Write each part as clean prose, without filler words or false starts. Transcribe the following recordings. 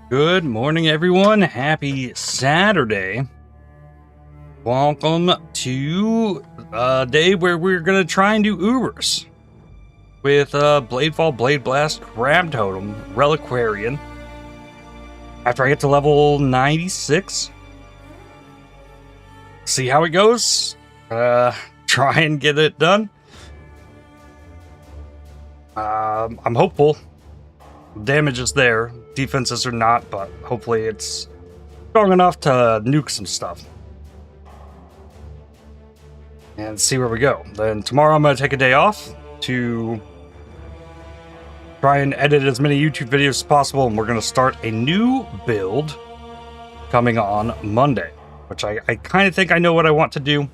Good morning, everyone. Happy Saturday. Welcome to a day where we're going to try and do Ubers with Bladefall Bladeblast Crab Totem, Reliquarian. After I get to level 96, see how it goes. Try and get it done. I'm hopeful. Damage is there. Defenses are not, but hopefully it's strong enough to nuke some stuff. And see where we go. Then tomorrow I'm going to take a day off to try and edit as many YouTube videos as possible, and we're going to start a new build coming on Monday, which I kind of think I know what I want to do.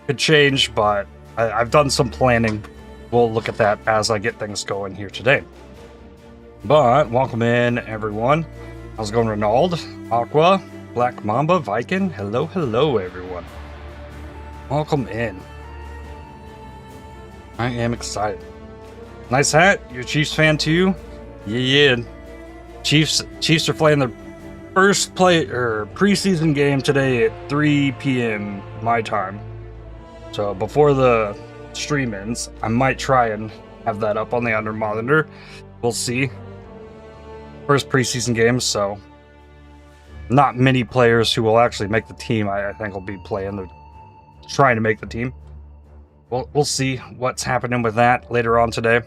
Could change, but I've done some planning. We'll look at that as I get things going here today. But welcome in, everyone. How's it going, Ronald, Aqua, Black Mamba, Viking? Hello, everyone. Welcome in. I am excited. Nice hat. You're a Chiefs fan too? Yeah. Chiefs are playing their first preseason game today at 3 p.m. my time. So before the stream ends, I might try and have that up on the under monitor. We'll see. First preseason game, so not many players who will actually make the team. I think will be playing. They're trying to make the team. We'll see what's happening with that later on today.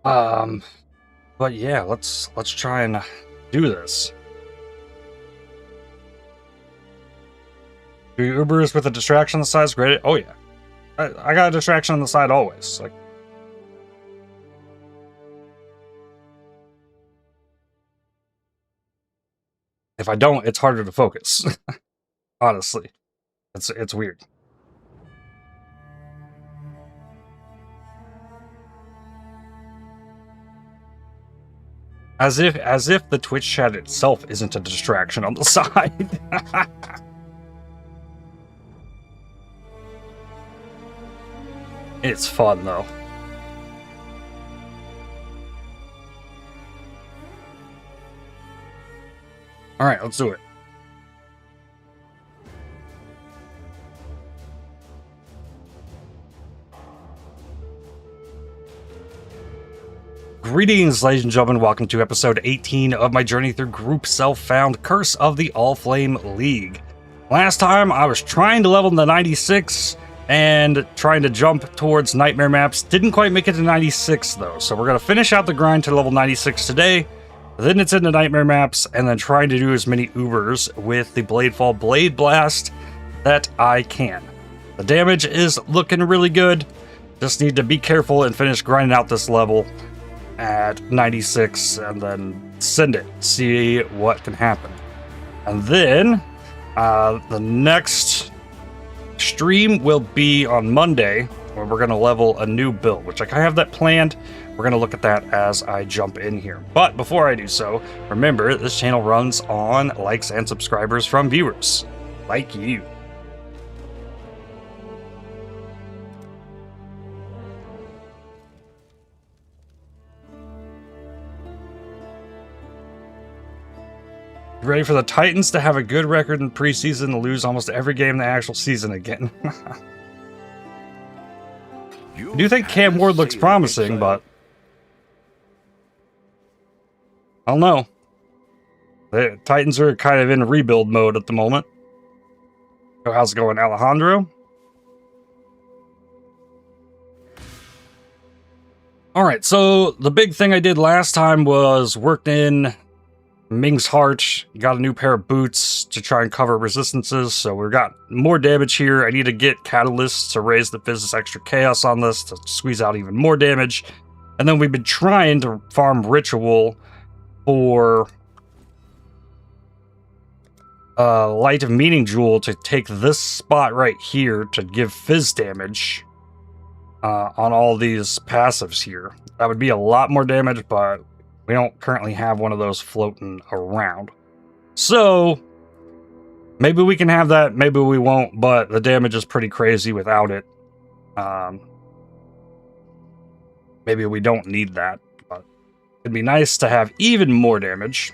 But yeah, let's try and do this. Do Ubers with a distraction on the side is great. Oh yeah, I got a distraction on the side always. Like. If I don't, it's harder to focus. Honestly, it's weird. As if the Twitch chat itself isn't a distraction on the side. It's fun though. All right, let's do it. Greetings, ladies and gentlemen. Welcome to episode 18 of my journey through Group Self-Found Curse of the Allflame League. Last time, I was trying to level to 96 and trying to jump towards Nightmare Maps. Didn't quite make it to 96, though, so we're going to finish out the grind to level 96 today. Then it's into Nightmare Maps, and then trying to do as many Ubers with the Bladefall Bladeblast that I can. The damage is looking really good. Just need to be careful and finish grinding out this level at 96, and then send it. See what can happen. And then, the next stream will be on Monday, where we're going to level a new build, which I have that planned. We're going to look at that as I jump in here. But before I do so, remember, this channel runs on likes and subscribers from viewers like you. Ready for the Titans to have a good record in preseason and lose almost every game in the actual season again. I do think Cam Ward looks promising, but I don't know. The Titans are kind of in rebuild mode at the moment. So how's it going, Alejandro? Alright, so the big thing I did last time was worked in Ming's Heart. Got a new pair of boots to try and cover resistances, so we've got more damage here. I need to get catalysts to raise the Physis Extra Chaos on this to squeeze out even more damage. And then we've been trying to farm Ritual for Light of Meaning Jewel to take this spot right here to give Fizz damage on all these passives here. That would be a lot more damage, but we don't currently have one of those floating around. So maybe we can have that, maybe we won't, but the damage is pretty crazy without it. Maybe we don't need that, but It'd be nice to have even more damage.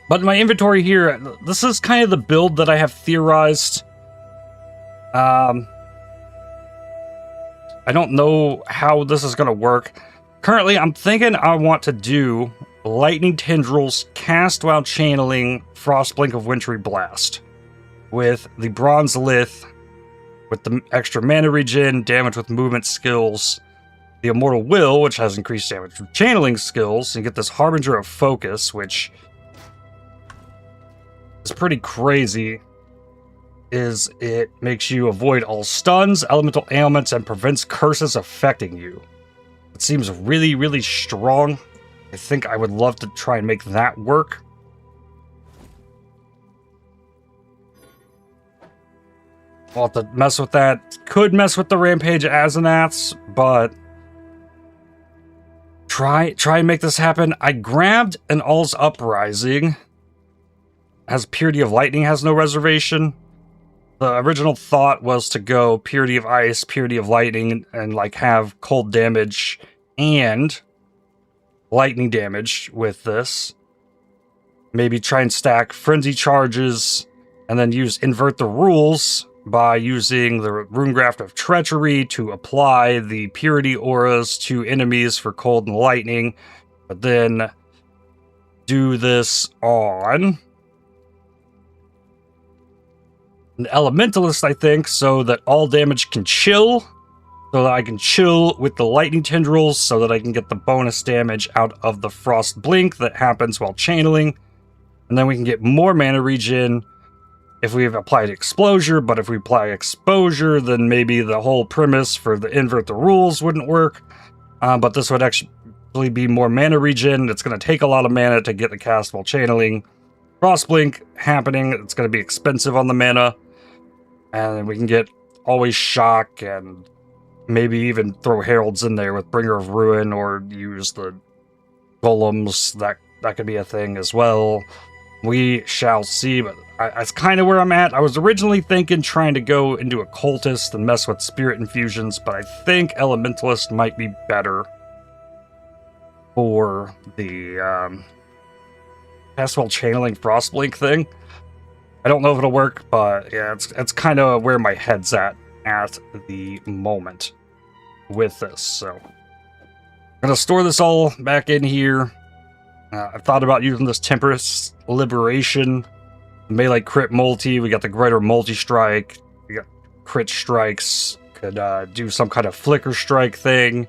But in my inventory here, this is kind of the build that I have theorized. I don't know how this is going to work. Currently, I'm thinking I want to do Lightning Tendrils, cast while channeling Frostblink of Wintry Blast. With the Bronze Lith, with the extra mana regen, damage with movement skills, the Immortal Will, which has increased damage with channeling skills, and get this Harbinger of Focus, which is pretty crazy. It makes you avoid all stuns, elemental ailments, and prevents curses affecting you. It seems really, really strong. I think I would love to try and make that work. I'll have to mess with that. Could mess with the Rampage Azanaths, but try and make this happen. I grabbed an All's Uprising. Has Purity of Lightning, has no reservation. The original thought was to go Purity of Ice, Purity of Lightning, and like have cold damage and lightning damage with this. Maybe try and stack Frenzy Charges and then invert the rules by using the Runegraft of Treachery to apply the Purity auras to enemies for cold and lightning, but then do this on an Elementalist, I think, so that all damage can chill, so that I can chill with the Lightning Tendrils, so that I can get the bonus damage out of the Frost Blink that happens while channeling, and then we can get more mana regen if we've applied Exposure, but if we apply Exposure, then maybe the whole premise for the Invert the Rules wouldn't work, but this would actually be more mana regen. It's going to take a lot of mana to get the cast while channeling. Frost Blink happening, it's going to be expensive on the mana. And we can get Always Shock and maybe even throw Heralds in there with Bringer of Ruin or use the Golems. That could be a thing as well. We shall see, but that's kind of where I'm at. I was originally thinking trying to go into Occultist and mess with Spirit Infusions, but I think Elementalist might be better for the cast while channeling Frostblink thing. I don't know if it'll work, but yeah, it's kind of where my head's at the moment with this. So I'm gonna store this all back in here. I've thought about using this Temperance Liberation, melee crit multi. We got the Greater Multi-Strike. We got crit strikes. Could do some kind of Flicker Strike thing.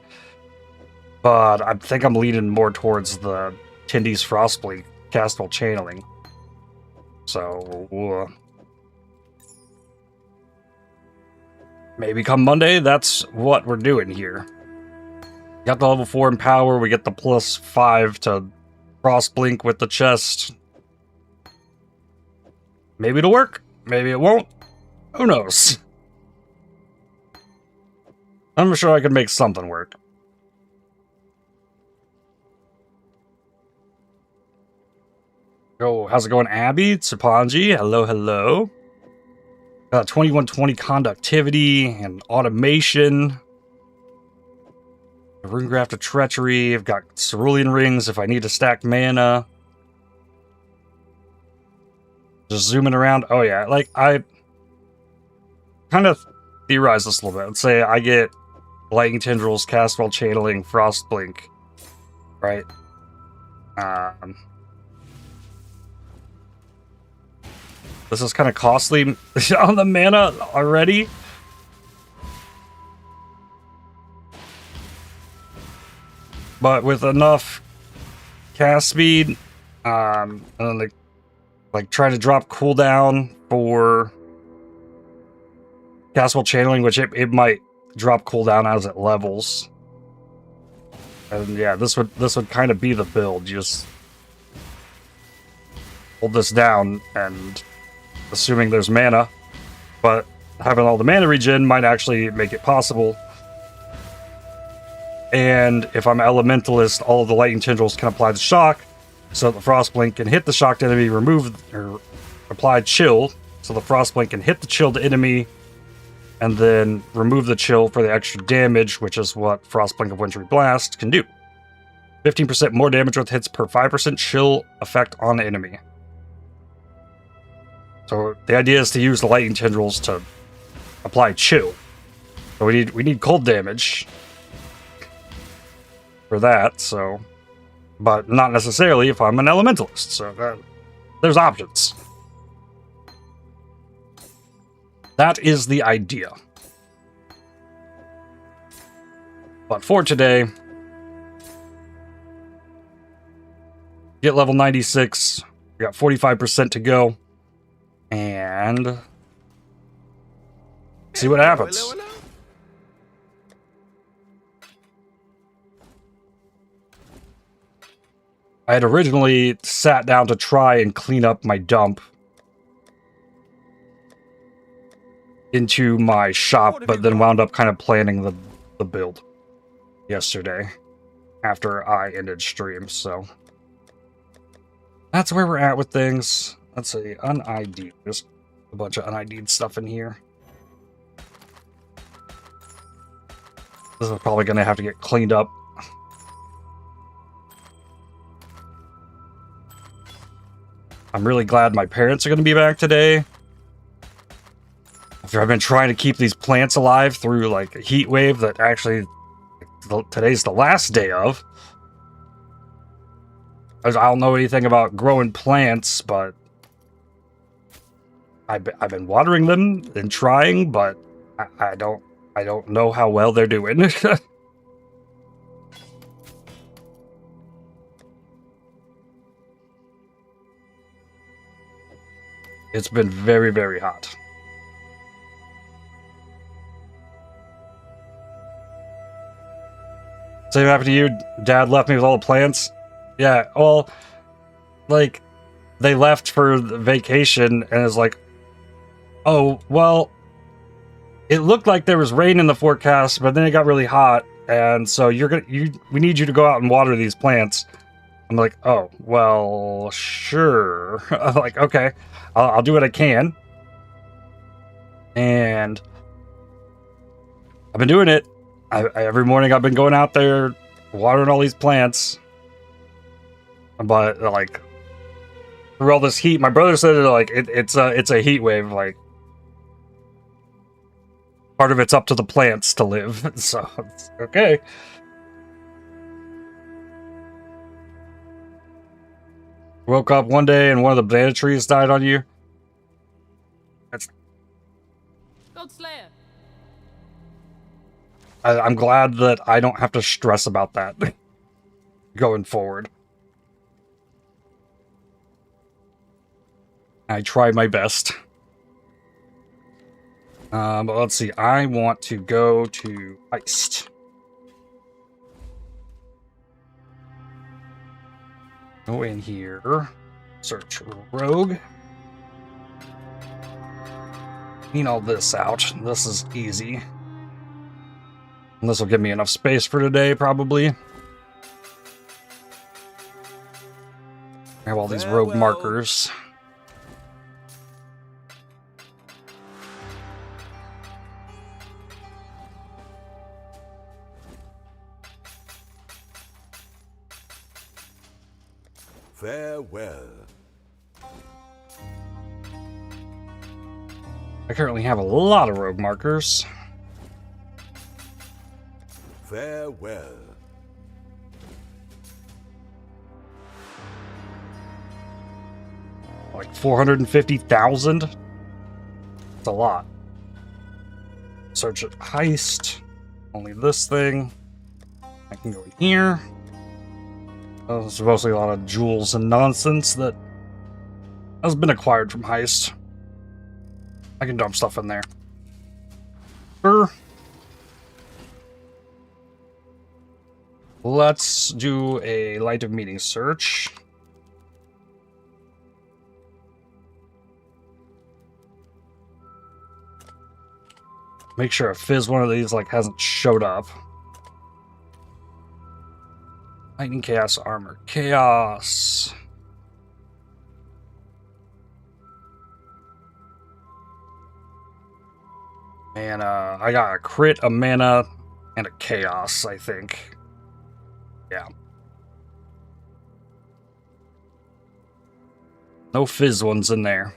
But I think I'm leaning more towards the Tendi's Frostblink cast while channeling. So, maybe come Monday, that's what we're doing here. Got the level 4 in power, we get the +5 to Frostblink with the chest. Maybe it'll work, maybe it won't. Who knows? I'm sure I can make something work. Oh, how's it going, Abby? Tsupanji, hello, hello. 2120 conductivity and automation. Runegraft of Treachery. I've got Cerulean Rings if I need to stack mana. Just zooming around. Oh yeah, like I kind of theorize this a little bit. Let's say I get Lightning Tendrils, cast while channeling, Frostblink, right? This is kind of costly on the mana already. But with enough cast speed, and then like trying to drop cooldown for cast while channeling, which it might drop cooldown as it levels. And yeah, this would kind of be the build. You just hold this down and assuming there's mana, but having all the mana regen might actually make it possible. And if I'm Elementalist, all of the Lightning Tendrils can apply the shock, so the Frostblink can hit the shocked enemy, remove or apply chill, so the Frostblink can hit the chilled enemy, and then remove the chill for the extra damage, which is what Frostblink of Wintry Blast can do. 15% more damage with hits per 5% chill effect on enemy. So the idea is to use the lightning tendrils to apply chill. So we need cold damage for that, so, but not necessarily if I'm an elementalist, so there's options. That is the idea. But for today, get level 96, we got 45% to go, and see what happens. I had originally sat down to try and clean up my dump into my shop, but then wound up kind of planning the build yesterday after I ended stream, so that's where we're at with things. Let's see, un-ID. There's a bunch of un-ID'd stuff in here. This is probably going to have to get cleaned up. I'm really glad my parents are going to be back today. After I've been trying to keep these plants alive through like a heat wave that actually today's the last day of. I don't know anything about growing plants, but I've been watering them and trying, but I don't know how well they're doing. It's been very, very hot. Same happened to you? Dad left me with all the plants? Yeah, well, like, they left for the vacation, and it's like, oh, well, it looked like there was rain in the forecast, but then it got really hot, and so we need you to go out and water these plants. I'm like, oh, well, sure. I'm like, okay, I'll do what I can. And I've been doing it. Every morning I've been going out there, watering all these plants. But, like, through all this heat, my brother said, like, it's a heat wave, like, part of it's up to the plants to live, so, it's okay. Woke up one day and one of the banana trees died on you. That's... I'm glad that I don't have to stress about that going forward. I try my best. But let's see. I want to go to Heist. Go in here. Search Rogue. Clean all this out. This is easy. And this will give me enough space for today, probably. I have all these rogue markers. Farewell. I currently have a lot of rogue markers. Farewell. Like 450,000? That's a lot. Search at Heist. Only this thing. I can go in here. Oh, there's mostly a lot of jewels and nonsense that has been acquired from Heist. I can dump stuff in there. Sure. Let's do a Light of Meeting search. Make sure a Fizz one of these like hasn't showed up. Lightning, Chaos, Armor, Chaos. Mana. I got a crit, a mana, and a Chaos, I think. Yeah. No fizz ones in there.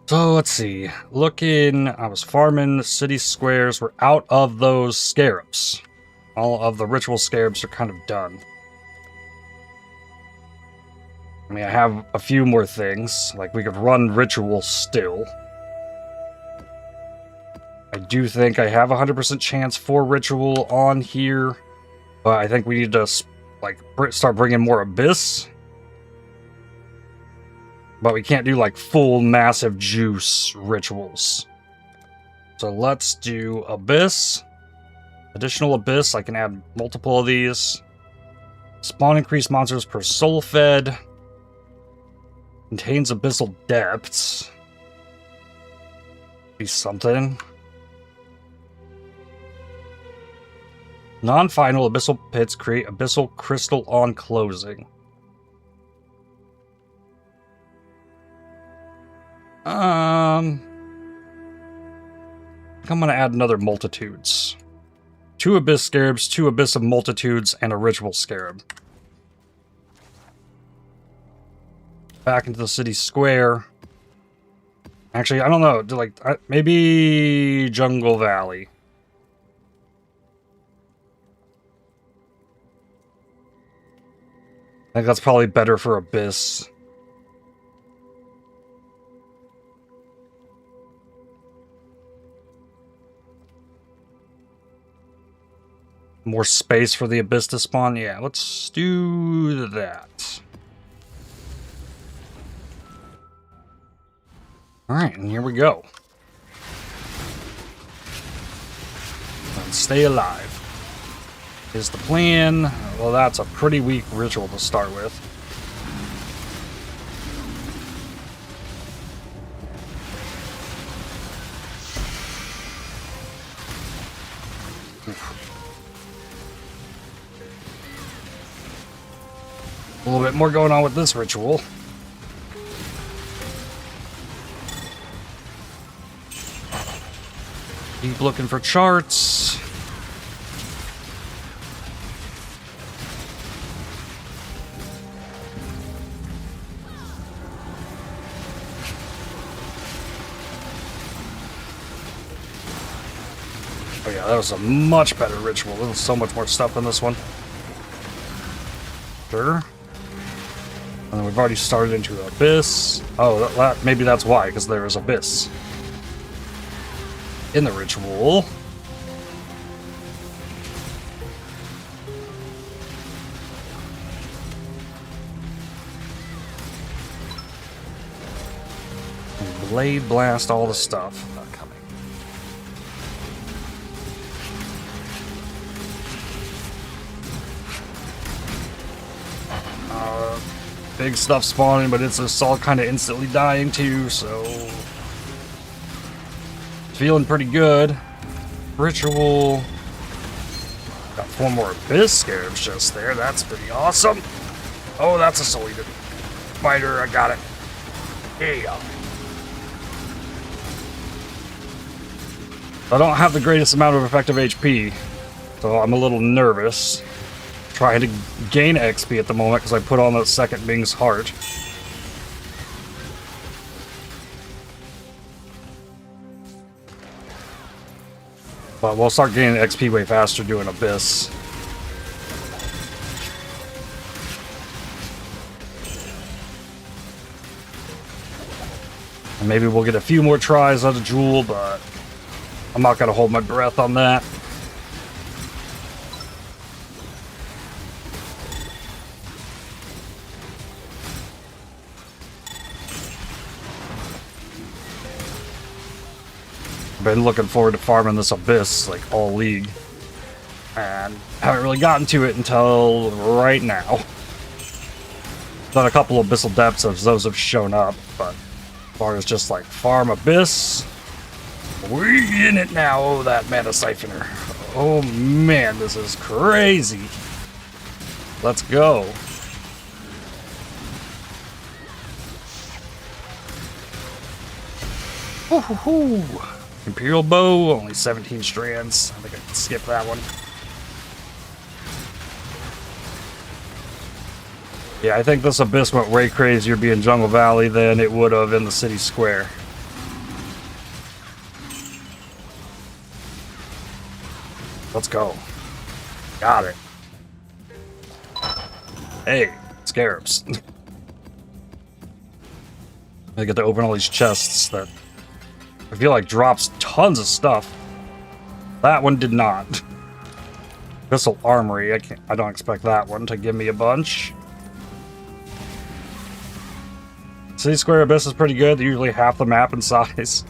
So let's see. I was farming city squares. We're out of those scarabs. All of the ritual scarabs are kind of done. I mean, I have a few more things. Like, we could run ritual still. I do think I have a 100% chance for ritual on here. But I think we need to, like, start bringing more abyss. But we can't do, like, full massive juice rituals. So let's do abyss. Additional abyss. I can add multiple of these. Spawn increased monsters per soul fed. Contains abyssal depths. Be something. Non-final abyssal pits create abyssal crystal on closing. I'm gonna add another multitudes. 2 abyss scarabs, 2 abyss of multitudes, and a ritual scarab. Back into the city square. Actually, I don't know. Maybe Jungle Valley. I think that's probably better for abyss. More space for the abyss to spawn? Yeah, let's do that. Alright, and here we go. And stay alive is the plan. Well, that's a pretty weak ritual to start with. A little bit more going on with this ritual. Keep looking for charts. Oh yeah, that was a much better ritual. There was so much more stuff in this one. Sure. And then we've already started into Abyss. Oh, maybe that's why, because there is Abyss in the ritual. And Blade Blast all the stuff. Not coming. Big stuff spawning, but it's just all kind of instantly dying too, so feeling pretty good. Ritual. Got 4 more Abyss Scarabs just there. That's pretty awesome. Oh, that's a Soul Eater Spider. I got it. There you go. I don't have the greatest amount of effective HP, so I'm a little nervous. Trying to gain XP at the moment because I put on the second Ming's Heart. But we'll start gaining XP way faster doing Abyss. And maybe we'll get a few more tries out of Jewel, but I'm not going to hold my breath on that. Been looking forward to farming this Abyss like all League, and haven't really gotten to it until right now. Done a couple of Abyssal Depths as those have shown up, but as far as just like farm Abyss, we in it now. Oh, that Mana Siphoner. Oh man, this is crazy. Let's go. Woo-hoo-hoo. Imperial Bow, only 17 strands. I think I can skip that one. Yeah, I think this abyss went way crazier being Jungle Valley than it would have in the city square. Let's go. Got it. Hey, scarabs. I get to open all these chests that I feel like drops tons of stuff. That one did not. Pistol Armory, I don't expect that one to give me a bunch. City Square Abyss is pretty good. They're usually half the map in size.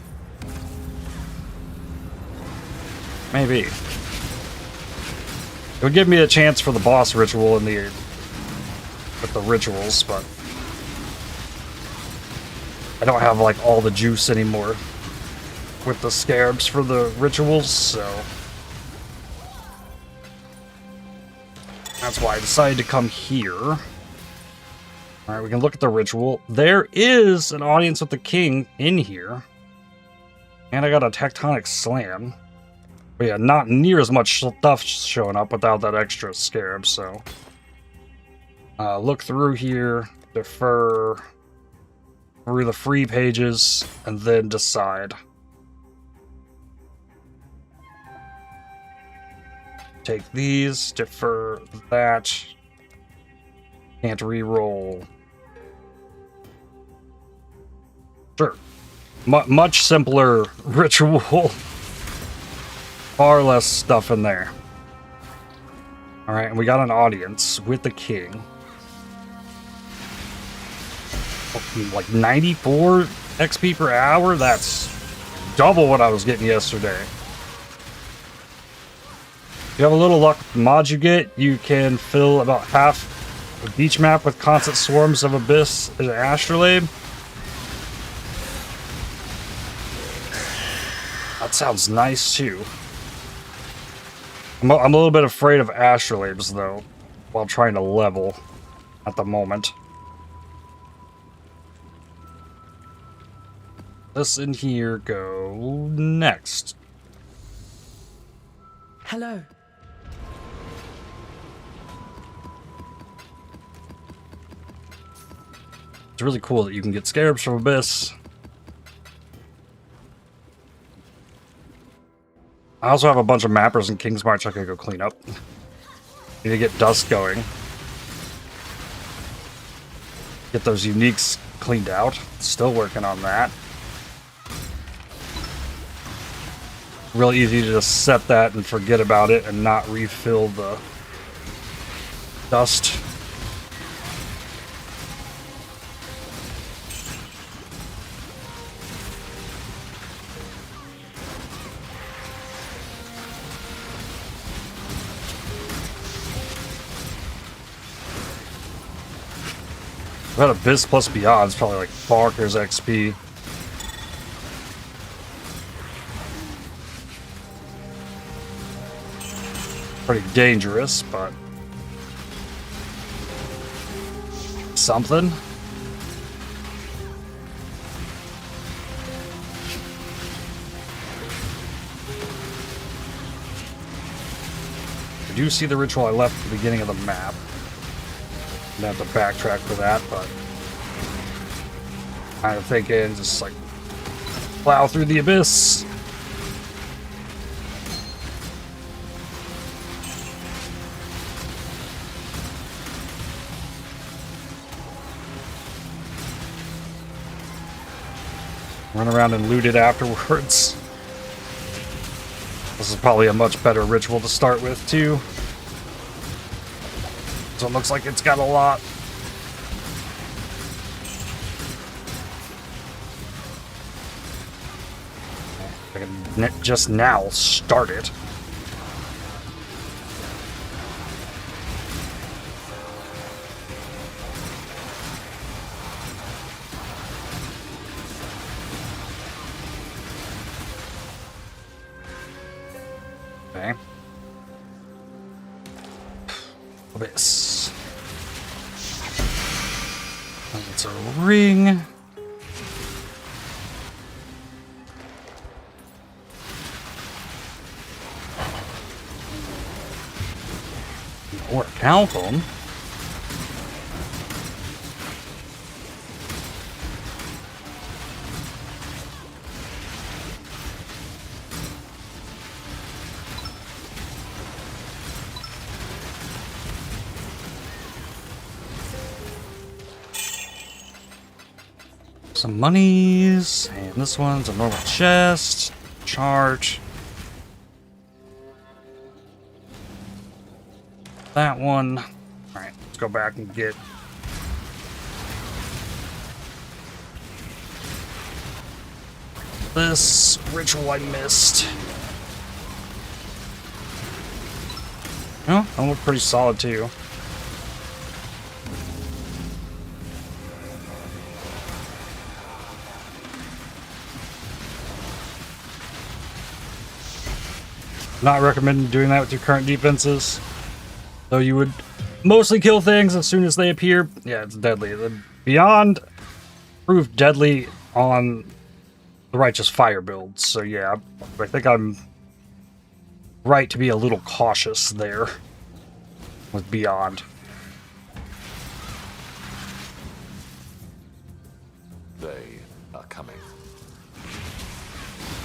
Maybe. It would give me a chance for the boss ritual in the with the rituals, but I don't have like all the juice anymore with the scarabs for the rituals, so that's why I decided to come here. Alright, we can look at the ritual. There is an audience with the king in here. And I got a tectonic slam. But yeah, not near as much stuff showing up without that extra scarab, so. Look through here, defer through the free pages, and then decide. Take these, defer that. Can't re-roll. Sure. Much simpler ritual. Far less stuff in there. Alright, and we got an audience with the king. Like 94 XP per hour? That's double what I was getting yesterday. If you have a little luck with the mods you get, you can fill about half the beach map with constant swarms of abyss and astrolabe. That sounds nice too. I'm a little bit afraid of astrolabes though, while trying to level at the moment. This in here go next. Hello. It's really cool that you can get scarabs from Abyss. I also have a bunch of mappers in King's March I could go clean up. Need to get dust going. Get those uniques cleaned out. Still working on that. Really easy to just set that and forget about it and not refill the dust. That Abyss plus Beyond is probably like Barker's XP. Pretty dangerous, but something. I do see the ritual I left at the beginning of the map. I'm gonna have to backtrack for that, but kind of thinking just like plow through the abyss. Run around and loot it afterwards. This is probably a much better ritual to start with, too. So it looks like it's got a lot. I can just now start it. Okay. Abyss. It's a ring. Or a cow phone. Some monies, and this one's a normal chest. Chart. That one. Alright, let's go back and get this ritual I missed. Oh, that looked pretty solid too. Not recommending doing that with your current defenses. Though you would mostly kill things as soon as they appear. Yeah, it's deadly. The Beyond proved deadly on the Righteous Fire builds. So yeah, I think I'm right to be a little cautious there with Beyond. They are coming.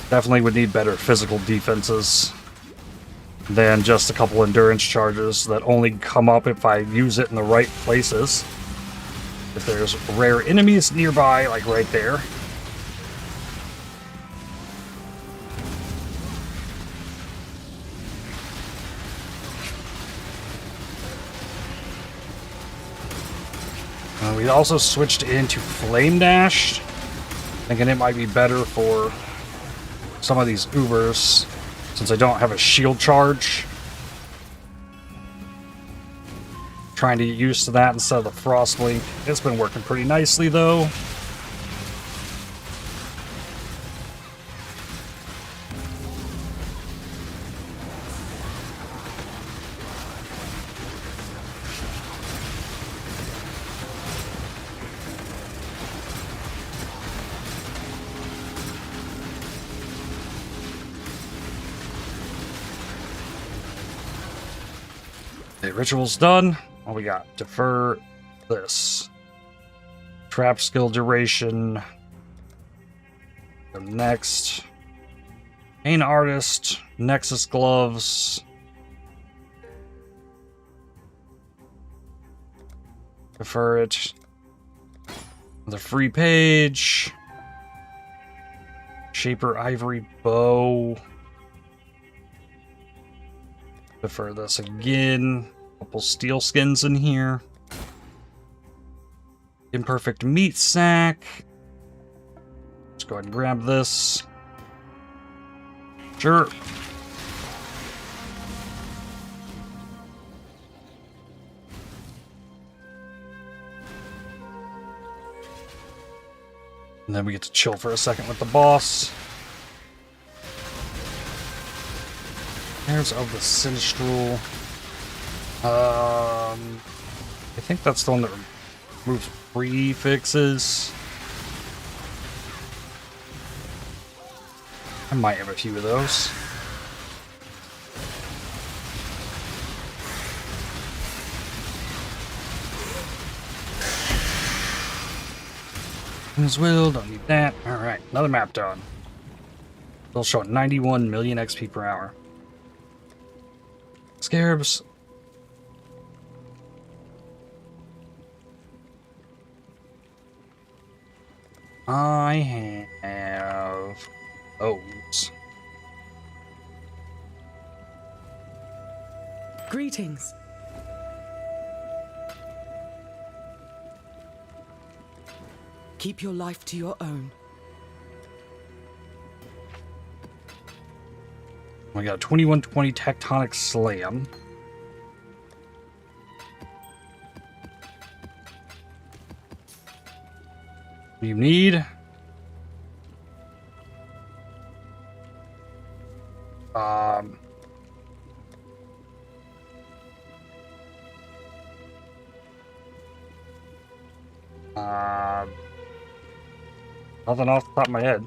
Definitely would need better physical defenses than just a couple endurance charges that only come up if I use it in the right places. If there's rare enemies nearby, like right there. We also switched into Flame Dash, thinking it might be better for some of these Ubers, since I don't have a shield charge. Trying to get used to that instead of the Frost Link. It's been working pretty nicely though. The ritual's done. What we got? Defer this. Trap skill duration. The next. Pain Artist. Nexus Gloves. Defer it. The free page. Shaper Ivory Bow. Defer this again. Couple steel skins in here. Imperfect meat sack. Let's go ahead and grab this. Sure. And then we get to chill for a second with the boss. Heirs of the Sinistral. I think that's the one that removes prefixes. I might have a few of those. As well, don't need that. Alright, another map done. They'll show 91 million XP per hour. Scarabs. I have those. Greetings. Keep your life to your own. We got a 2120 Tectonic Slam. You need nothing off the top of my head.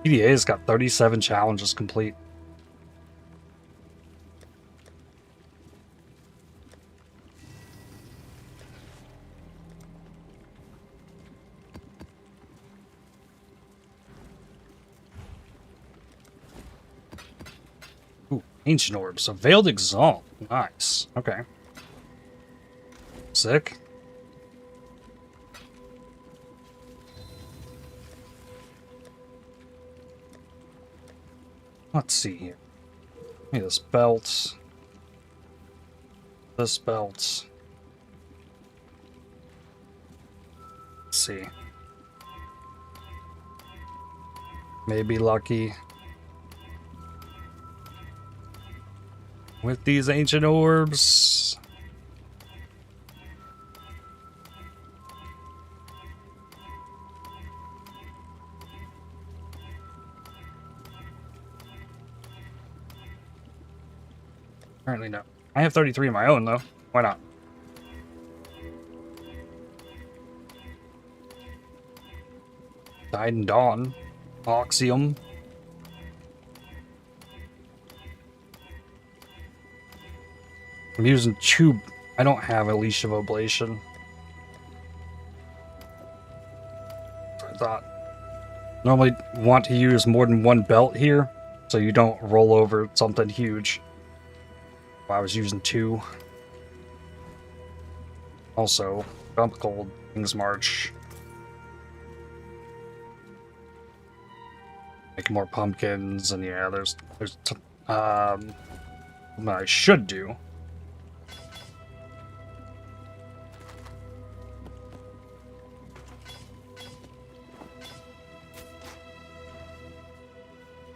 PDA's got 37 challenges complete. Ooh, Ancient Orbs. So Veiled Exalt. Nice. Okay. Sick. Let's see here. Hey, this belt. This belt. Let's see. Maybe lucky. With these ancient orbs. Apparently no. I have 33 of my own though. Why not? Dyed in Dawn. Oxium. I'm using tube. I don't have a Leash of Oblation. That's what I thought. Normally want to use more than one belt here, so you don't roll over something huge. I was using 2. Also, Dump Cold, King's March. Make more pumpkins, and yeah, there's what I should do.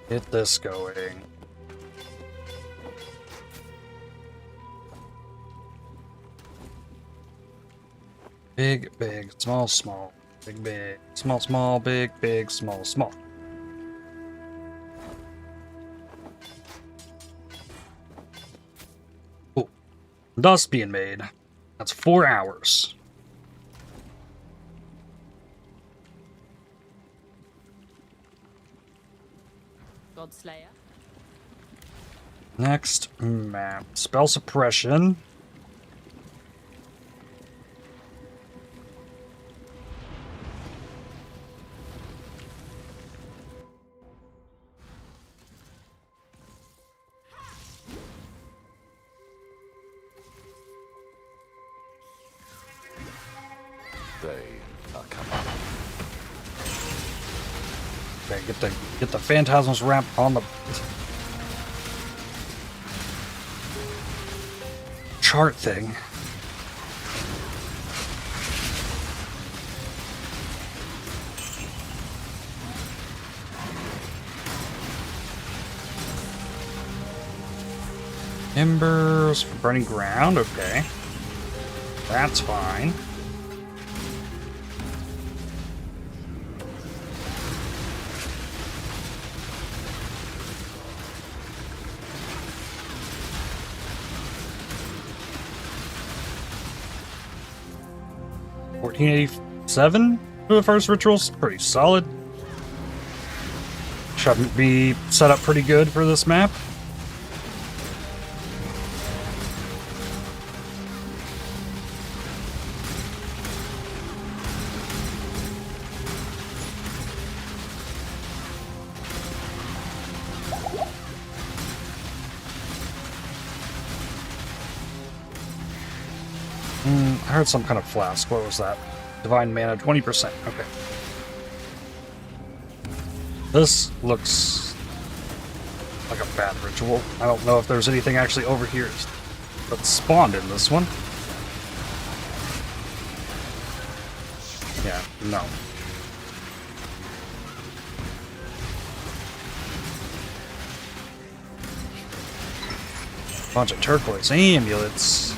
Get this going. Big, big, small, small. Big, big, small, small, big, big, small, small. Oh, dust being made. That's 4 hours. Godslayer. Next map. Spell Suppression. They are coming. Okay, get the Phantasm's Wrap on the chart thing. Embers for burning ground, okay. That's fine. $14.87 for the first rituals. Pretty solid. Should be set up pretty good for this map. I heard some kind of flask. What was that? Divine mana, 20%. Okay. This looks like a bad ritual. I don't know if there's anything actually over here that spawned in this one. Yeah, no. Bunch of turquoise amulets.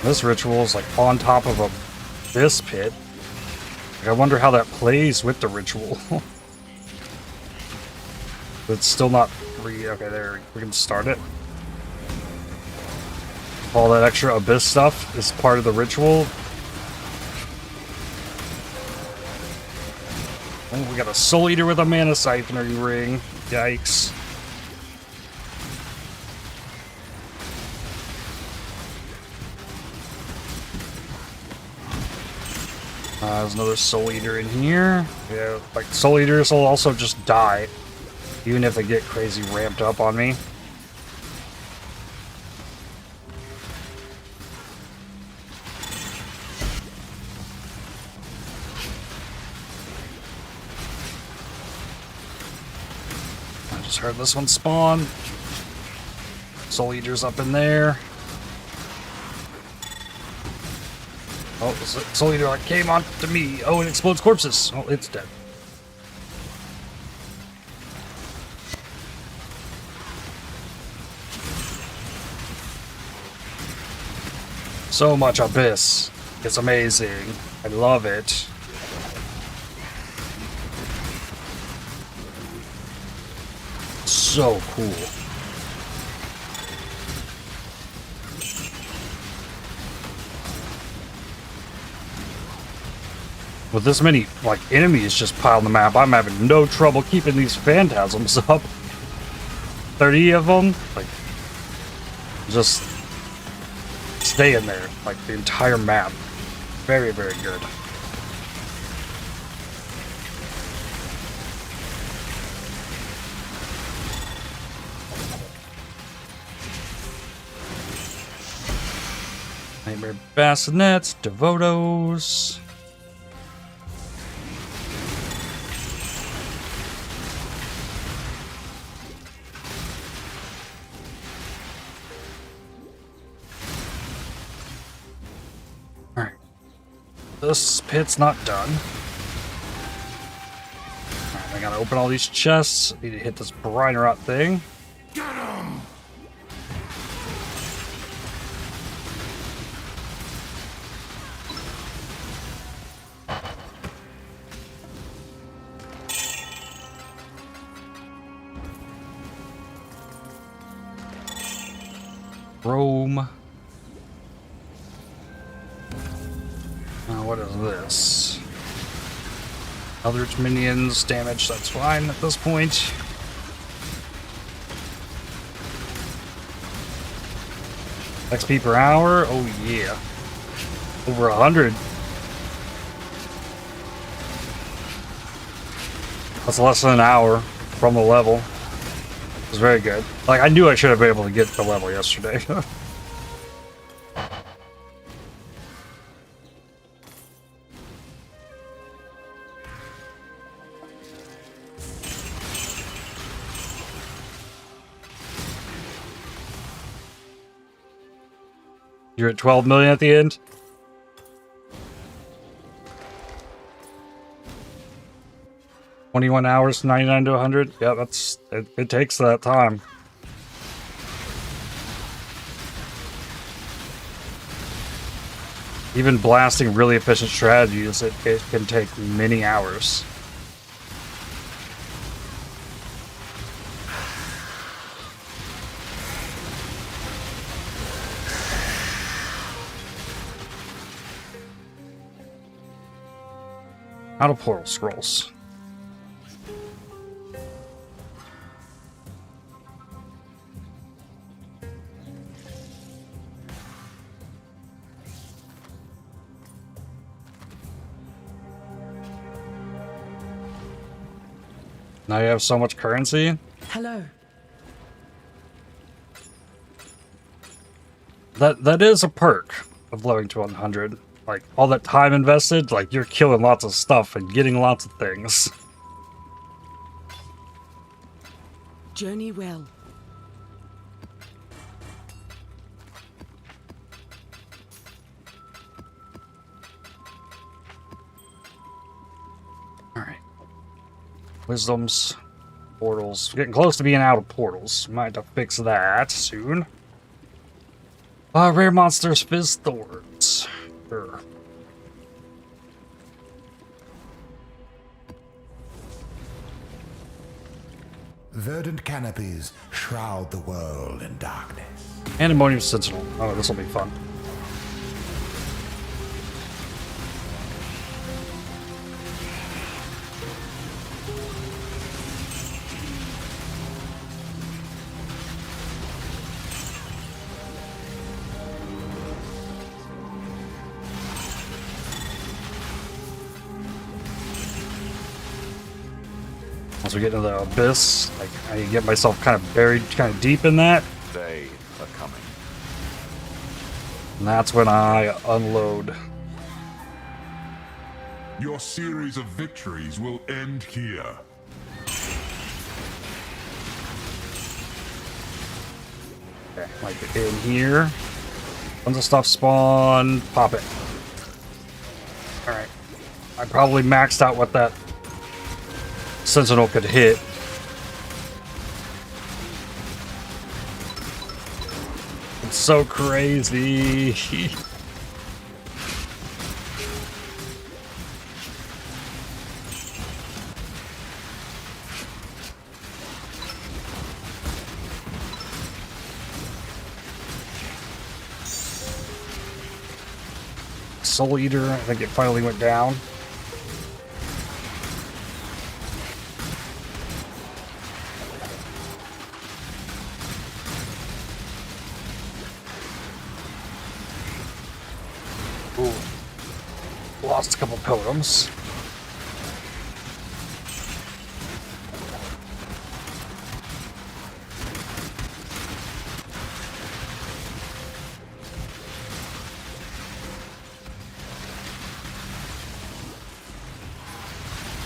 This ritual is like on top of this pit. Like, I wonder how that plays with the ritual. It's still not free. Okay, there we can start it. All that extra abyss stuff is part of the ritual. Oh, we got a Soul Eater with a Mana Siphoning Ring. Yikes. There's another Soul Eater in here. Yeah, like Soul Eaters will also just die Even if they get crazy ramped up on me. I just heard this one spawn. Soul Eater's up in there. Oh, the Soul Eater like came on to me. Oh, it explodes corpses. Oh, it's dead. So much Abyss. It's amazing. I love it. So cool. With this many, like, enemies just piled on the map, I'm having no trouble keeping these phantasms up. 30 of them, like, just stay in there, like, the entire map. Very, very good. Nightmare Bassinets, Devotos. Alright. This pit's not done. Alright, I gotta open all these chests. Need to hit this brine rot thing. Rome. What is this? Eldritch minions damage, that's fine at this point. XP per hour? Oh yeah. Over 100. That's less than an hour from the level. It's very good. Like, I knew I should have been able to get the level yesterday. You're at 12 million at the end? $21 99 to 100. Yeah, that's it takes that time. Even blasting really efficient strategies, it can take many hours. Out of portal scrolls. Now you have so much currency. Hello. That is a perk of leveling to 100. Like, all that time invested, like, you're killing lots of stuff and getting lots of things. Journey well. Alright. Wisdoms. Portals. We're getting close to being out of portals. Might have to fix that soon. Rare monsters, Fizz Thorns. Sure. Verdant canopies shroud the world in darkness. And Ammonium Sentinel. Oh, this will be fun. Once we get into the abyss, like I get myself kind of buried kind of deep in that. They are coming. And that's when I unload. Your series of victories will end here. Okay, like in here. Tons of stuff spawn. Pop it. Alright. I probably maxed out what that Sentinel could hit. It's so crazy. Soul Eater, I think it finally went down. Ooh. Lost a couple totems.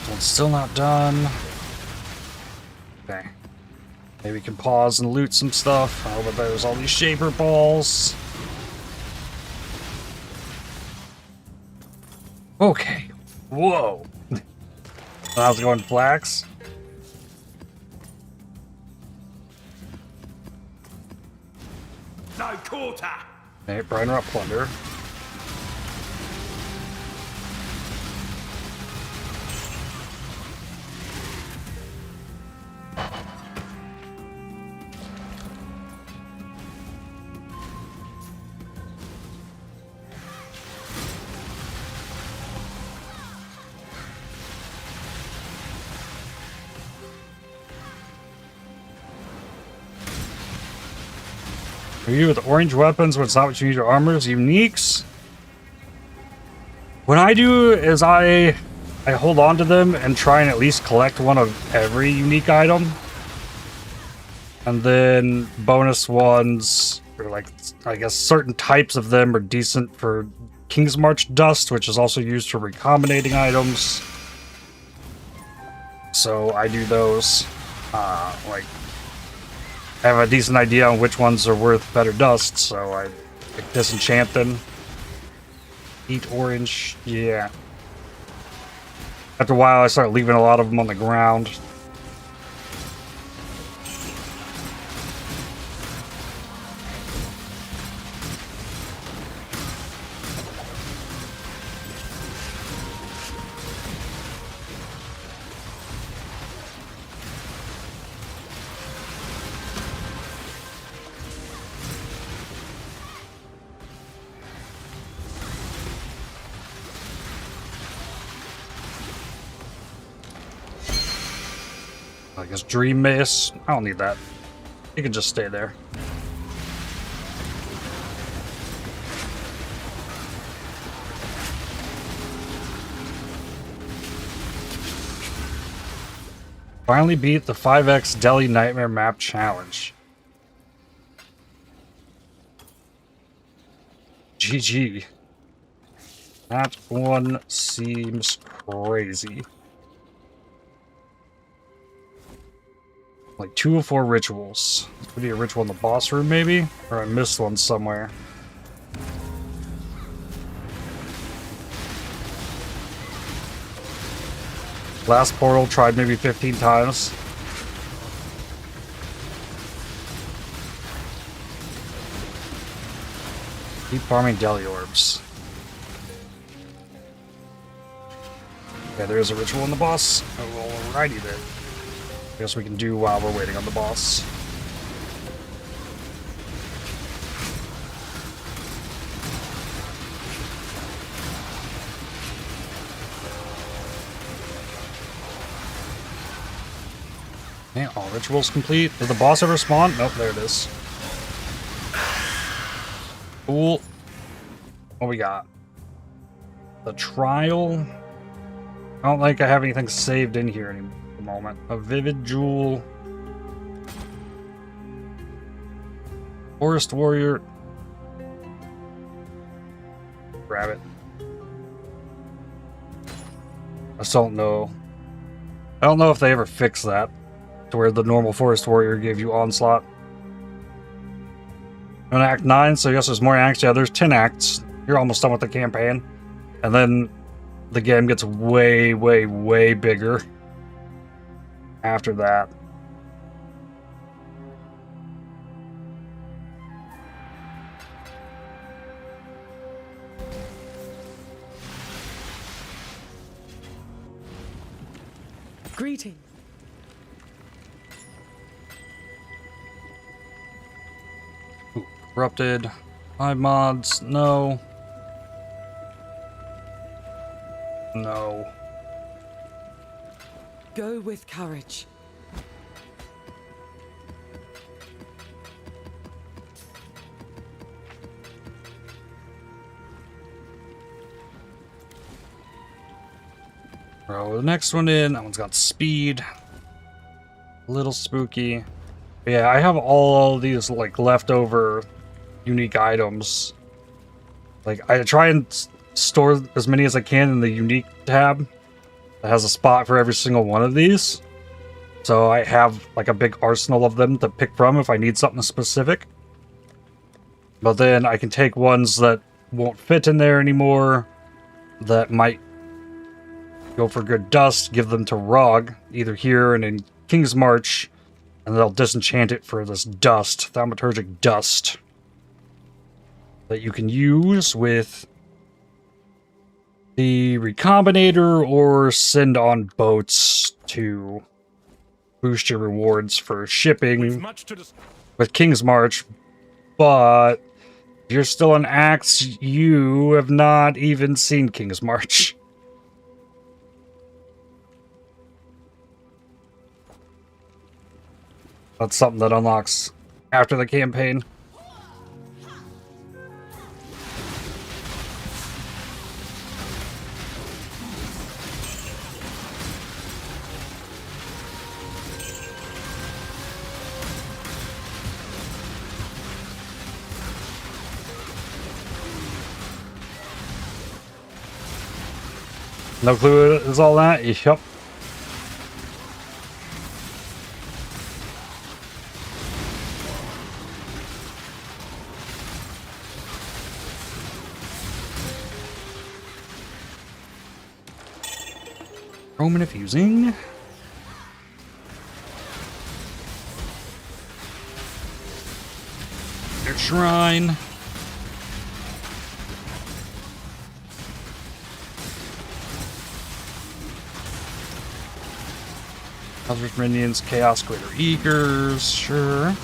One's still not done. Okay. Maybe we can pause and loot some stuff. Oh, but there's all these shaper balls. Okay. Whoa. How's it going, Flax? No quarter! Okay, Briner up Plunder. Are you with orange weapons when it's not what you need your armors? Uniques? What I do is I hold on to them and try and at least collect one of every unique item. And then bonus ones, or like, I guess certain types of them are decent for King's March Dust, which is also used for recombinating items. So I do those. Like, I have a decent idea on which ones are worth better dust, so I disenchant them. Eat orange, yeah. After a while, I start leaving a lot of them on the ground. I guess Dream Mace. I don't need that. You can just stay there. Finally beat the 5x Delhi Nightmare Map Challenge. GG. That one seems crazy. Like 2 of 4 rituals. Could be a ritual in the boss room, maybe? Or I missed one somewhere. Last portal tried maybe 15 times. Keep farming Deli Orbs. Yeah, there is a ritual in the boss. Oh, alrighty then. I guess we can do while we're waiting on the boss. Okay, all rituals complete. Did the boss ever spawn? Nope, there it is. Cool. What we got? The trial. I don't think I have anything saved in here anymore. moment. A Vivid Jewel. Forest Warrior. Grab it. I still don't know. I don't know if they ever fixed that to where the normal Forest Warrior gave you Onslaught. On Act 9, so I guess there's more acts. Yeah, there's 10 acts. You're almost done with the campaign. And then the game gets way, way, way bigger after that. Greeting. Ooh, corrupted. Hive mods. No. No. Go with courage. Throw the next one in. That one's got speed. A little spooky. But yeah, I have all these like leftover unique items. Like I try and store as many as I can in the unique tab that has a spot for every single one of these. So I have like a big arsenal of them to pick from if I need something specific. But then I can take ones that won't fit in there anymore, that might go for good dust, give them to Rog, either here and in King's March, and they'll disenchant it for this dust, thaumaturgic dust, that you can use with the Recombinator or send on boats to boost your rewards for shipping with King's March. But if you're still in Acts, you have not even seen King's March. That's something that unlocks after the campaign. No clue what is all that? Yep. Roman effusing. Their shrine. Hazardous minions, chaos greater eagers, sure.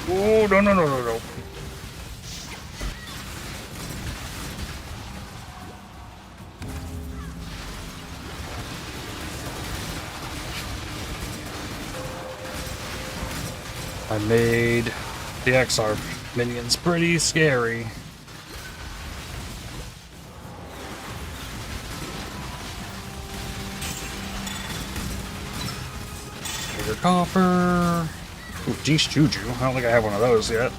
Oh, no. I made the XR minions pretty scary. Bigger copper. Ooh, Jinx Juju. I don't think I have one of those yet.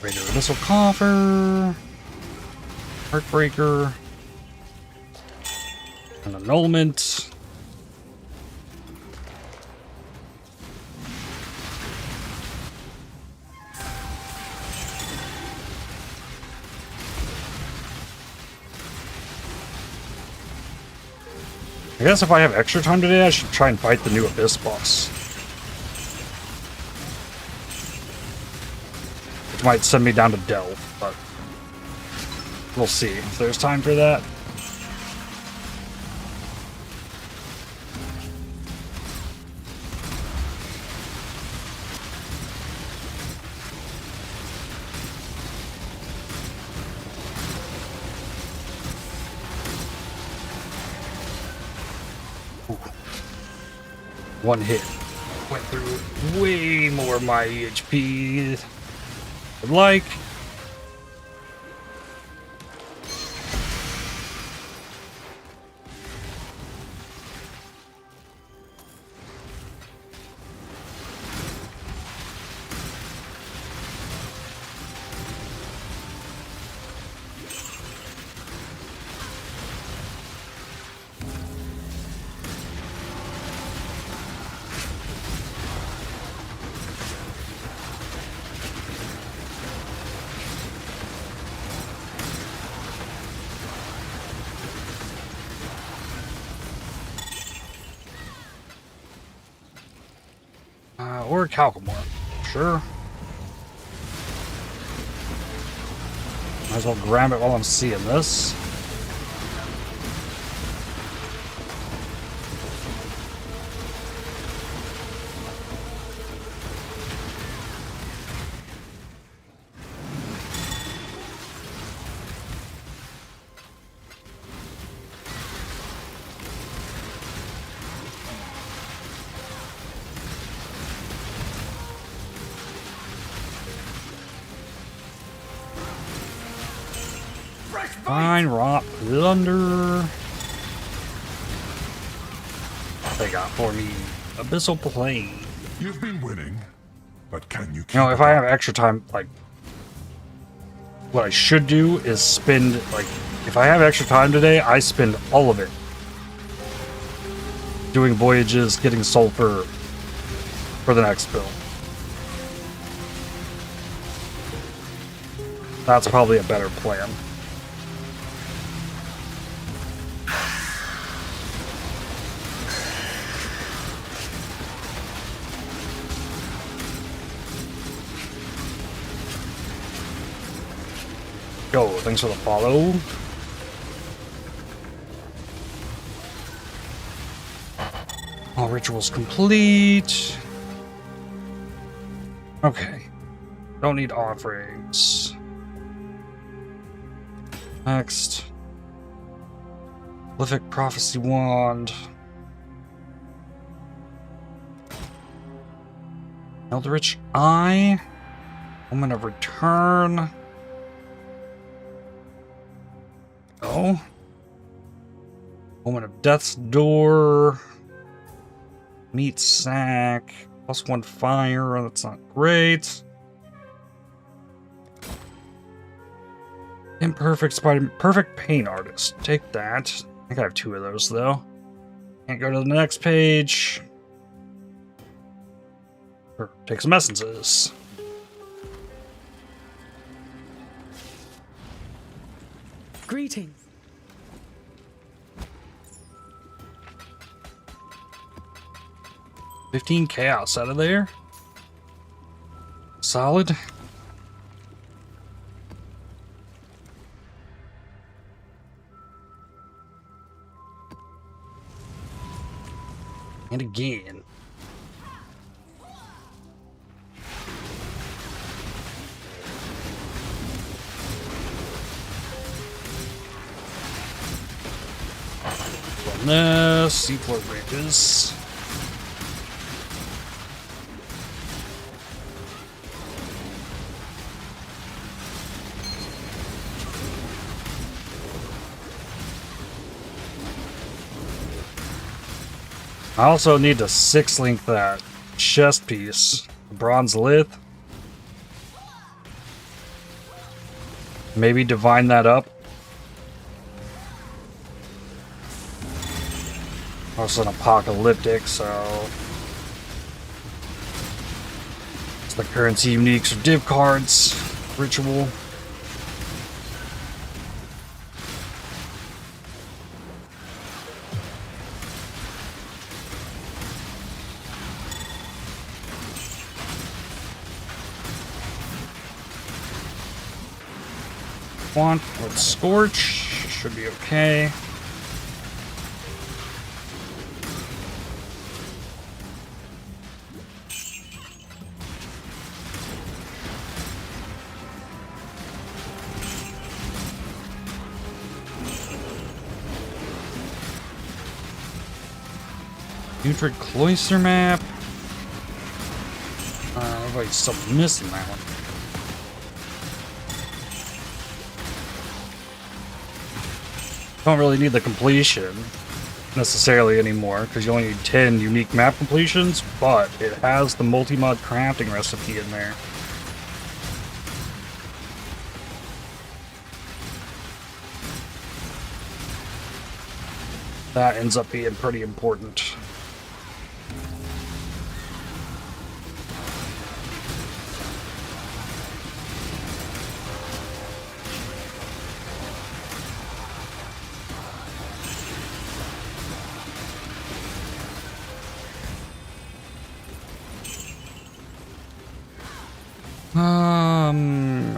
Regular Missile Coffer. Heartbreaker. An annulment. I guess if I have extra time today, I should try and fight the new Abyss boss. Which might send me down to Delve, but we'll see if there's time for that. One hit went through way more of my HP than like. Or Calcamore. Sure. Might as well grab it while I'm seeing this. Fine, Rock Thunder. What they got for me? Abyssal Plane. You've been winning, but can you keep You know, if I have extra time, like, what I should do is spend, like, if I have extra time today, I spend all of it doing voyages, getting sulfur for the next build. That's probably a better plan. Go, thanks for the follow. All rituals complete. Okay. Don't need offerings. Next. Prolific Prophecy Wand. Eldritch Eye. Moment of Return. Oh. Moment of Death's Door. Meat Sack. +1 fire. That's not great. Imperfect Spider. Perfect Pain Artist. Take that. I think I have 2 of those though. Can't go to the next page. Or take some essences. Greetings. $15 chaos out of there. Solid. And again. This, seafloor branches. I also need to 6-link that chest piece, bronze lith. Maybe divine that up. Also an apocalyptic, so it's the currency uniques or div cards, ritual. want with Scorch. Should be okay. Putrid Cloister map. Everybody's still missing that one. Don't really need the completion necessarily anymore because you only need 10 unique map completions, but it has the multi-mod crafting recipe in there. That ends up being pretty important.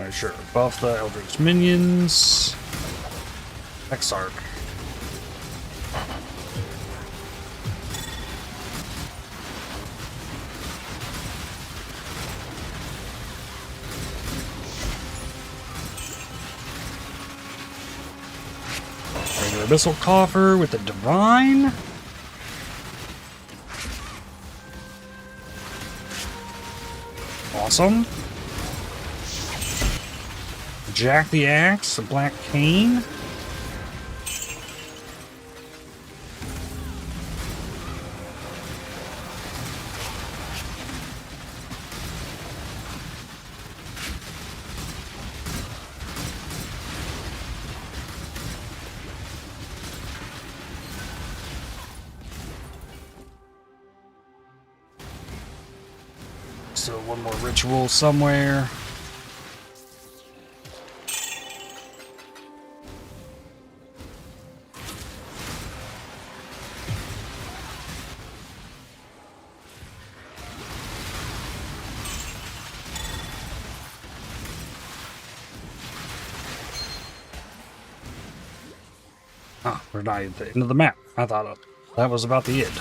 Sure. Buff the Eldritch minions. Exarch. Regular Abyssal Coffer with the Divine. Awesome. Jack the Axe, a Black Cane. Still one more ritual somewhere. Oh, we're not at the end of the map. I thought that was about the end.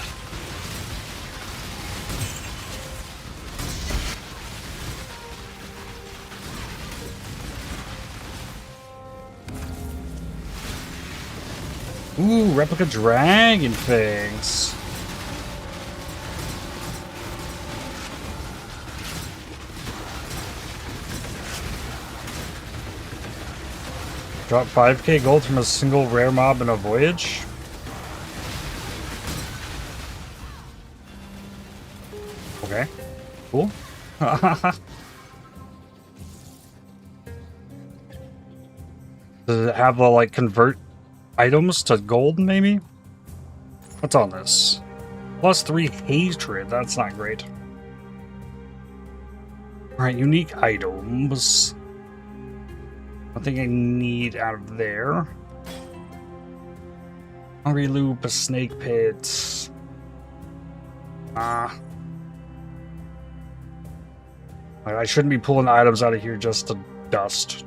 Ooh, replica dragon fangs. Drop 5k gold from a single rare mob in a voyage. Okay, cool. Does it have the like convert items to gold maybe? What's on this? +3 hatred, that's not great. Alright, unique items. Nothing I need out of there. Hungry Loop, a Snake Pit. I shouldn't be pulling items out of here just to dust.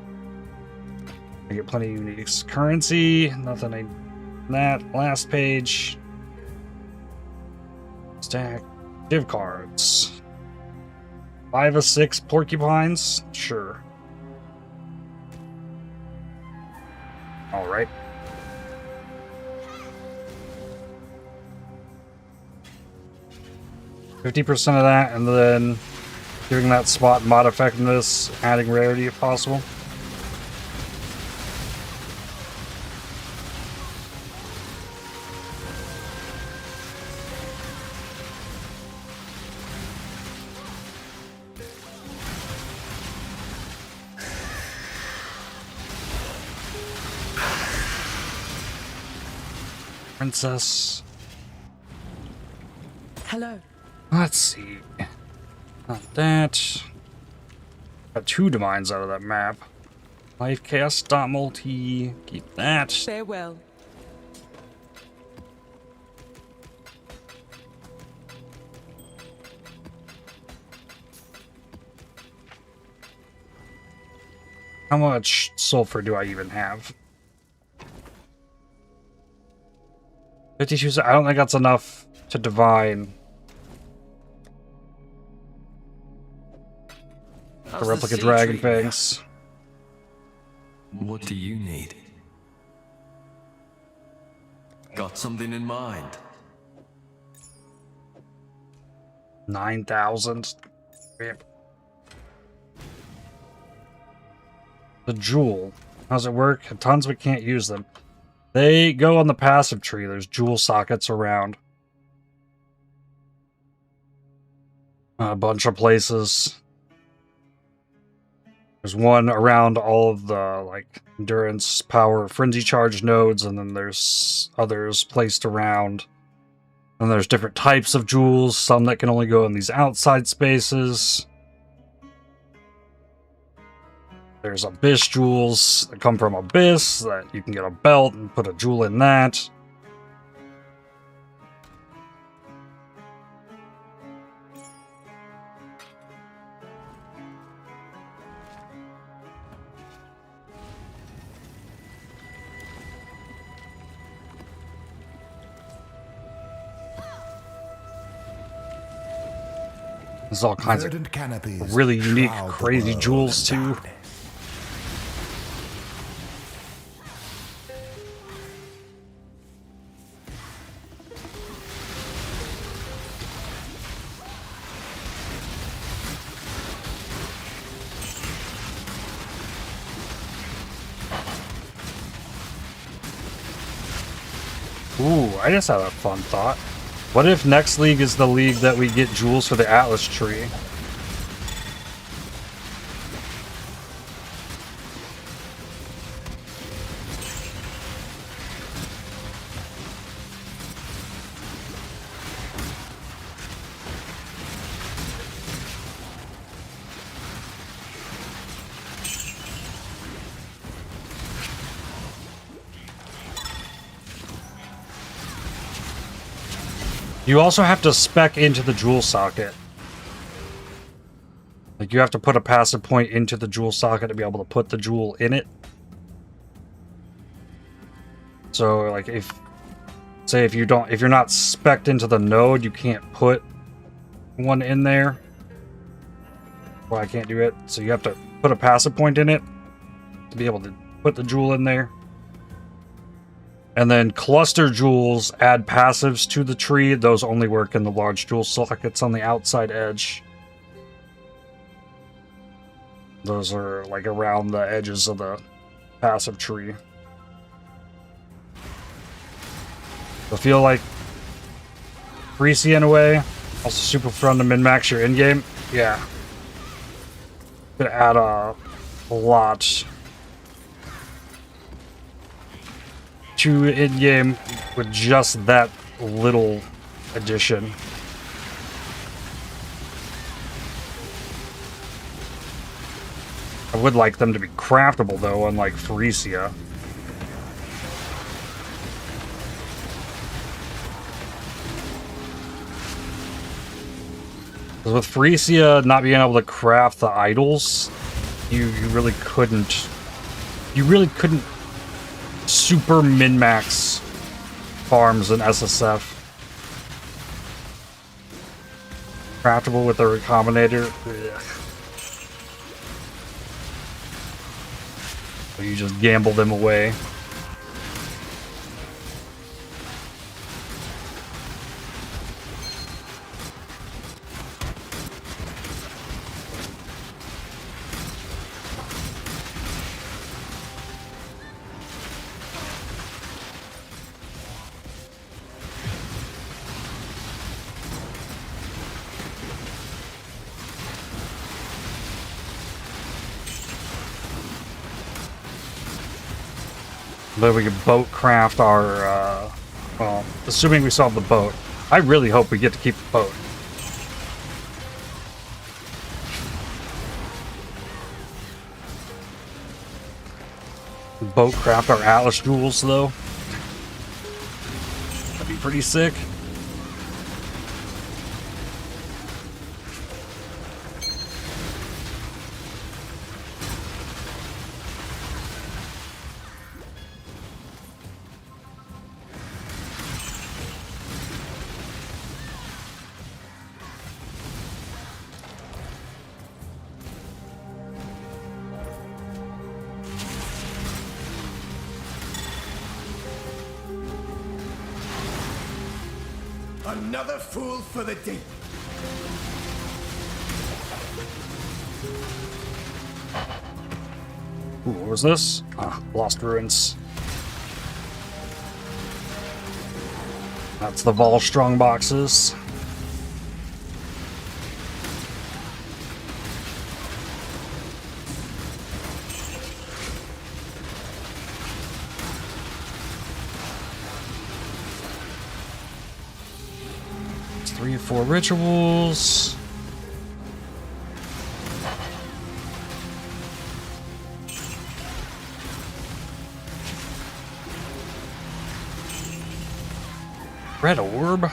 I get plenty of uniques. Currency, nothing I... That, last page. Stack. Div cards. 5 of 6 porcupines? Sure. Alright. %50 of that, and then giving that spot mod effectiveness, adding rarity if possible. Princess. Hello. Let's see. Not that. Got 2 divines out of that map. Life chaos dot multi. Keep that. Farewell. How much sulfur do I even have? 52. I don't think that's enough to divine the replica dragon fangs. What do you need? Got something in mind? 9,000. The jewel. How's it work? Tons, we can't use them. They go on the passive tree. There's jewel sockets around a bunch of places. There's one around all of the like endurance, power, frenzy charge nodes, and then there's others placed around. And there's different types of jewels, some that can only go in these outside spaces. There's Abyss jewels that come from Abyss, that you can get a belt and put a jewel in that. There's all kinds Verdant canopies of really unique, shroud the crazy world jewels in too. darkness. Ooh, I just had a fun thought. What if next league is the league that we get jewels for the Atlas tree? You also have to spec into the jewel socket. Like, you have to put a passive point into the jewel socket to be able to put the jewel in it. So, like, if you're not spec'd into the node, you can't put one in there. Well, I can't do it. So you have to put a passive point in it to be able to put the jewel in there. And then cluster jewels add passives to the tree. Those only work in the large jewel sockets on the outside edge. Those are like around the edges of the passive tree. I feel like greasy in a way. Also super fun to min-max your in-game. Yeah. Could add a lot to in-game with just that little addition. I would like them to be craftable though, unlike Pharesia. Because with Pharesia not being able to craft the idols, you really couldn't super min-max farms in SSF. Craftable with a Recombinator. Ugh. So you just gamble them away. But we could boat craft our, well, assuming we solve the boat. I really hope we get to keep the boat. Boat craft our Atlas jewels, though. That'd be pretty sick. Another fool for the deep. Ooh, what was this? Ah, Lost Ruins. That's the Vol Strong boxes. It's 3 or 4 rituals. Red orb.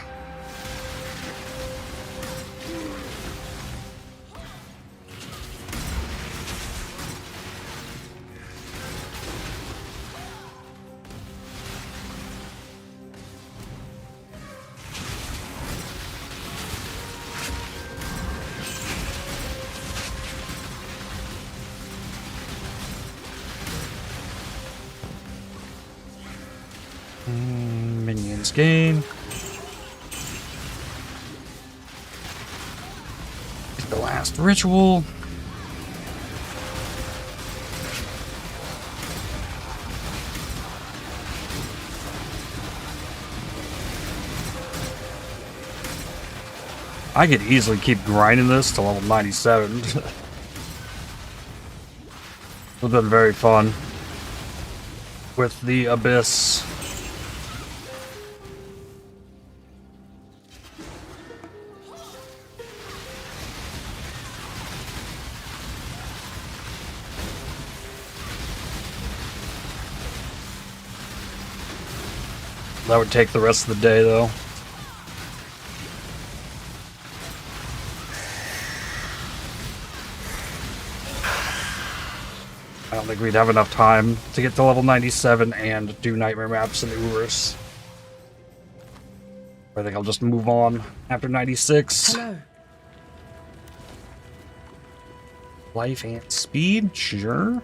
Minions gain. The last ritual. I could easily keep grinding this to level 97. It would have been very fun with the Abyss. That would take the rest of the day, though. I don't think we'd have enough time to get to level 97 and do nightmare maps and Urus. I think I'll just move on after 96. Hello. Life and speed, sure.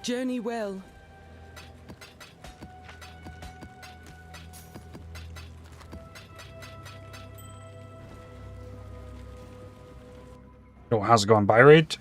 Journey well. Oh, how's it going? Buy rate?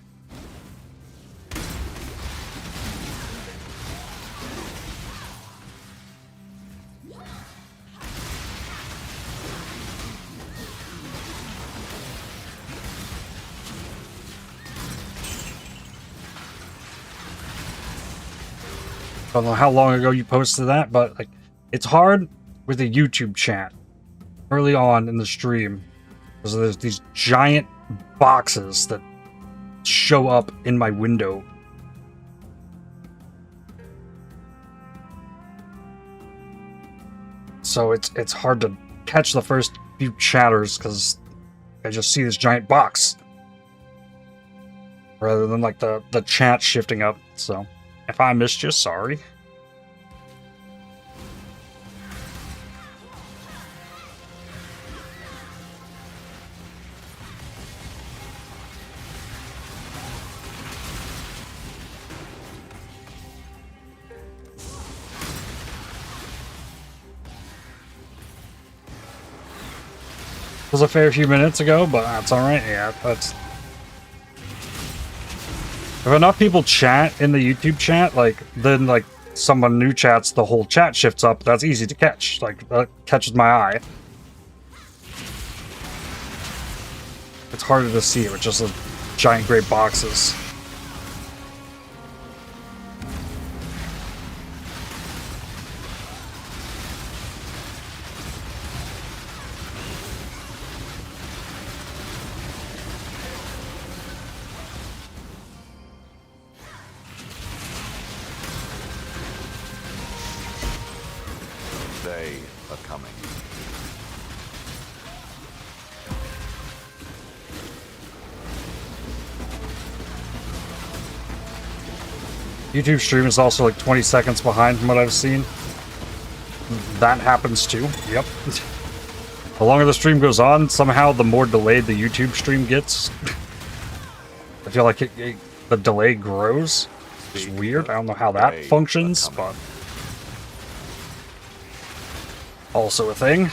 I don't know how long ago you posted that, but like, it's hard with the YouTube chat early on in the stream because there's these giant boxes that show up in my window. So it's hard to catch the first few chatters because I just see this giant box rather than like the chat shifting up. So if I missed you, sorry. It was a fair few minutes ago, but that's alright. Yeah, that's... If enough people chat in the YouTube chat, like, then, like, someone new chats, the whole chat shifts up. That's easy to catch. Like, that catches my eye. It's harder to see with just the giant gray boxes. They are coming. YouTube stream is also like 20 seconds behind from what I've seen. That happens too. Yep. The longer the stream goes on, somehow the more delayed the YouTube stream gets. I feel like the delay grows. It's weird. I don't know how that functions, but also a thing.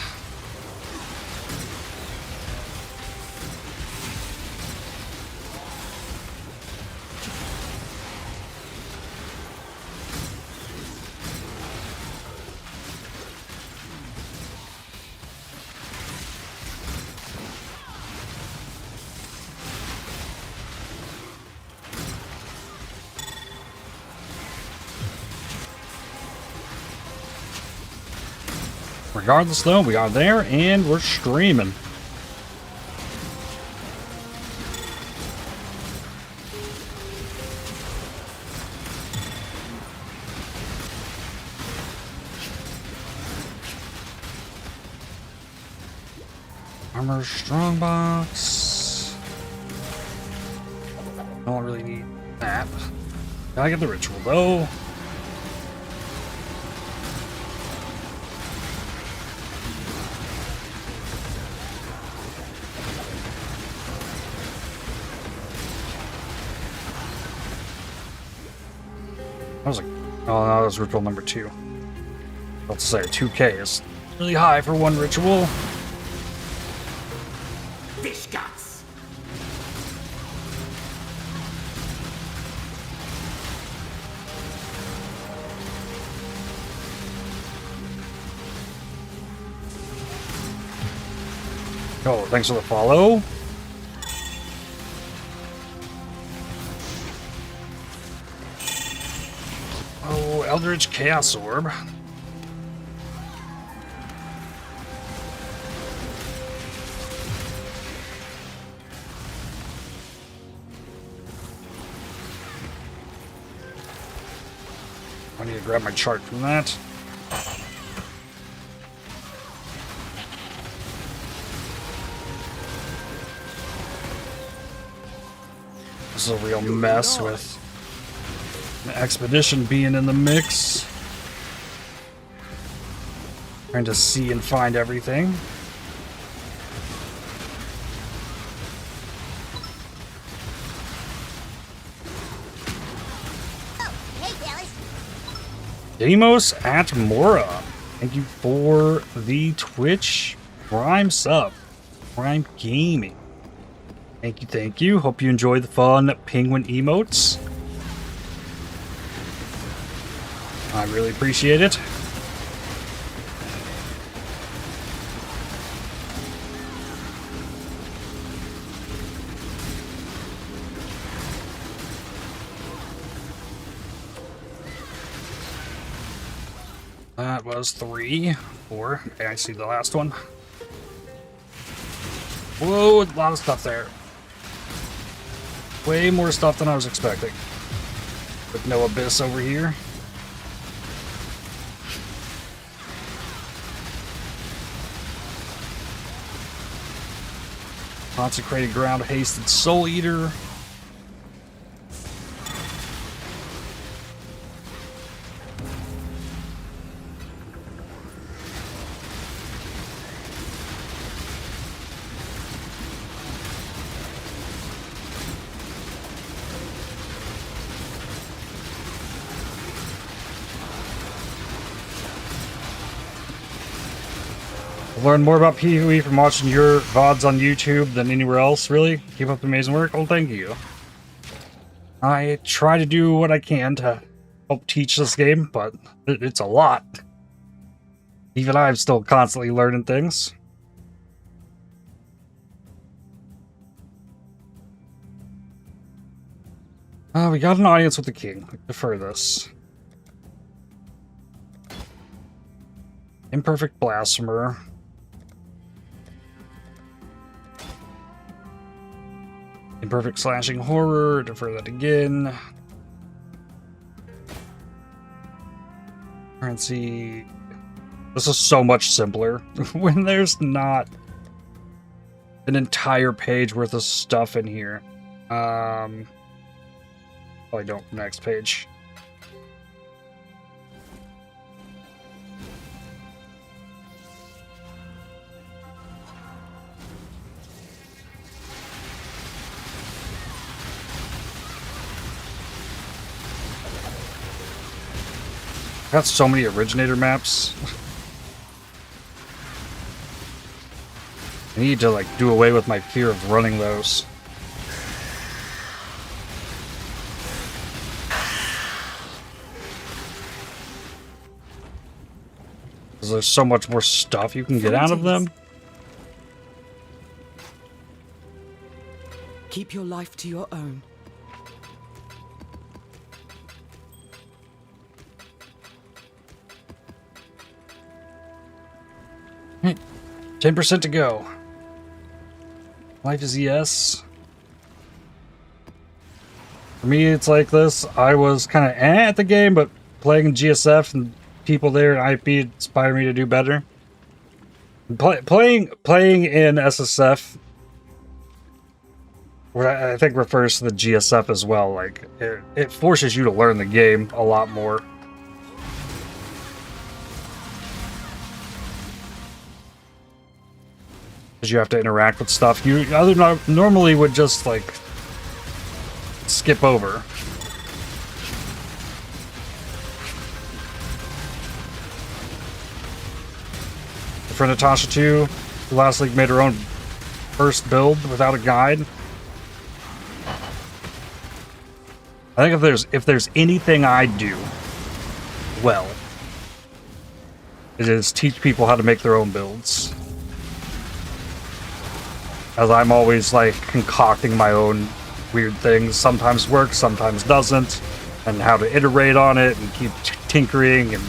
Regardless, though, we are there and we're streaming. Armor strongbox. Don't really need that. Gotta get the ritual, though. That was like, oh no, that was ritual number 2. Let's say 2K is really high for one ritual. Fish guts. Oh, thanks for the follow. Oh, Eldritch Chaos Orb. I need to grab my chart from that. This is a real mess with an expedition being in the mix. Trying to see and find everything. Demos at Mora. Thank you for the Twitch Prime sub. Prime Gaming. Thank you, thank you. Hope you enjoyed the fun penguin emotes. I really appreciate it. That was 3, 4. Okay, I see the last one. Whoa, a lot of stuff there. Way more stuff than I was expecting. With no abyss over here. Consecrated Ground, Hasted Soul Eater. Learn more about PvE from watching your VODs on YouTube than anywhere else, really. Keep up the amazing work. Well, thank you. I try to do what I can to help teach this game, but it's a lot. Even I'm still constantly learning things. We got an audience with the king. I defer this. Imperfect Blasphemer. Imperfect Slashing Horror, defer that again. Currency. This is so much simpler when there's not an entire page worth of stuff in here. Oh, I don't. Next page. Got so many originator maps. I need to like do away with my fear of running those. Because there's so much more stuff you can get out of them. Keep your life to your own. Hmm. 10% to go. Life is yes. For me, it's like this. I was kind of at the game, but playing GSF and people there in IP inspired me to do better. Playing in SSF, what I think refers to the GSF as well. Like it forces you to learn the game a lot more. Because you have to interact with stuff you normally would just like skip over. For Natasha too, who last league made her own first build without a guide. I think if there's anything I do well, it is teach people how to make their own builds. As I'm always like concocting my own weird things. Sometimes works, sometimes doesn't. And how to iterate on it and keep tinkering and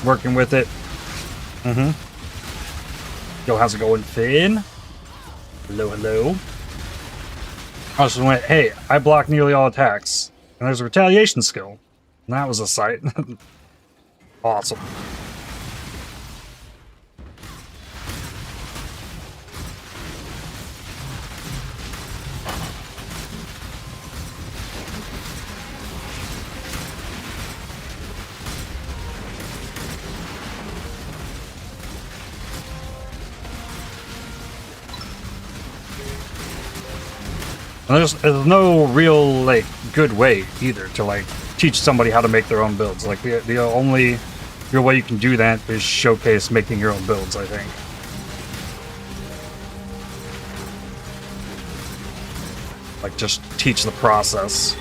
working with it. Yo, how's it going, Finn? Hello, hello. I just went, hey, I block nearly all attacks. And there's a retaliation skill. And that was a sight. Awesome. And there's no real like good way either to like teach somebody how to make their own builds. Like the only real way you can do that is showcase making your own builds, I think. Like just teach the process.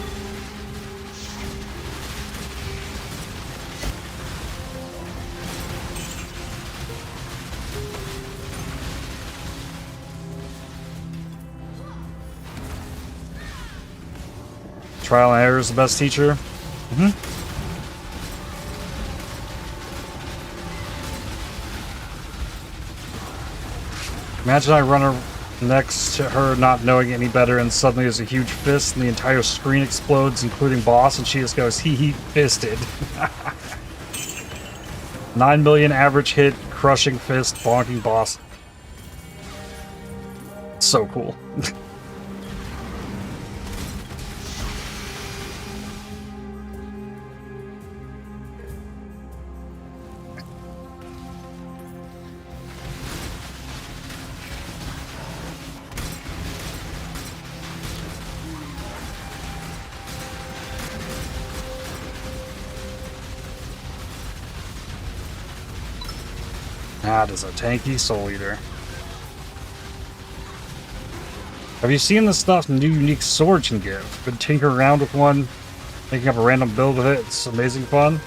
Trial and error is the best teacher. Imagine I run her next to her not knowing any better and suddenly there's a huge fist and the entire screen explodes, including boss, and she just goes, he fisted. 9 million average hit, crushing fist, bonking boss. So cool. That is a tanky Soul Eater. Have you seen the stuff new unique swords can give? Been tinkering around with one, making up a random build with it. It's amazing fun.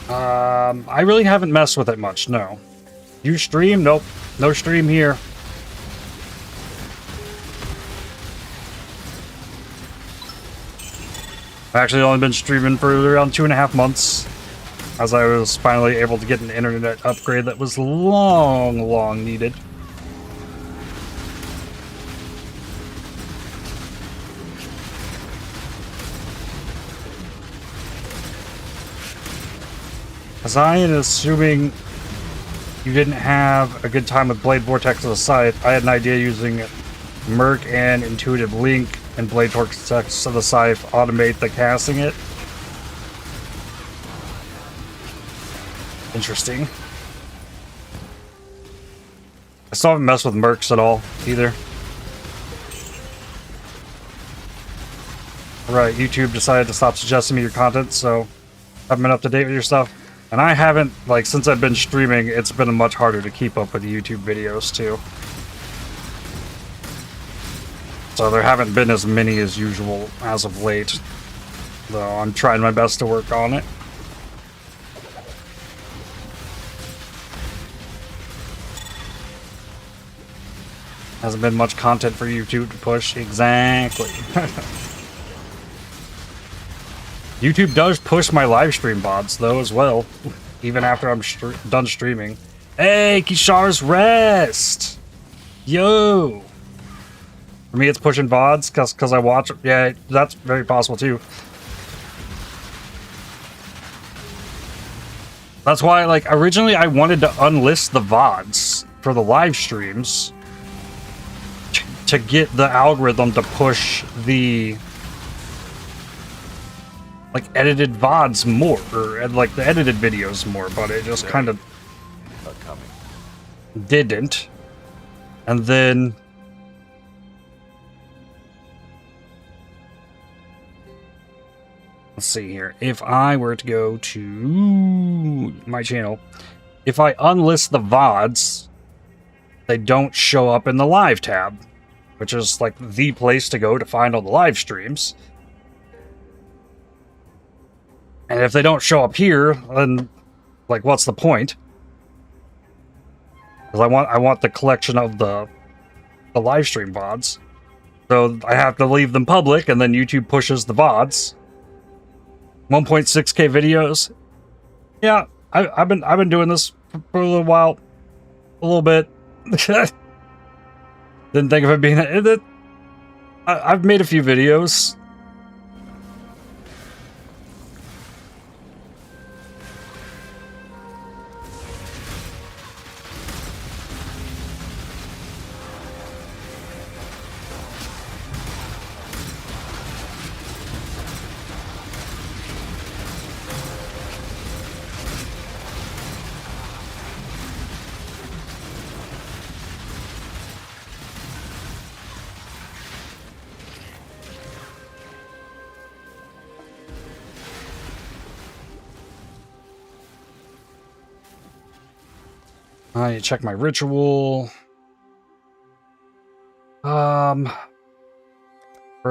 I really haven't messed with it much, no. You stream? Nope. No stream here. I've actually only been streaming for around 2.5 months. As I was finally able to get an internet upgrade that was long needed. As I am assuming you didn't have a good time with Blade Vortex of the Scythe, I had an idea using Merc and Intuitive Link and Blade Vortex of the Scythe automate the casting it. Interesting. I still haven't messed with Mercs at all, either. Right, YouTube decided to stop suggesting me your content, so I haven't been up to date with your stuff. And I haven't, like, since I've been streaming, it's been much harder to keep up with the YouTube videos, too. So there haven't been as many as usual as of late. Though I'm trying my best to work on it. Hasn't been much content for YouTube to push. Exactly. YouTube does push my live stream VODs, though, as well. Even after I'm done streaming. Hey, Kishar's Rest! Yo! For me, it's pushing VODs, because I watch... Yeah, that's very possible, too. That's why, like, originally I wanted to unlist the VODs for the live streams to get the algorithm to push the, like, edited VODs more, or, like, the edited videos more, but it just kind of didn't. And then... Let's see here. If I were to go to my channel, if I unlist the VODs, they don't show up in the live tab, which is like the place to go to find all the live streams. And if they don't show up here, then like what's the point? Because I want the collection of the live stream VODs. So I have to leave them public, and then YouTube pushes the VODs. 1.6K videos. Yeah, I've been doing this for a little while, a little bit. Didn't think of it being. I've made a few videos. I check my ritual. For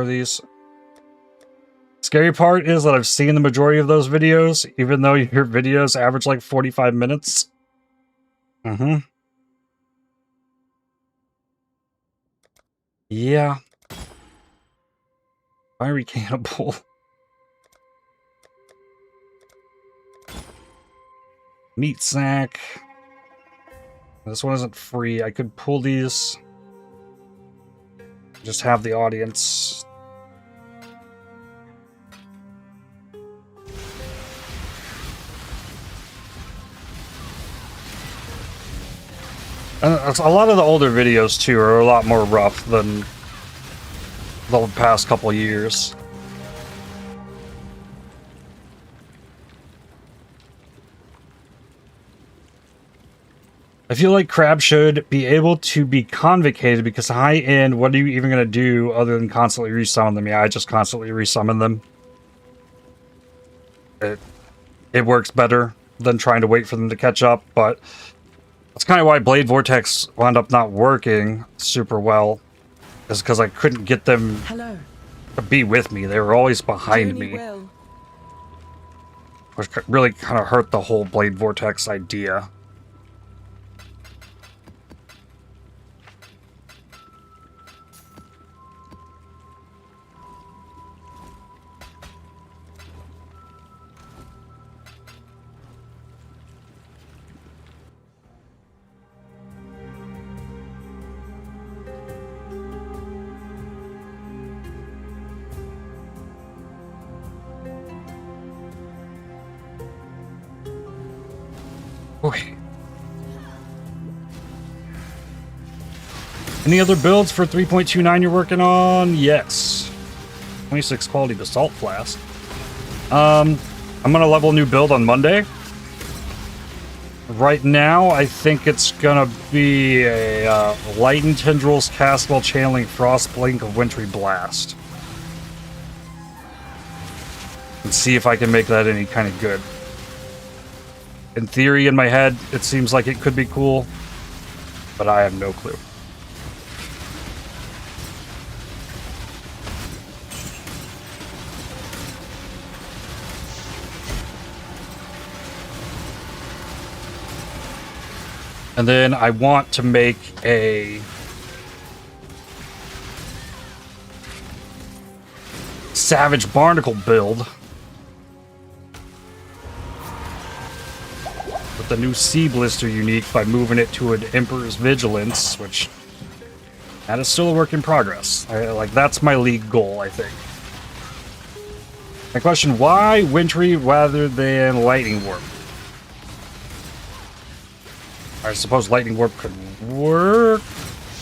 these. Scary part is that I've seen the majority of those videos, even though your videos average like 45 minutes. Yeah. Fiery Cannibal. Meat sack. This one isn't free. I could pull these. Just have the audience. And a lot of the older videos, too, are a lot more rough than the past couple years. I feel like Crab should be able to be convocated, because high-end, what are you even going to do other than constantly resummon them? Yeah, I just constantly resummon them. It works better than trying to wait for them to catch up, but that's kind of why Blade Vortex wound up not working super well, is because I couldn't get them to be with me. They were always behind me. Which really kind of hurt the whole Blade Vortex idea. Okay. Any other builds for 3.29 you're working on? Yes. 26 quality Basalt Flask. I'm gonna level a new build on Monday. Right now, I think it's gonna be a Lighten Tendrils, Cast while channeling Frostblink of Wintry Blast. and see if I can make that any kind of good. In theory, in my head, it seems like it could be cool, but I have no clue. And then I want to make a Savage Barnacle build with the new Sea Blister unique by moving it to an Emperor's Vigilance, which that is still a work in progress. Like, that's my league goal, I think. My question, why Wintry rather than Lightning Warp? I suppose Lightning Warp could work.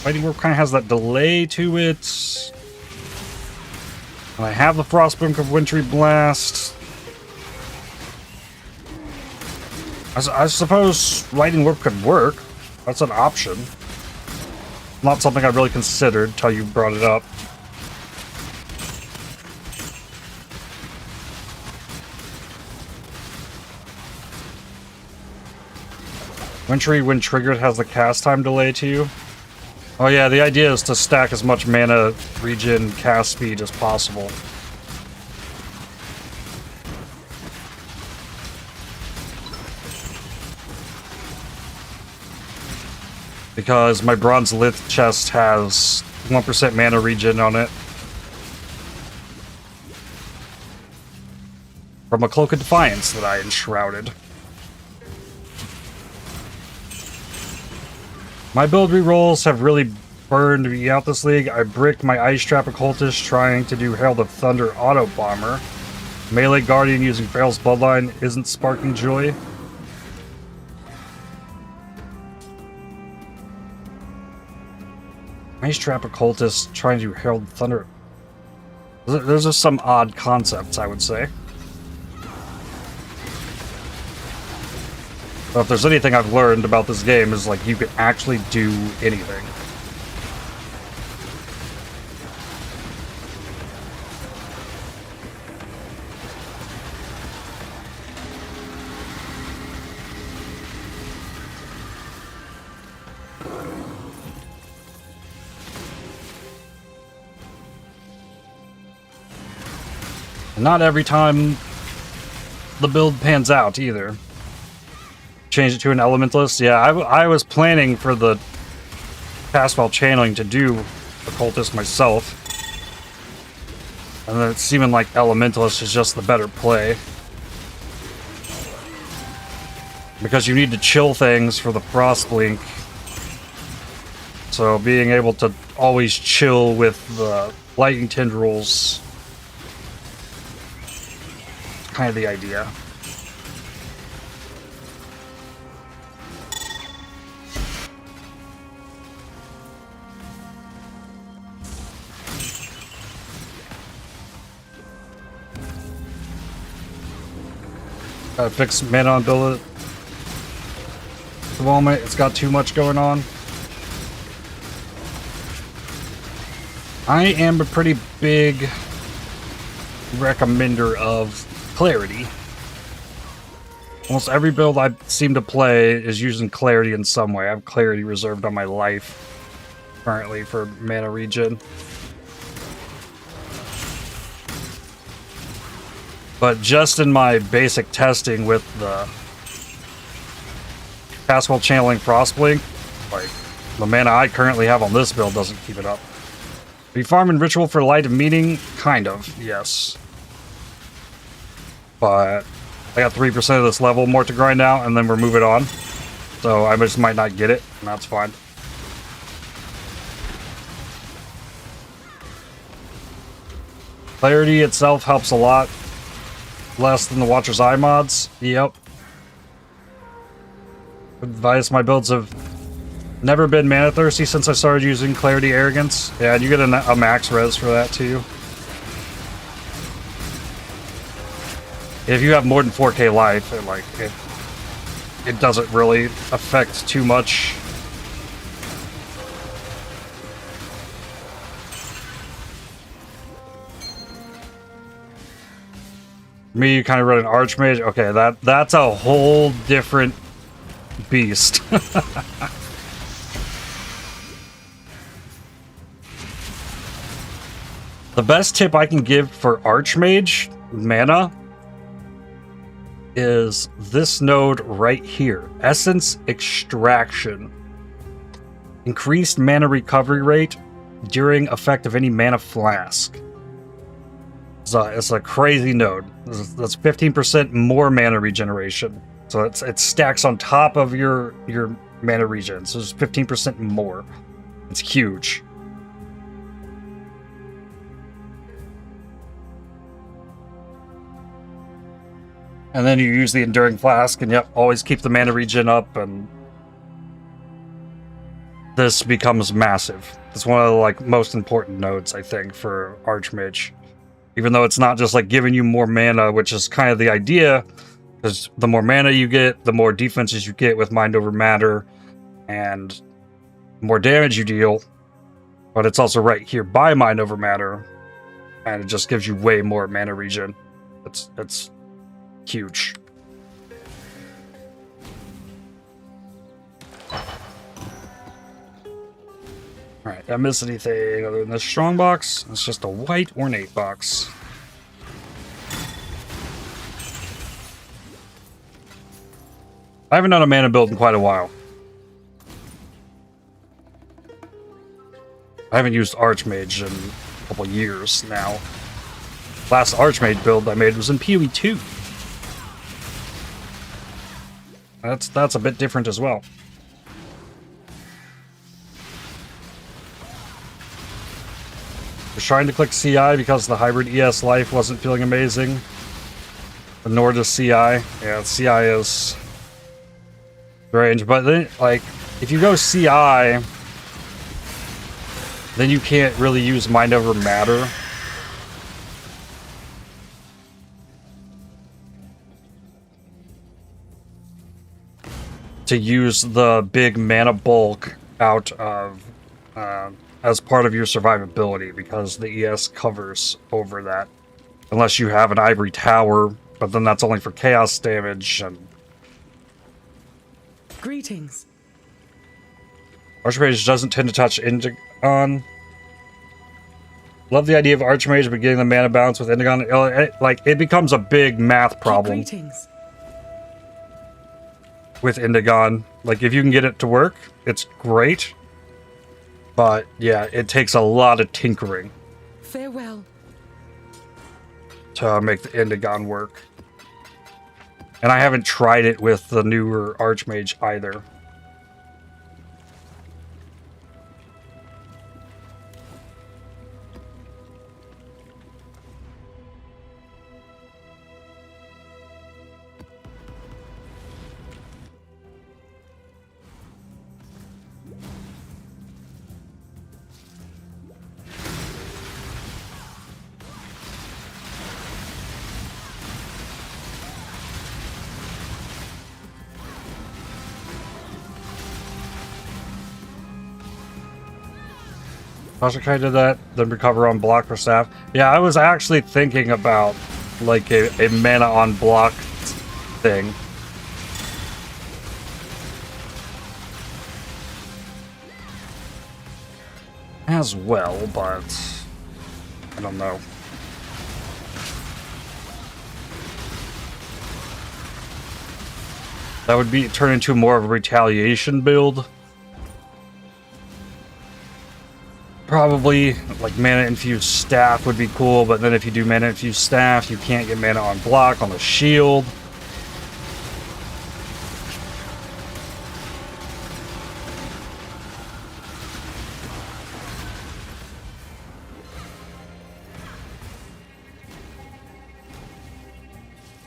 Lightning Warp kind of has that delay to it. And I have the Frostboom of Wintry Blast. I suppose Lightning Warp could work. That's an option. Not something I've really considered until you brought it up. Wintry, when triggered, has the cast time delay to you. Oh yeah, the idea is to stack as much mana regen cast speed as possible. Because my Bronze Lith chest has 1% mana regen on it. From a Cloak of Defiance that I enshrouded. My build rerolls have really burned me out this league. I bricked my Ice Trap Occultist trying to do Herald of Thunder Auto Bomber. Melee Guardian using Farrell's Bloodline isn't sparking joy. Ice Trap Occultist trying to do Herald of Thunder. There's just some odd concepts, I would say. But if there's anything I've learned about this game is, like, you can actually do anything. And not every time the build pans out, either. Change it to an Elementalist. Yeah, I was planning for the Castwell Channeling to do Occultist myself. And then it's seeming like Elementalist is just the better play. Because you need to chill things for the Frostblink. So being able to always chill with the Lightning Tendrils is kind of the idea. Gotta fix mana on build it. At the moment, it's got too much going on. I am a pretty big recommender of Clarity. Almost every build I seem to play is using Clarity in some way. I have Clarity reserved on my life currently for mana regen. But just in my basic testing with the Castwell Channeling Frostblink, like, the mana I currently have on this build doesn't keep it up. Are you farming Ritual for Light of Meaning? Kind of, yes. But I got 3% of this level more to grind out, and then we're moving on. So I just might not get it, and that's fine. Clarity itself helps a lot. Less than the Watcher's Eye mods. Yep. Advice, my builds have never been mana thirsty since I started using Clarity Arrogance. Yeah, and you get a max res for that too. If you have more than 4k life, it doesn't really affect too much. Me, you kind of run an Archmage. Okay, that's a whole different beast. The best tip I can give for Archmage mana is this node right here. Essence Extraction. Increased mana recovery rate during effect of any mana flask. It's a crazy node. That's 15% more mana regeneration. So it stacks on top of your mana regen. So it's 15% more. It's huge. And then you use the Enduring Flask, and yep, always keep the mana regen up, and this becomes massive. It's one of the like most important nodes, I think, for Archmage. Even though it's not just like giving you more mana, which is kind of the idea, because the more mana you get, the more defenses you get with Mind Over Matter, and the more damage you deal. But it's also right here by Mind Over Matter, and it just gives you way more mana regen. It's huge. Alright, did I miss anything other than this strong box? It's just a white ornate box. I haven't done a mana build in quite a while. I haven't used Archmage in a couple years now. Last Archmage build I made was in PoE 2. That's a bit different as well. Was trying to click CI because the hybrid ES life wasn't feeling amazing. But nor does CI. Yeah, CI is strange. But then, like, if you go CI, then you can't really use Mind Over Matter. To use the big mana bulk out of as part of your survivability, because the ES covers over that, unless you have an Ivory Tower, but then that's only for chaos damage. And Greetings. Archmage doesn't tend to touch Indigon. Love the idea of Archmage, but getting the mana balance with Indigon, it becomes a big math problem. Greetings. With Indigon. Like, if you can get it to work, it's great. But, yeah, it takes a lot of tinkering Farewell. to make the Indigon work. And I haven't tried it with the newer Archmage either. Tashakai did that, then recover on block for staff. Yeah, I was actually thinking about like a mana on block thing. As well, but I don't know. That would be turn into more of a retaliation build. Probably, like, mana infused staff would be cool, but then if you do mana infused staff, you can't get mana on block on the shield.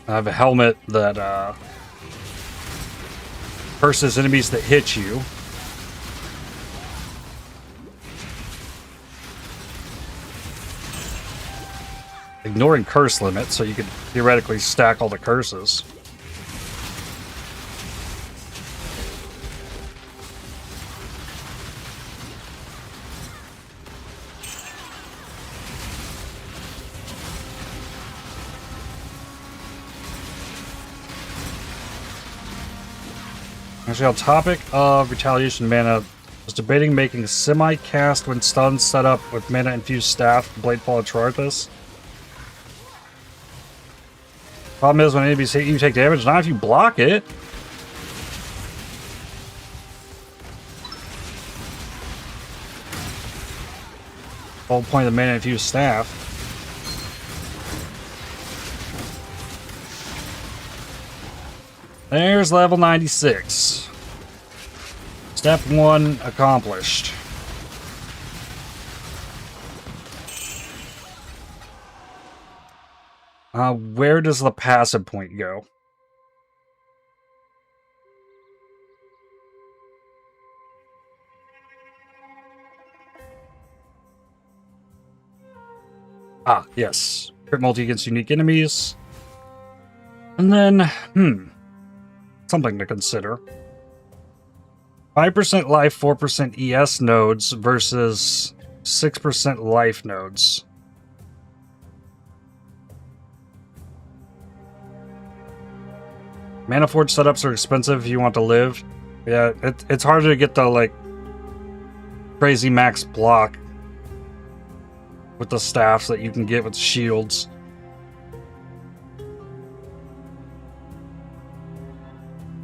I have a helmet that curses enemies that hit you. Ignoring curse limit, so you could theoretically stack all the curses. Actually, on topic of retaliation mana, I was debating making semi-cast when stunned set up with mana-infused staff, Bladefall and Chartis. Problem is, when enemies hit you, take damage, not if you block it. Whole point of the mana-infused staff. There's level 96. Step 1 accomplished. Where does the passive point go? Ah, yes. Crit multi against unique enemies. And then, something to consider. 5% life, 4% ES nodes versus 6% life nodes. Mana Forge setups are expensive if you want to live. Yeah, it's harder to get the, like, crazy max block with the staffs that you can get with shields.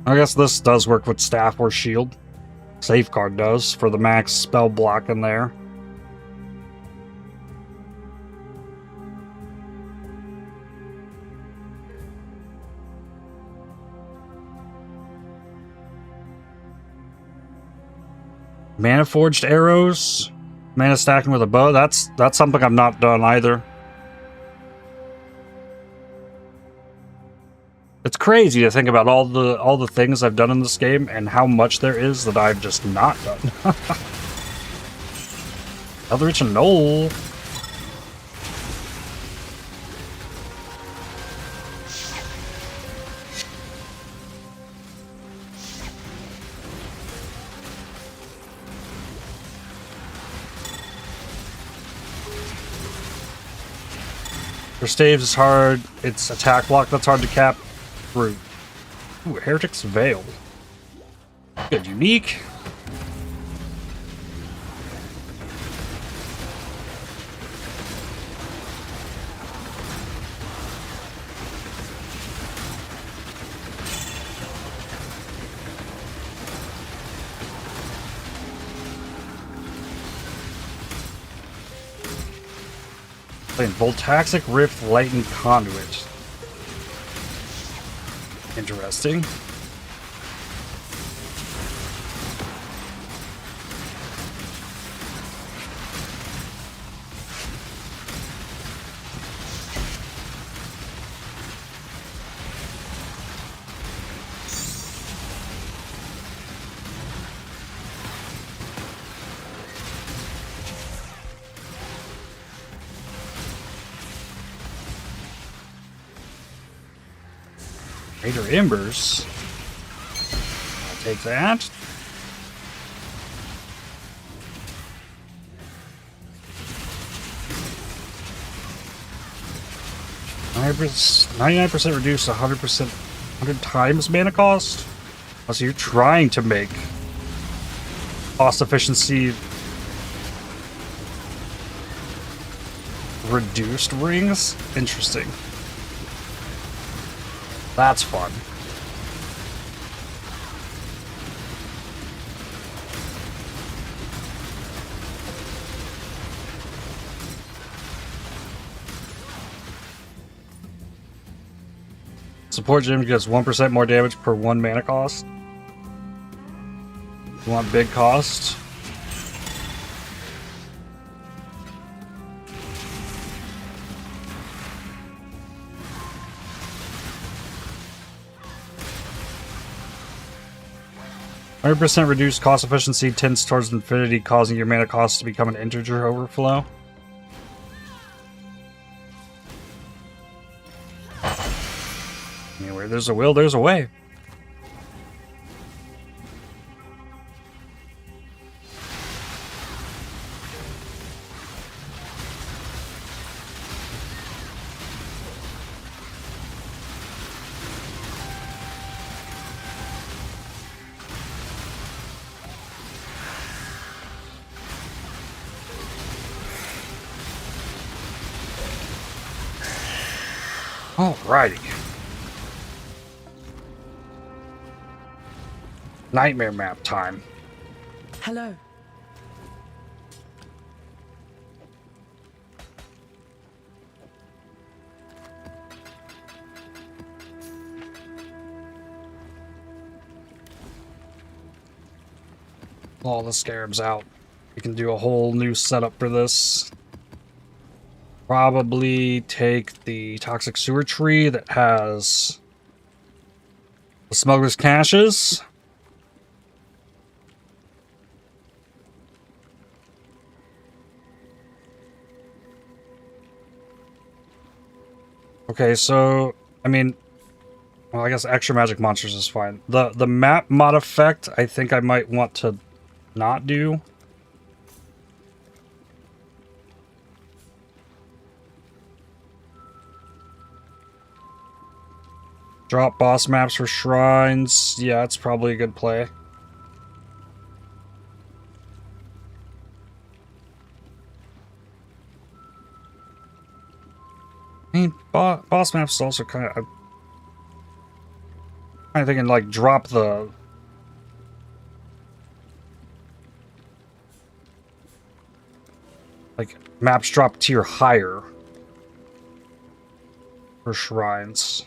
I guess this does work with staff or shield. Safeguard does for the max spell block in there. Mana forged arrows, mana stacking with a bow. That's something I've not done either. It's crazy to think about all the things I've done in this game and how much there is that I've just not done. Eldritch and Knoll. For staves is hard. It's attack block that's hard to cap. Ooh, Heretic's Veil. Good, unique. Playing Voltaxic Rift Lighten Conduit. Interesting. Greater Embers. I'll take that. $99% reduce 100%, 100 times mana cost. Oh, so you're trying to make cost efficiency reduced rings. Interesting. That's fun. Support gem gets 1% more damage per 1 mana cost. You want big cost? %, reduced cost efficiency tends towards infinity, causing your mana cost to become an integer overflow. Anywhere there's a will, there's a way. Alrighty. Nightmare map time. Hello. All the scarabs out. We can do a whole new setup for this. Probably take the toxic sewer tree that has the smuggler's caches. Okay, so I mean, well, I guess extra magic monsters is fine. The map mod effect, I think I might want to not do. Drop boss maps for shrines. Yeah, it's probably a good play. I mean, boss maps is also kind of... I'm thinking, like, drop the... Like, maps drop tier higher for shrines.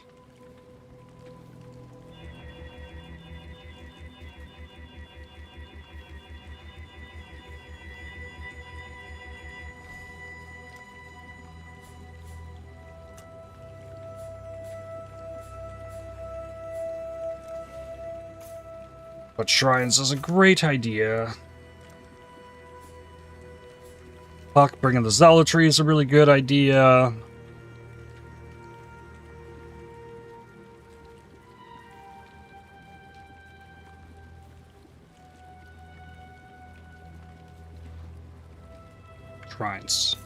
But shrines is a great idea. Fuck, bringing the zealotry is a really good idea. Shrines.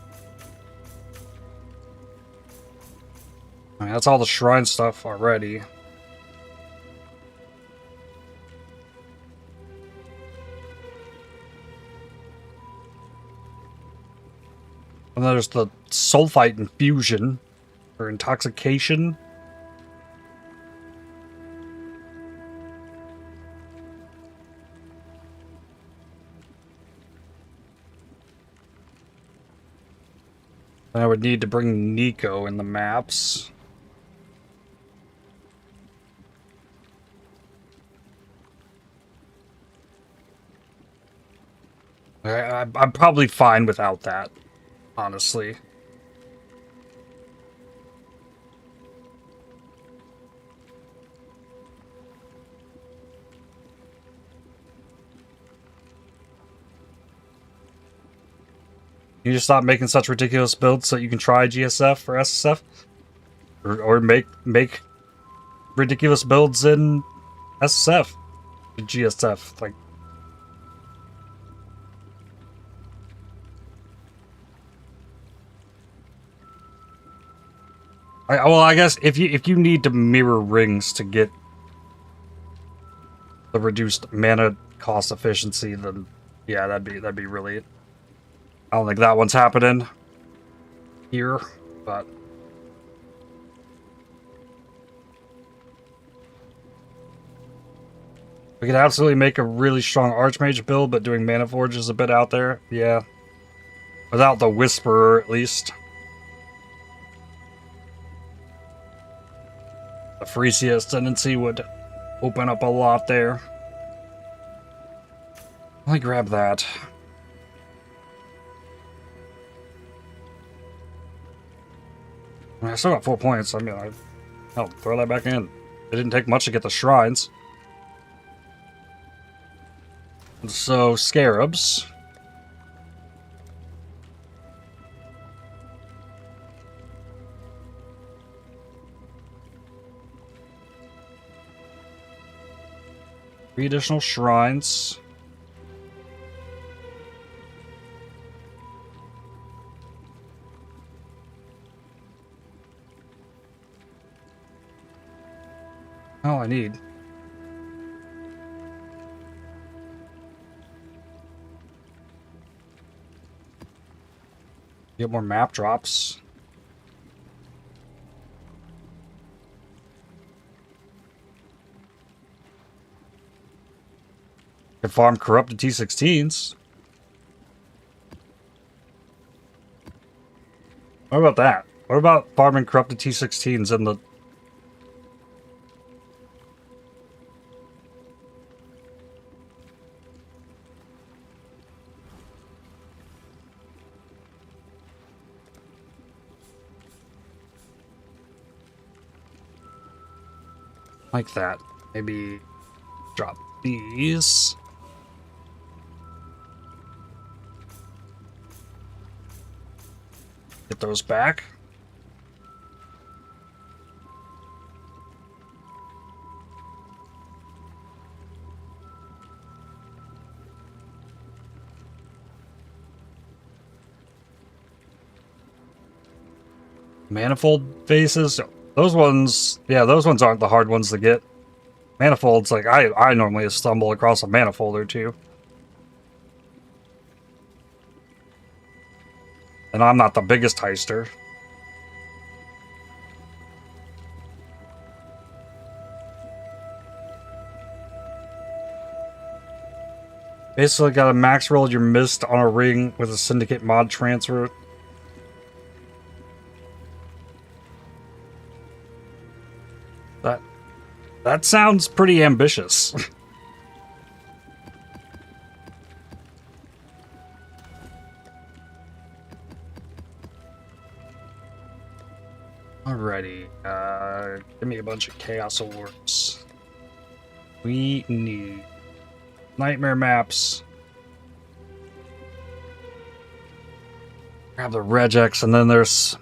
I mean, that's all the shrine stuff already. And there's the sulfite infusion, or intoxication. I would need to bring Nico in the maps. I'm probably fine without that. Honestly. You just stop making such ridiculous builds so you can try GSF or SSF? Or make ridiculous builds in SSF. GSF. Like, well, I guess if you need to mirror rings to get the reduced mana cost efficiency, then yeah, that'd be really. I don't think that one's happening here, but we could absolutely make a really strong Archmage build, but doing Mana Forge is a bit out there. Yeah, without the Whisperer at least. The Frisia Ascendancy would open up a lot there. Let me grab that. I still got 4 points. I mean, I'll throw that back in. It didn't take much to get the shrines. So, scarabs. Three additional shrines. All I need. Get more map drops. Can farm corrupted T16s. What about that? What about farming corrupted T16s in the... like that. Maybe drop these. Get those back. Manifold faces. Those ones, yeah, those ones aren't the hard ones to get. Manifolds, like, I normally stumble across a manifold or two. And I'm not the biggest heister. Basically got a max roll your mist on a ring with a syndicate mod transfer. That sounds pretty ambitious. Alrighty, give me a bunch of Chaos Orbs. We need Nightmare Maps. Grab the Regex, and then there's...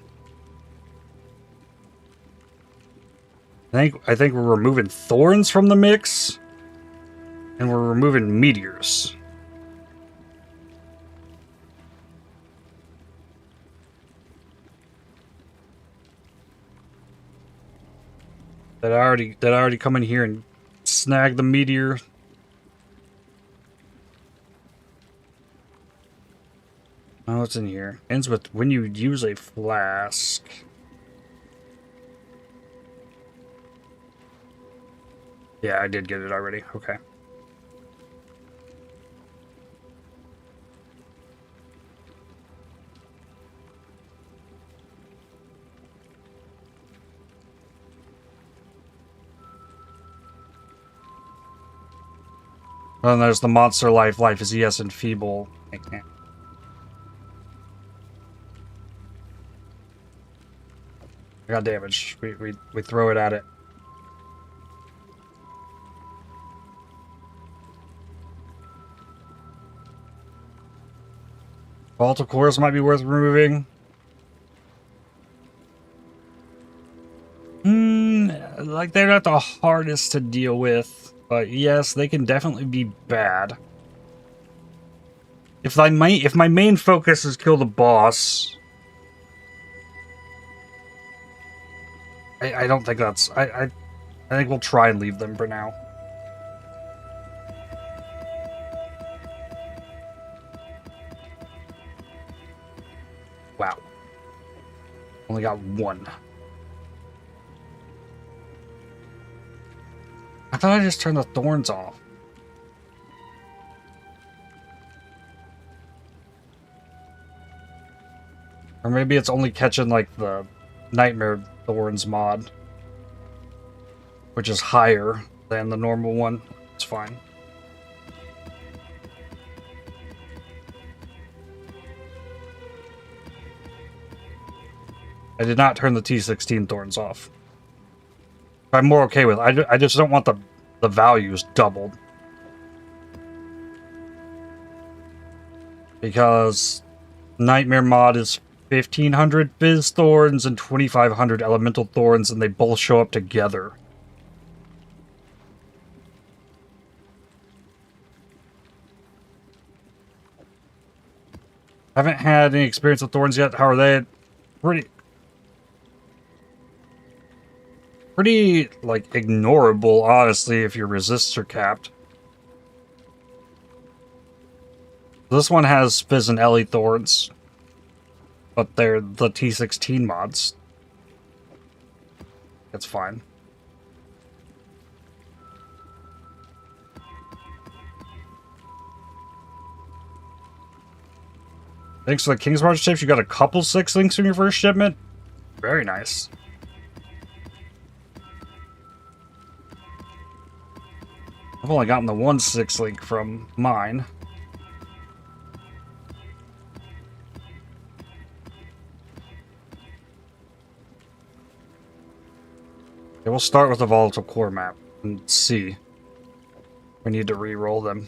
I think we're removing Thorns from the mix, and we're removing Meteors. Did I already come in here and snag the Meteor? Oh, what's in here? Ends with when you use a flask. Yeah, I did get it already. Okay. Well, then there's the monster life. Life is yes and feeble. I can't. I got damage. We throw it at it. Volatile cores might be worth removing. Like they're not the hardest to deal with, but yes, they can definitely be bad. If my main focus is kill the boss, I don't think that's I think we'll try and leave them for now. Wow. Only got one. I thought I just turned the thorns off. Or maybe it's only catching like the Nightmare Thorns mod, which is higher than the normal one. It's fine. I did not turn the T16 thorns off. I'm more okay with it. I just don't want the values doubled. Because Nightmare mod is 1500 Fizz Thorns and 2500 Elemental Thorns, and they both show up together. I haven't had any experience with Thorns yet. How are they? Pretty, like, ignorable, honestly, if your resists are capped. This one has Fizz and Ellie Thorns, but they're the T16 mods. That's fine. Thanks for the King's March tips. You got a couple 6 links from your first shipment. Very nice. I've only gotten the 1 6 link from mine. Okay, we'll start with the Volatile Core map and see. We need to re-roll them.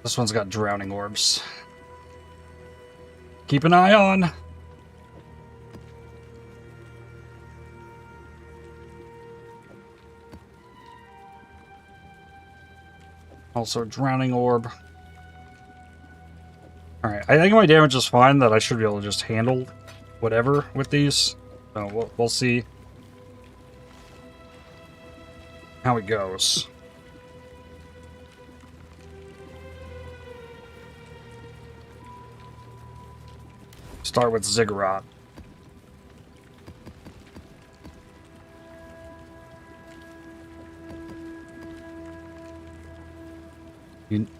This one's got drowning orbs. Keep an eye on. Also, drowning orb. Alright, I think my damage is fine, that I should be able to just handle whatever with these. So we'll see how it goes. Start with Ziggurat.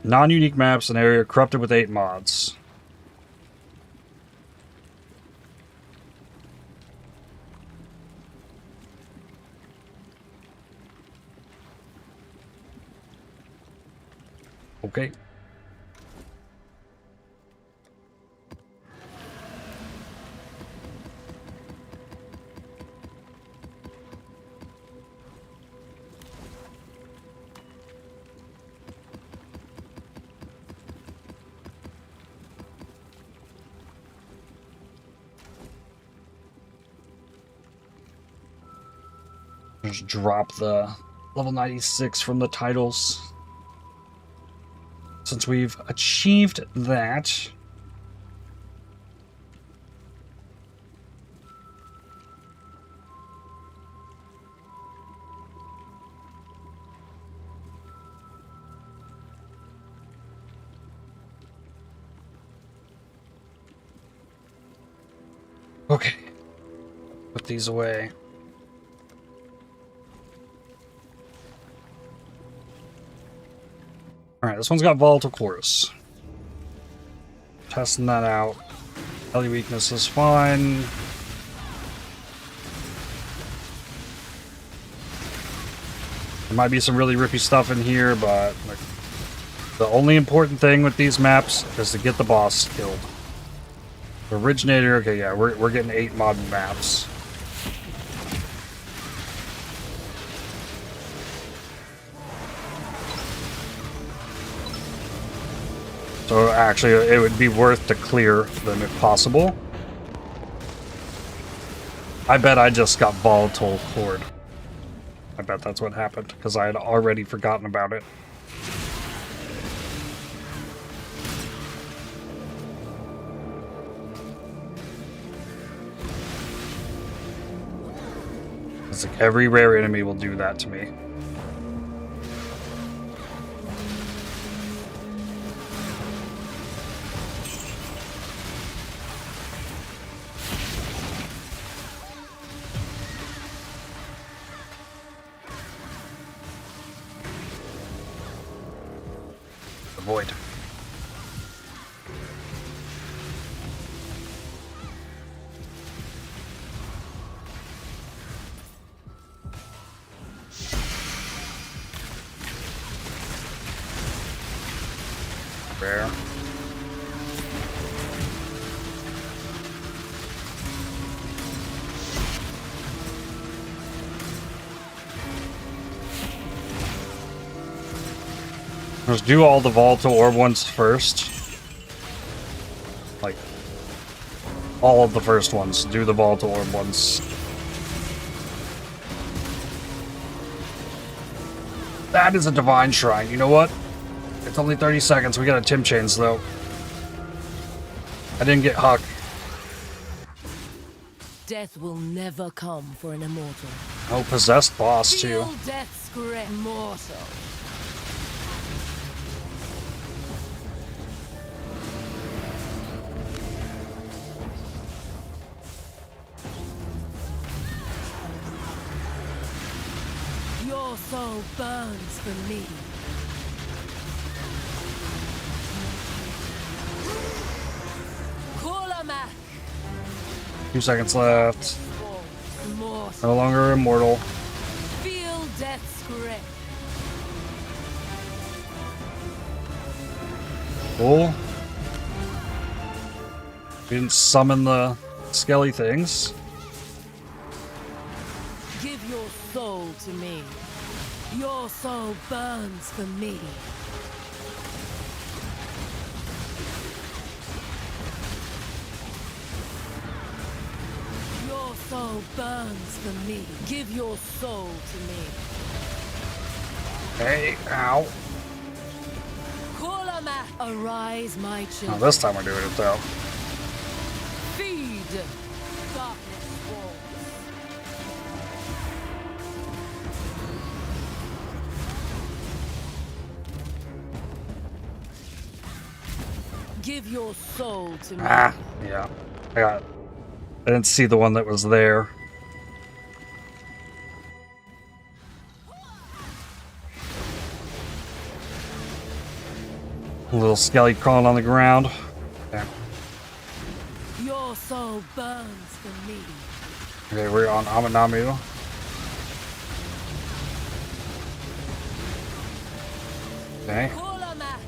Non-unique maps, an area corrupted with 8 mods. Okay. Just drop the level 96 from the titles. Since we've achieved that. Okay. Put these away. Alright, this one's got Volatile Chorus. Testing that out. Heavy weakness is fine. There might be some really rippy stuff in here, but like, the only important thing with these maps is to get the boss killed. The Originator, okay, yeah, we're getting 8 mod maps. So actually, it would be worth to clear them if possible. I bet I just got Volatile Horde. I bet that's what happened, because I had already forgotten about it. It's like every rare enemy will do that to me. Avoid. Rare. Let's do all the Volatile Orb ones first. Like, all of the first ones. Do the Volatile Orb ones. That is a Divine Shrine. You know what? It's only 30 seconds. We got a Tim Chains, though. I didn't get Huck. Death will never come for an immortal. Oh, Possessed boss, too. Feel death's grip, mortal. soul burns for me. Kulamak. 2 seconds left. Mortal. No longer immortal. Feel death's grip. Cool. We didn't summon the skelly things. Give your soul to me. Your soul burns for me. Your soul burns for me. Give your soul to me. Hey, ow. Kulamak. Arise, my Oh, children. this time we're doing it though. Feed. Darkness walls. Give your soul to me. Ah, yeah. I didn't see the one that was there. A little skelly crawling on the ground. Okay, Your soul burns for me. okay, we're on Amanamu. Okay. Kulamak.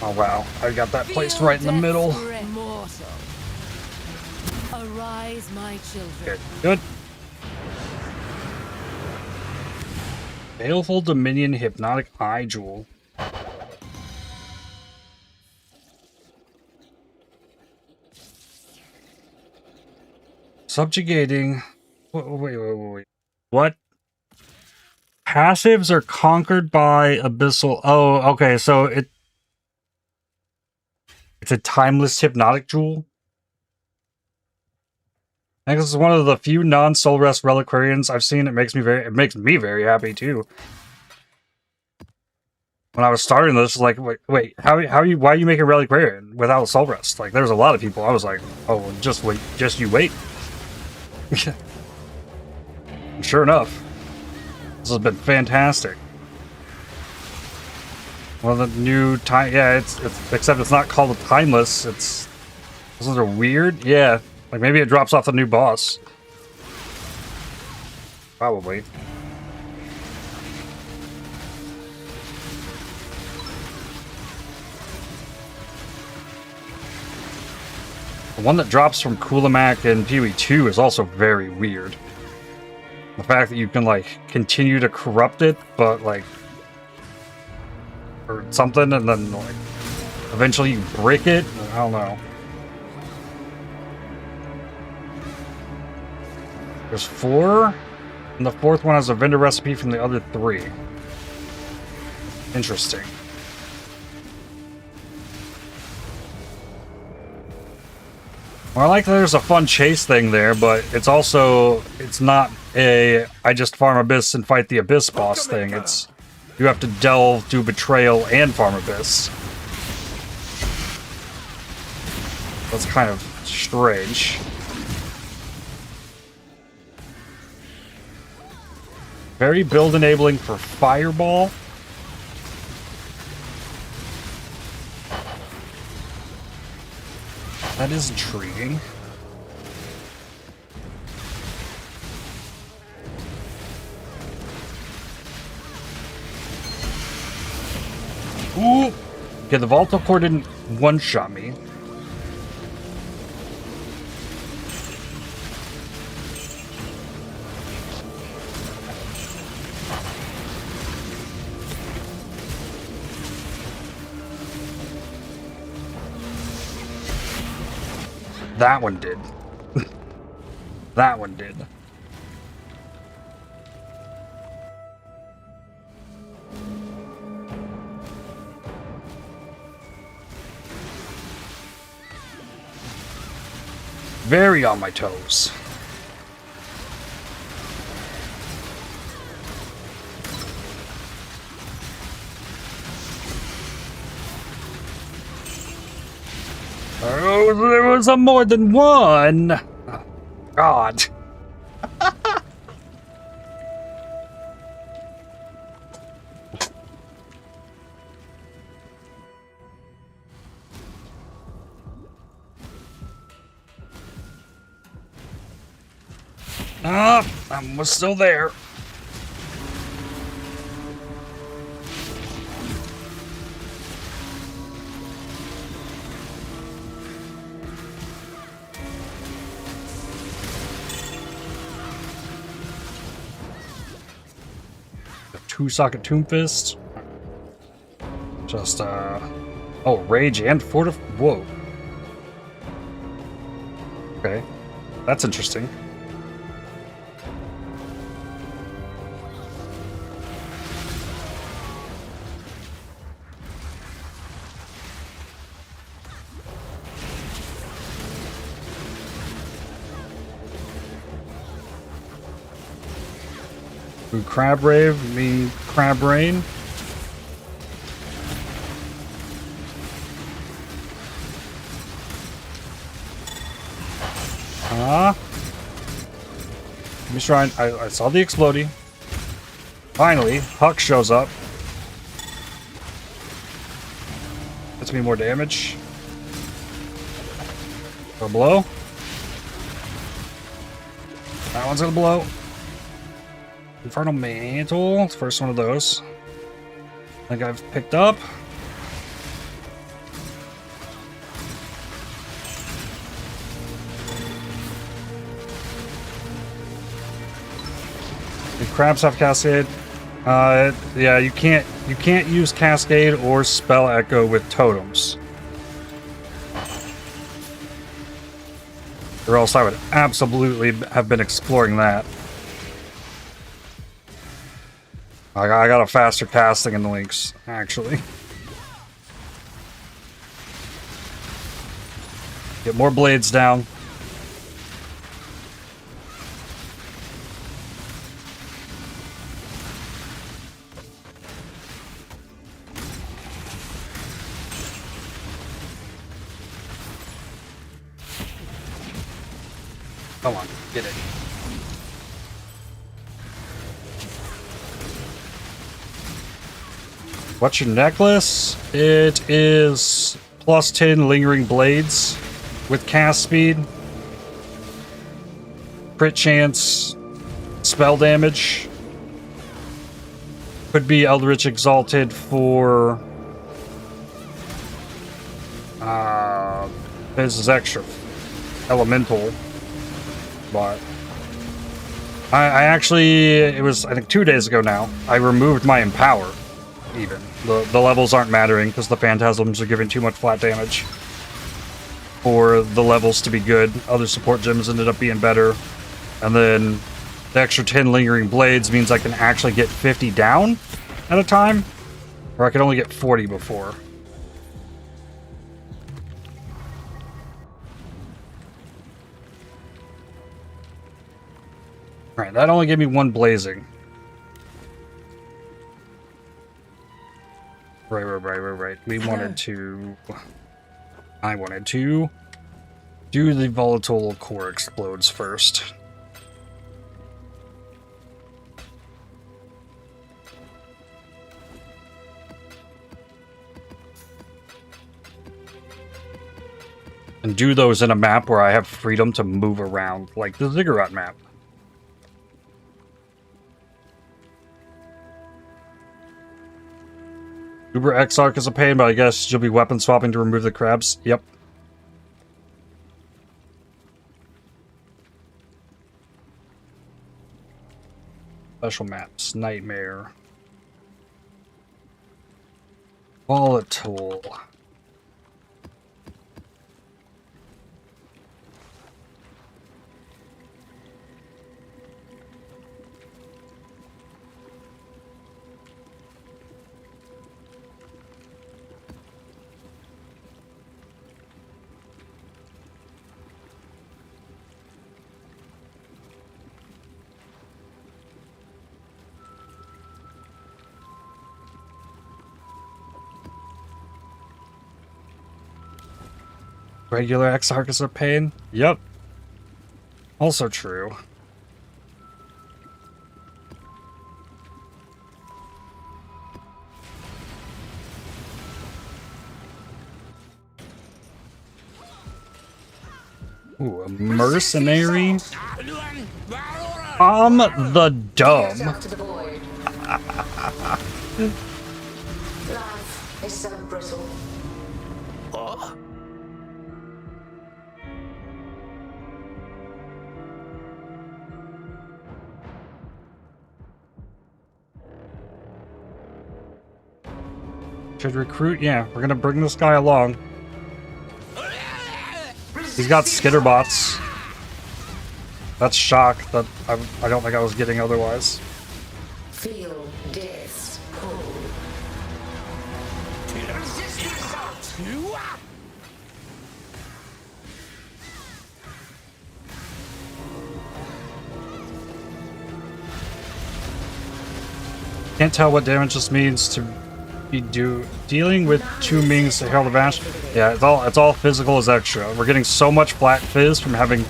Oh wow, I got that placed right in the middle. Mortal. Arise, my children. Good. Good. Baleful Dominion Hypnotic Eye Jewel. Subjugating. Wait. What? Passives are conquered by abyssal. Oh, okay. So it's a timeless hypnotic jewel. I think this is one of the few non-soul rest reliquarians I've seen. It makes me very happy too. When I was starting this, like, wait, why are you making reliquarian without soul rest? Like, there's a lot of people. I was like, oh, just wait, just you wait. And sure enough, this has been fantastic. One of the new time, yeah, it's except it's not called a timeless. Those are weird, yeah. Like maybe it drops off the new boss. Probably. The one that drops from Kulamak and PoE 2 is also very weird. The fact that you can, like, continue to corrupt it, but, like, or something, and then, like, eventually you break it? I don't know. There's 4, and the 4th one has a vendor recipe from the other 3. Interesting. Well, I like that there's a fun chase thing there, but it's not a I just farm Abyss and fight the Abyss boss thing. It's you have to delve, do Betrayal, and farm Abyss. That's kind of strange. Very build enabling for Fireball. That is intriguing. Ooh! Okay, the Volta Core didn't one-shot me. That one did. That one did. Very on my toes. Oh, there was a more than one. Oh, God. Ah, I was still there. Two-socket Tomb Fist. Just, oh, Rage and Whoa. Okay. That's interesting. Ooh, Crab Rave, mean Crab Rain. Let me try and I saw the explodey. Finally, Huck shows up. Gets me more damage. Gonna blow. That one's gonna blow. Infernal Mantle, it's the first one of those. I think I've picked up. The crabs have Cascade. Yeah, you can't use Cascade or Spell Echo with totems. Or else I would absolutely have been exploring that. I got a faster casting in the links, actually. Get more blades down. Come on, get it. What's your necklace? It is plus 10 lingering blades with cast speed, crit chance, spell damage. Could be Eldritch Exalted for this is extra elemental, but I actually, it was I think 2 days ago now, I removed my Empower. Even the levels aren't mattering because the phantasms are giving too much flat damage for the levels to be good. Other support gems ended up being better, and then the extra 10 lingering blades means I can actually get 50 down at a time, or I could only get 40 before. All right, that only gave me one blazing. Right. I wanted to do the volatile core explodes first. And do those in a map where I have freedom to move around, like the Ziggurat map. Uber Exarch is a pain, but I guess you'll be weapon swapping to remove the crabs. Yep. Special maps. Nightmare. Volatile. Regular Exarch is a pain? Yep. Also true. Ooh, a mercenary? I'm the dumb. To the void. Life is so brittle. Should recruit? Yeah, we're gonna bring this guy along. He's got skitterbots. That's shock that I don't think I was getting otherwise. Feel death's pull. Resist the assault. Can't tell what damage this means to be dealing with 2 mings to Herald of Ash. Yeah, it's all physical as extra. We're getting so much flat fizz from having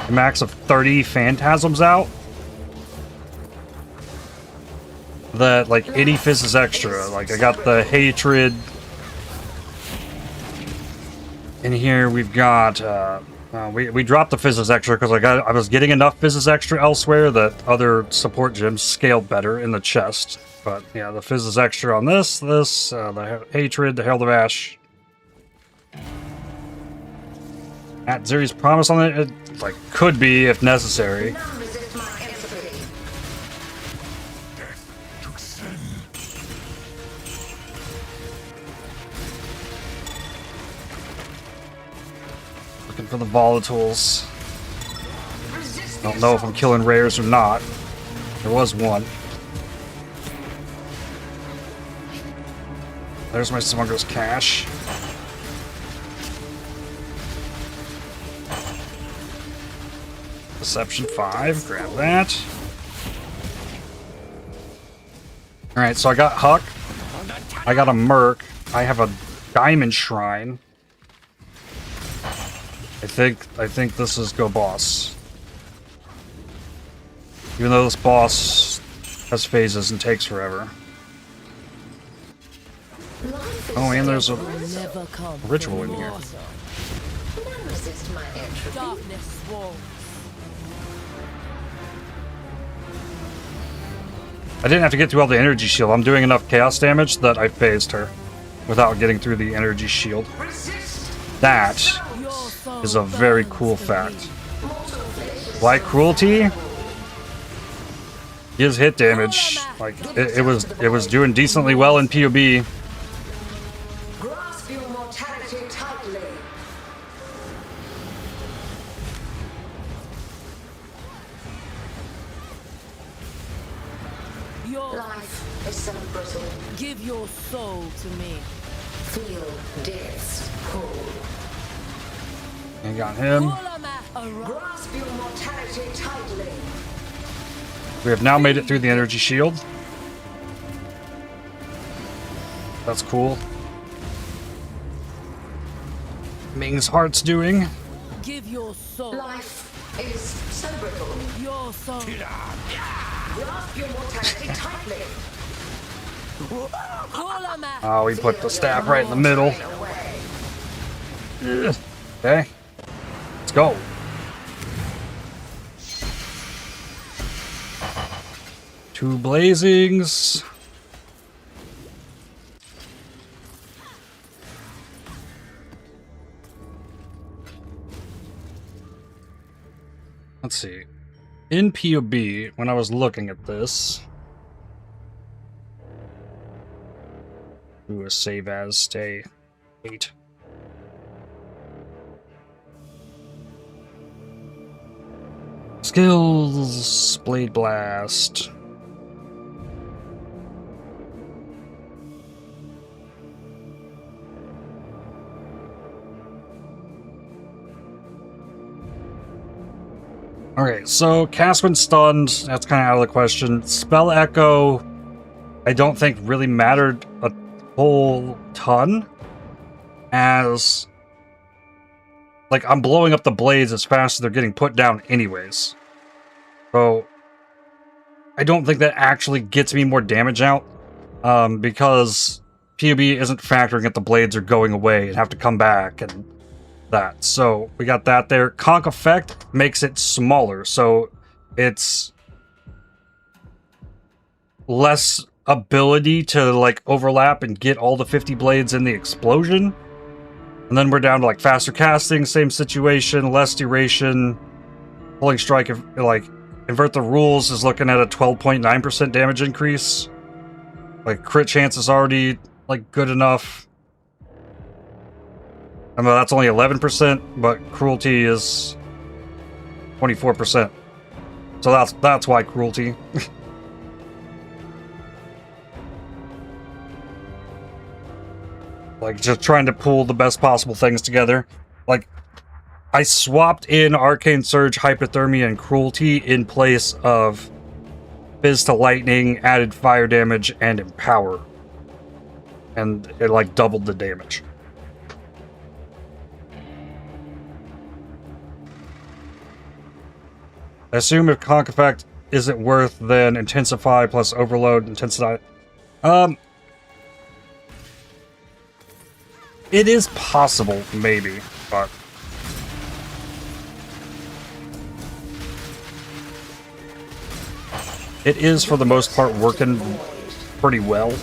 a max of 30 phantasms out that like any fizz is extra. Like I got the hatred in here. We've got we dropped the fizzes extra because I was getting enough fizzes extra elsewhere that other support gems scaled better in the chest. But yeah, the fizzes extra on this, the hatred, the Herald of Ash. At Zeri's promise on it, like could be if necessary. None resist my entropy. Looking for the volatiles. Don't know if I'm killing rares or not. There was one. There's my smuggler's cash. Deception 5, grab that. Alright, so I got Huck. I got a Merc. I have a Diamond Shrine. I think this is go boss. Even though this boss has phases and takes forever. Oh, and there's a ritual in here. None resist my entropy. Darkness swarms. I didn't have to get through all the energy shield. I'm doing enough chaos damage that I phased her without getting through the energy shield. That is a very cool fact. Why cruelty? Gives hit damage. Like it was doing decently well in POB. Grasp your mortality tightly. Life is so brittle. Give your soul to me. Feel death's pull. I got him. Grasp your mortality tightly. We have now made it through the energy shield. That's cool. Ming's heart's doing. Give your soul. Life is so brittle. Your soul. Grasp your mortality tightly. Oh, we put the staff right in the middle. Away. Okay. Let's go. Two blazings. Let's see. In POB, when I was looking at this, do a save as stay 8. Skills, Blade Blast. Okay, so cast when stunned, that's kind of out of the question. Spell Echo, I don't think really mattered a whole ton, as like I'm blowing up the blades as fast as they're getting put down anyways. So I don't think that actually gets me more damage out, because POB isn't factoring that the blades are going away and have to come back, and that. So we got that there. Conk Effect makes it smaller, so it's less ability to like overlap and get all the 50 blades in the explosion. And then we're down to like faster casting, same situation, less duration. Pulling Strike, if like Invert the Rules is looking at a 12.9% damage increase. Like crit chance is already like good enough. I mean, that's only 11%, but cruelty is 24%. So that's why cruelty. Like, just trying to pull the best possible things together. Like, I swapped in Arcane Surge, Hypothermia, and Cruelty in place of Fizz to Lightning, added fire damage, and Empower. And it, like, doubled the damage. I assume if Conk Effect isn't worth, then Intensify plus Overload, Intensify... It is possible, maybe, but... It is, for the most part, working pretty well. Life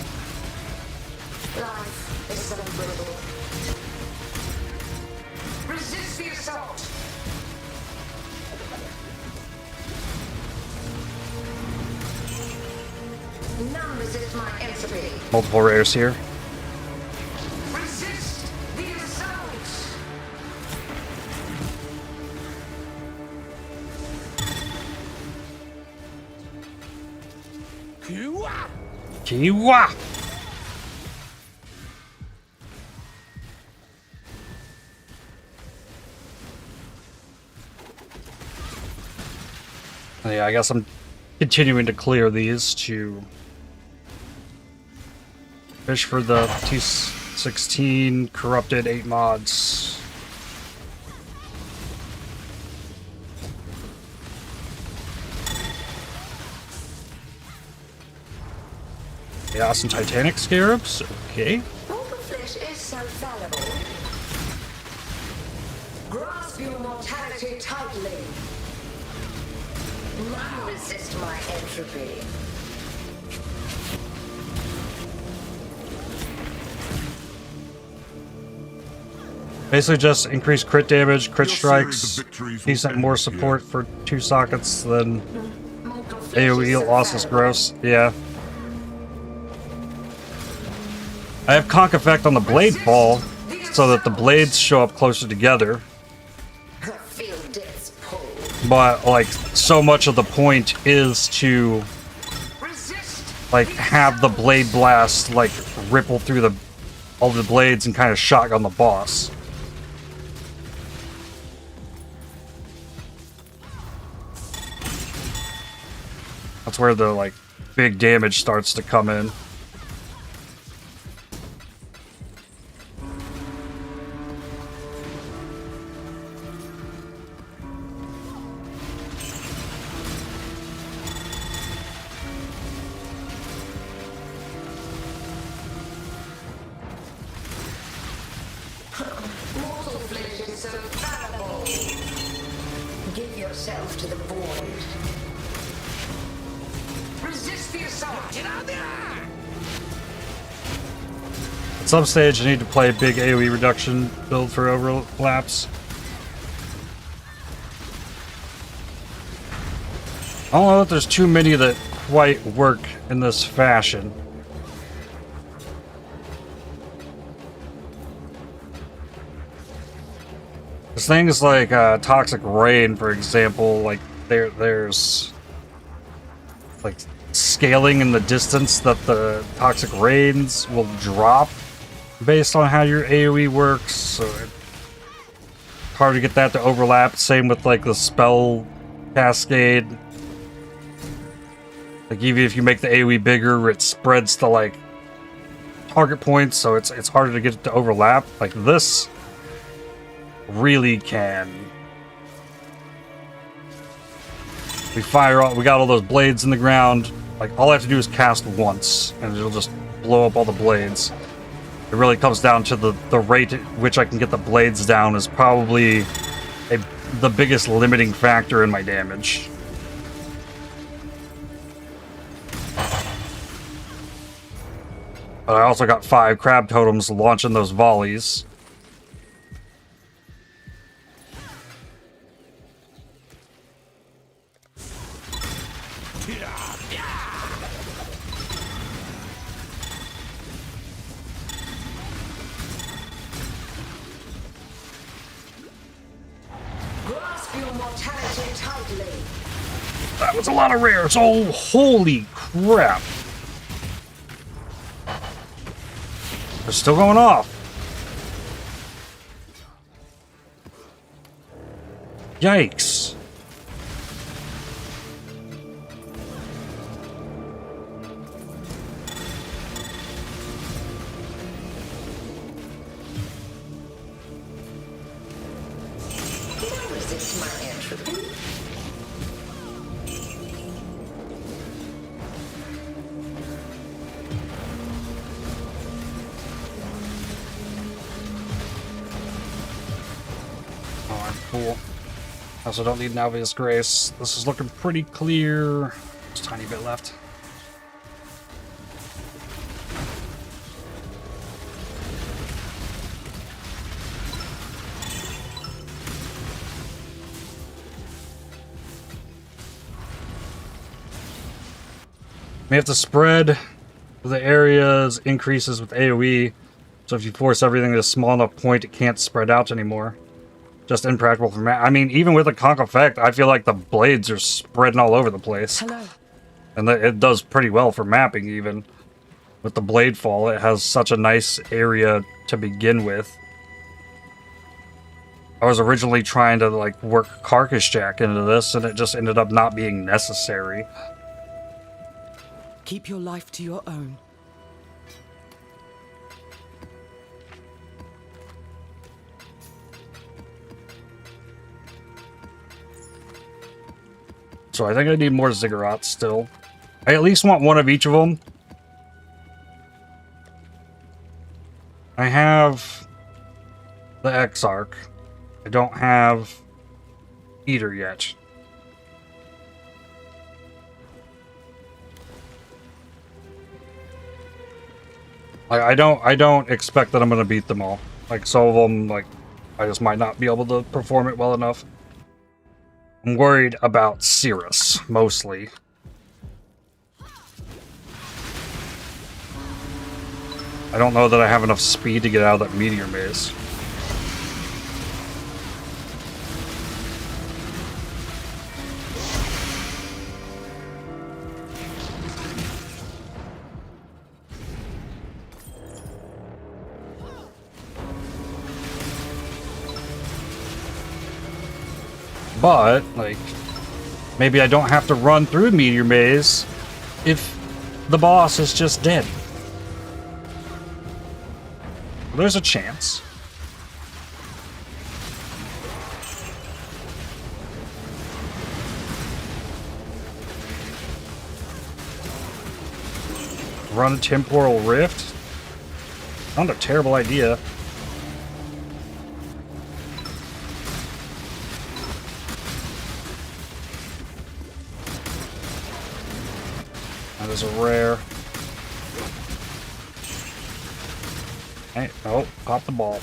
is so brittle. Resist the assault. None resist my entropy. Multiple rares here. Resist the assault. Kiwa! Yeah, I guess I'm continuing to clear these to fish for the 216 corrupted 8 mods. Yeah, some Titanic Scarabs. Okay. Mortal flesh is so fallible. Grasp your mortality tightly. None resist my entropy. Basically just increase crit damage, crit Your strikes, series of victories will decent end more here. support for 2 sockets than Mortal flesh is AoE so losses fallible. gross. Yeah. I have Conk Effect on the Bladefall so that the blades show up closer together. Feel death's pull. But like so much of the point is to Resist. like have the blade blast like ripple through all the blades and kind of shotgun the boss. That's where the like big damage starts to come in. Mortal flesh is so fallible. Give yourself to the void. Resist the assault. Get out there! At some stage, I need to play a big AoE reduction build for overlaps. I don't know if there's too many that quite work in this fashion. This thing is like Toxic Rain, for example. Like there's like scaling in the distance that the Toxic Rains will drop based on how your AoE works. So it's hard to get that to overlap. Same with like the spell cascade. Like even if you make the AoE bigger, it spreads to like target points, so it's harder to get it to overlap. Like this really can. We got all those blades in the ground. Like all I have to do is cast once and it'll just blow up all the blades. It really comes down to the rate at which I can get the blades down is probably the biggest limiting factor in my damage. But I also got 5 crab totems launching those volleys. Grasp your mortality tightly. That was a lot of rares. Oh, holy crap. They're still going off. Yikes. Did I resist my entropy? Cool. Also don't need Navia's Grace. This is looking pretty clear. Just a tiny bit left. We have to spread the areas increases with AoE. So if you force everything to a small enough point, it can't spread out anymore. Just impractical for map. I mean, even with a conk effect, I feel like the blades are spreading all over the place. Hello. And it does pretty well for mapping, even. With the Bladefall, it has such a nice area to begin with. I was originally trying to, like, work Carcass Jack into this, and it just ended up not being necessary. Keep your life to your own. So I think I need more ziggurats still. I at least want one of each of them. I have the Exarch. I don't have Eater yet. I don't expect that I'm gonna beat them all. Like, some of them, like, I just might not be able to perform it well enough. I'm worried about Cirrus, mostly. I don't know that I have enough speed to get out of that meteor maze. But, like, maybe I don't have to run through Meteor Maze if the boss is just dead. There's a chance. Run Temporal Rift? Not a terrible idea. That is a rare. Hey, oh, pop the ball.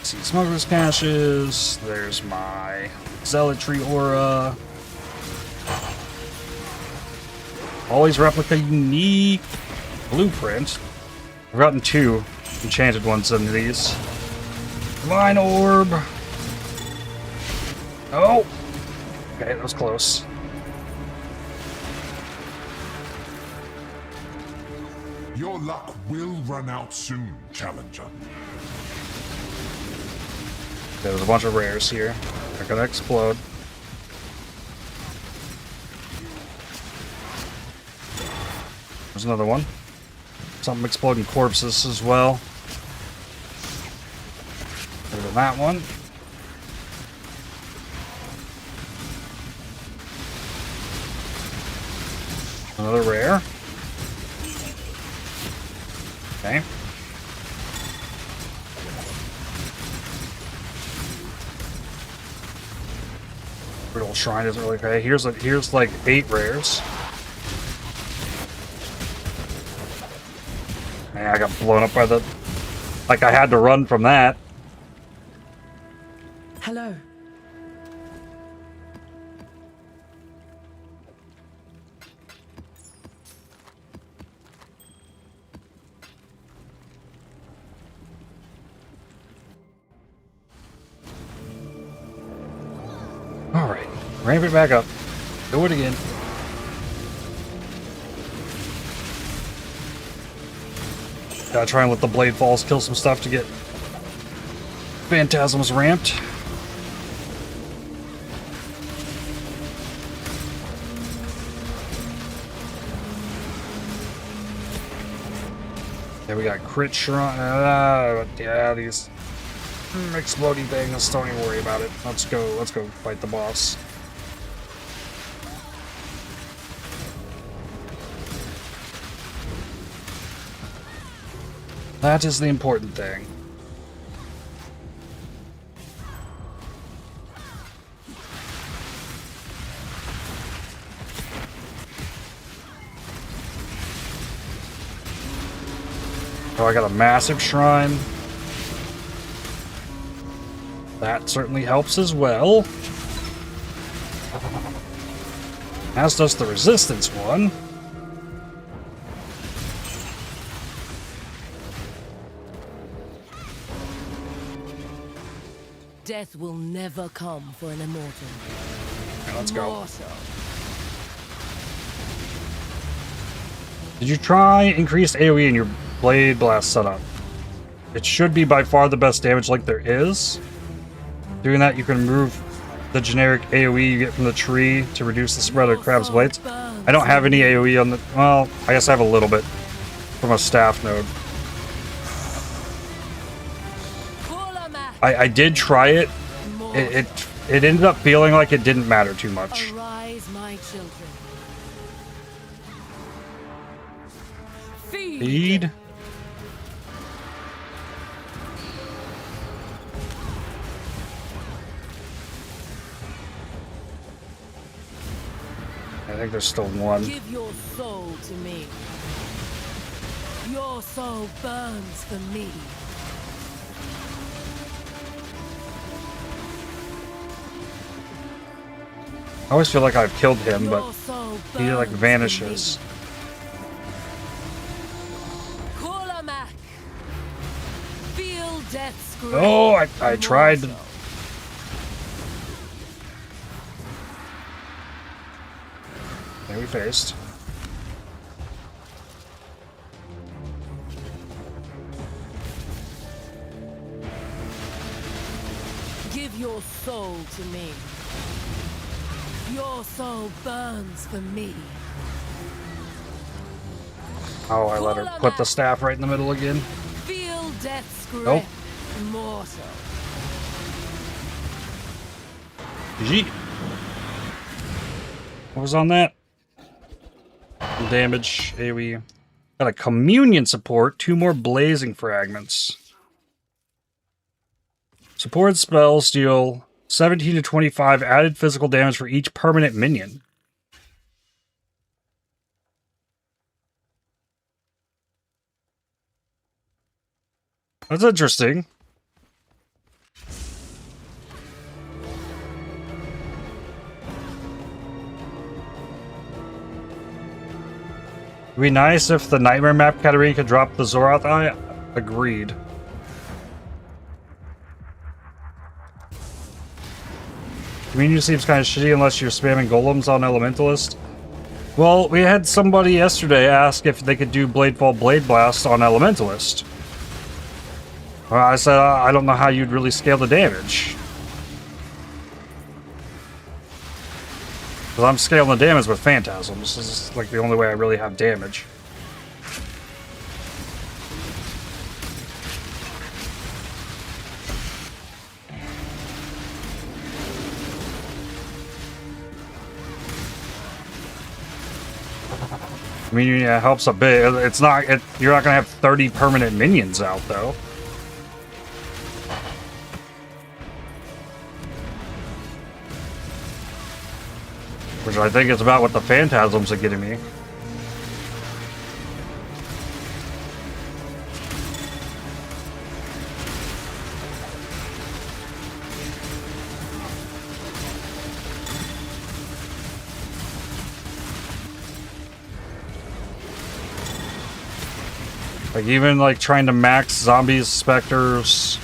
See, Smuggler's Caches. There's my Zealotry Aura. Always replica unique blueprint. I've gotten 2 enchanted ones in these. Divine Orb. Oh! Okay, that was close. Your luck will run out soon, Challenger. There's a bunch of rares here. They're gonna explode. There's another one. Something exploding corpses as well. There's that one. Another rare. Okay. Brutal Shrine isn't really okay. Here's like 8 rares. Man, I got blown up by the... Like I had to run from that. Hello. Alright. Ramp it back up. Do it again. Gotta try and let the Bladefalls kill some stuff to get Phantasms ramped. Yeah, we got crit shrine. Yeah, these exploding things. Don't even worry about it. Let's go fight the boss. That is the important thing. Oh, I got a massive shrine. That certainly helps as well. As does the resistance one. Death will never come for an immortal. Okay, let's go. Immortal. Did you try increased AoE in your Blade Blast setup? It should be by far the best damage link there is. Doing that, you can remove the generic AoE you get from the tree to reduce the spread of Crab's Blades. I don't have any AoE on the... Well, I guess I have a little bit from a staff node. I did try it. It ended up feeling like it didn't matter too much. Arise, my children. Feed. I think there's still one. Give your soul to me. Your soul burns for me. I always feel like I've killed him, but he like vanishes. Feel death's grip. Oh, I tried. There we faced. Give your soul to me. Your soul burns for me. Oh, I let her put the staff right in the middle again. Feel death's grip. Nope. Immortal. Yeet. What was on that? Damage, AoE. Got a communion support, 2 more blazing fragments. Support spells deal 17 to 25 added physical damage for each permanent minion. That's interesting. It'd be nice if the Nightmare Map category could drop the Zoroth Eye. Agreed. Community seems kind of shitty unless you're spamming golems on Elementalist. Well, we had somebody yesterday ask if they could do Bladefall Bladeblast on Elementalist. Well, I said, I don't know how you'd really scale the damage. Because I'm scaling the damage with Phantasms. This is like the only way I really have damage. I mean, yeah, it helps a bit. It's not. You're not gonna have 30 permanent minions out though. Which I think is about what the phantasms are getting me. Like, even, like, trying to max zombies, specters,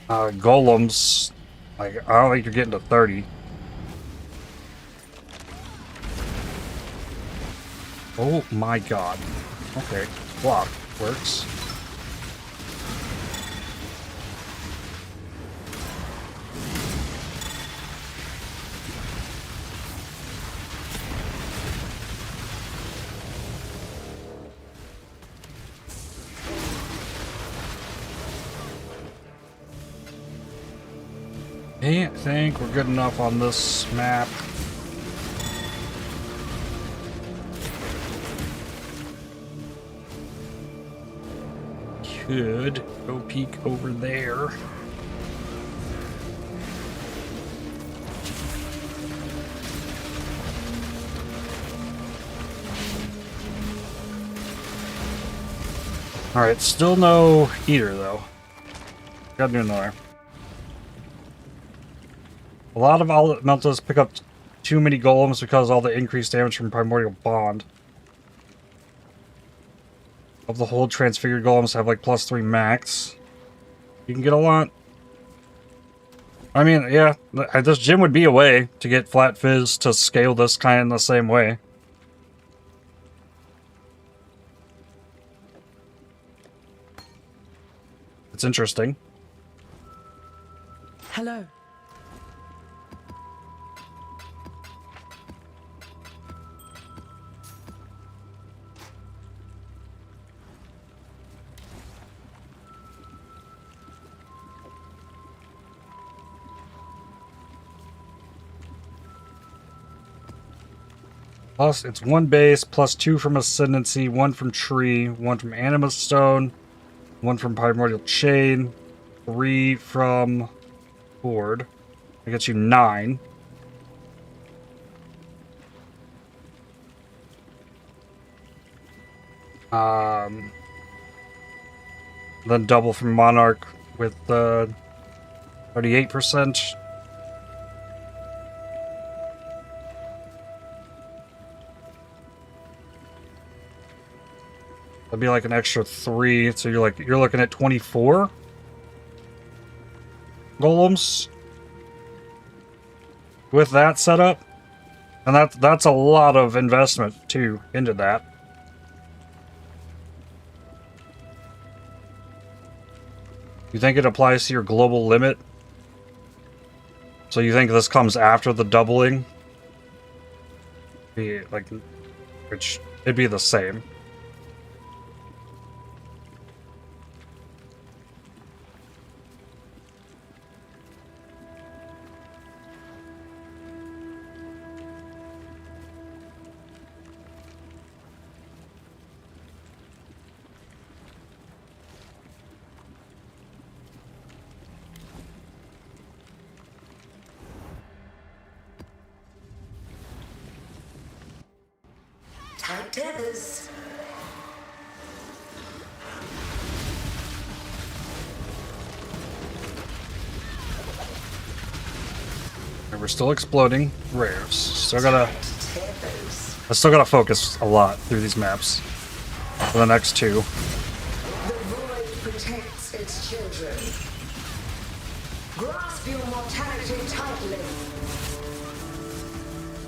golems, like, I don't think you're getting to 30. Oh my god. Okay, block works. I think we're good enough on this map. Could go peek over there. Alright, still no eater though. Gotta do another. A lot of elementals pick up too many golems because of all the increased damage from Primordial Bond. Of the whole transfigured golems have like +3 max. You can get a lot. I mean, yeah, this gym would be a way to get Flat Fizz to scale this kind of the same way. It's interesting. Hello. Plus, it's 1 base, +2 from Ascendancy, 1 from Tree, 1 from Anima Stone, 1 from Primordial Chain, 3 from Board. That gets you 9. Then double from Monarch with 38%. That'd be like an extra 3, so you're looking at 24 golems with that setup, and that's a lot of investment too into that. You think it applies to your global limit? So you think this comes after the doubling? Be like, which it'd be the same. Tight tethers. And we're still exploding rares. Still gotta. Tethers. I still gotta focus a lot through these maps for the next 2. The void protects its children. Grasp your mortality tightly.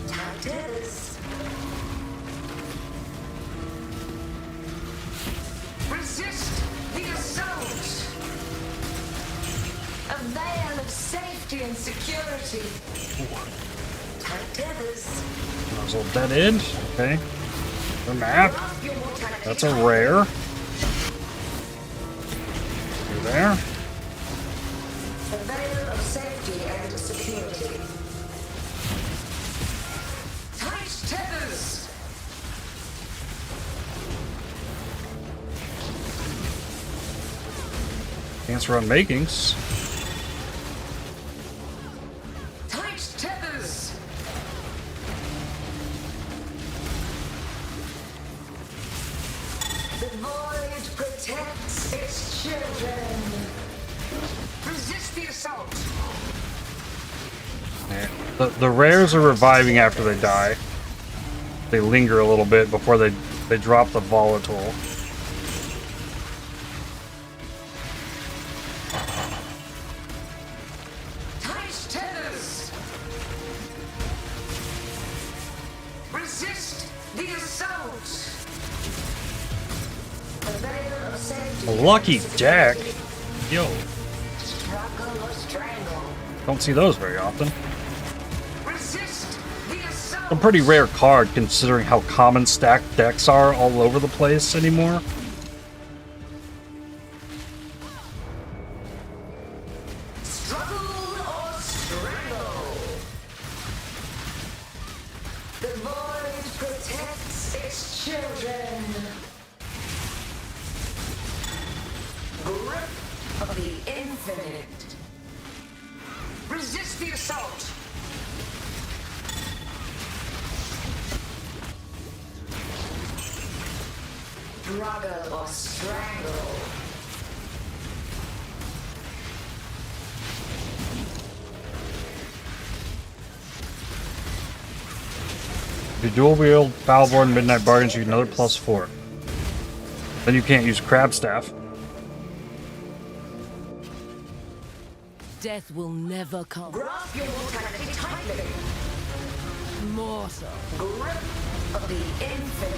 Tight tethers. Resist the assault. A veil of safety and security. Tight tethers. Muzzle dead end. Okay. The map. Grasp your mortality That's a tightly. rare. Through there. A veil of safety and security. Tight Chance run makings. Tight tethers. The void protects its children. Resist the assault. Yeah. The rares are reviving after they die. They linger a little bit before they drop the volatile. Tight tethers. Resist the assault. The veil of safety. Lucky Jack. Yo. Struggle or strangle. Don't see those very often. Resist the assault. A pretty rare card considering how common stacked decks are all over the place anymore. Struggle or strangle. The void protects its children. Grip of the infinite. Resist the assault. Struggle or strangle. If you dual wield Foulborn Midnight Bargains, you get another +4. Then you can't use Crab Staff. Death will never come. Grasp your mortality tightly. Mortal. Grip of the infinite.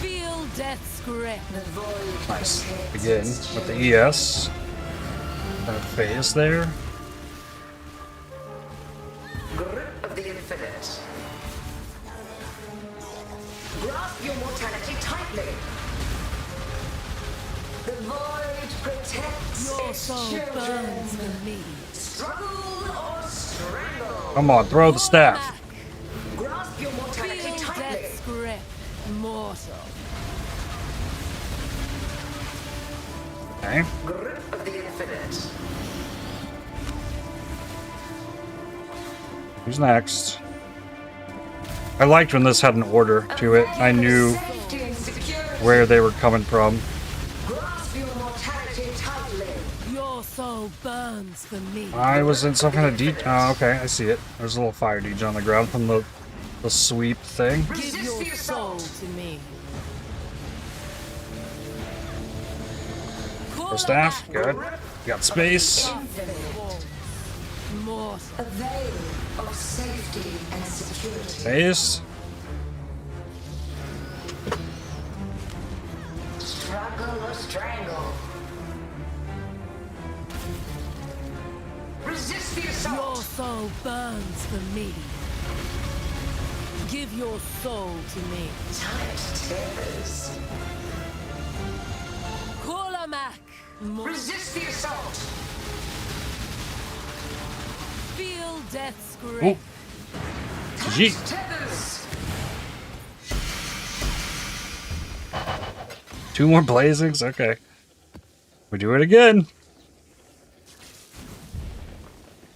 Feel death's grip. The void Nice. protects Again, its with the children. ES. That phase there. Grip of the infinite. Grasp your mortality tightly. The void protects Your its soul children. burns for me. Struggle or strangle. Come on, throw the staff. Back. Grasp your mortality Feel tightly. death's grip. Mortal. Okay. Grip of the infinite. Who's next? I liked when this had an order to it. I knew Safety and security. where they were coming from. Grasp your mortality tightly. Your soul burns for me. I was in some kind of oh, okay, I see it. There's a little fire degen on the ground from the sweep thing. Give Resist your the soul assault. to me. The staff, good. Got space. Infinite. Mortal. A veil of safety and security. Space. Struggle or strangle. Resist the Your assault. soul burns for me. Give your soul to me. Tight tethers. Kolamak. Resist the assault. Feel death's grip. Oh, Gee. Tight tethers. 2 more blazings? Okay. We do it again.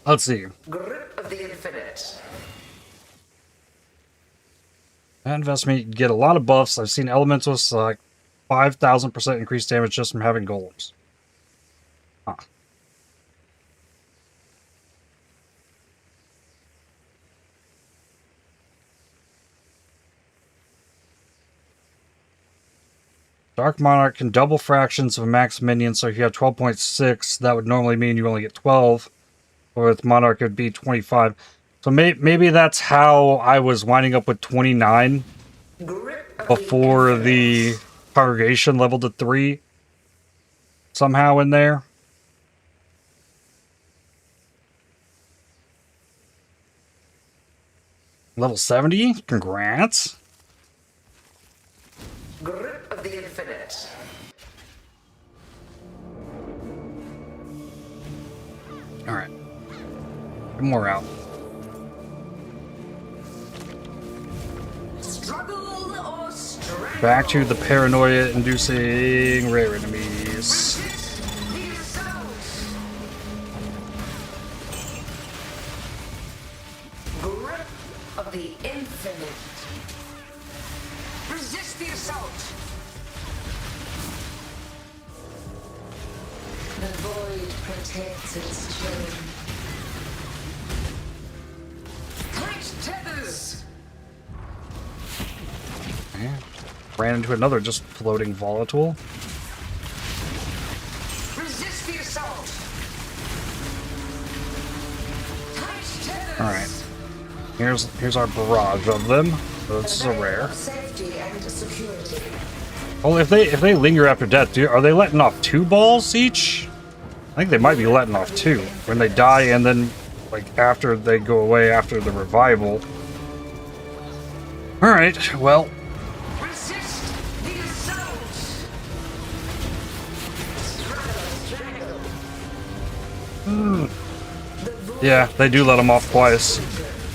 Let's see. Grip of the infinite. That investment, you get a lot of buffs. I've seen elementals like 5,000% increased damage just from having golems. Huh. Dark Monarch can double fractions of a max minion, so if you have 12.6, that would normally mean you only get 12. Or with Monarch, it would be 25. So maybe that's how I was winding up with 29 Grip of before the the infinite. congregation leveled to 3. Somehow in there. Level 70? Congrats. Grip of the infinite. Alright. More out. Struggle or strangle. Back to the paranoia-inducing rare enemies. Resist the assault. void protects its children. Tight tethers! Ran into another just floating volatile. Resist the assault! Tight tethers! Alright. Here's our barrage of them. So this is a rare. Safety and security. Well, if they linger after death, are they letting off 2 balls each? I think they might be letting off 2 when they die, and then like after they go away after the revival. All right, well. Resist the assault. Yeah, they do let them off twice.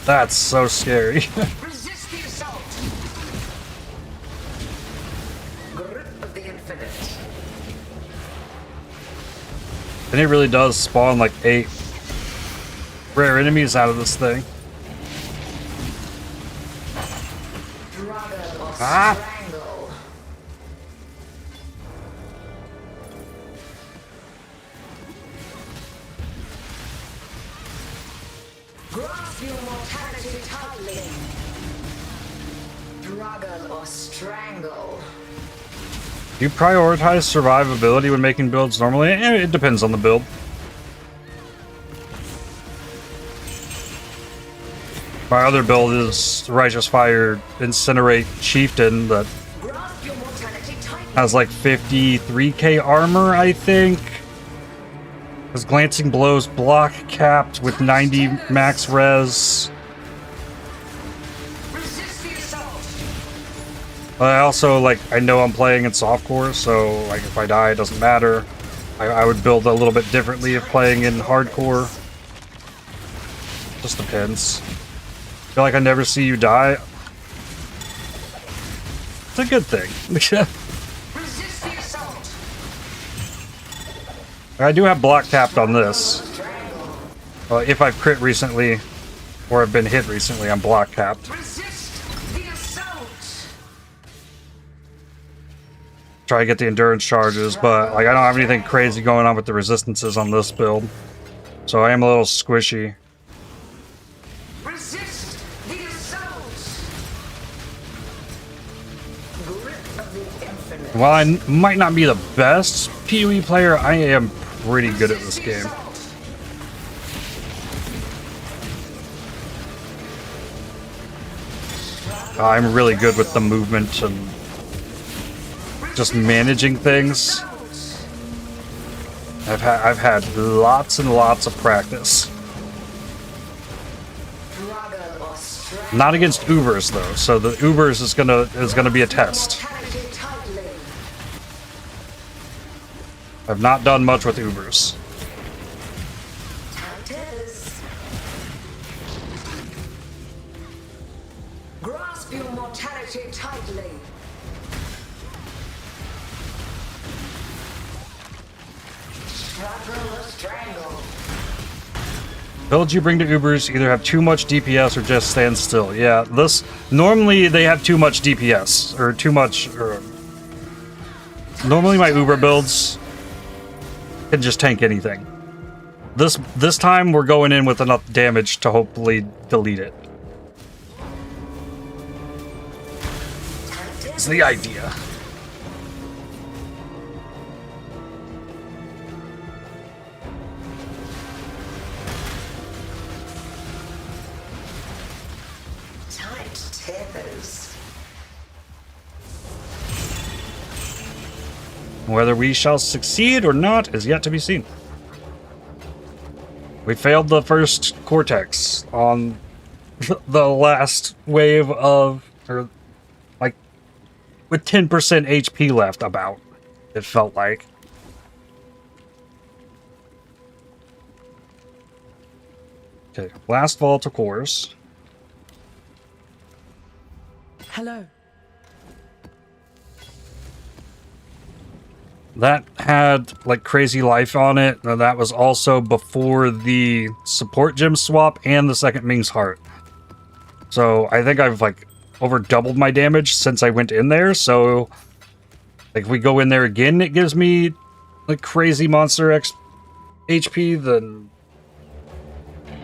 That's so scary. Resist the assault. Grip of the infinite. And it really does spawn like 8 rare enemies out of this thing. Struggle or Ah! strangle. Grasp your mortality tightly. Struggle or strangle. Do you prioritize survivability when making builds normally? It depends on the build. My other build is Righteous Fire Incinerate Chieftain that Grasp your mortality tightly. has like 53k armor, I think. His Glancing Blows block capped with 90 max res. Resist the assault. But I also, like, I know I'm playing in softcore, so, like, if I die, it doesn't matter. I would build a little bit differently if playing in hardcore. Just depends. Feel like I never see you die. It's a good thing. Resist the assault. I do have block capped on this. If I've crit recently, or have been hit recently, I'm block capped. Resist the assault. Try to get the endurance charges, but like I don't have anything crazy going on with the resistances on this build. So I am a little squishy. Resist the assault. Grip of the infinite. While I might not be the best PoE player, I am pretty good at this game. I'm really good with the movement and just managing things. I've had lots and lots of practice. Not against Ubers though, so the Ubers is gonna be a test. I've not done much with Ubers. Grasp your mortality tightly. Struggle or strangle. Builds you bring to Ubers either have too much DPS or just stand still. Yeah, this normally they have too much DPS or too much. Normally my Uber builds can just tank anything. This time we're going in with enough damage to hopefully delete it. It's the idea. Tight tethers. Whether we shall succeed or not is yet to be seen. We failed the first Cortex on the last wave of, or like, with 10% HP left about, it felt like. Okay, last Vault of Cores. Hello. That had like crazy life on it. And that was also before the support gem swap and the second Ming's Heart. So I think I've like over doubled my damage since I went in there. So like if we go in there again, it gives me like crazy monster HP, then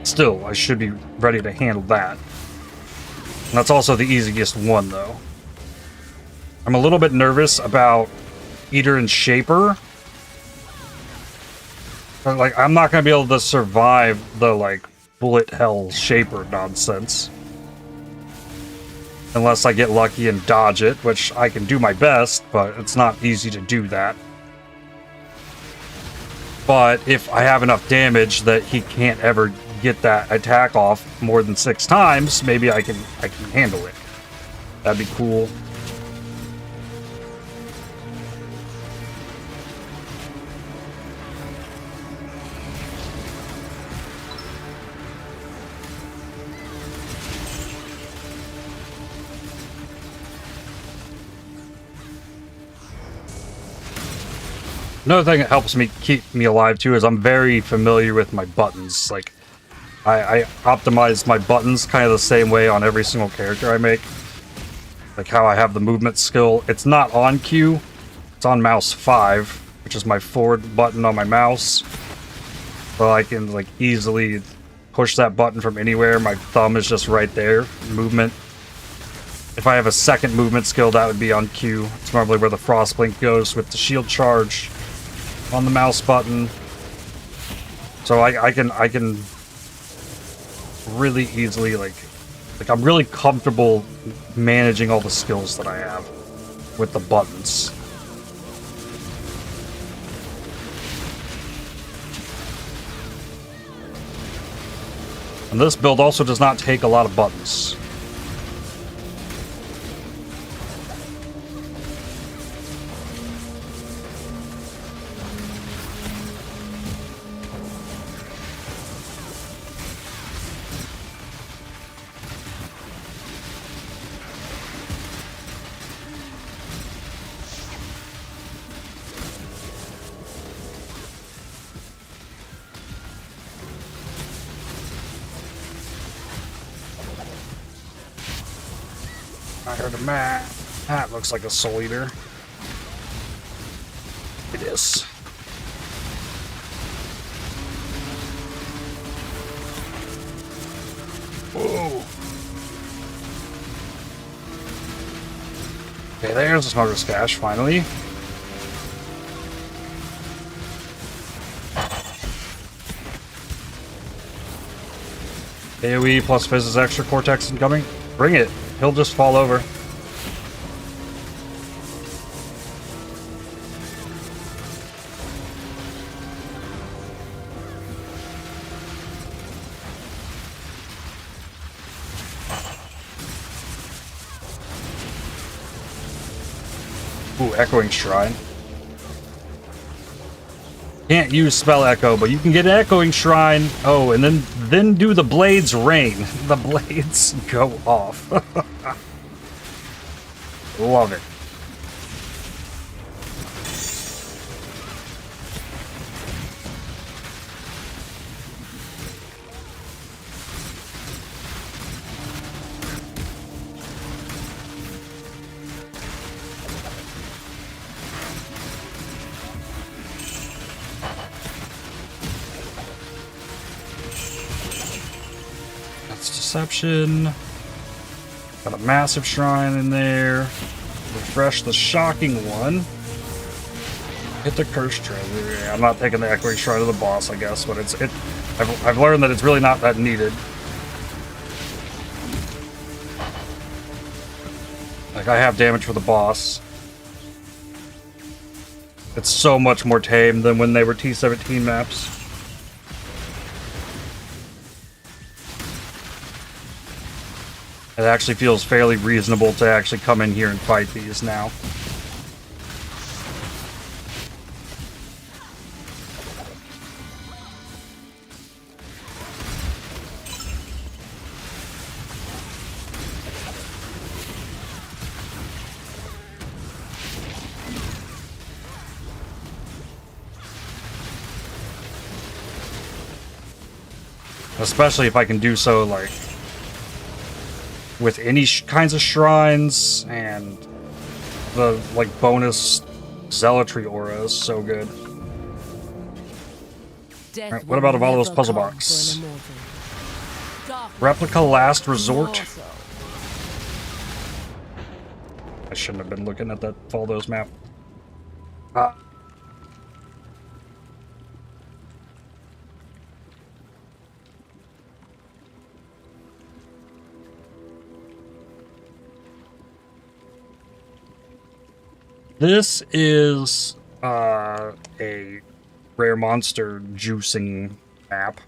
still, I should be ready to handle that. And that's also the easiest one, though. I'm a little bit nervous about Eater and Shaper. But, like, I'm not going to be able to survive the, like, bullet hell Shaper nonsense. Unless I get lucky and dodge it, which I can do my best, but it's not easy to do that. But if I have enough damage that he can't ever get that attack off more than 6 times, maybe I can handle it. That'd be cool. Another thing that helps me keep me alive too is I'm very familiar with my buttons. Like, I optimize my buttons kind of the same way on every single character I make. Like how I have the movement skill. It's not on Q. It's on mouse 5, which is my forward button on my mouse. So I can like easily push that button from anywhere. My thumb is just right there. Movement. If I have a second movement skill, that would be on Q. It's normally where the Frostblink goes with the shield charge on the mouse button. So I can really easily like I'm really comfortable managing all the skills that I have with the buttons. And this build also does not take a lot of buttons. I heard a mat. That looks like a Soul Eater. It is. Whoa. Okay, there's the Smoker's Cache, finally. AoE plus Fizz's extra Cortex incoming. Bring it. He'll just fall over. Ooh, Echoing Shrine. Can't use Spell Echo, but you can get Echoing Shrine. Oh, and then do the Blades rain. The blades go off. Love it. Deception. Got a massive shrine in there. Refresh the shocking one. Hit the curse treasure. Yeah, I'm not taking the echoing shrine of the boss, I guess, but I've learned that it's really not that needed. Like, I have damage for the boss. It's so much more tame than when they were T17 maps. It actually feels fairly reasonable to actually come in here and fight these now. Especially if I can do so, like, with any kinds of shrines, and the, like, bonus zealotry aura is so good. Death Alright, what about will all those never puzzle come box? for an immortal. Darkness Replica Last Resort. more so. I shouldn't have been looking at that Faldo's map. This is a rare monster juicing map.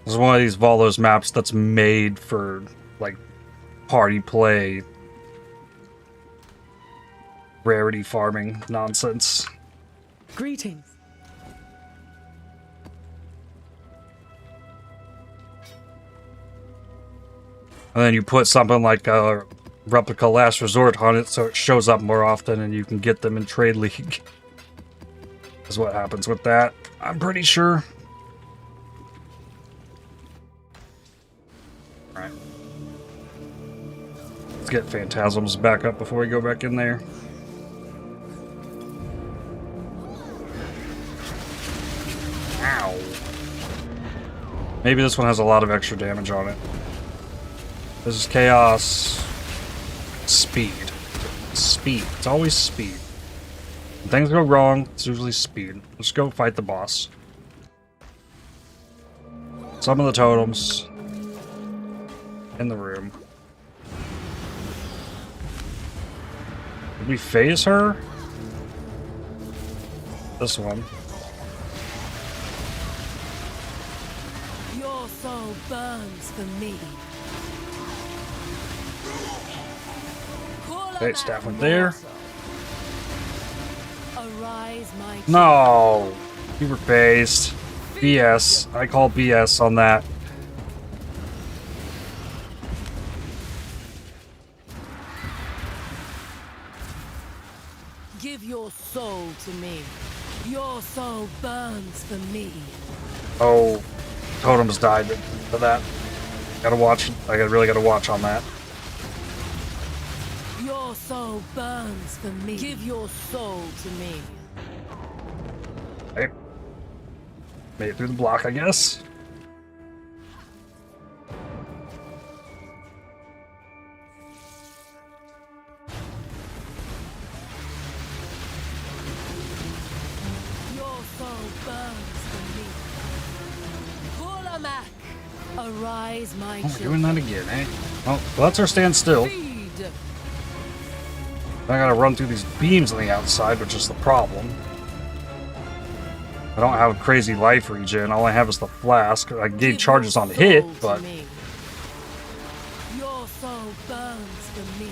This is one of these Valos maps that's made for, like, party play, rarity farming nonsense. Greetings. And then you put something like a Replica Last Resort on it so it shows up more often and you can get them in Trade League. Is what happens with that, I'm pretty sure. Alright. Let's get Phantasms back up before we go back in there. Ow. Maybe this one has a lot of extra damage on it. This is Chaos. Speed. Speed. It's always speed. When things go wrong, it's usually speed. Let's go fight the boss. Some of the totems in the room. Did we phase her? This one. Your soul burns for me. Okay, staff went there. Arise, my No! You were phased. BS. I call BS on that. Give your soul to me. Your soul burns for me. Oh, totems died for that. Gotta watch. I really gotta watch on that. Your soul burns for me. Give your soul to me. Okay. Made it through the block, I guess. Your soul burns for me. Kulamak, arise, my Oh, we're children. doing that again, eh? Oh, well, that's our stand still. Feed. I gotta run through these beams on the outside, which is the problem. I don't have a crazy life regen. All I have is the flask. I Give gave charges your on hit, soul to but me. Your soul burns for me.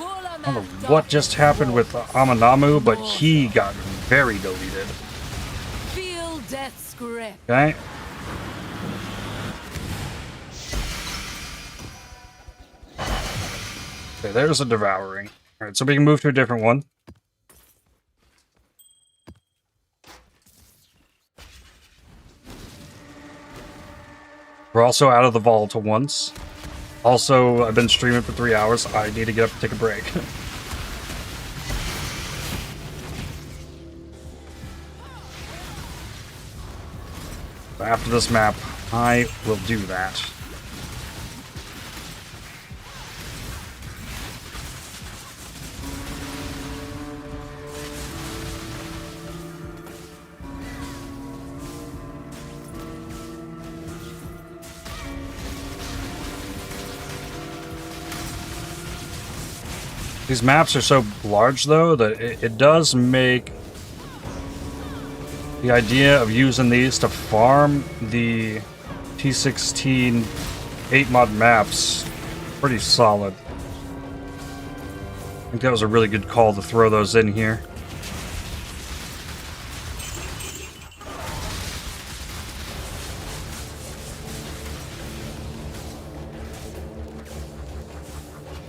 I don't know what just happened with Amanamu, but he got very deleted. Feel death's grip. Okay. Okay, there's a devouring. Alright, so we can move to a different one. We're also out of the volatile ones. Also, I've been streaming for 3 hours. I need to get up and take a break. After this map, I will do that. These maps are so large, though, that it does make the idea of using these to farm the T16 8-mod maps pretty solid. I think that was a really good call to throw those in here.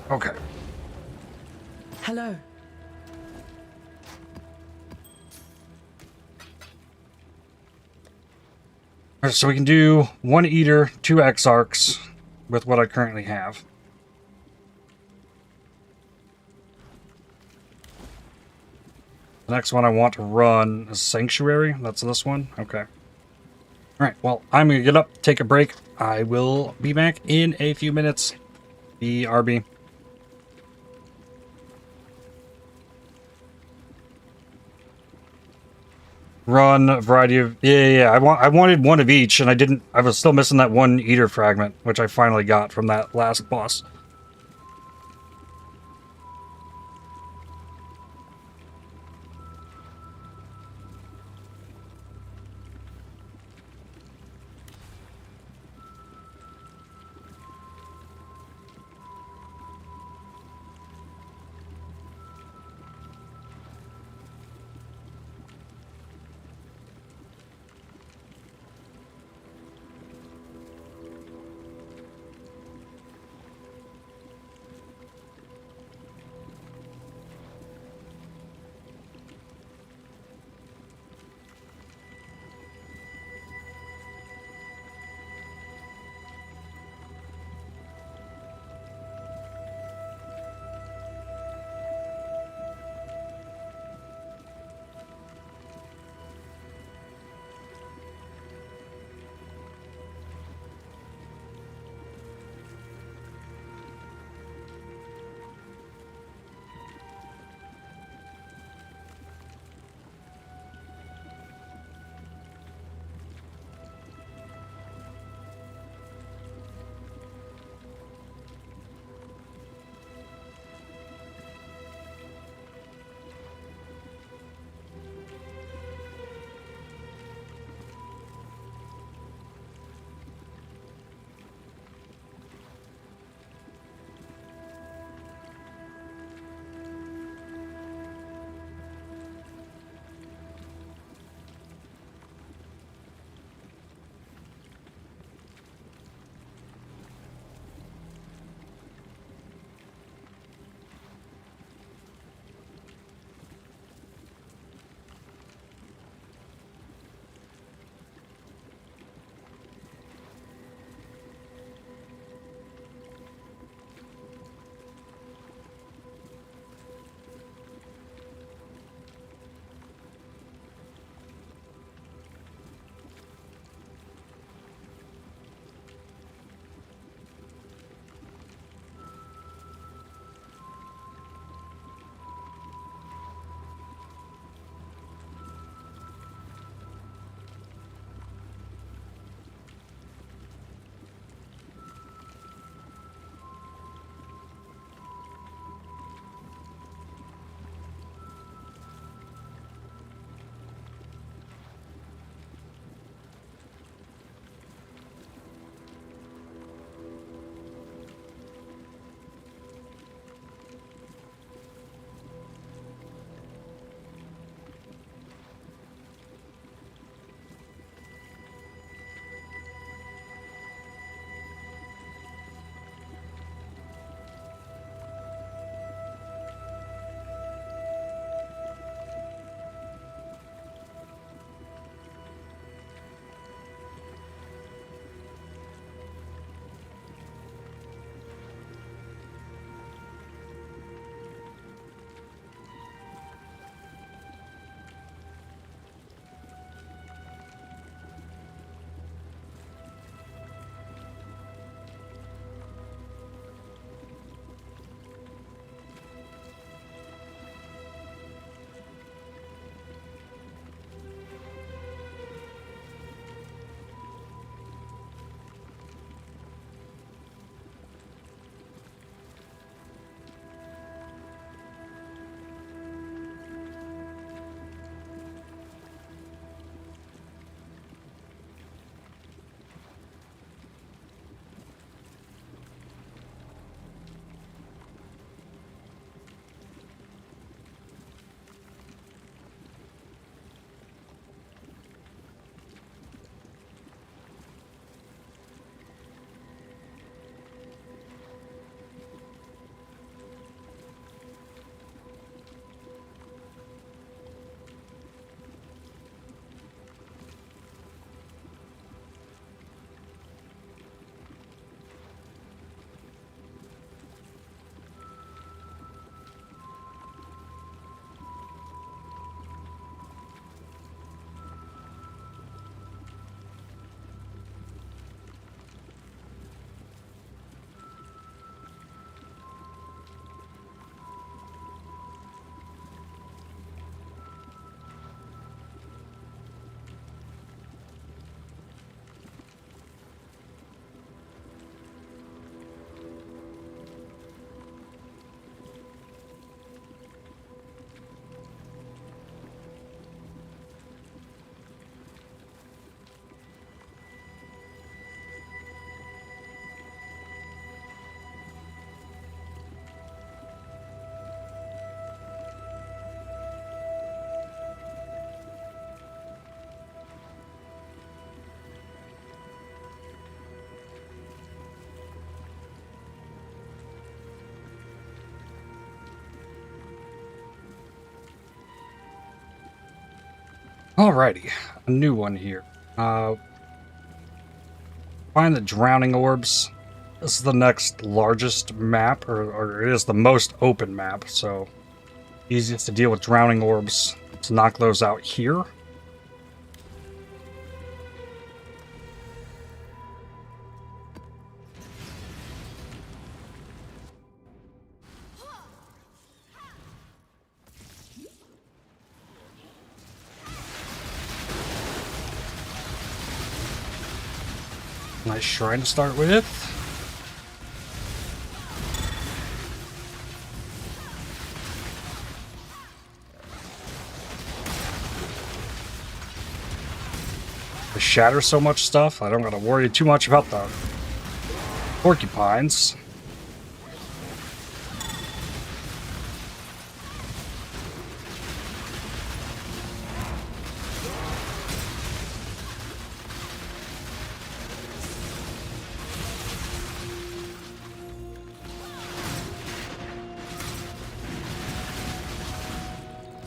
Okay. So we can do 1 Eater, 2 Exarchs with what I currently have. The next one I want to run is Sanctuary. That's this one? Okay. Alright, well, I'm going to get up, take a break. I will be back in a few minutes. BRB. Run a variety of... Yeah. I wanted one of each, and I was still missing that 1 Eater fragment, which I finally got from that last boss. Alrighty, a new one here. Find the drowning orbs. This is the next largest map, or it is the most open map, so easiest to deal with drowning orbs. Let's knock those out here. Nice shrine to start with. They shatter so much stuff, I don't gotta worry too much about the porcupines.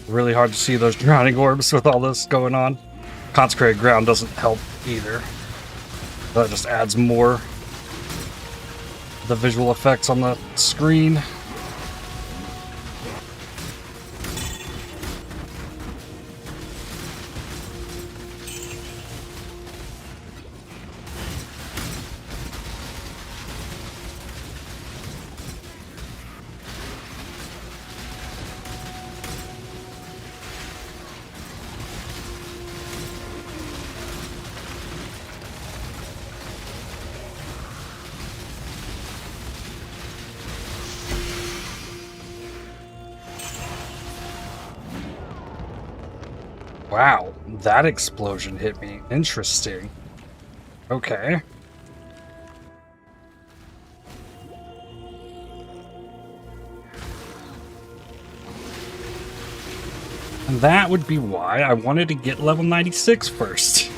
Really hard to see those drowning orbs with all this going on. Consecrated ground doesn't help either. That just adds more the visual effects on the screen. Wow, that explosion hit me. Interesting. Okay. And that would be why I wanted to get level 96 first.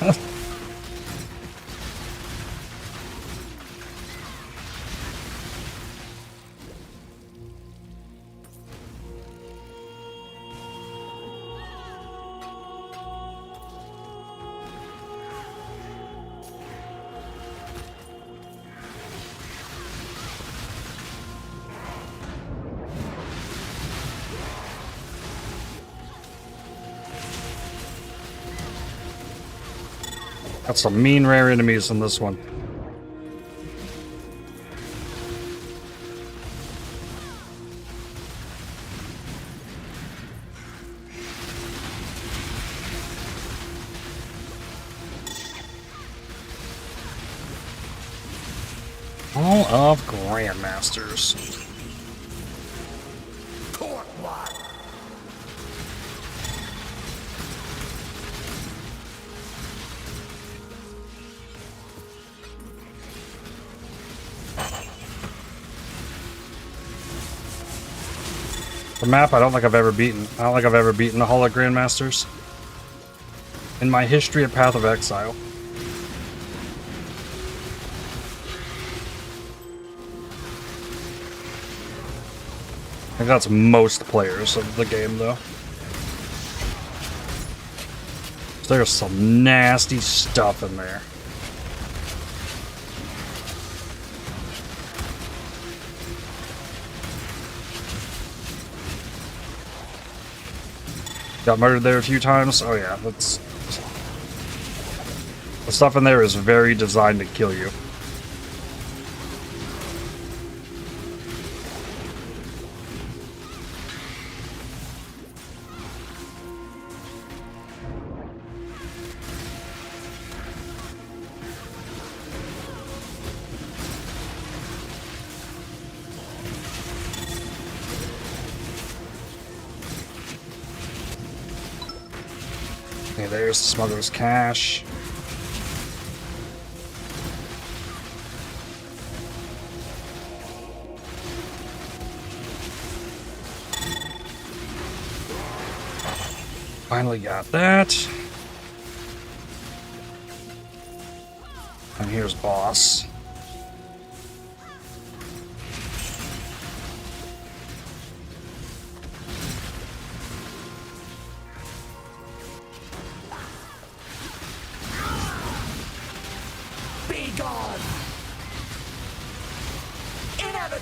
Got some mean rare enemies in this one. All of Grandmasters. The map I don't think I've ever beaten. I don't think I've ever beaten the Hall of Grandmasters in my history of Path of Exile. I think that's most players of the game, though. There's some nasty stuff in there. Got murdered there a few times. Oh yeah, that's... The stuff in there is very designed to kill you. Okay, there's the smuggler's cache. Finally got that. And here's boss.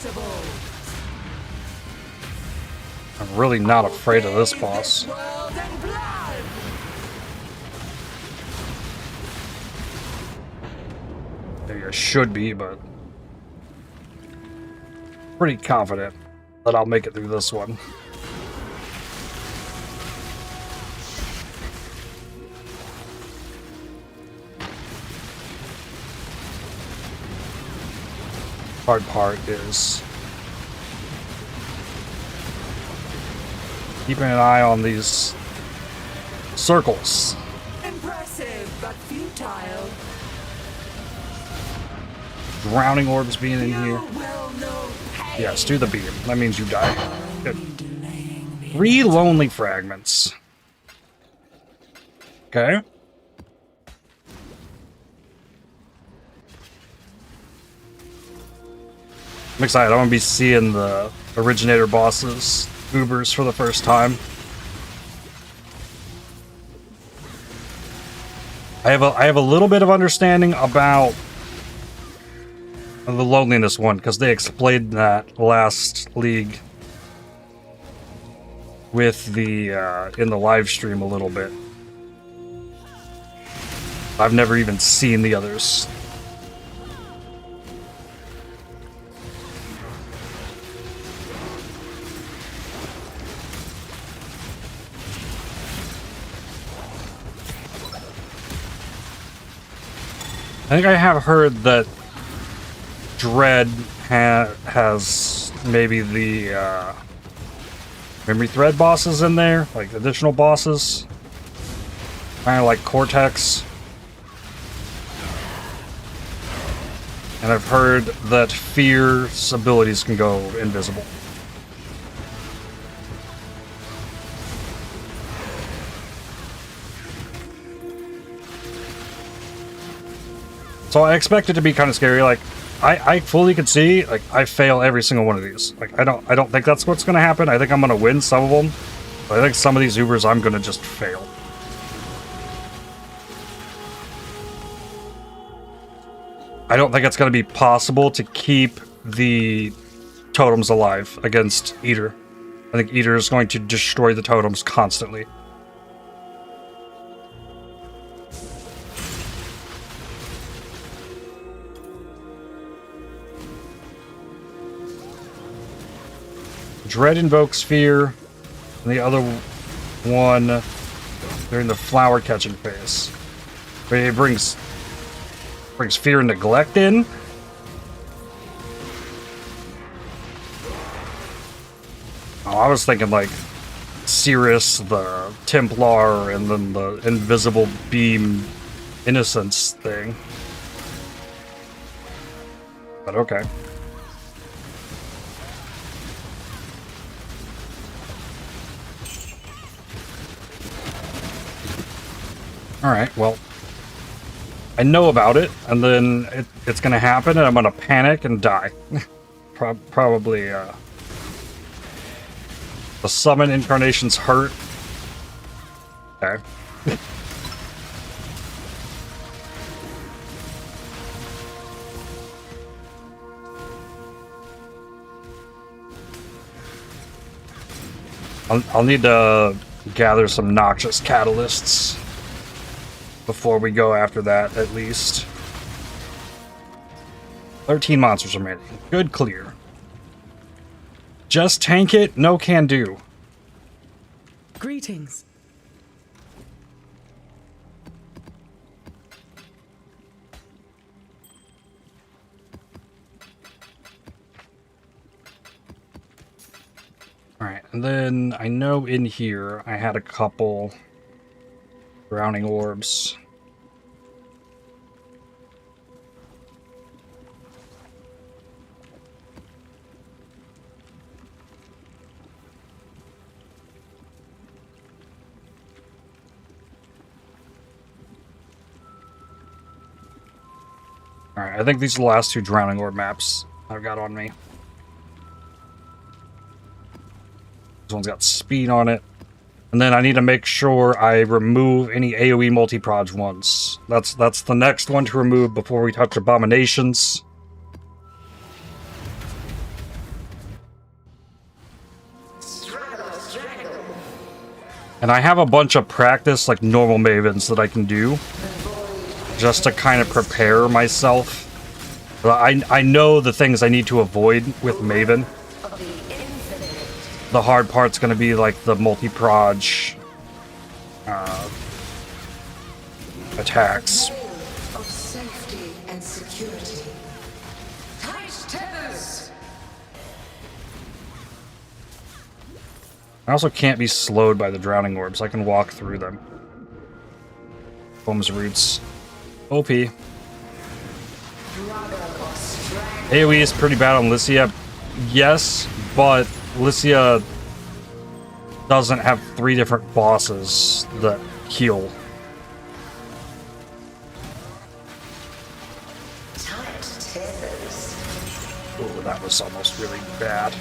Indestructible. I'm really not afraid of this boss. World and blood. Maybe I should be, but pretty confident that I'll make it through this one. Hard part is keeping an eye on these circles. Impressive, but futile. Drowning orbs being in here. Will know pain. Yes, do the beam. That means you die. Good. 3 lonely fragments. Okay. I'm excited. I'm gonna be seeing the originator bosses, Ubers, for the first time. I have a little bit of understanding about the loneliness one, because they explained that last league with the in the live stream a little bit. I've never even seen the others. I think I have heard that Dread has maybe the memory thread bosses in there, like additional bosses, kind of like Cortex. And I've heard that Fear's abilities can go invisible. So I expect it to be kind of scary. Like, I fully could see, like, I fail every single one of these. Like, I don't think that's what's gonna happen. I think I'm gonna win some of them. But I think some of these Ubers I'm gonna just fail. I don't think it's gonna be possible to keep the totems alive against Eater. I think Eater is going to destroy the totems constantly. Dread invokes Fear, and the other one during the flower catching phase. But it brings Fear and Neglect in. Oh, I was thinking like Cirrus, the Templar, and then the invisible beam innocence thing. But okay. Alright, well, I know about it, and then it's gonna happen, and I'm gonna panic and die. Probably, the summon incarnations hurt. Okay. I'll need to gather some noxious catalysts before we go after that, at least. 13 monsters remaining. Good clear. Just tank it? No can do. Greetings. Alright, and then I know in here I had a couple drowning orbs. Alright, I think these are the last 2 drowning orb maps I've got on me. This one's got speed on it. And then I need to make sure I remove any AoE multi-proj ones. That's the next one to remove before we touch abominations. And I have a bunch of practice, like normal Mavens that I can do, just to kind of prepare myself. I know the things I need to avoid with Maven. The hard part's going to be like the multi-proj attacks. Of safety and security. Tight tethers. I also can't be slowed by the drowning orbs. I can walk through them. Foam's Roots. OP. AoE is pretty bad on Lycia. Yes, but Lycia doesn't have 3 different bosses that heal. Oh, that was almost really bad.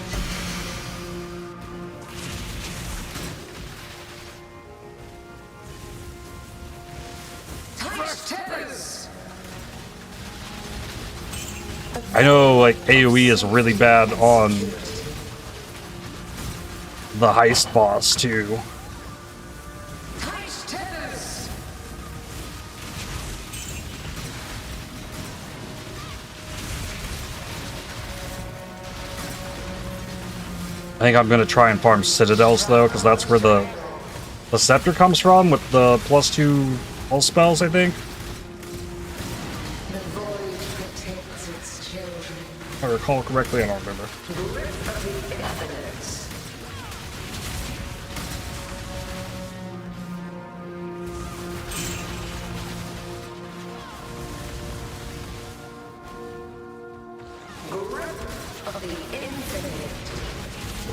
I know, like, AoE is really bad on the heist boss, too. I think I'm going to try and farm Citadels, though, because that's where the Scepter comes from, with the +2 all spells, I think. If I recall correctly, I don't remember.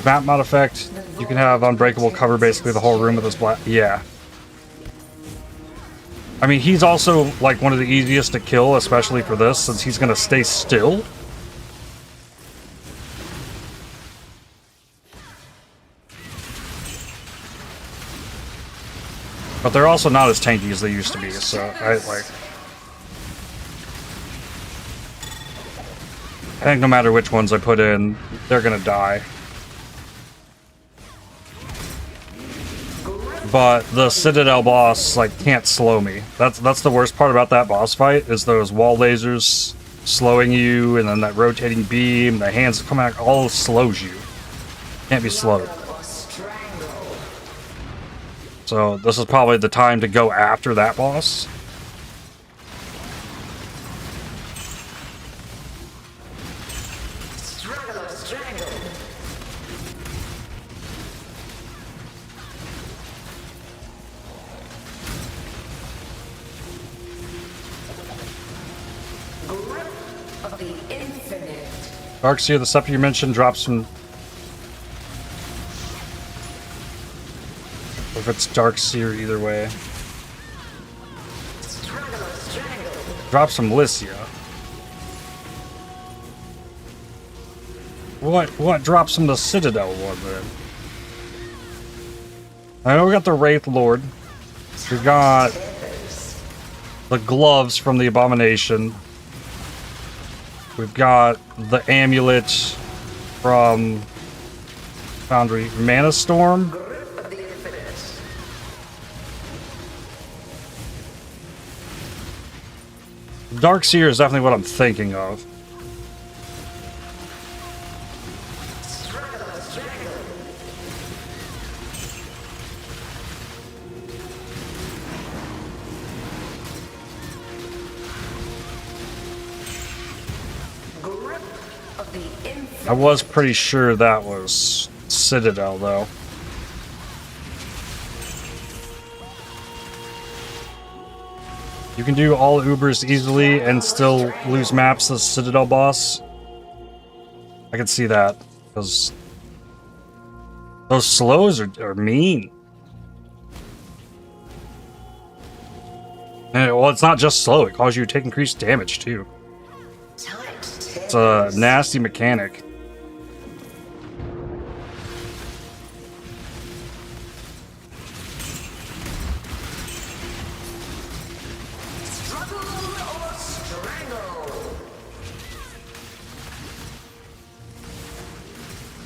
Map mod effect, you can have unbreakable cover basically the whole room with this black. Yeah. I mean, he's also like one of the easiest to kill, especially for this, since he's gonna stay still. But they're also not as tanky as they used to be, so I think no matter which ones I put in, they're gonna die. But the Citadel boss, like, can't slow me. That's the worst part about that boss fight, is those wall lasers slowing you, and then that rotating beam, the hands coming out, all slows you. Can't be slowed. So this is probably the time to go after that boss. Darkseer, the scepter you mentioned, drops some. If it's Darkseer, either way. Drop some Lycia. What drops from the Citadel one then? I know we got the Wraith Lord. We got the gloves from the Abomination. We've got the amulet from Foundry. Mana Storm. Darkseer is definitely what I'm thinking of. I was pretty sure that was Citadel, though. You can do all Ubers easily and still lose maps to the Citadel boss. I can see that, because those slows are mean. And, well, it's not just slow, it causes you to take increased damage, too. It's a nasty mechanic.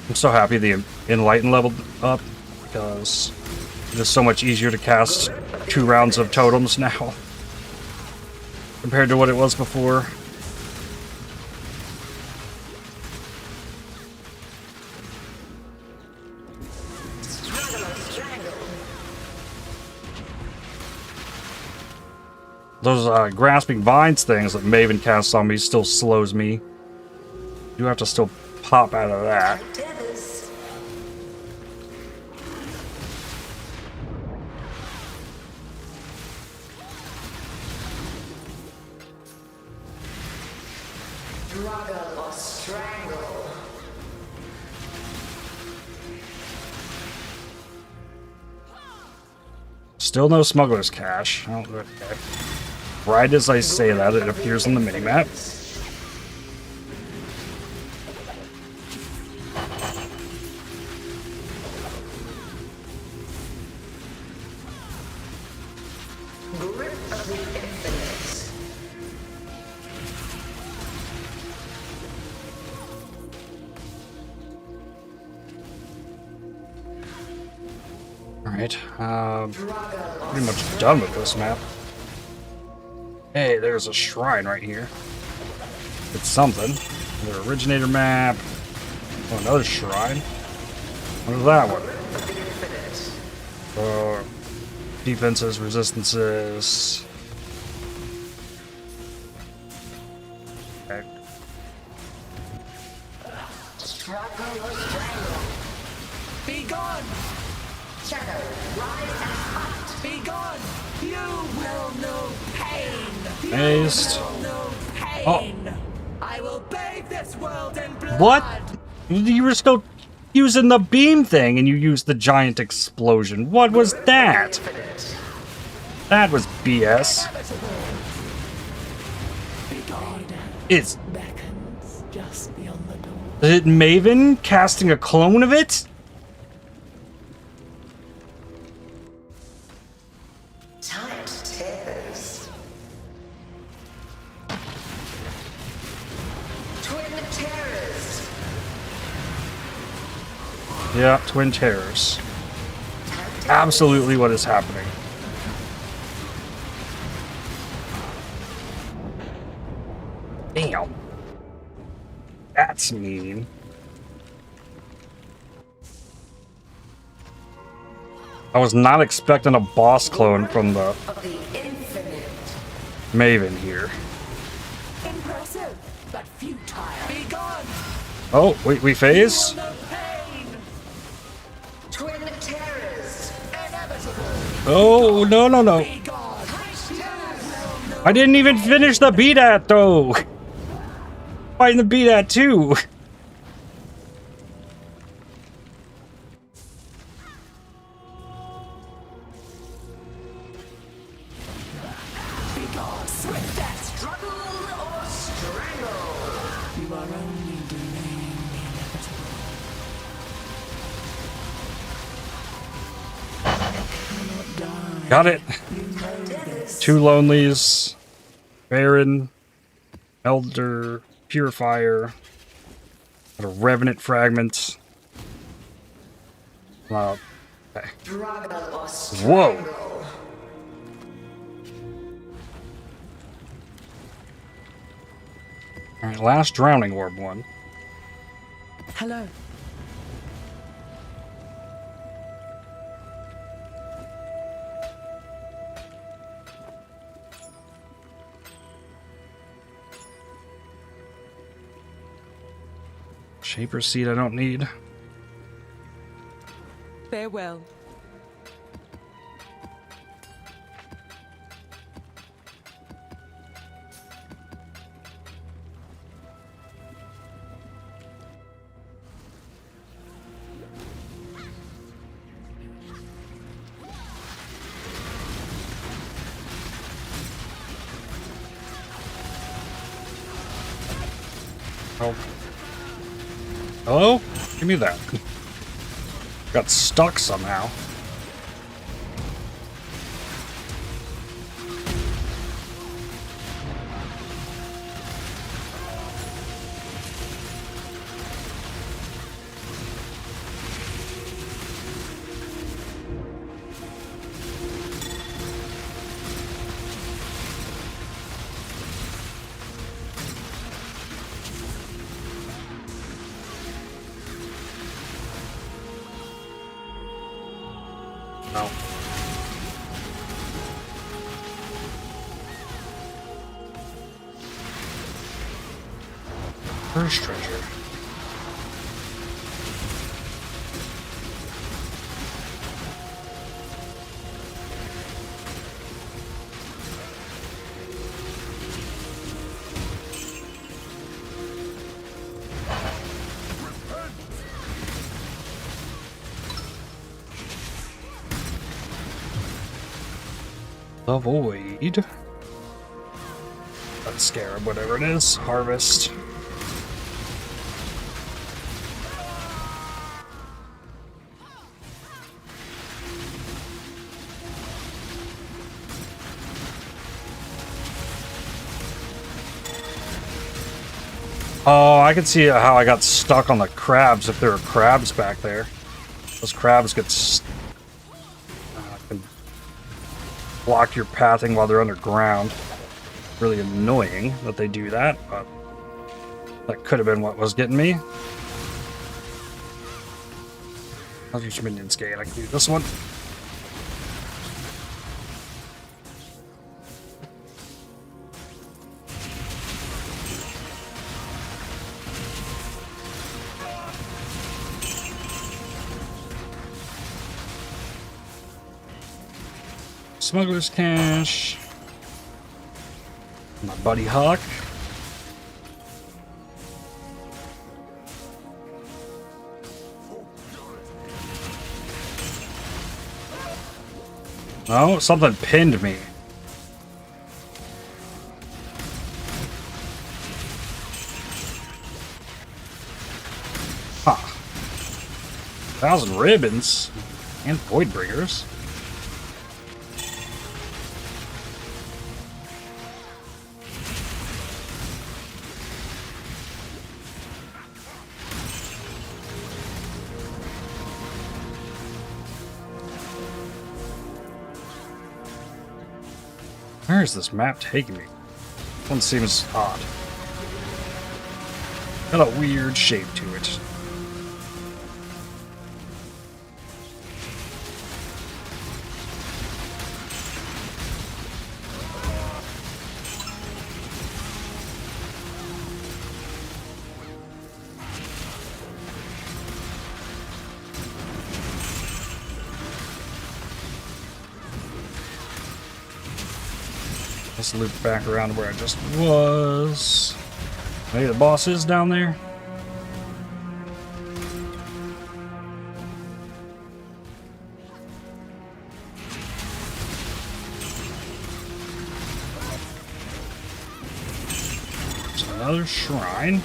I'm so happy the Enlighten leveled up. because it is so much easier to cast 2 rounds of totems now compared to what it was before. Those grasping vines things that Maven casts on me still slows me. You have to still pop out of that. Struggle or strangle. Still no smuggler's cache. Oh, okay. Right as I say that, it appears on the minimap. Grip of the infinite. Alright, pretty much done with this map. Hey, there's a shrine right here. It's something. The originator map. Oh, another shrine. What is that one? Defenses, resistances. Okay. Struggle or strangle. Be gone! Shadow, rise and fight. Be gone! You will know pain! Based. No pain! Oh. I will bathe this world in blood! What? You were still using the beam thing and you used the giant explosion. What was that? That was BS. It's... Beckons just beyond the door. Is it Maven casting a clone of it? Tight tears. Twin terrors. Yeah, Twin Terrors. Absolutely what is happening. Damn. That's mean. I was not expecting a boss clone from the Of the infinite. Maven here. Impressive, but futile. Be gone! Oh, wait, we phase? No pain! Twin terrors. Inevitable! Oh, no, no, no. Be gone! I didn't even finish the beat-at, though. Fighting the beat-at, too. Swift death! Struggle or strangle. You are only delaying the inevitable. You cannot die. Got it. You know this. 2 Lonelies. Baron. Elder. Purifier. Got a Revenant Fragment. Okay. Struggle or strangle. Whoa. Alright, last Drowning Orb one. Hello. Shaper Seed I don't need. Farewell. Oh. Hello? Give me that. Got stuck somehow. No. First treasure. The Void. That scarab, whatever it is. Harvest. Oh, I can see how I got stuck on the crabs if there are crabs back there. Those crabs get can block your pathing while they're underground. Really annoying that they do that, but that could have been what was getting me. How's your minions gate? I can do this one. Smuggler's cash. My buddy Hawk. Oh, something pinned me. Huh. 1,000 ribbons and Voidbringers. Where is this map taking me? One seems odd. Got a weird shape to it. Let's loop back around to where I just was. Maybe the boss is down there. There's another shrine.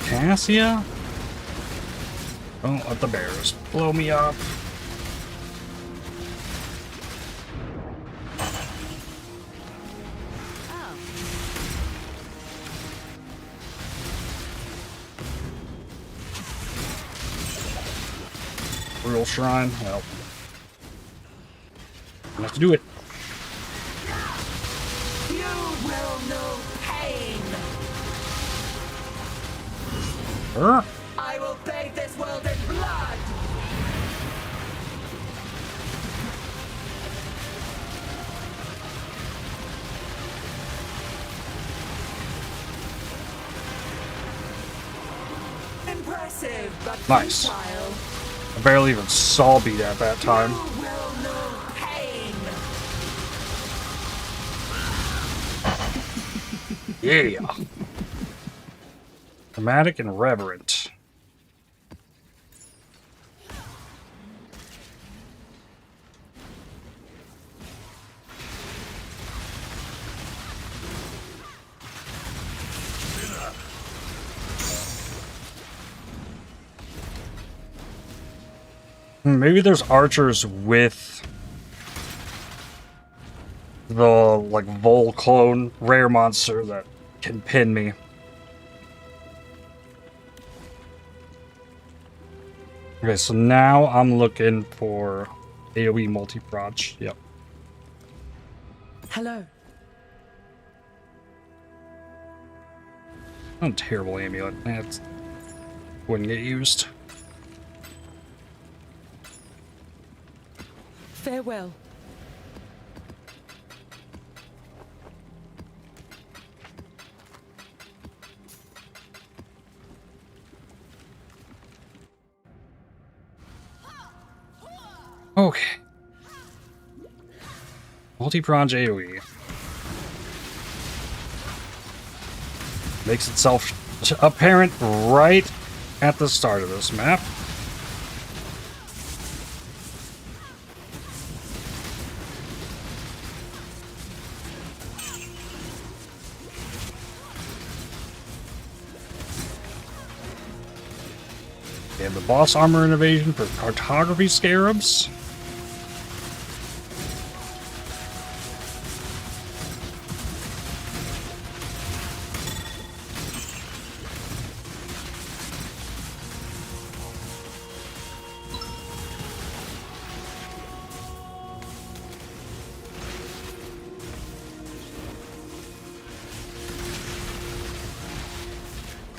Cassia? Don't let the bears blow me up. Real shrine? Well, I have to do it. You will know pain. I will bathe this world in blood! Impressive, but nice. futile. I barely even saw beat at that time. You will know pain. Yeah. Dramatic and reverent. Maybe there's archers with the like Vol clone rare monster that can pin me. Okay, so now I'm looking for AoE multi-proj. Yep. Hello. Oh, terrible amulet. That wouldn't get used. Farewell. Okay. Multi-pronged AoE. Makes itself apparent right at the start of this map. And the boss armor innovation for cartography scarabs.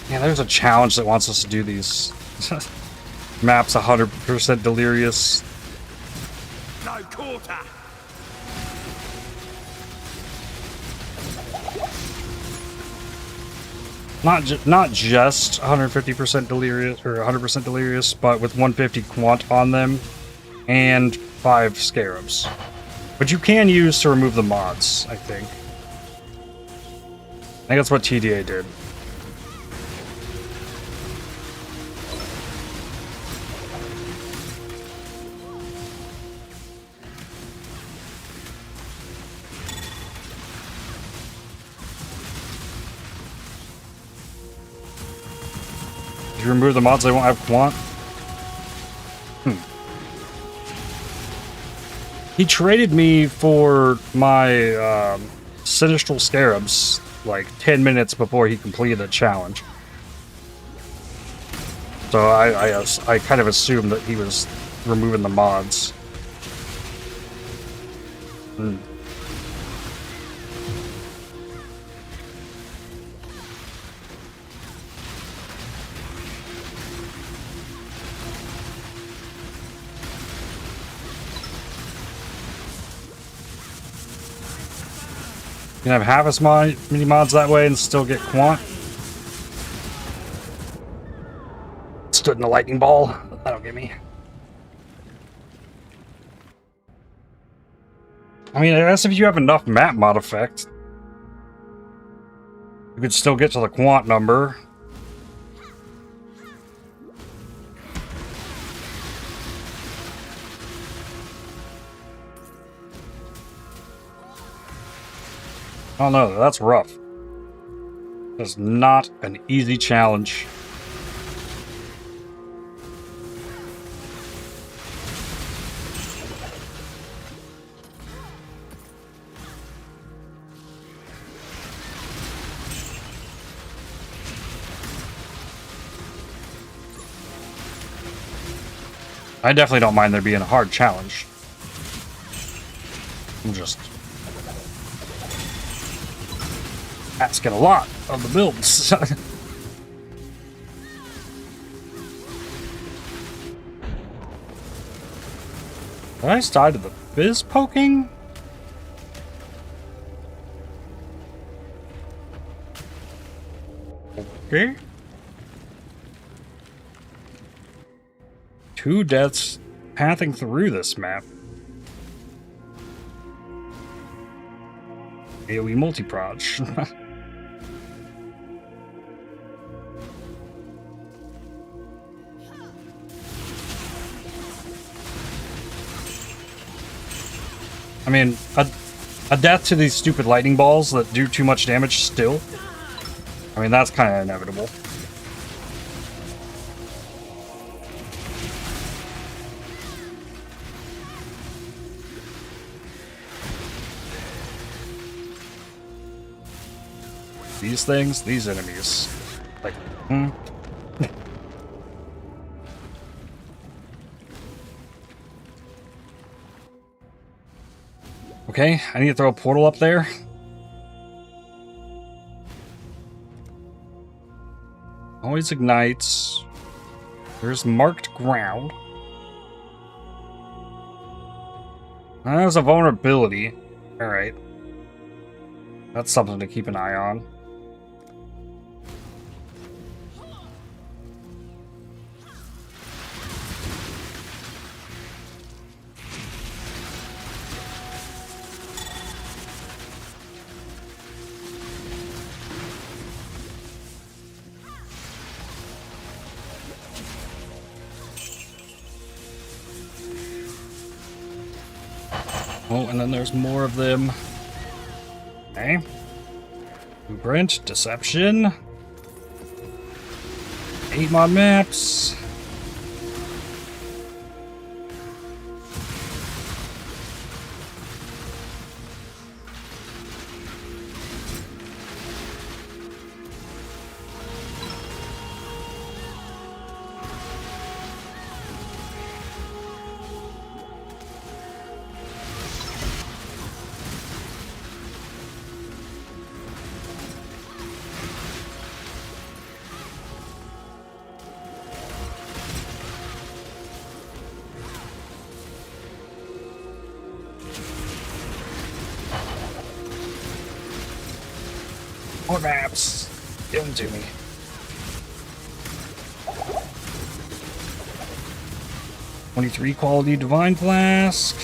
Yeah, there's a challenge that wants us to do these maps 100% delirious. No quarter. Not just 150% delirious or 100% delirious, but with 150 quant on them and 5 scarabs, which you can use to remove the mods. I think that's what TDA did. If you remove the mods, they won't have quant. He traded me for my Sinistral Scarabs like 10 minutes before he completed the challenge. So I kind of assumed that he was removing the mods. You can have half as many mods that way and still get quant. Stood in the lightning ball. That'll get me. I mean, I guess if you have enough map mod effect, you could still get to the quant number. Oh no, that's rough. That's not an easy challenge. I definitely don't mind there being a hard challenge. I'm just asking a lot of the builds. Did I die to the fizz poking? Okay. 2 deaths pathing through this map. AoE multi-proj. I mean, a death to these stupid lightning balls that do too much damage still. I mean, that's kind of inevitable. These things, these enemies. Like, Okay, I need to throw a portal up there. Always ignites. There's marked ground. There's a vulnerability. Alright. That's something to keep an eye on. Oh, and then there's more of them. Okay. Blueprint, Deception. 8 mod maps. More maps. Give them to me. '23 quality Divine Flask.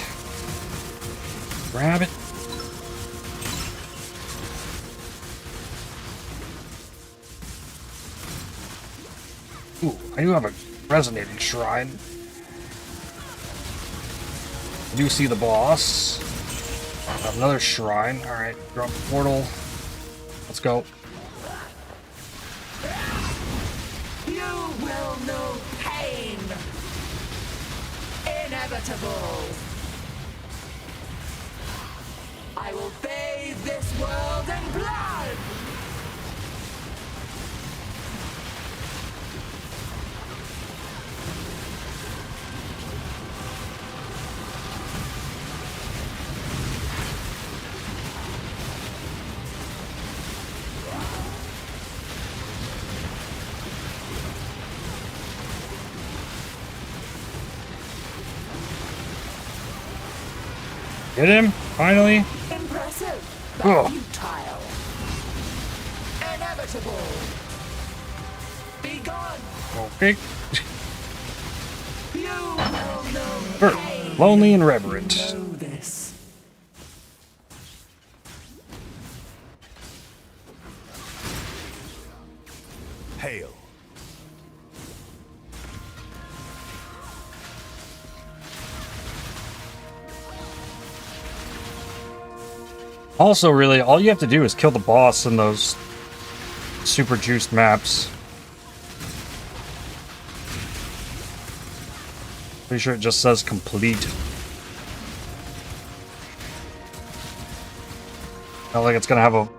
Grab it. Ooh, I do have a resonating shrine. I do see the boss. Another shrine. Alright, drop the portal. Let's go. You will know pain. Inevitable. I will bathe this world in blood. Get him, finally. Impressive, but Oh. futile. Inevitable. Be gone. Okay. You will know pain. Lonely and reverent. Know this. Hail. Also, really, all you have to do is kill the boss in those super juiced maps. Pretty sure it just says complete. Not like it's gonna have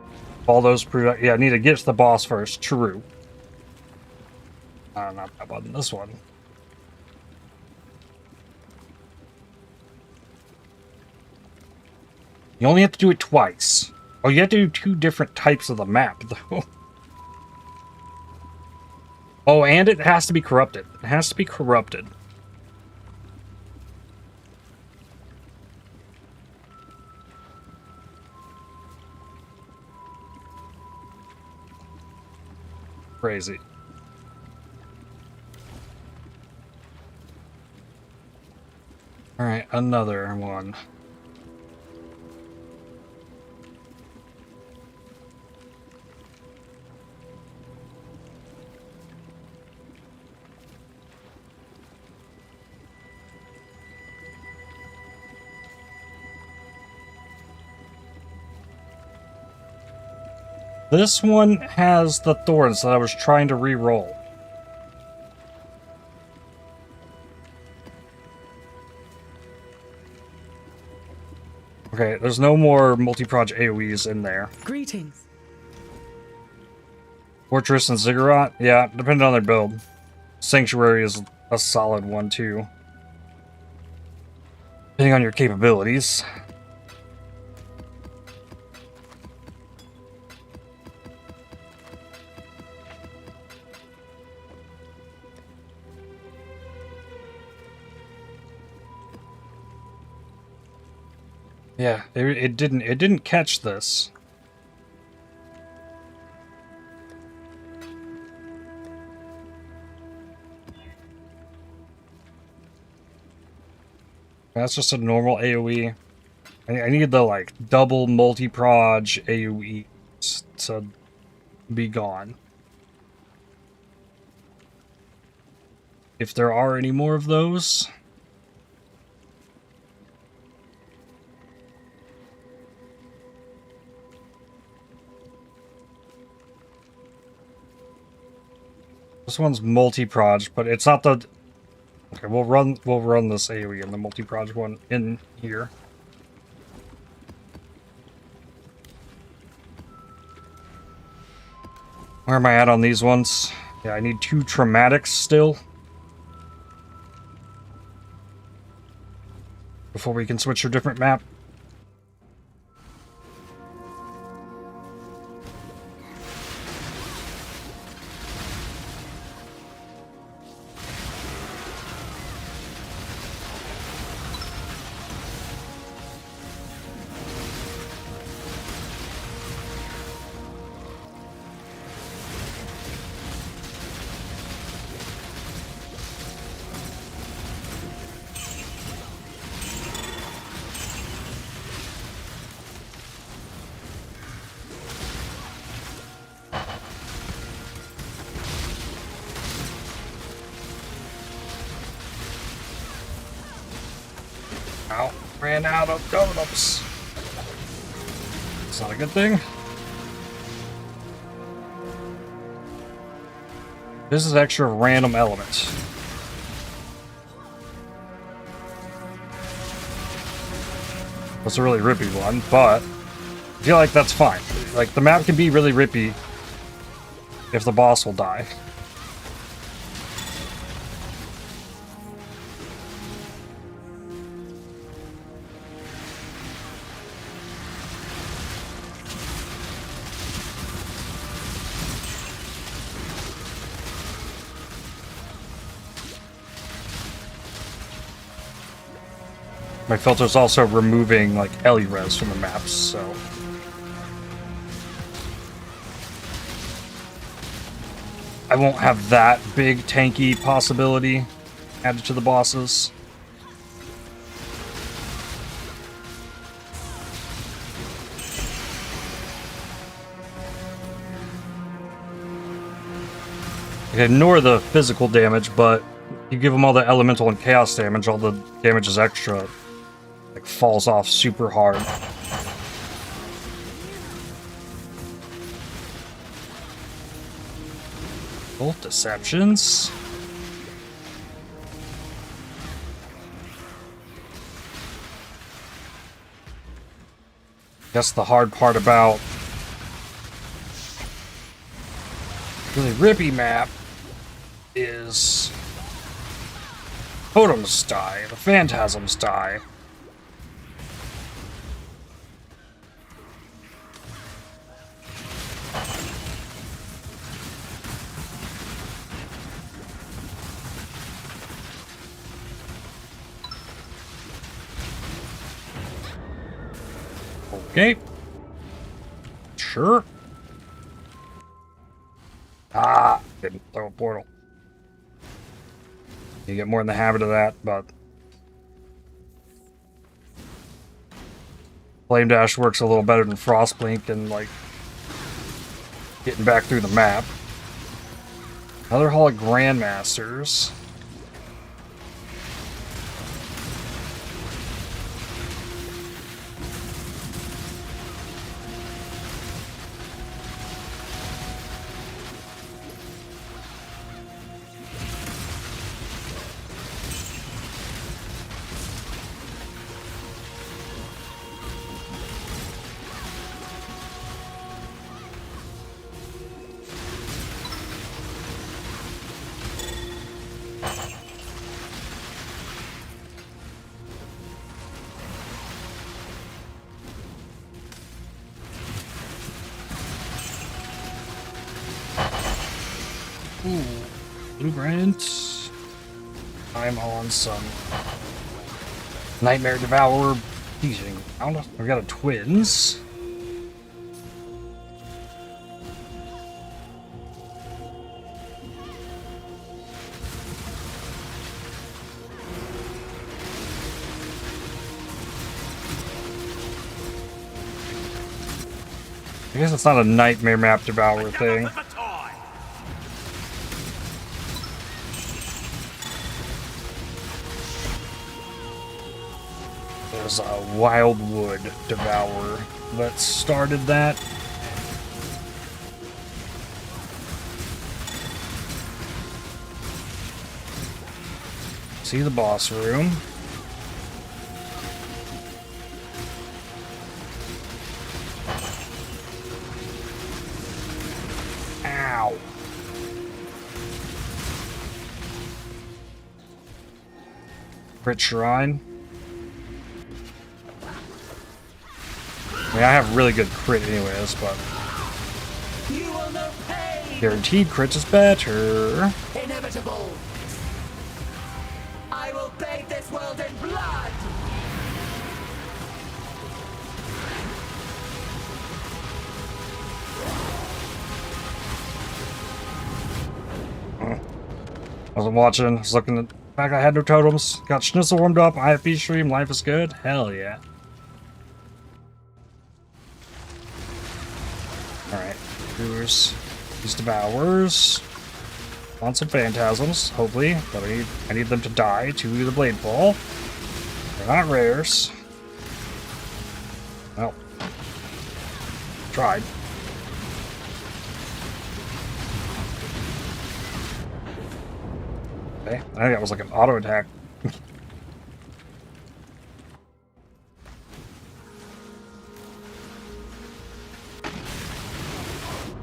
all those prove. Yeah, I need to get to the boss first. True. Not that button. This one. You only have to do it twice. Oh, you have to do 2 different types of the map, though. Oh, and it has to be corrupted. It has to be corrupted. Crazy. Alright, another one. This one has the thorns that I was trying to re-roll. Okay, there's no more multi-proj AoEs in there. Greetings. Fortress and Ziggurat? Yeah, depending on their build. Sanctuary is a solid one, too. Depending on your capabilities. Yeah, it didn't catch this. That's just a normal AoE. I need the like double multi-proj AoE to be gone. If there are any more of those. This one's multi-proj, but it's not the... Okay, we'll run this AoE and the multi-proj one in here. Where am I at on these ones? Yeah, I need 2 traumatics still. Before we can switch to a different map. Ow, ran out of totems. It's not a good thing. This is extra random element. That's a really rippy one, but I feel like that's fine. Like, the map can be really rippy if the boss will die. My filter's also removing, like, Ellie-res from the maps, so... I won't have that big tanky possibility added to the bosses. I can ignore the physical damage, but you give them all the elemental and chaos damage, all the damage is extra. Like, falls off super hard. Both deceptions. Guess the hard part about really rippy map is totems die, the phantasms die. Okay. Sure. Ah, didn't throw a portal. You get more in the habit of that, but Flame Dash works a little better than Frostblink and, like, getting back through the map. Another Hall of Grandmasters. Ooh, Blueprint. I'm on some Nightmare Devourer Teasing around. We got a twins. I guess it's not a nightmare map devour thing. There's a Wildwood Devourer that started that. See the boss room. Ow. Crit Shrine. I mean, I have really good crit anyways, but You will know pain. guaranteed crit is better. Inevitable. I will bathe this world in blood. I wasn't watching, I was looking at the fact I had no totems. Got Schnitzel warmed up, IFB stream, life is good. Hell yeah. Alright, here's these devourers. Want some phantasms, hopefully, but I need them to die to the Bladefall. They're not rares. Well, tried. Okay, I think that was like an auto attack.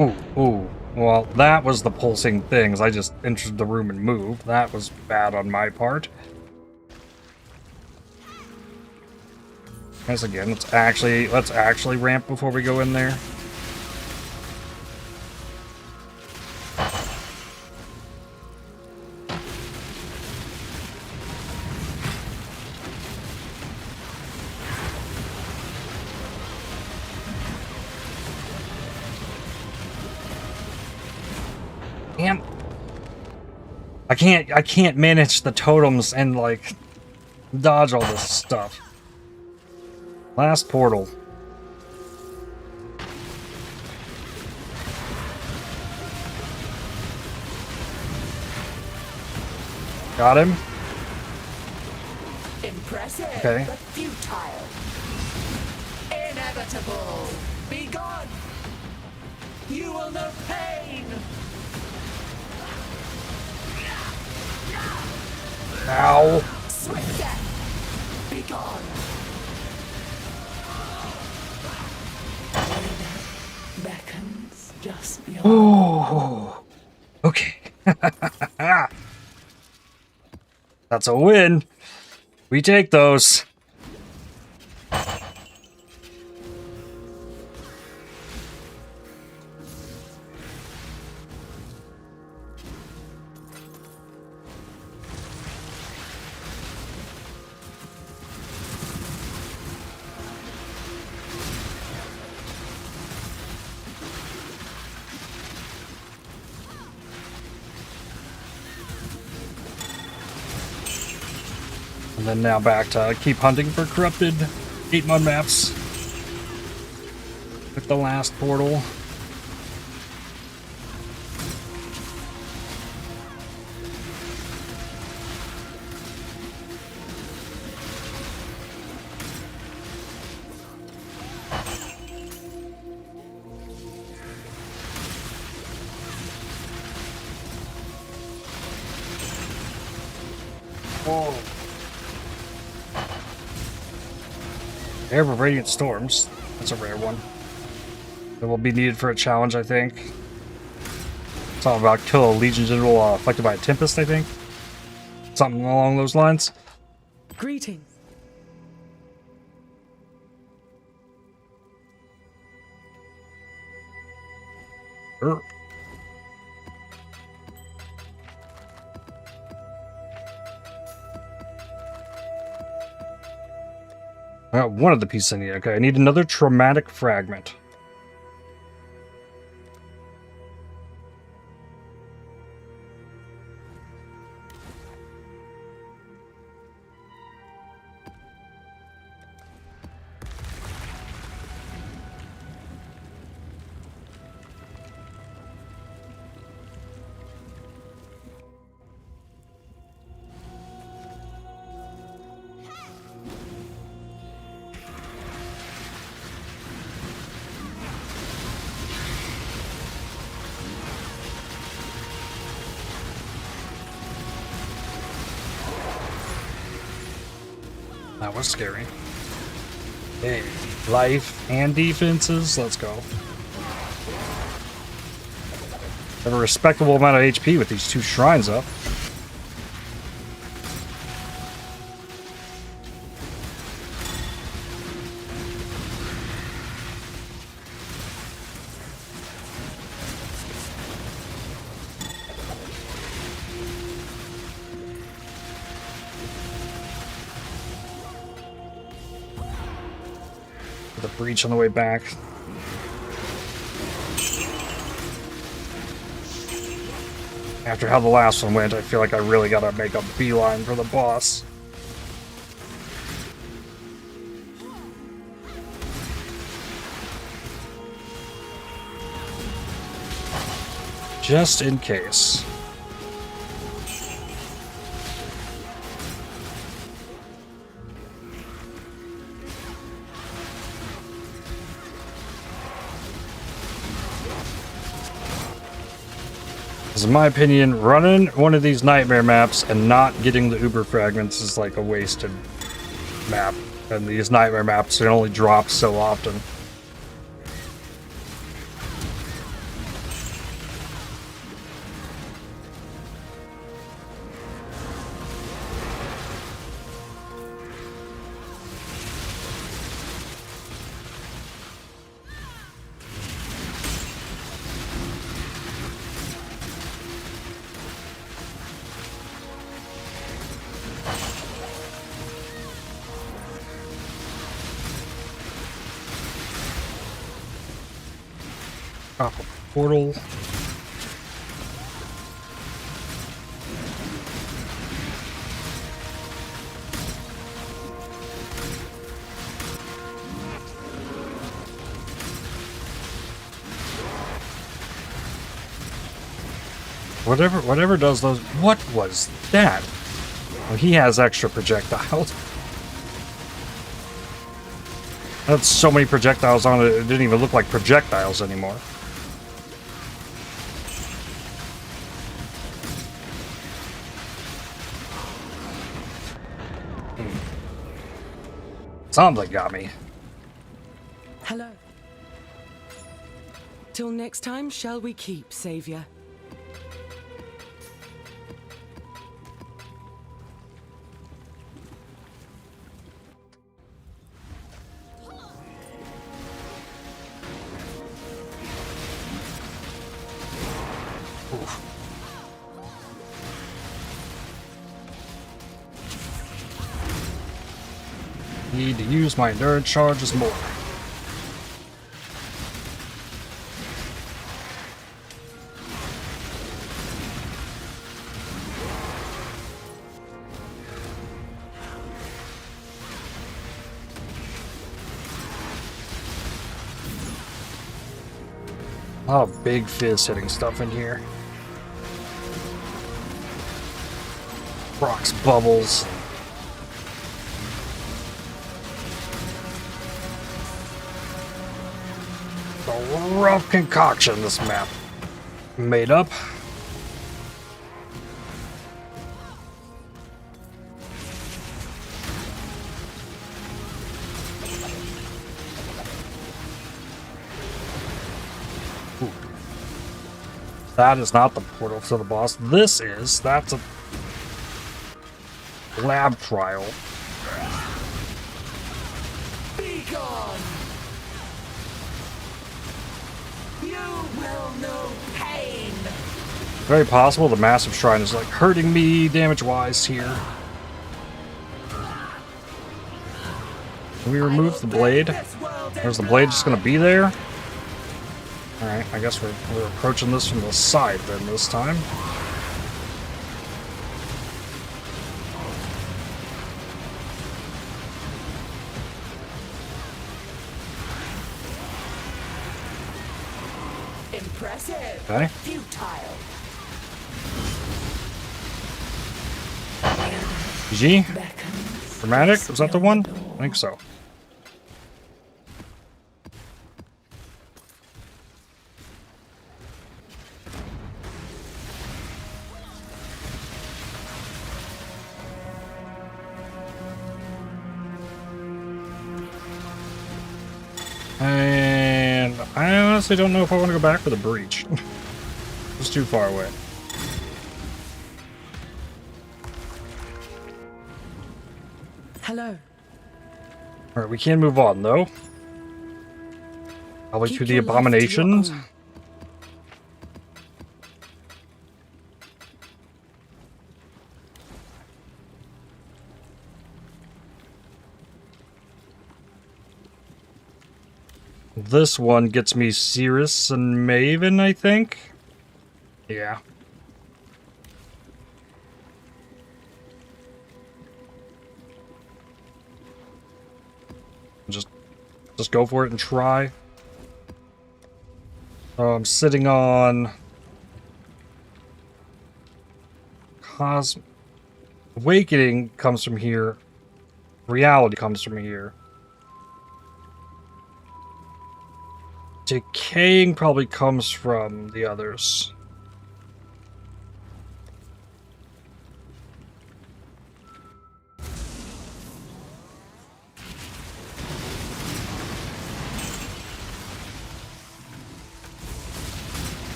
Ooh. Well, that was the pulsing things. I just entered the room and moved. That was bad on my part. Guys, again, let's actually ramp before we go in there. Damn. I can't manage the totems and like dodge all this stuff. Last portal. Got him. Impressive, Okay. but futile. Inevitable. Be gone. You will know pain. Ow. Swift death. Be gone. Beckons just beyond. Oh. Okay. That's a win. We take those. And then now back to keep hunting for corrupted 8-mon maps. With the last portal. Whoa. Air of Radiant Storms. That's a rare one. That will be needed for a challenge, I think. It's all about kill a Legion General affected by a Tempest, I think. Something along those lines. Greetings. Sure. One of the pieces I need. Okay, I need another traumatic fragment. That was scary. Hey, life and defenses. Let's go. Have a respectable amount of HP with these 2 shrines up. The breach on the way back. After how the last one went, I feel like I really gotta make a beeline for the boss. Just in case. In my opinion, running one of these nightmare maps and not getting the Uber fragments is like a wasted map. And these nightmare maps can only drop so often. Pop a portal. Whatever does those. What was that? Well, he has extra projectiles. That's so many projectiles on it, it didn't even look like projectiles anymore. Something got me. Hello. Till next time, shall we keep, Savior? Need to use my endurance charges more. A lot of big fizz hitting stuff in here. Rocks, bubbles. A rough concoction this map made up. Ooh. That is not the portal to the boss. This is. That's a lab trial. Be gone! You will know pain! Very possible the massive shrine is like hurting me damage-wise here. Can we remove the blade? Or is the blade just gonna be there? Alright, I guess we're approaching this from the side then this time. Impressive. Okay. Futile. G? Dramatic? Was that the one? I think so. And I honestly don't know if I want to go back for the breach. It's too far away. Hello. Alright, we can move on though. Probably Keep to the your life to your abominations. own. This one gets me Cirrus and Maven, I think. Yeah. Just go for it and try. I'm sitting on Awakening comes from here. Reality comes from here. Decaying probably comes from the others.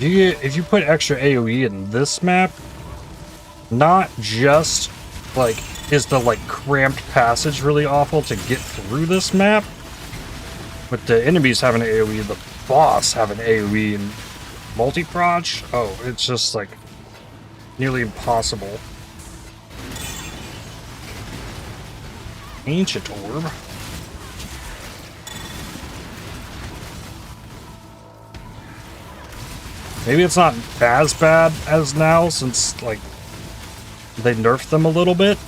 If you put extra AoE in this map, not just like is the like cramped passage really awful to get through this map, but the enemies have an AoE, the boss have an AoE and multi-proj. Oh, it's just like nearly impossible. Ancient Orb. Maybe it's not as bad as now, since, like, they nerfed them a little bit.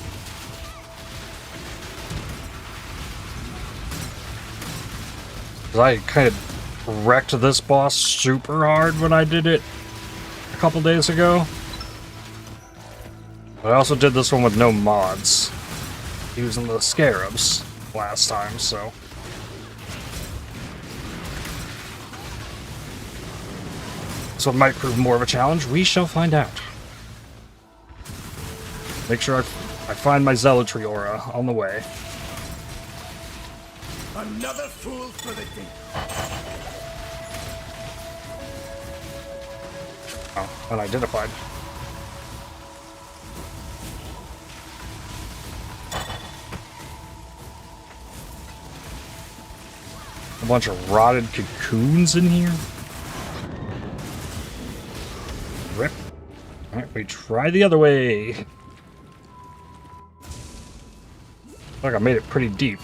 Because I kind of wrecked this boss super hard when I did it a couple days ago. But I also did this one with no mods, using the scarabs last time, so... So it might prove more of a challenge. We shall find out. Make sure I find my zealotry aura on the way. Another fool for the day. Oh, unidentified. A bunch of rotted cocoons in here. Rip. Alright, we try the other way. Looks like I made it pretty deep.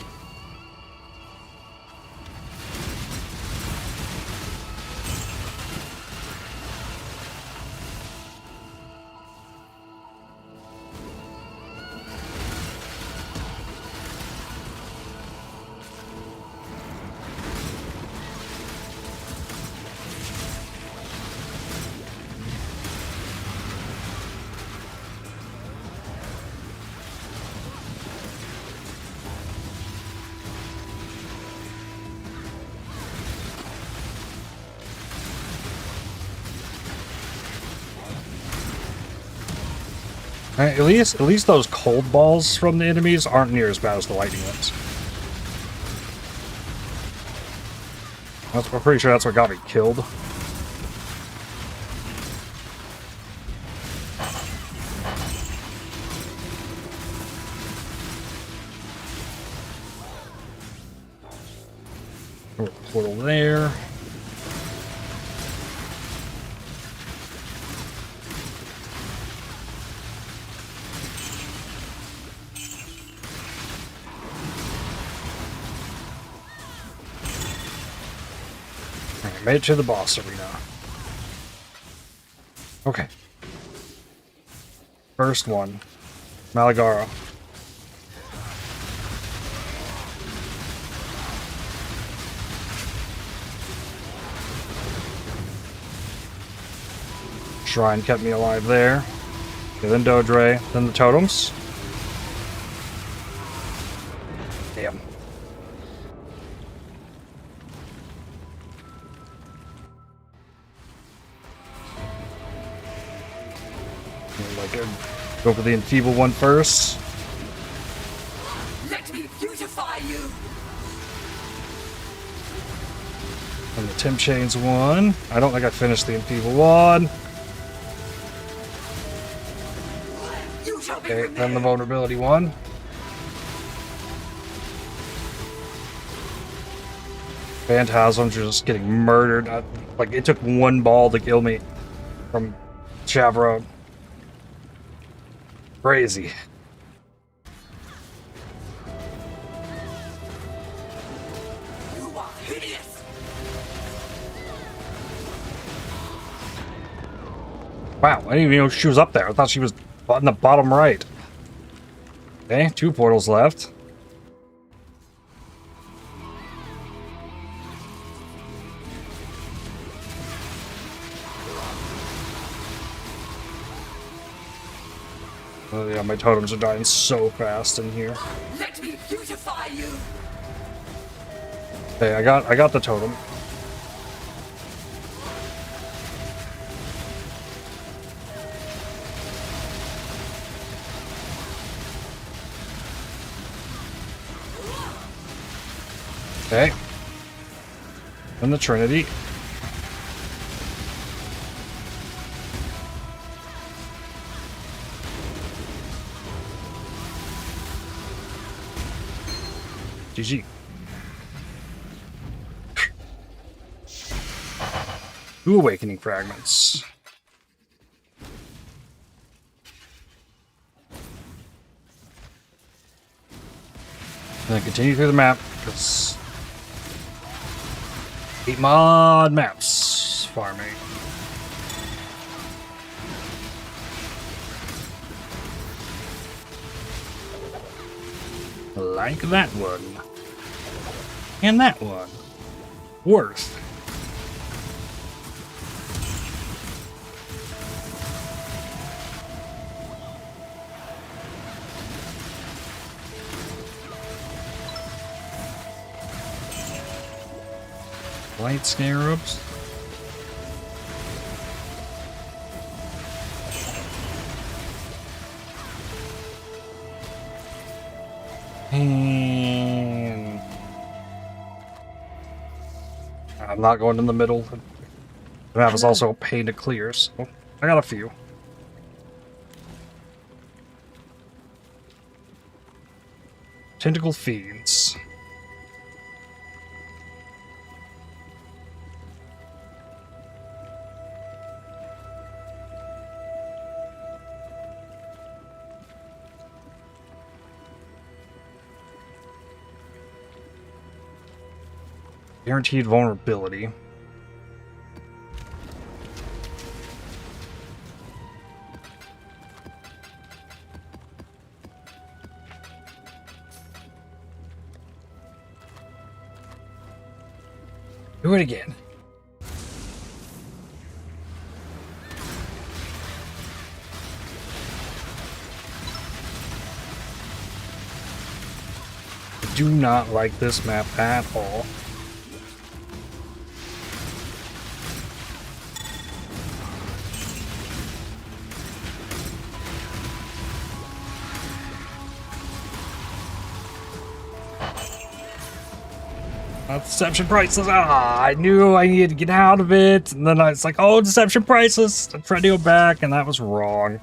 At least those cold balls from the enemies aren't near as bad as the lightning ones. I'm pretty sure that's what got me killed. Portal there. Made it to the boss arena. Okay. First one. Malagara. Shrine kept me alive there. Okay, then Dodre, then the totems. Damn. Like, go for the enfeeble one first. Let me beautify you. And the Temp Chains one. I don't think I finished the enfeeble one. Okay, then the vulnerability one. Phantasms just getting murdered. Like, it took one ball to kill me from Chavra. Crazy. You are hideous. Wow, I didn't even know she was up there. I thought she was on the bottom right. Okay, 2 portals left. Oh yeah, my totems are dying so fast in here. Let me beautify you. Okay, I got the totem. Okay. Then the Trinity. GG. 2 awakening fragments. And then continue through the map, because 8 mod maps farming. Like that one. And that one. Worth. Light scarabs. And I'm not going in the middle. The map is also a pain to clear, so I got a few. Tentacle Fiends. Guaranteed vulnerability. Do it again. I do not like this map at all. Deception prices. I knew I needed to get out of it. And then it's like, oh, deception prices. I tried to go back, and that was wrong.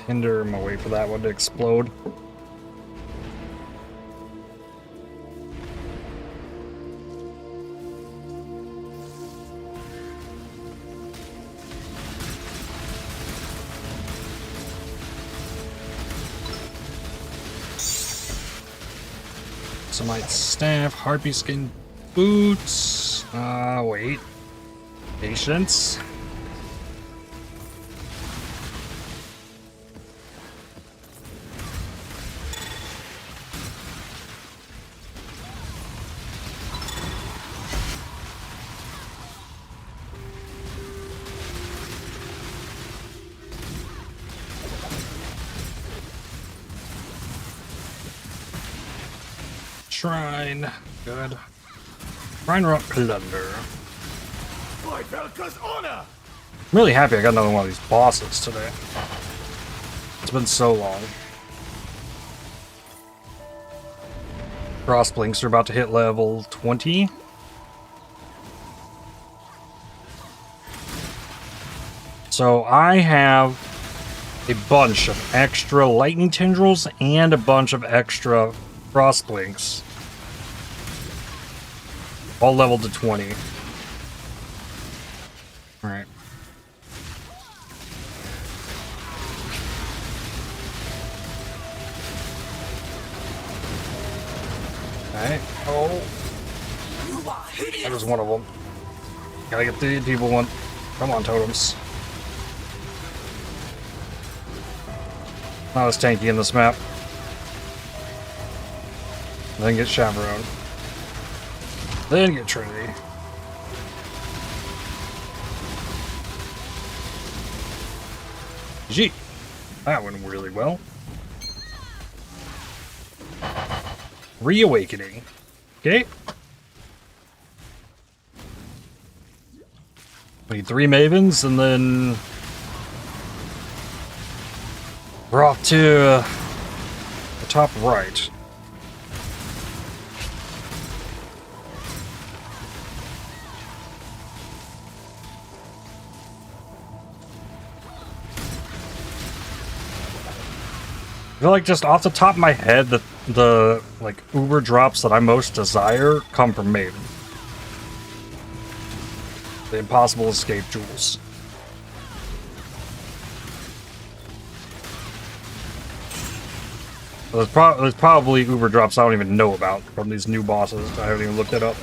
hinder him away for that one to explode. Semite staff, harpy skin boots. Wait. Patience. Shrine. Good. Shrine Rock Plunder. I'm really happy I got another one of these bosses today. It's been so long. Crossblinks are about to hit level 20. So I have a bunch of extra lightning tendrils and a bunch of extra crossblinks. All leveled to 20. Alright. Alright. Oh. That was one of them. Gotta get the people one. Come on, totems. Not as tanky in this map. Then get Chaperone. Then get Trinity. Gee, that went really well. Reawakening. Okay. We need 3 Mavens, and then we're off to the top right. I feel like just off the top of my head, the like uber drops that I most desire come from Maven. The impossible escape jewels. There's probably uber drops I don't even know about from these new bosses. I haven't even looked it up.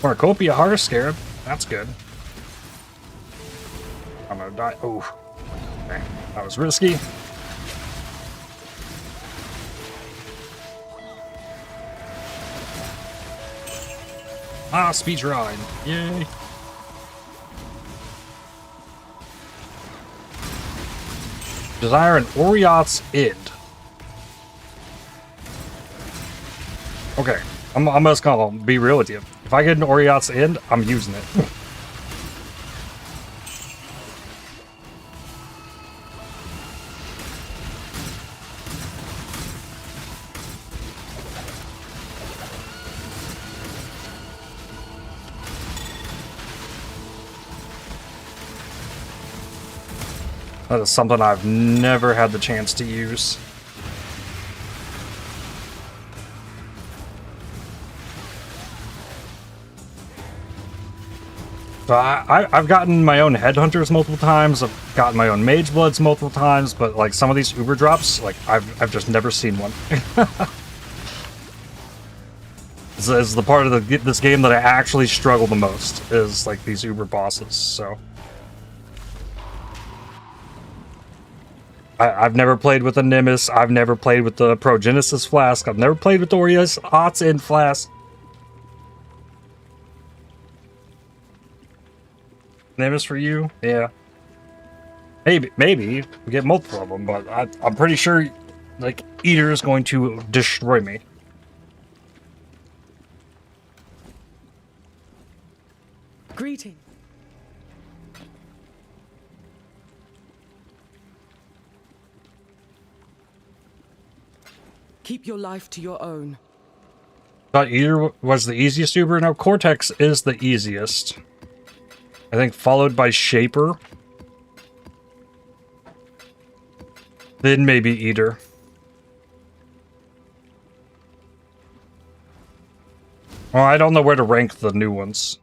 Cornucopia Heart Scarab. That's good. I'm gonna die. Oh, okay. That was risky. Ah, speed ride. Yay. Desire an Oriot's Id. Okay, I'm just gonna be real with you. If I get an Oriot's Id, I'm using it. That is something I've never had the chance to use. So I've gotten my own Headhunters multiple times, I've gotten my own Mage Bloods multiple times, but like some of these Uber drops, like I've just never seen one. This is the part of this game that I actually struggle the most, is like these Uber bosses, so. I've never played with a Nimbus, I've never played with the Progenesis Flask, I've never played with the Oriot's Id Flask. Nimbus for you? Yeah. Maybe we get multiple of them, but I'm pretty sure like Eater is going to destroy me. Greeting. Keep your life to your own. Thought Eater was the easiest Uber. No, Cortex is the easiest. I think followed by Shaper. Then maybe Eater. Well, I don't know where to rank the new ones.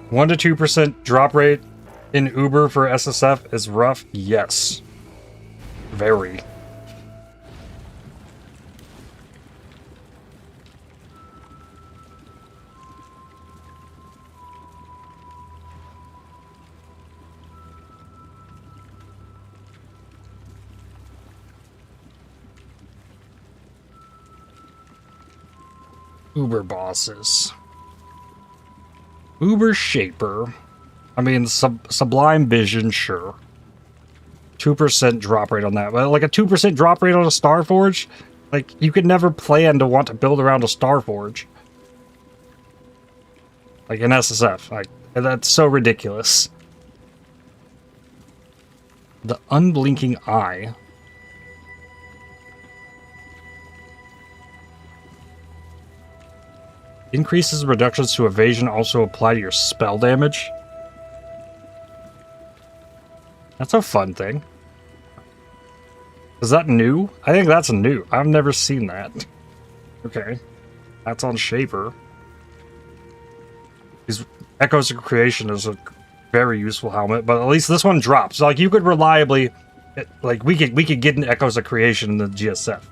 One to 2% drop rate in Uber for SSF is rough. Yes. Very. Uber bosses. Uber Shaper. I mean, Sublime Vision, sure. 2% drop rate on that. But like a 2% drop rate on a Starforge? Like, you could never plan to want to build around a Starforge. Like in SSF. Like, that's so ridiculous. The Unblinking Eye. Increases reductions to evasion also apply to your spell damage. That's a fun thing. Is that new? I think that's new. I've never seen that. Okay. That's on Shaper. These Echoes of Creation is a very useful helmet, but at least this one drops. Like, you could reliably... Like, we could get an Echoes of Creation in the GSF.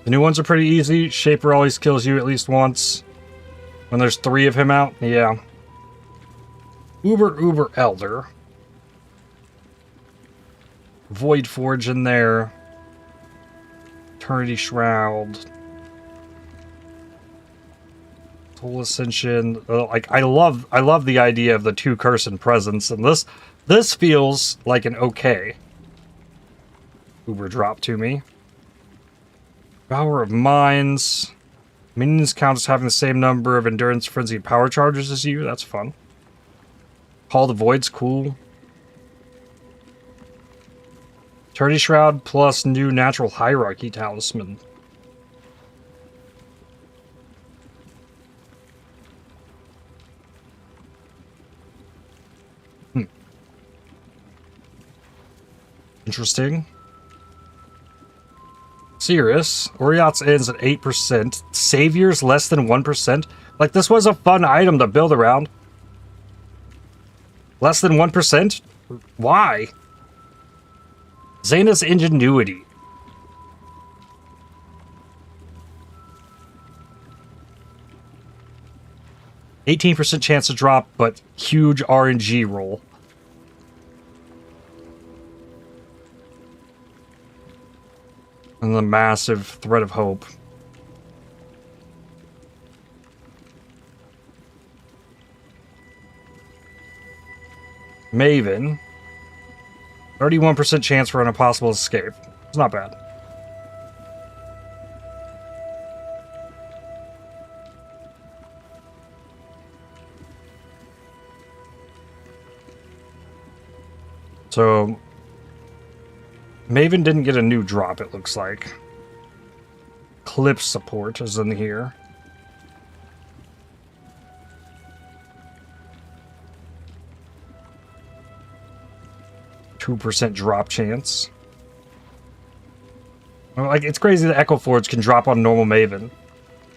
The new ones are pretty easy. Shaper always kills you at least once. When there's 3 of him out, yeah. Uber Elder. Void Forge in there. Eternity Shroud. Soul Ascension. Like, I love the idea of the 2 curse and presence, and this feels like an okay Uber drop to me. Power of Minds. Minions count as having the same number of Endurance Frenzy power charges as you. That's fun. Call the Void's cool. Eternity Shroud plus new Natural Hierarchy Talisman. Interesting. Sirius. Oriot's ends at 8%. Savior's less than 1%. Like, this was a fun item to build around. Less than 1%? Why? Xana's Ingenuity. %18 chance to drop, but huge RNG roll. And the massive Thread of Hope. Maven. 31% chance for an impossible escape. It's not bad. So... Maven didn't get a new drop, it looks like. Clip support is in here. %2 drop chance. Like, it's crazy that Echo Forge can drop on normal Maven.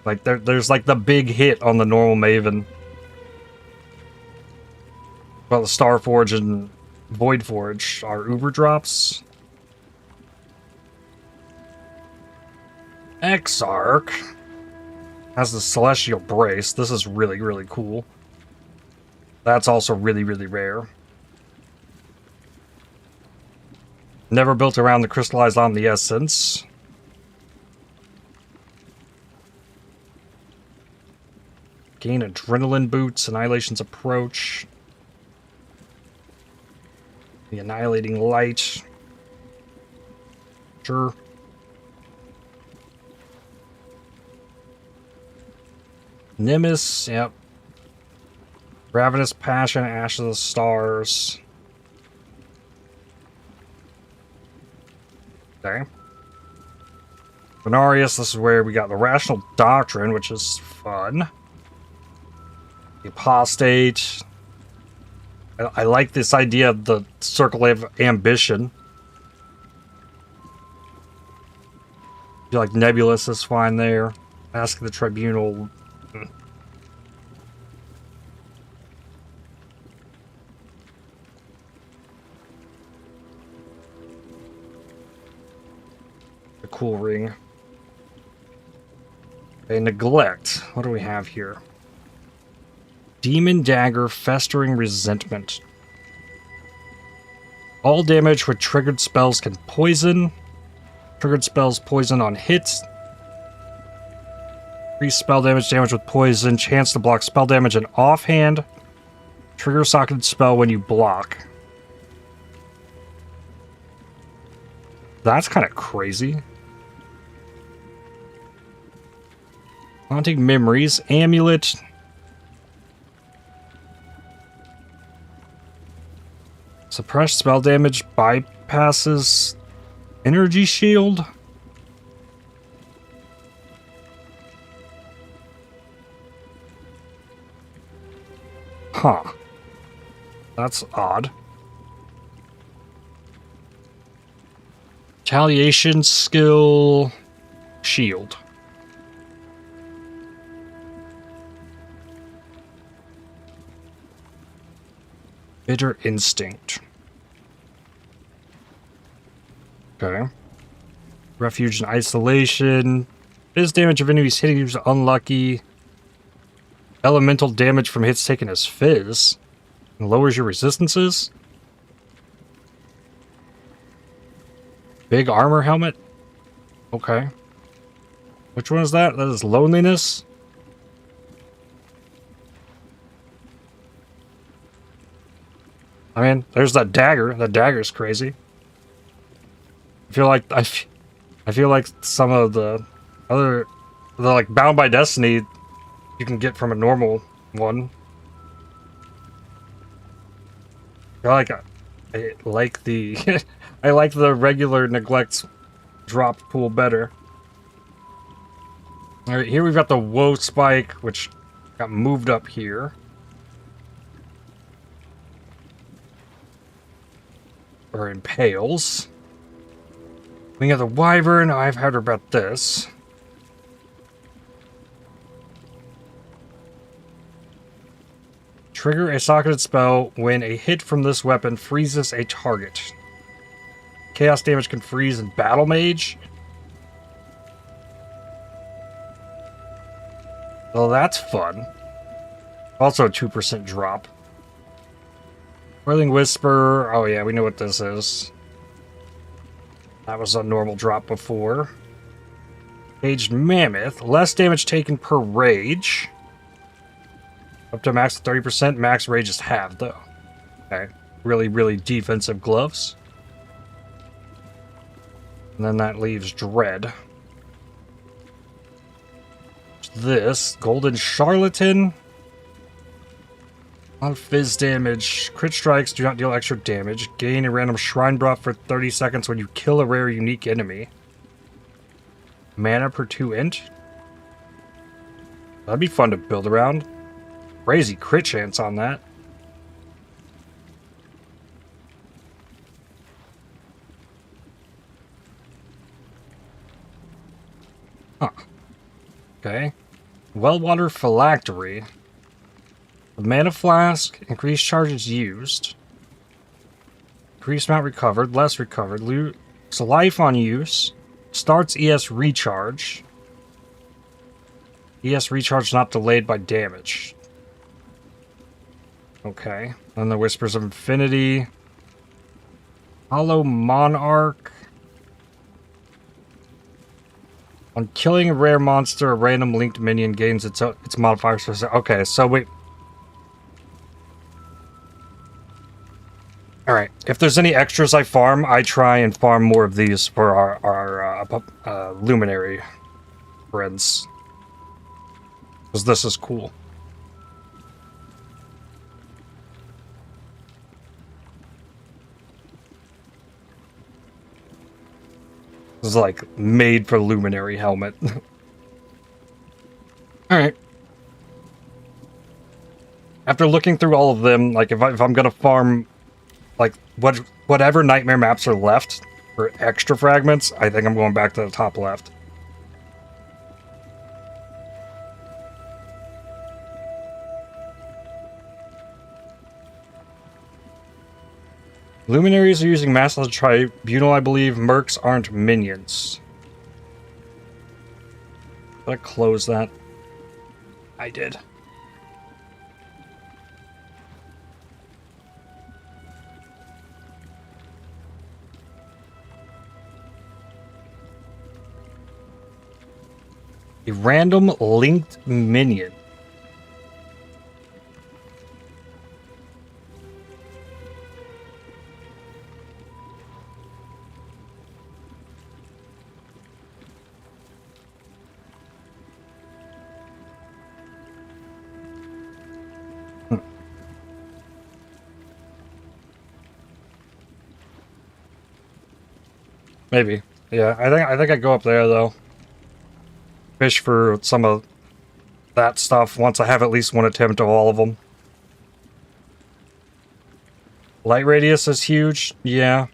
Like, there's like the big hit on the normal Maven. Well, the Star Forge and Void Forge are Uber drops. Exarch has the Celestial Brace. This is really, really cool. That's also really, really rare. Never built around the Crystallized Omniessence. Gain Adrenaline Boots, Annihilation's Approach. The Annihilating Light. Sure. Nimbus, yep. Ravenous Passion, Ash of the Stars. Okay. Venarius, this is where we got the Rational Doctrine, which is fun. The Apostate. I like this idea of the Circle of Ambition. I feel like Nebulous is fine there. Ask the Tribunal. A cool ring. Okay, Neglect. What do we have here? Demon Dagger, Festering Resentment. All damage with triggered spells can poison. Triggered spells poison on hits. Increase spell damage with poison. Chance to block spell damage and offhand. Trigger socketed spell when you block. That's kind of crazy. Haunting Memories. Amulet. Suppressed spell damage bypasses energy shield. Huh. That's odd. Retaliation skill shield. Bitter Instinct. Okay. Refuge and Isolation. Fizz damage of enemies hitting you is unlucky. Elemental damage from hits taken as Fizz. And lowers your resistances. Big armor helmet. Okay. Which one is that? That is Loneliness. I mean, there's that dagger. That dagger's crazy. I feel like some of the other, like Bound by Destiny, you can get from a normal one. I like the I like the regular Neglect drop pool better. All right, here we've got the Woe Spike, which got moved up here. Or Impales. We got the Wyvern. I've heard about this. Trigger a socketed spell when a hit from this weapon freezes a target. Chaos damage can freeze in Battle Mage. Well, that's fun. Also a 2% drop. Whirling Whisper. Oh yeah, we know what this is. That was a normal drop before. Caged Mammoth. Less damage taken per rage. Up to max 30%. Max rage is halved though. Okay. Really, really defensive gloves. And then that leaves Dread. This. Golden Charlatan. A lot of fizz damage. Crit strikes do not deal extra damage. Gain a random shrine buff for 30 seconds when you kill a rare unique enemy. Mana per 2 int. That'd be fun to build around. Crazy crit chance on that. Huh. Okay. Wellwater Phylactery. The Mana Flask, increased charges used. Increased amount recovered, less recovered. Lose life on use. Starts ES recharge. ES recharge not delayed by damage. Okay. Then the Whispers of Infinity. Hollow Monarch. On killing a rare monster, a random linked minion gains its modifiers. Okay, so wait. Alright, if there's any extras I farm, I try and farm more of these for our Luminary friends. Because this is cool. This is like made for Luminary helmet. Alright. After looking through all of them, like if I'm gonna farm like whatever nightmare maps are left for extra fragments, I think I'm going back to the top left. Luminaries are using Master Tribunal, I believe. Mercs aren't minions. Did I close that? I did. A random linked minion. Maybe. Yeah, I think I go up there though. Fish for some of that stuff once I have at least one attempt of all of them. Light radius is huge, yeah.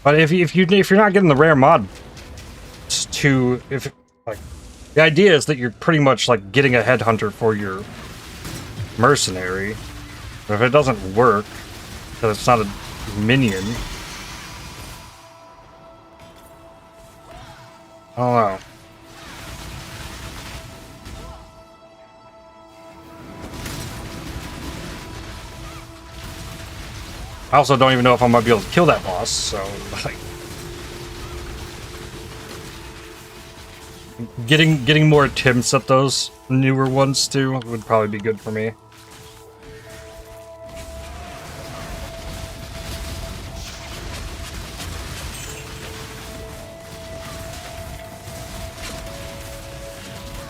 But if you're not getting the rare mod like the idea is that you're pretty much like getting a headhunter for your mercenary. But if it doesn't work, because it's not a minion, I don't know. I also don't even know if I'm gonna be able to kill that boss, so like getting more attempts at those newer ones too would probably be good for me.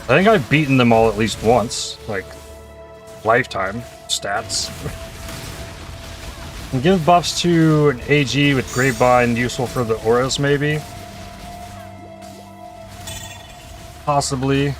I think I've beaten them all at least once, like lifetime stats. And give buffs to an AG with Gravebind, useful for the auras maybe? Possibly.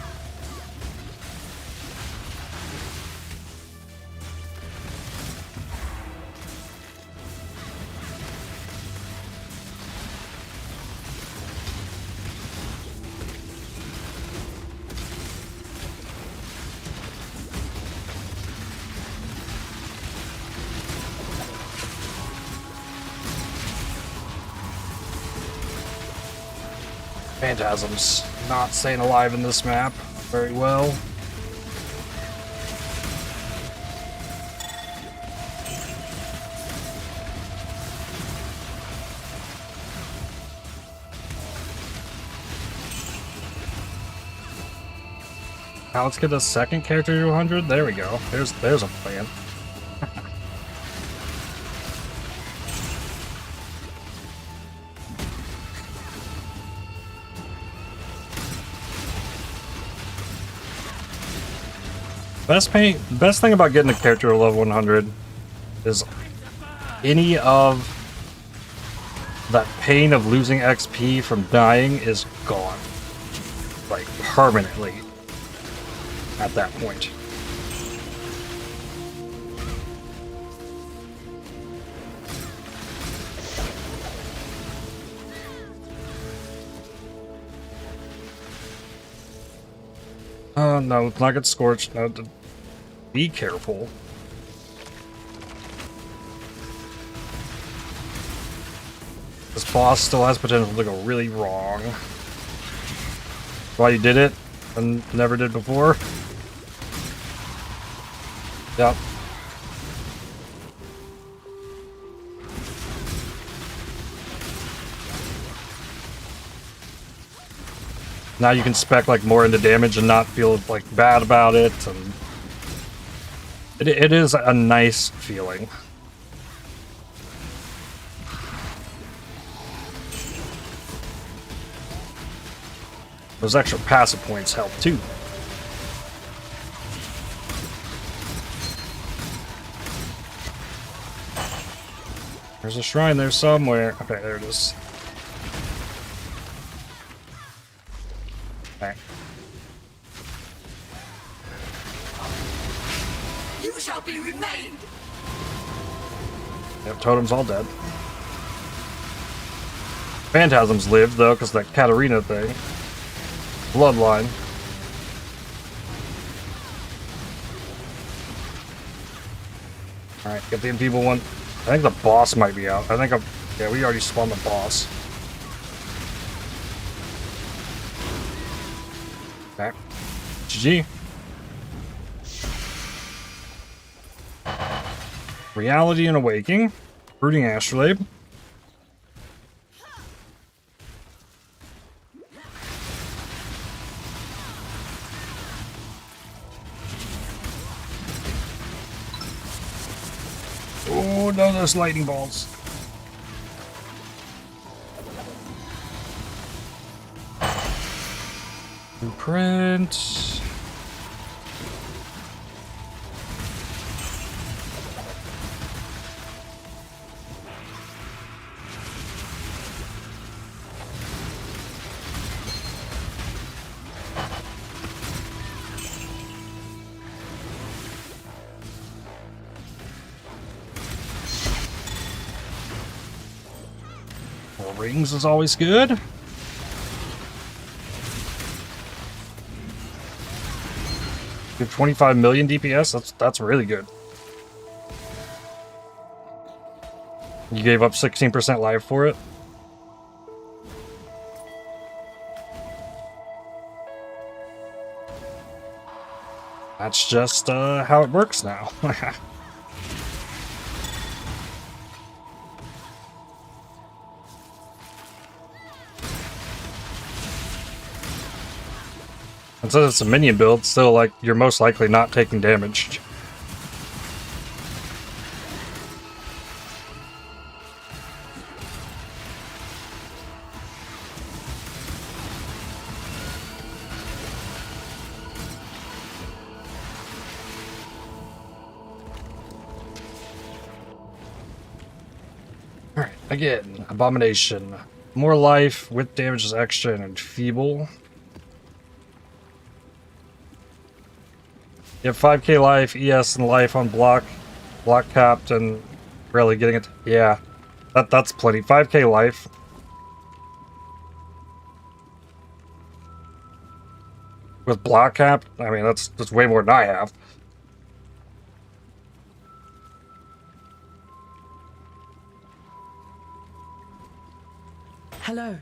Phantasms not staying alive in this map very well. Now let's get a second character to 100. There we go. There's a plan. Best thing about getting a character to level 100 is any of that pain of losing XP from dying is gone. Like, permanently. At that point. No, let's not get scorched. No, be careful. This boss still has potential to go really wrong. Why you did it and never did before? Yep. Now you can spec like more into damage and not feel like bad about it, and it is a nice feeling. Those extra passive points help too. There's a shrine there somewhere. Okay, there it is. You shall be remained. Yep, totem's all dead. Phantasms lived though, because that Katarina thing. Bloodline. Alright, get the enfeeble one. I think the boss might be out. Yeah, we already spawned the boss. Okay. GG. Reality and Awaking. Brooding Astrolabe. Oh no, those lightning balls. Blueprint. Rings is always good. Good 25 million DPS. That's really good. You gave up 16% life for it. That's just how it works now. And since it's a minion build, still, like, you're most likely not taking damage. Alright, again, Abomination. More life, with damage is extra, and enfeeble. You have 5k life, ES and life on block capped, and really getting it. Yeah, that's plenty. 5k life. With block capped, I mean that's way more than I have. Hello.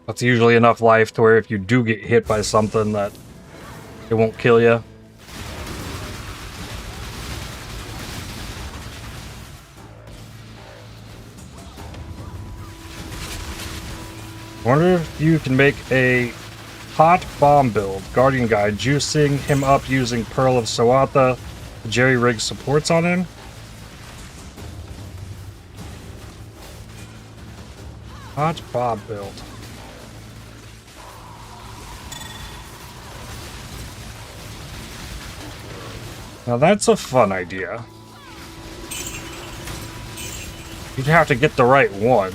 That's usually enough life to where if you do get hit by something that it won't kill you. I wonder if you can make a hot bomb build. Guardian guy, juicing him up using Pearl of Sawatha. Jerry Rig supports on him. Hot bomb build. Now that's a fun idea. You'd have to get the right one.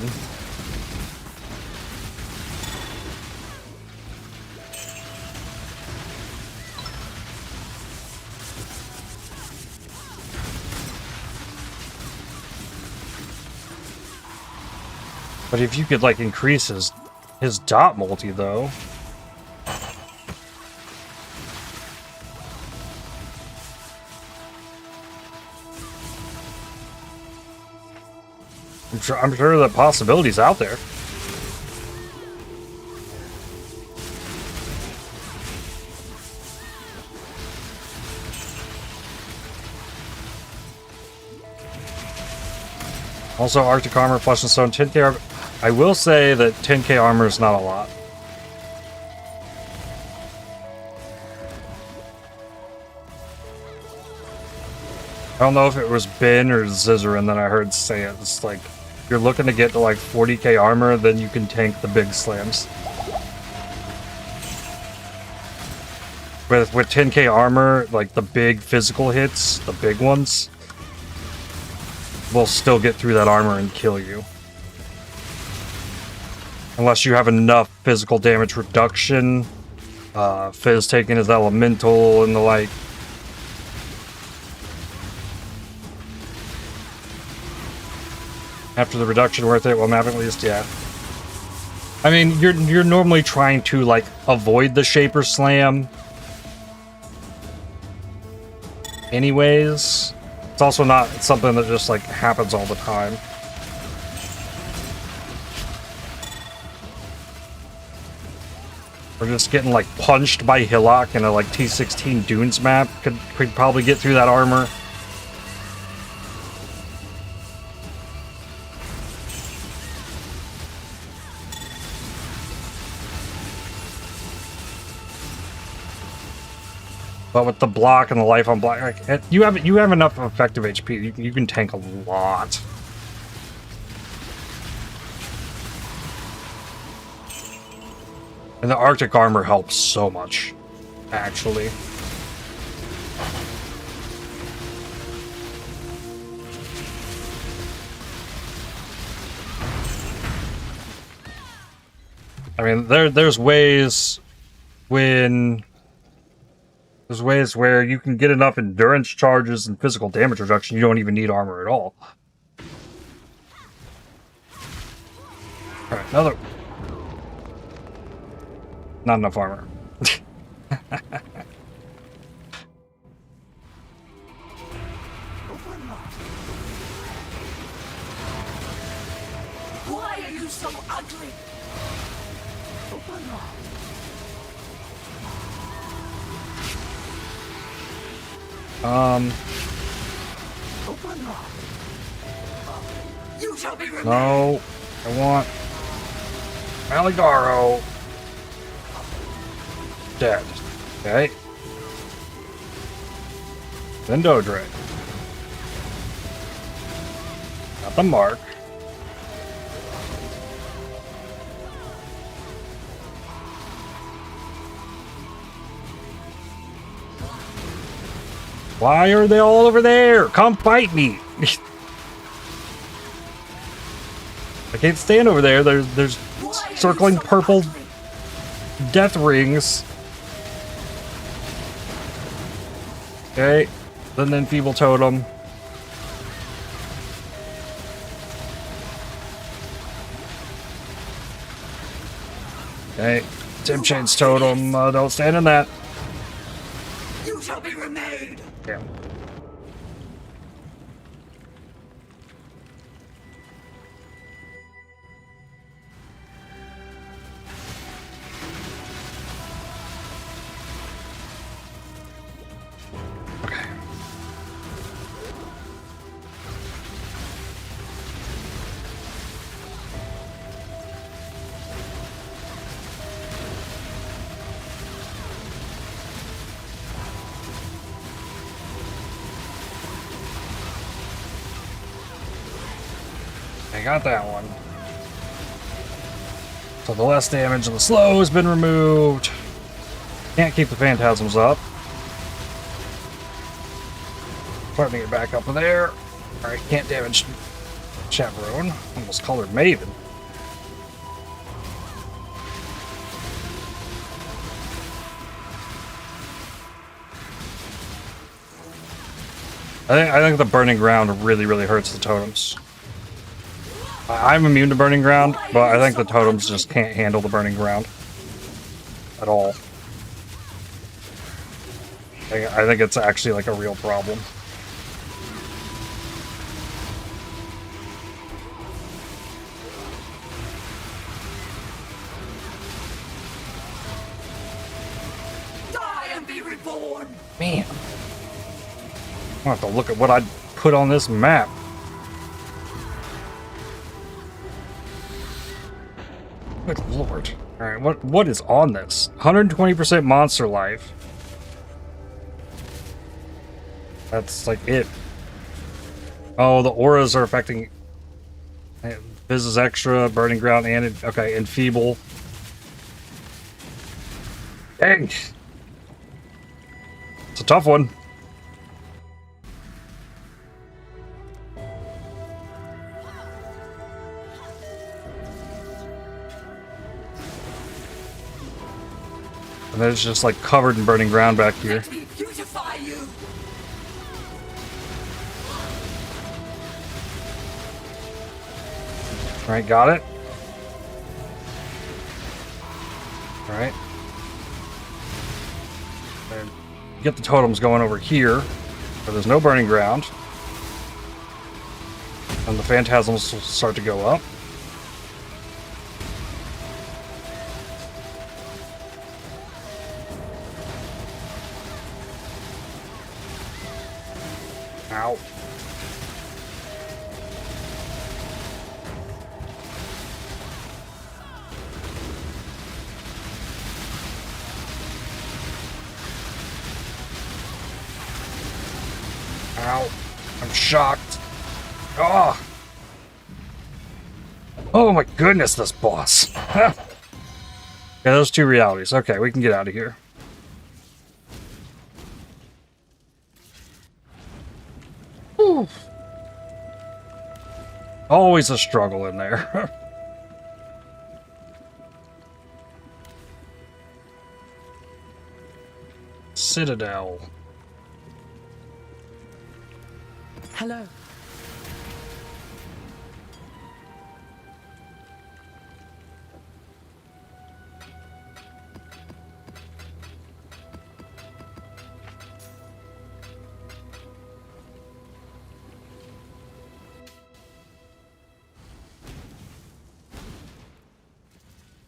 But if you could like increase his dot multi though. I'm sure the possibility's out there. Also, Arctic Armor, Flesh and Stone, 10k armor. I will say that 10k armor is not a lot. I don't know if it was Ben or Zizarin that I heard say it. It's like, if you're looking to get to like 40k armor, then you can tank the big slams. With 10k armor, like the big physical hits, the big ones, will still get through that armor and kill you. Unless you have enough physical damage reduction. Fizz taking his elemental and the like. After the reduction, worth it? Well, map at least, yeah. I mean, you're normally trying to like avoid the Shaper Slam. Anyways, it's also not something that just like happens all the time. We're just getting like punched by Hillock in a like T16 Dunes map. Could probably get through that armor. But with the block and the life on black, like, you have enough effective HP. You can tank a lot. And the Arctic armor helps so much, actually. I mean, there's ways where you can get enough endurance charges and physical damage reduction, you don't even need armor at all. Alright, another. Not enough armor. Why are you so ugly? You shall be remembered. No, I want Maligaro. Dead. Okay. Then Dodre. Got the mark. Why are they all over there? Come fight me! I can't stand over there. There's circling purple death rings. Okay, then Enfeeble Totem. Okay, Tim Chain's Totem. Don't stand in that. You shall be remade. Damn. Okay. I got that one. So the less damage and the slow has been removed. Can't keep the phantasms up. Starting to get back up to there. Alright, can't damage Chaperone. Almost colored Maven. I think the Burning Ground really hurts the totems. I'm immune to Burning Ground, but I think the totems just can't handle the Burning Ground at all. I think it's actually like a real problem. Die and be reborn. Man. I'll have to look at what I put on this map. Good lord. Alright, what is on this? 120% monster life. That's like it. Oh, the auras are affecting Business Extra, Burning Ground, and okay, Enfeeble. Dang. It's a tough one. And it's just like covered in burning ground back here. Let me beautify you. Alright, got it. Alright. Get the totems going over here, where there's no burning ground. And the phantasms will start to go up. Ow. Ow. I'm shocked. Oh. Oh my goodness, this boss. Yeah, those two realities. Okay, we can get out of here. Whew. Always a struggle in there. Citadel. Hello.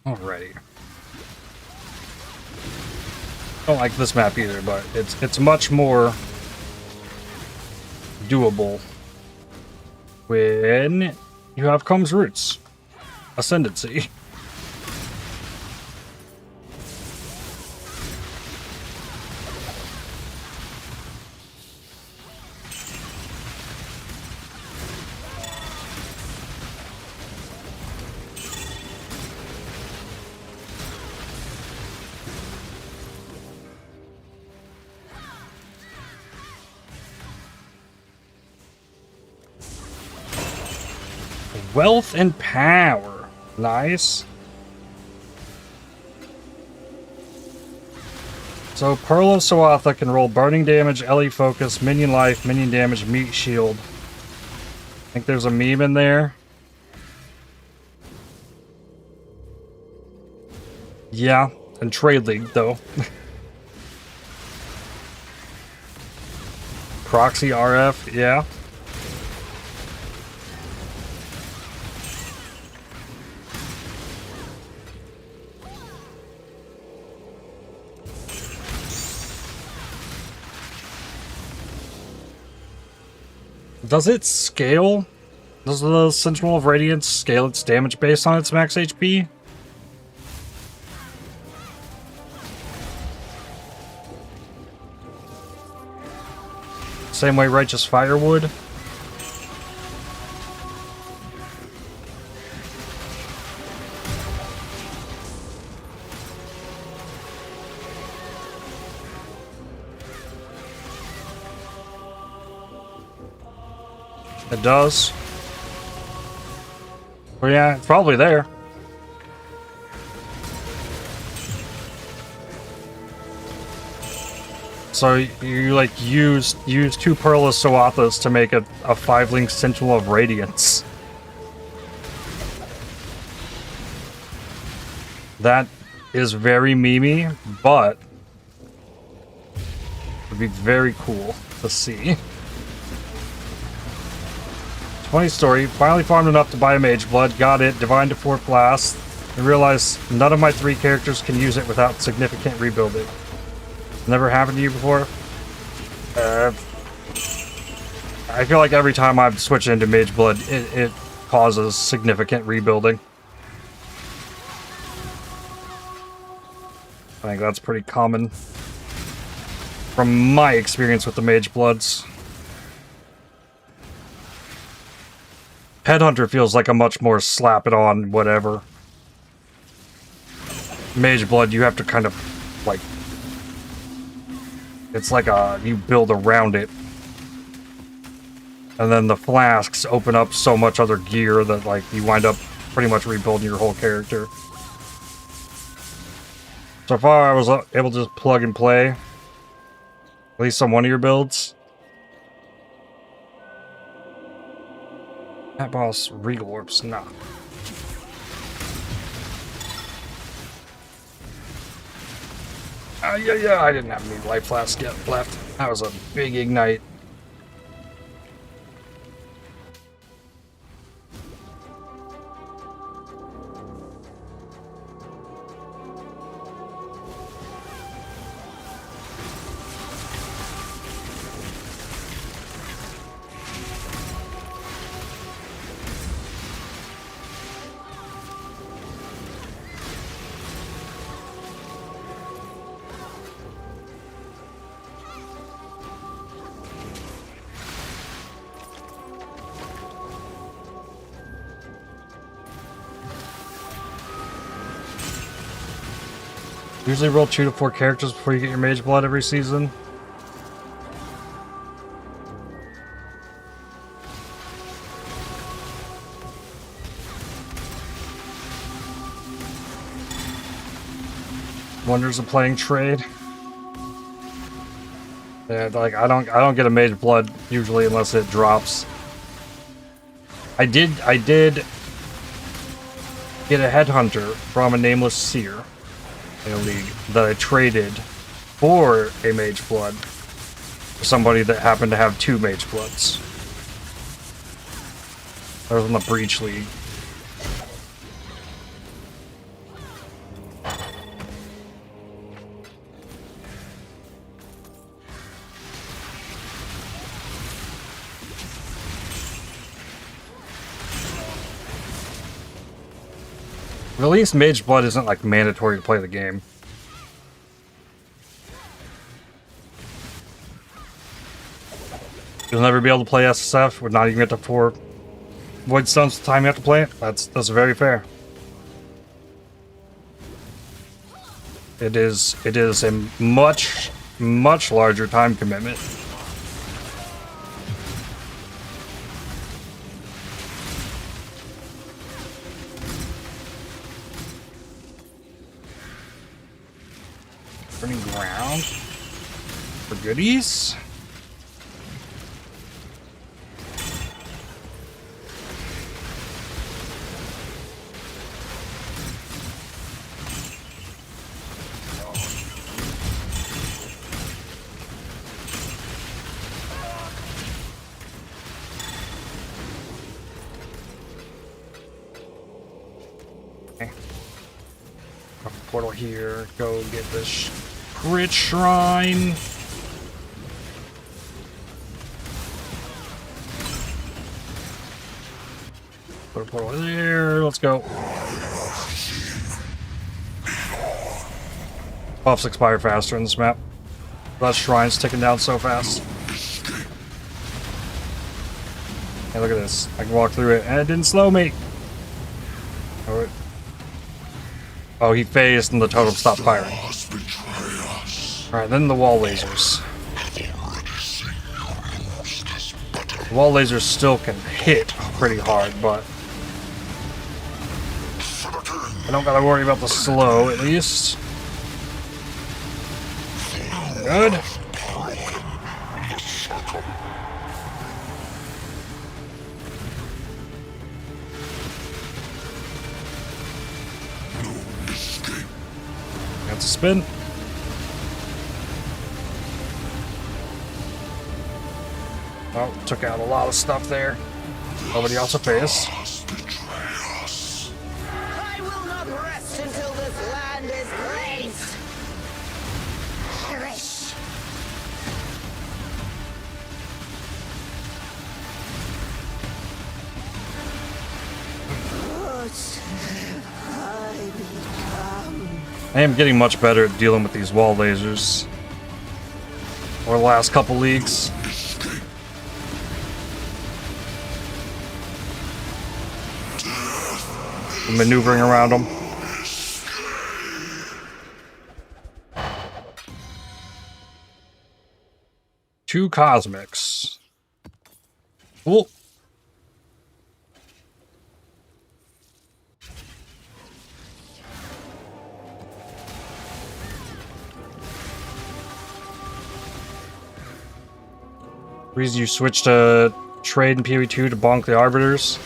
Alrighty. Don't like this map either, but it's much more doable when you have Combs Roots Ascendancy. Wealth and power. Nice. So Pearl of Sawatha can roll burning damage, LE focus, minion life, minion damage, meat shield. I think there's a meme in there. Yeah, and Trade League though. Proxy RF, yeah. Does it scale? Does the Sentinel of Radiance scale its damage based on its max HP? Same way Righteous Fire would? It does. Well, yeah, it's probably there. So you like use 2 Pearl of Sawathas to make a 5-link Sentinel of Radiance. That is very memey, but would be very cool to see. 20 story, finally farmed enough to buy a Mage Blood, got it, Divine to 4th Blast, and realized none of my 3 characters can use it without significant rebuilding. Never happened to you before? I feel like every time I switch into Mage Blood, it causes significant rebuilding. I think that's pretty common from my experience with the Mage Bloods. Headhunter feels like a much more slap it on whatever. Mage Blood, you have to kind of like, it's like you build around it. And then the flasks open up so much other gear that like you wind up pretty much rebuilding your whole character. So far, I was able to just plug and play. At least on one of your builds. That boss, Regal Orbs, nah. Yeah, I didn't have any life flasks yet left. That was a big ignite. Usually roll 2 to 4 characters before you get your Mage Blood every season. Wonders of playing trade. Yeah, like I don't get a Mage Blood usually unless it drops. I did get a Headhunter from a Nameless Seer in a league that I traded for a Mage Blood for somebody that happened to have 2 Mage Bloods. That was in the Breach League. At least Mage Blood isn't like mandatory to play the game. You'll never be able to play SSF, would not even get to 4 Void Stones the time you have to play it. That's very fair. It is a much larger time commitment. Burning ground for goodies. Okay. Portal here. Go get this crit shrine. Put a portal there. Let's go. Buffs expire faster in this map. That shrine's ticking down so fast. Hey, look at this. I can walk through it, and it didn't slow me. Oh, he phased, and the totem stopped firing. Alright, then the wall lasers. The wall lasers still can hit pretty hard, but I don't gotta worry about the slow, at least. Good. That's a spin. Oh, took out a lot of stuff there. Nobody else will face. I will not rest until this land is cleansed. Perish. I am getting much better at dealing with these wall lasers. Over the last couple leagues. Maneuvering around them. Two cosmics. Cool. Reason you switch to trade in PoE 2 to bonk the arbiters.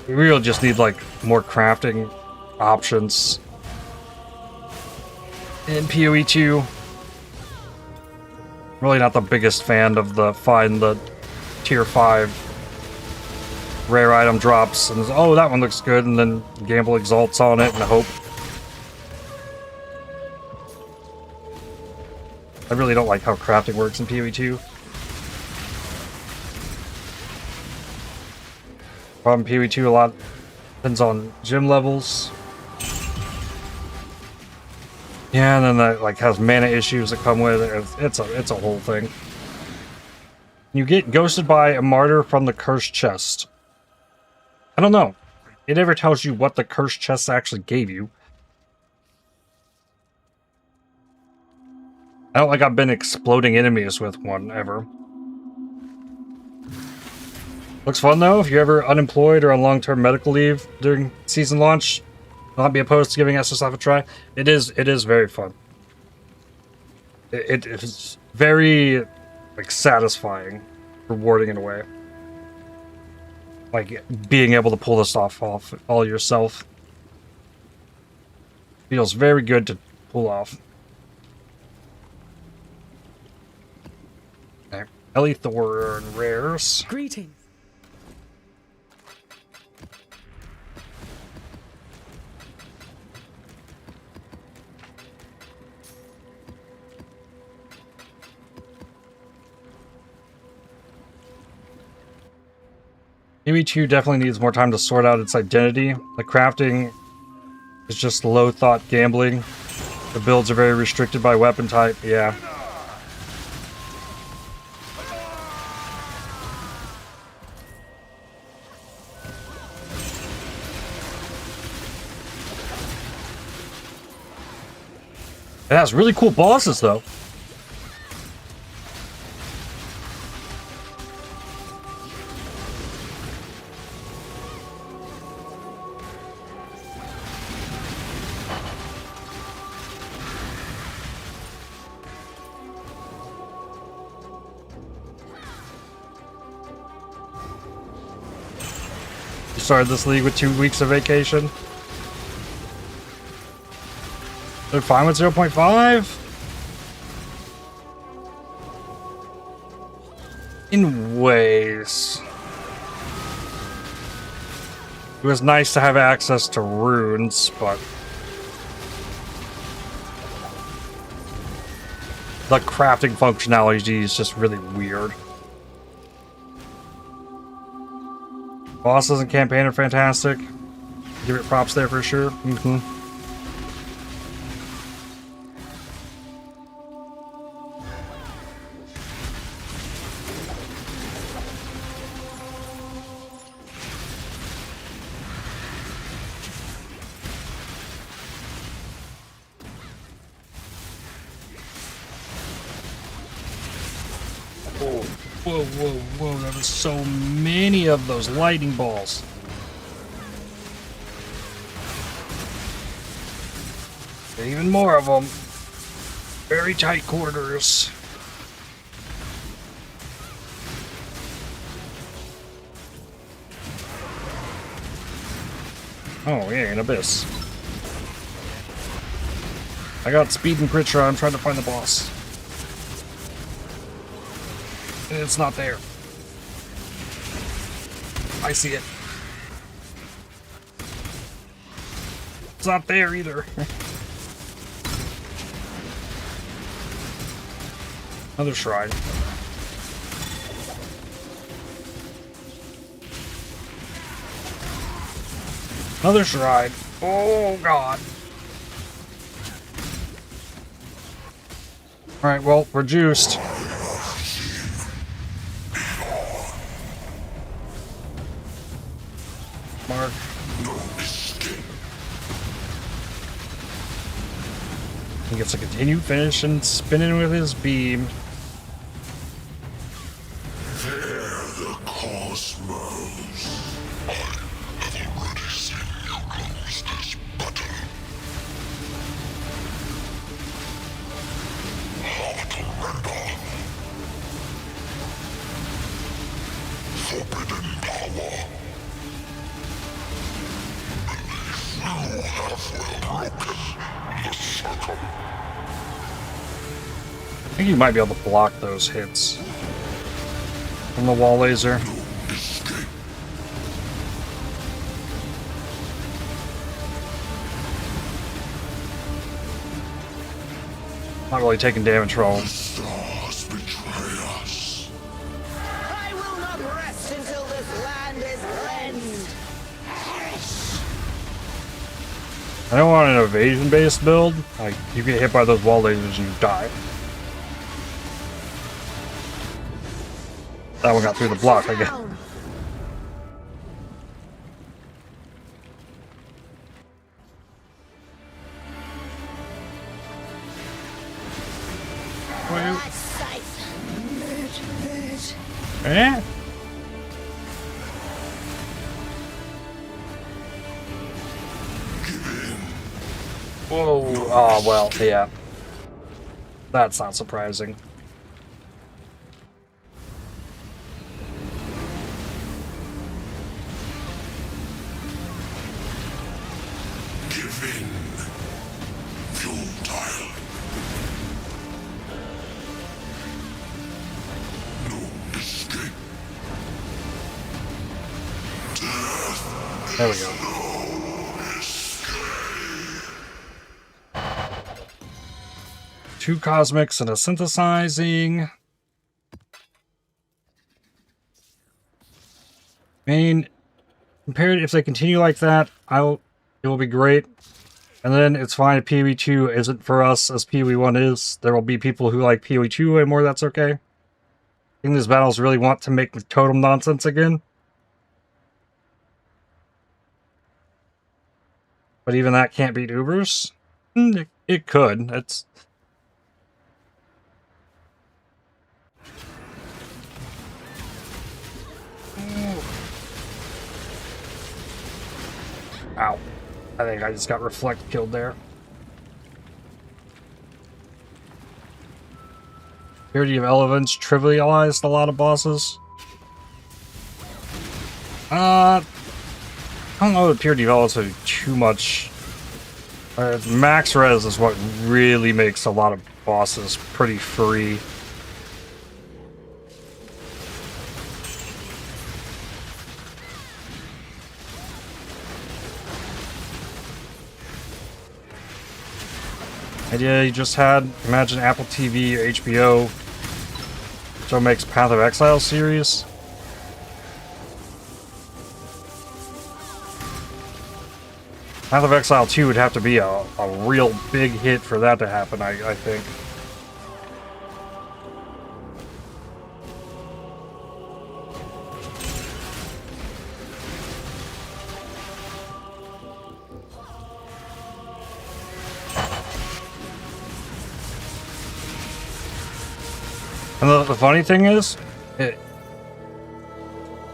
We really just need like more crafting options in PoE 2. Really not the biggest fan of the find the tier 5 rare item drops and oh, that one looks good, and then gamble exalts on it and hope. I really don't like how crafting works in PoE 2. Problem PoE 2 a lot depends on gym levels. Yeah, and then that like has mana issues that come with it. It's a whole thing. You get ghosted by a martyr from the cursed chest. I don't know. It never tells you what the cursed chest actually gave you. I don't like I've been exploding enemies with one ever. Looks fun though. If you're ever unemployed or on long-term medical leave during season launch, not be opposed to giving SSF a try. It is very fun. It is very like satisfying, rewarding in a way. Like being able to pull this off all yourself. Feels very good to pull off. Okay. Ellie Thorn rares. Greetings. PoE 2 definitely needs more time to sort out its identity. The crafting is just low-thought gambling. The builds are very restricted by weapon type. Yeah. It has really cool bosses, though. Started this league with 2 weeks of vacation. They're fine with 0.5? In ways. It was nice to have access to runes, but the crafting functionality is just really weird. Bosses and campaign are fantastic. Give it props there for sure. Whoa, whoa, whoa, there was so many of those lightning balls. Even more of them. Very tight quarters. Oh, yeah, an abyss. I got speed and crit shot. I'm trying to find the boss. It's not there. I see it. It's not there either. Another shrine. Another shrine. Oh god. Alright, well, we're juiced. Mark. He gets to continue finish and spinning with his beam. The cosmos. I have already seen you lose this battle. I think you might be able to block those hits from the wall laser. Not really taking damage from all. I will not rest until this land is cleansed. I don't want an evasion-based build. Like, you get hit by those wall lasers and you die. That one got through the block, I guess. Eh? Whoa, oh well, yeah. That's not surprising. Give in. Futile. No escape. There we go. Two cosmics and a synthesizing. I mean, compared if they continue like that, it will be great. And then it's fine if PoE 2 isn't for us as PoE 1 is. There will be people who like PoE 2 way more, that's okay. I think these battles really want to make the totem nonsense again. But even that can't beat Ubers. It could. It's... Ow. I think I just got Reflect killed there. Purity of Elements trivialized a lot of bosses. I don't know if Purity of Elements are too much. Max res is what really makes a lot of bosses pretty free. Idea you just had, imagine Apple TV or HBO, so it makes Path of Exile series. Path of Exile 2 would have to be a real big hit for that to happen, I think. And the funny thing is,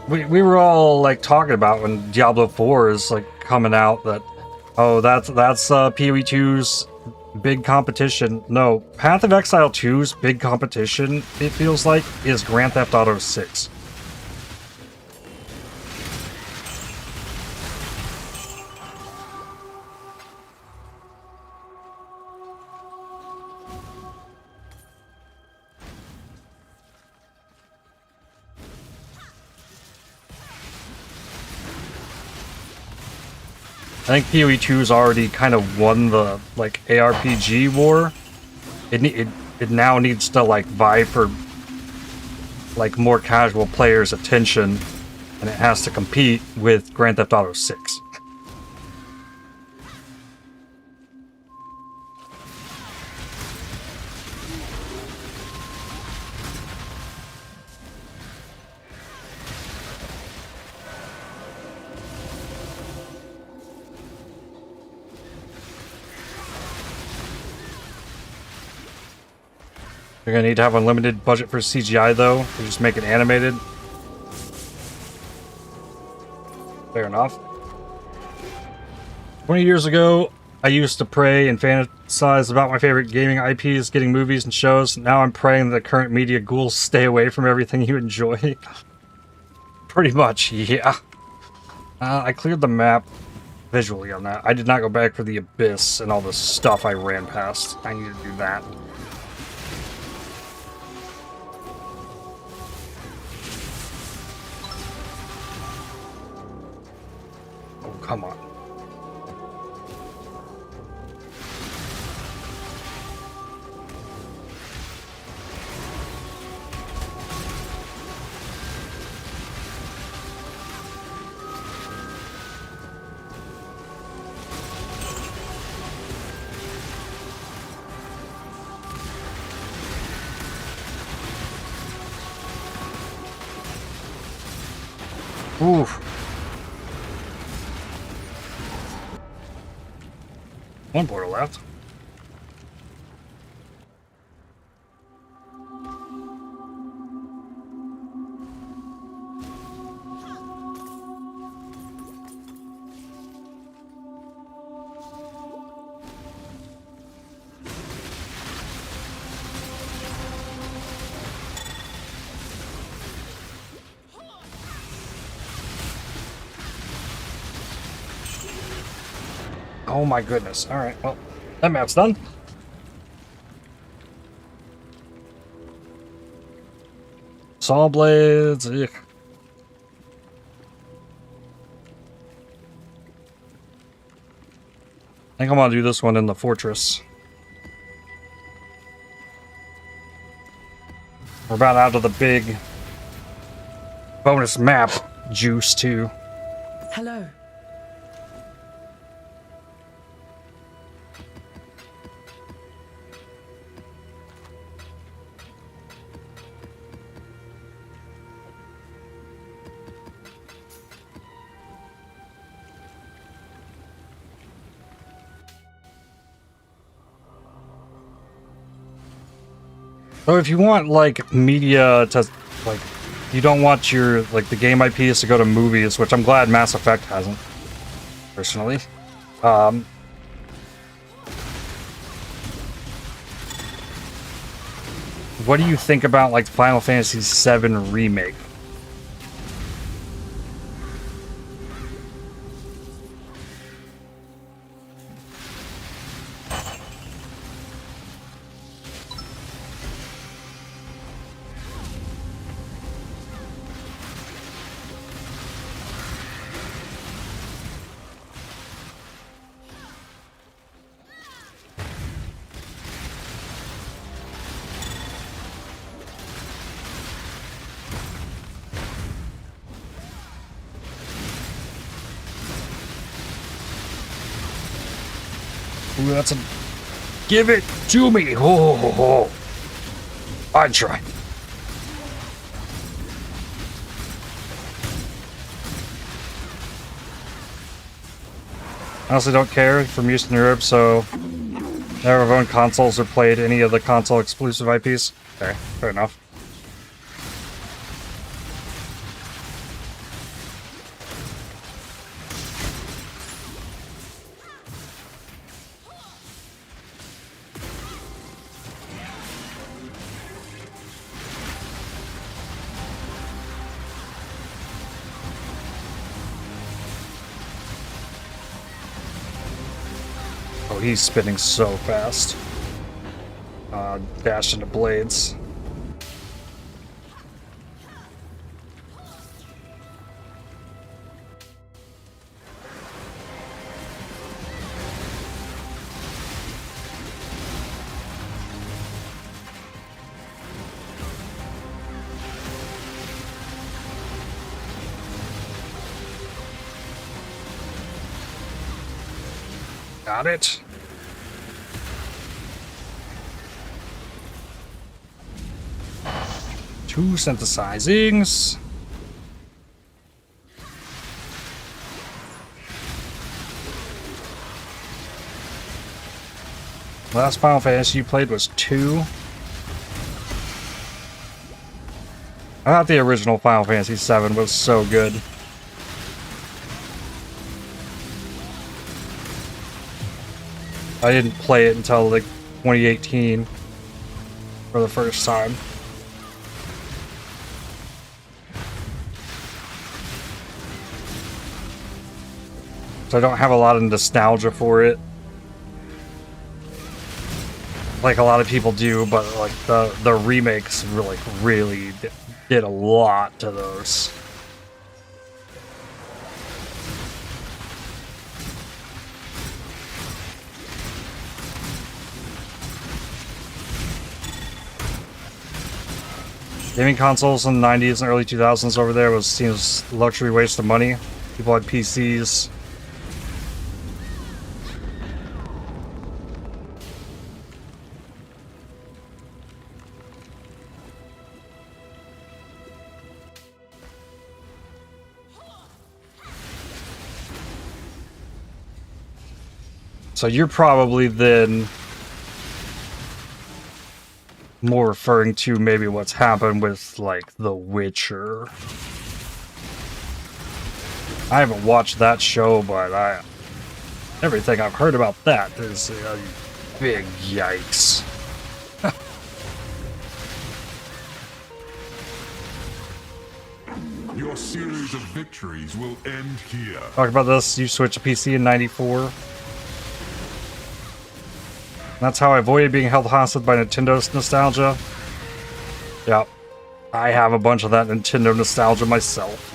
we were all like talking about when Diablo 4 is like coming out that, oh, that's PoE 2's big competition. No, Path of Exile 2's big competition, it feels like, is Grand Theft Auto 6. I think PoE 2's already kind of won the like ARPG war. It now needs to like vie for like more casual players' attention, and it has to compete with Grand Theft Auto 6. You're gonna need to have unlimited budget for CGI though, to just make it animated. Fair enough. 20 years ago, I used to pray and fantasize about my favorite gaming IPs getting movies and shows. Now I'm praying that the current media ghouls stay away from everything you enjoy. Pretty much, yeah. I cleared the map visually on that. I did not go back for the abyss and all the stuff I ran past. I need to do that. Oh, come on. Oof. One portal left. Oh my goodness. Alright, well, that map's done. Saw blades. Ugh. I think I'm gonna do this one in the fortress. We're about out of the big bonus map juice, too. Hello. So if you want, like, media to, like, you don't want your, like, the game IPs to go to movies, which I'm glad Mass Effect hasn't, personally. What do you think about, like, Final Fantasy VII Remake? Ooh, that's a... Give it to me! Ho, ho, ho. I try. I honestly don't care from Eastern Europe, so never have owned consoles or played any of the console exclusive IPs. Okay, fair enough. Oh, he's spinning so fast. Dash into blades. Got it. Two synthesizings. Last Final Fantasy you played was 2. I thought the original Final Fantasy 7 was so good. I didn't play it until like 2018 for the first time. So I don't have a lot of nostalgia for it. Like a lot of people do, but like the remakes really did a lot to those. Gaming consoles in the 90s and early 2000s over there was seen as luxury waste of money. People had PCs. So you're probably then more referring to maybe what's happened with, like, The Witcher. I haven't watched that show, but everything I've heard about that is a big yikes. Your series of victories will end here. Talk about this, you switched to PC in '94. That's how I avoided being held hostage by Nintendo's nostalgia. Yep. I have a bunch of that Nintendo nostalgia myself.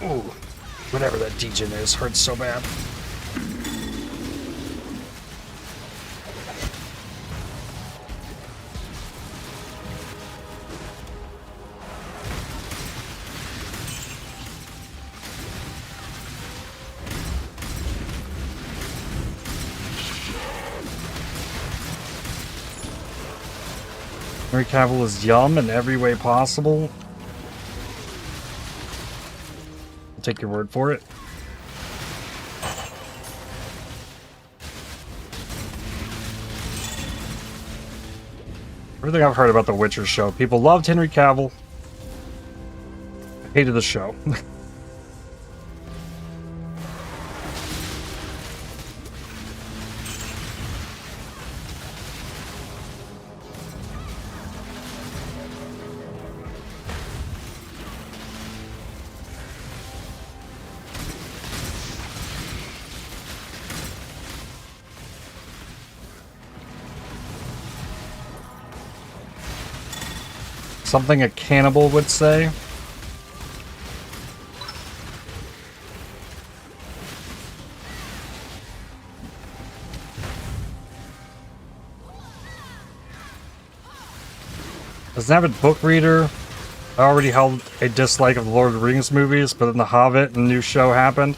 Ooh. Whatever that degen is hurts so bad. Henry Cavill is yum in every way possible. I'll take your word for it. Everything I've heard about the Witcher show, people loved Henry Cavill. Hated the show. Something a cannibal would say. As an avid book reader, I already held a dislike of the Lord of the Rings movies, but then The Hobbit and the new show happened.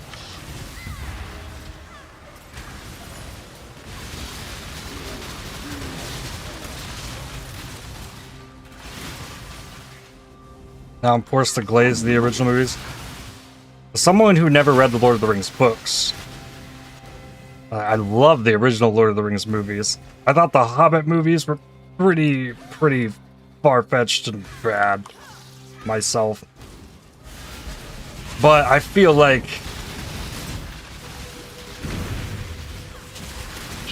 Now I'm forced to glaze the original movies. As someone who never read the Lord of the Rings books, I love the original Lord of the Rings movies. I thought the Hobbit movies were pretty far-fetched and bad myself. But I feel like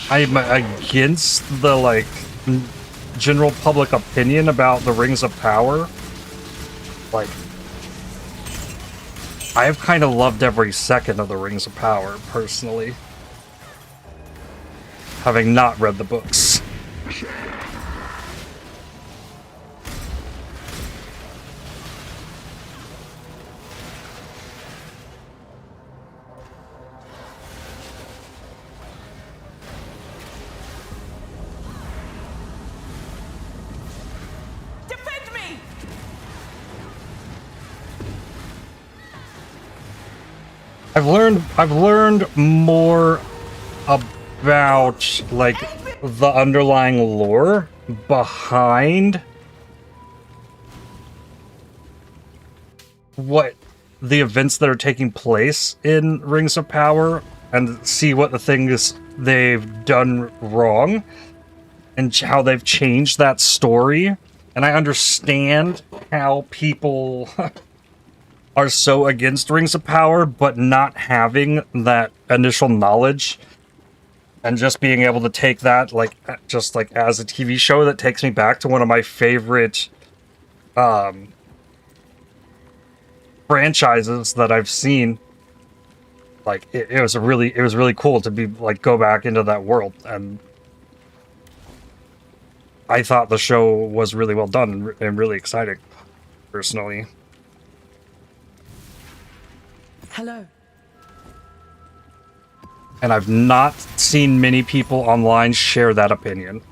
I'm against the, like, general public opinion about the Rings of Power. Like, I have kind of loved every second of the Rings of Power, personally. Having not read the books. I've learned more about, like, the underlying lore behind what the events that are taking place in Rings of Power, and see what the things they've done wrong and how they've changed that story. And I understand how people are so against Rings of Power, but not having that initial knowledge and just being able to take that, like, just like as a TV show, that takes me back to one of my favorite franchises that I've seen, like it was really cool to be like go back into that world, and I thought the show was really well done and really exciting, personally. Hello. And I've not seen many people online share that opinion.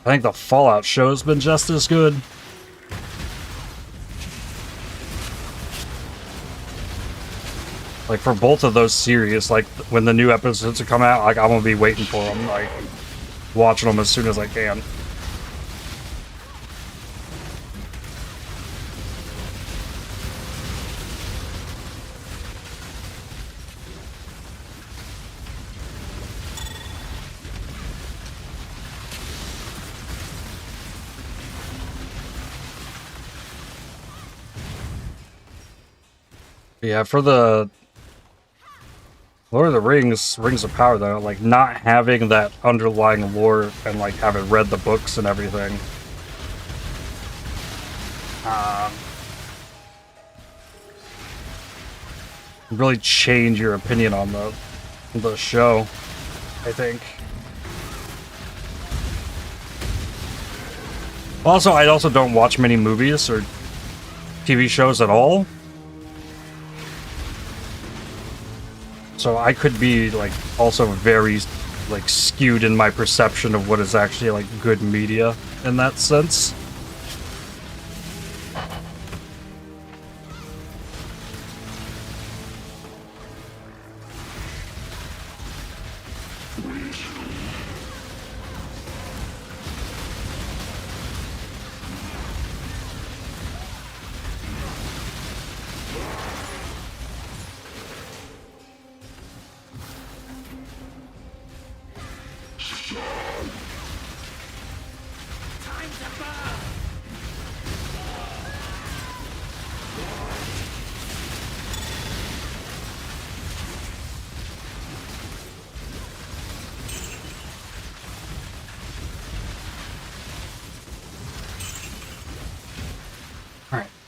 I think the Fallout show's been just as good. Like, for both of those series, like, when the new episodes come out, like, I'm gonna be waiting for them, like, watching them as soon as I can. Yeah, for the Lord of the Rings, Rings of Power, though, like, not having that underlying lore and, like, having read the books and everything, really change your opinion on the show, I think. Also, I also don't watch many movies or TV shows at all. So I could be, like, also very, like, skewed in my perception of what is actually, like, good media in that sense.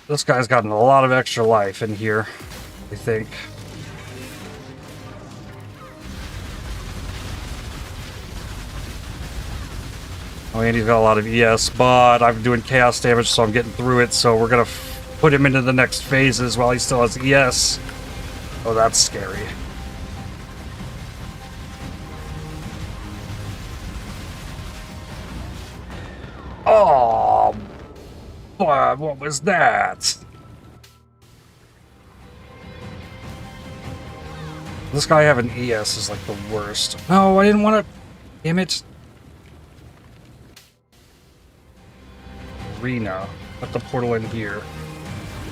This guy's gotten a lot of extra life in here, I think. Oh, and he's got a lot of ES, but I'm doing chaos damage, so I'm getting through it, so we're gonna put him into the next phases while he still has ES. Oh, that's scary. Oh, boy, what was that? This guy having ES is like the worst. No, I didn't want to. Damn it. Arena. Put the portal in here.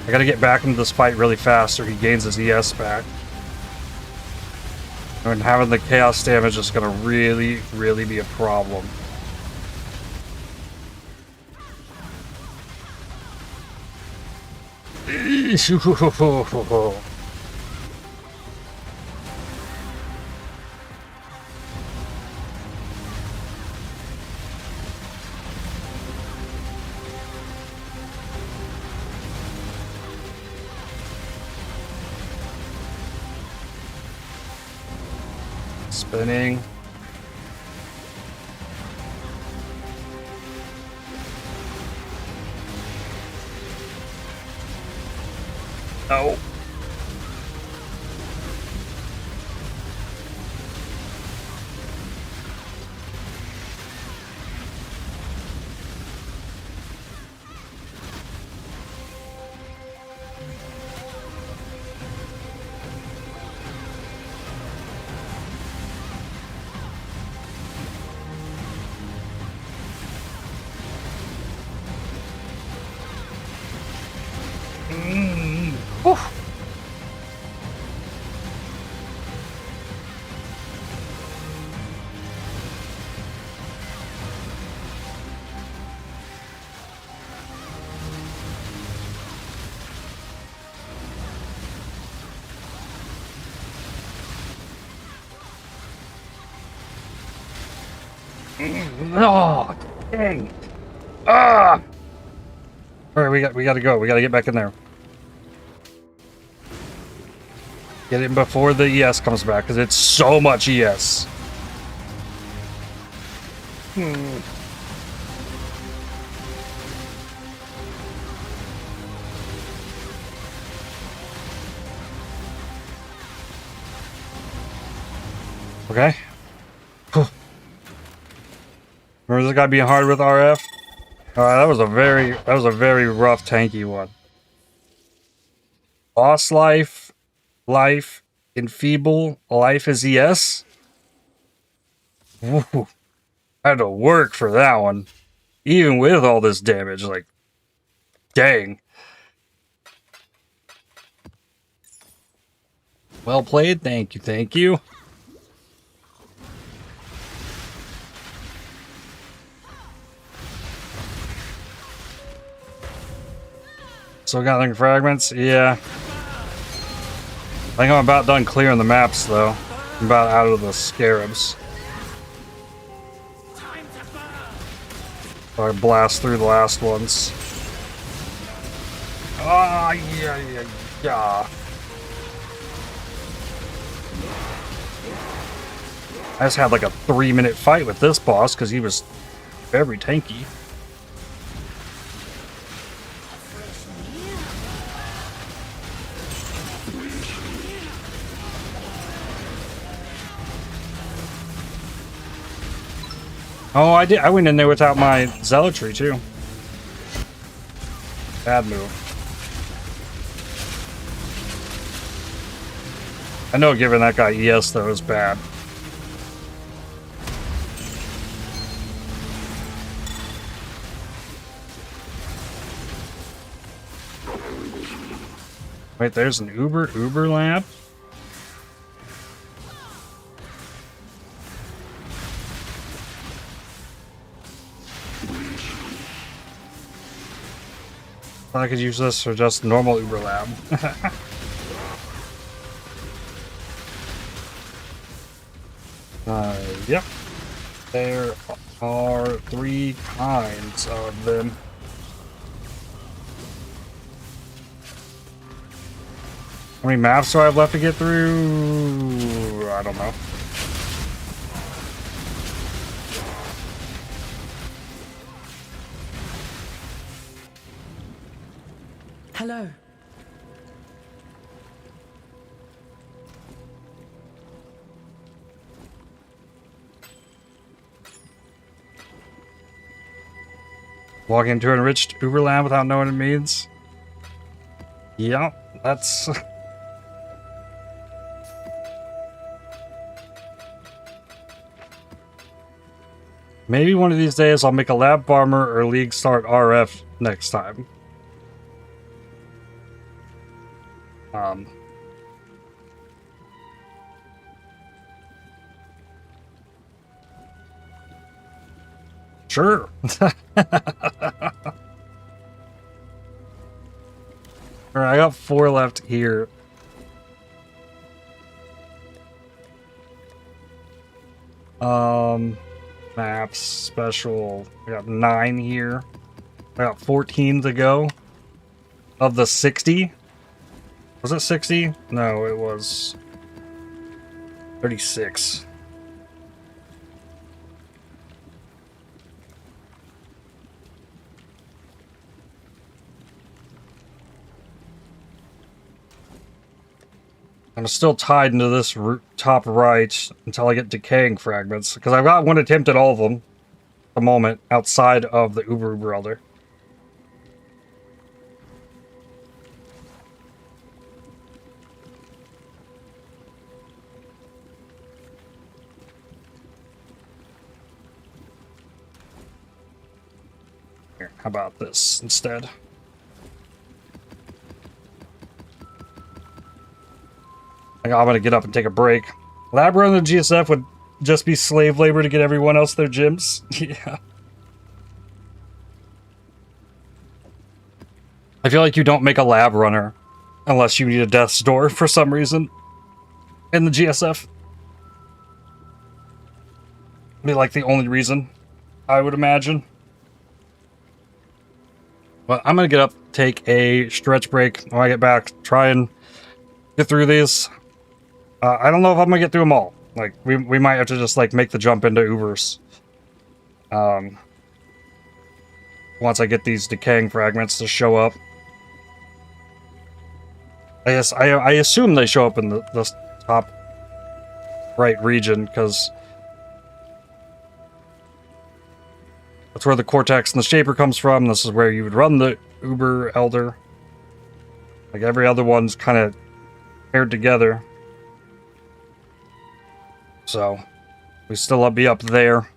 I gotta get back into this fight really fast or he gains his ES back. And having the chaos damage is gonna really, really be a problem. Spinning. No. Oh, dang. Ah! Alright, we gotta go. We gotta get back in there. Get in before the ES comes back, because it's so much ES. Okay. Remember this guy being hard with RF? Alright, that was a very rough tanky one. Boss life, enfeeble, life is ES. Woo. I had to work for that one. Even with all this damage, like, dang. Well played, thank you, thank you. Still gathering fragments? Yeah. I think I'm about done clearing the maps, though. I'm about out of the scarabs. So I blast through the last ones. Ah, yeah. I just had like a 3-minute fight with this boss because he was very tanky. Oh, I did. I went in there without my zealotry too. Bad move. I know giving that guy ES though is bad. Wait, there's an Uber lab? I could use this for just normal Uber lab. Yep. There are 3 kinds of them. How many maps do I have left to get through? I don't know. Hello. Walk into enriched Uberland without knowing what it means? Yeah, that's... Maybe one of these days I'll make a lab farmer or league start RF next time. Sure. Alright, I got 4 left here. Maps, special. I got 9 here. I got 14 to go. Of the 60. Was it 60? No, it was 36. I'm still tied into this top right until I get decaying fragments, because I've got one attempt at all of them at the moment outside of the Uber Elder. Here, how about this instead? I'm gonna get up and take a break. Lab run and GSF would just be slave labor to get everyone else their gyms. Yeah. I feel like you don't make a lab runner unless you need a death's door for some reason in the GSF. Be like the only reason, I would imagine. But I'm gonna get up, take a stretch break when I get back, try and get through these. I don't know if I'm gonna get through them all. Like, we might have to just, like, make the jump into Ubers. Once I get these decaying fragments to show up. I assume they show up in the top right region, because that's where the Cortex and the Shaper comes from. This is where you would run the Uber Elder. Like, every other one's kind of paired together. So, we still be up there.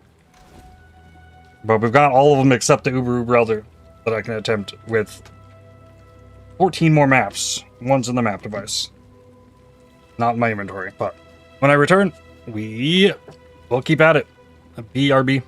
But we've got all of them except the Uber Elder that I can attempt with 14 more maps. One's in the map device. Not in my inventory. But when I return, we'll keep at it. BRB.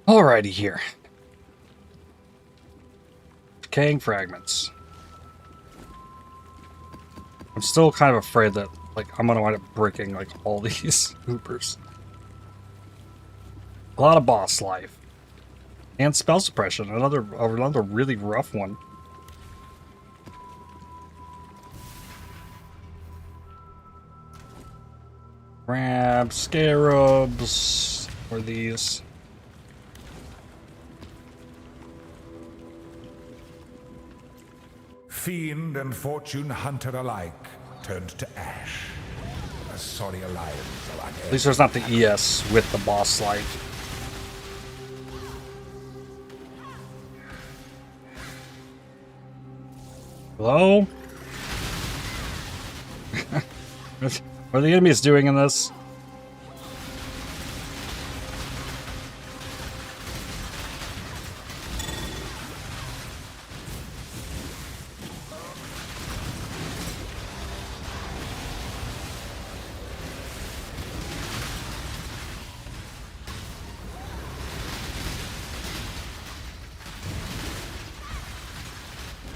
Alrighty here. Decaying fragments. I'm still kind of afraid that, like, I'm gonna wind up breaking, like, all these hoopers. A lot of boss life. And spell suppression, another really rough one. Crab, scarabs, or these. Fiend and fortune hunter alike turned to ash. A sorry alliance of At least there's not the ES with the boss life. Hello? What are the enemies doing in this?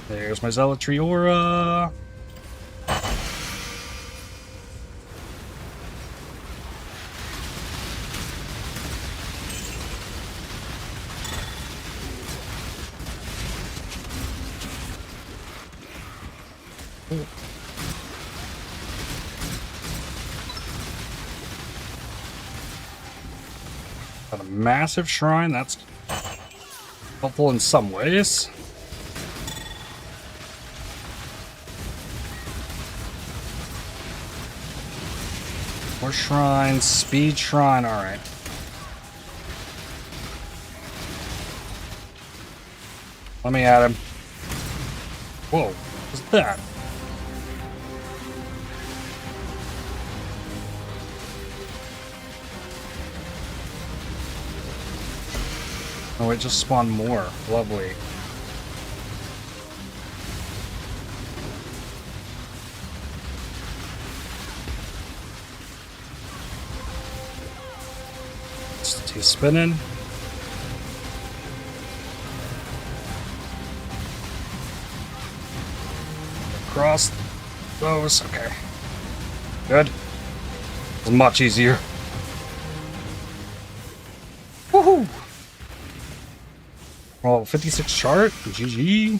There's my zealotry aura. Got a massive shrine. That's helpful in some ways. More shrines, speed shrine, alright. Let me at him. Whoa, what's that? Oh, it just spawned more. Lovely. He's spinning. Across those. Okay. Good. It was much easier. Woohoo! Well, 56 chart. GG.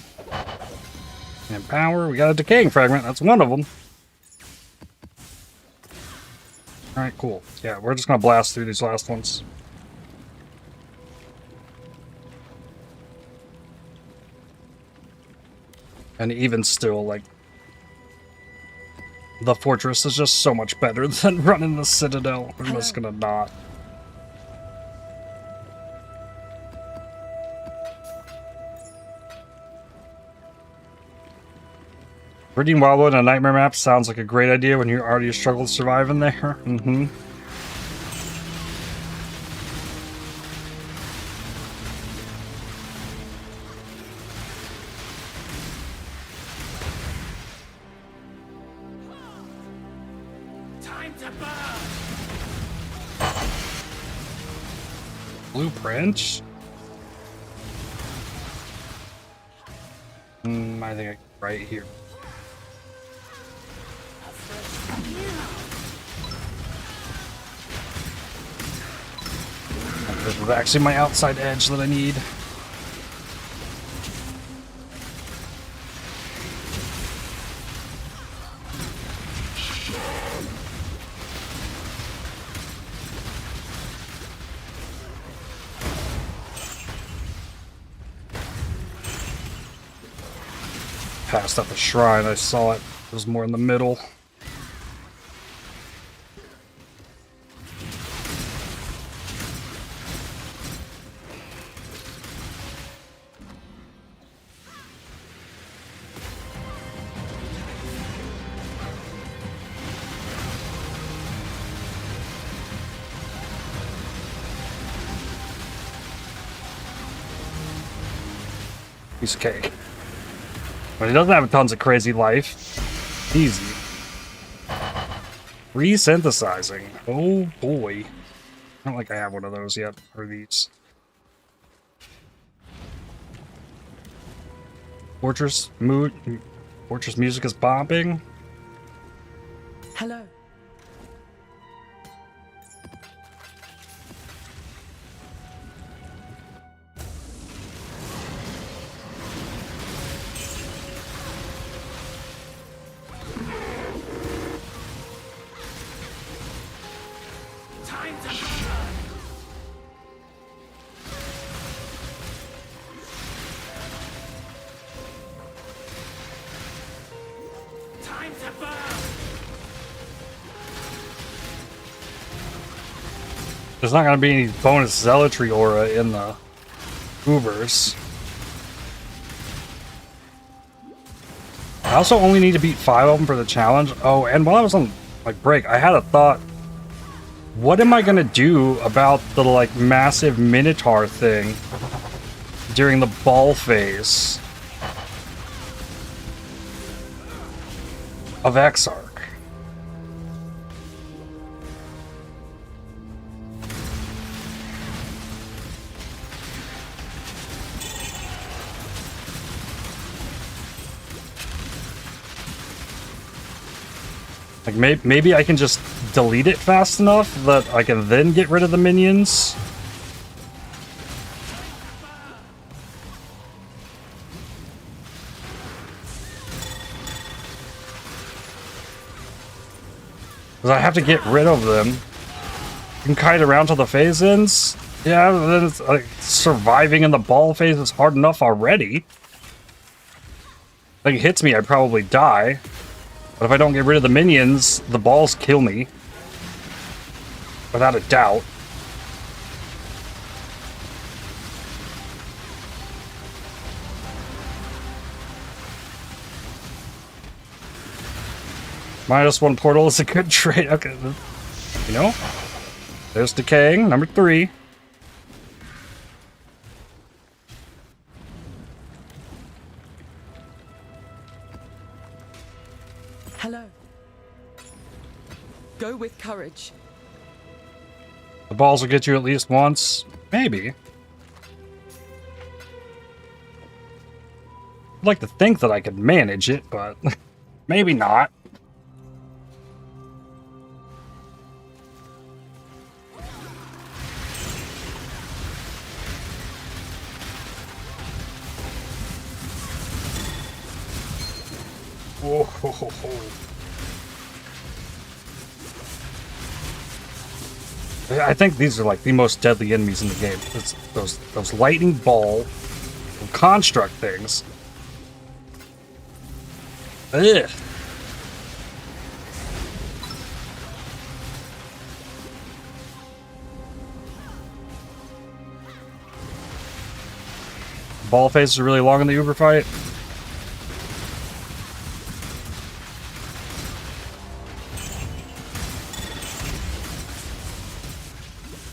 And power. We got a decaying fragment. That's one of them. Alright, cool. Yeah, we're just gonna blast through these last ones. And even still, like, the fortress is just so much better than running the citadel. I'm just gonna not. Breeding Wildwood on a nightmare map sounds like a great idea when you already struggle to survive in there. Mm-hmm. Blueprint? I think right here. This was actually my outside edge that I need. Passed up a shrine, I saw it. It was more in the middle. Piece of cake. But he doesn't have tons of crazy life. Easy. Resynthesizing. Oh boy. I don't think I have one of those yet. Or these. Fortress music is bombing. Hello. There's not going to be any bonus zealotry aura in the Ubers. I also only need to beat 5 of them for the challenge. Oh, and while I was on like break, I had a thought. What am I going to do about the like massive Minotaur thing during the ball phase of Exarch? Like maybe I can just delete it fast enough that I can then get rid of the minions. Because I have to get rid of them. You can kite around till the phase ends. Yeah, then it's like surviving in the ball phase is hard enough already. Like it hits me, I probably die. But if I don't get rid of the minions, the balls kill me. Without a doubt. -1 portal is a good trade. Okay. You know? There's decaying, number 3. Hello. Go with courage. The balls will get you at least once. Maybe. I'd like to think that I could manage it, but maybe not. Oh, ho, ho, ho. I think these are like the most deadly enemies in the game. It's those lightning ball construct things. Ugh. Ball phases are really long in the Uber fight.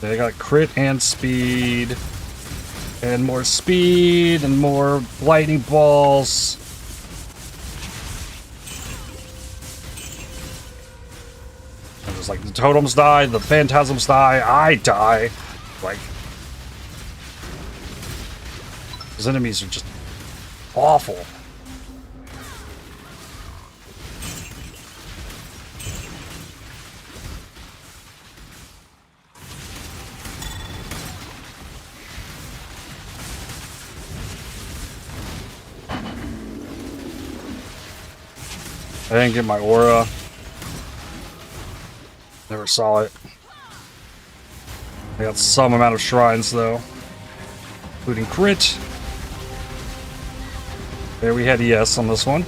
They got crit and speed. And more speed and more lightning balls. And it's like the totems die, the phantasms die, I die. Like, those enemies are just awful. I didn't get my aura. Never saw it. I got some amount of shrines though, including crit. There we had yes on this one.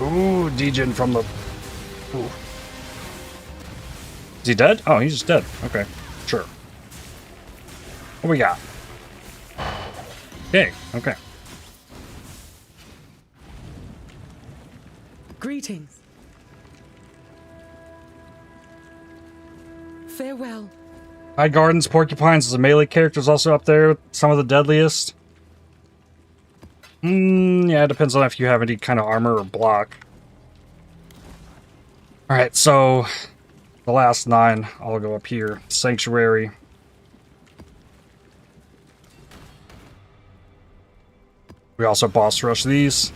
Ooh, Degen from the... Ooh. Is he dead? Oh, he's just dead. Okay, sure. What we got? Okay, okay. Greetings. Farewell. High Gardens, Porcupines as a melee character is also up there. Some of the deadliest. Yeah, it depends on if you have any kind of armor or block. Alright, so the last 9, I'll go up here. Sanctuary. We also boss rush these.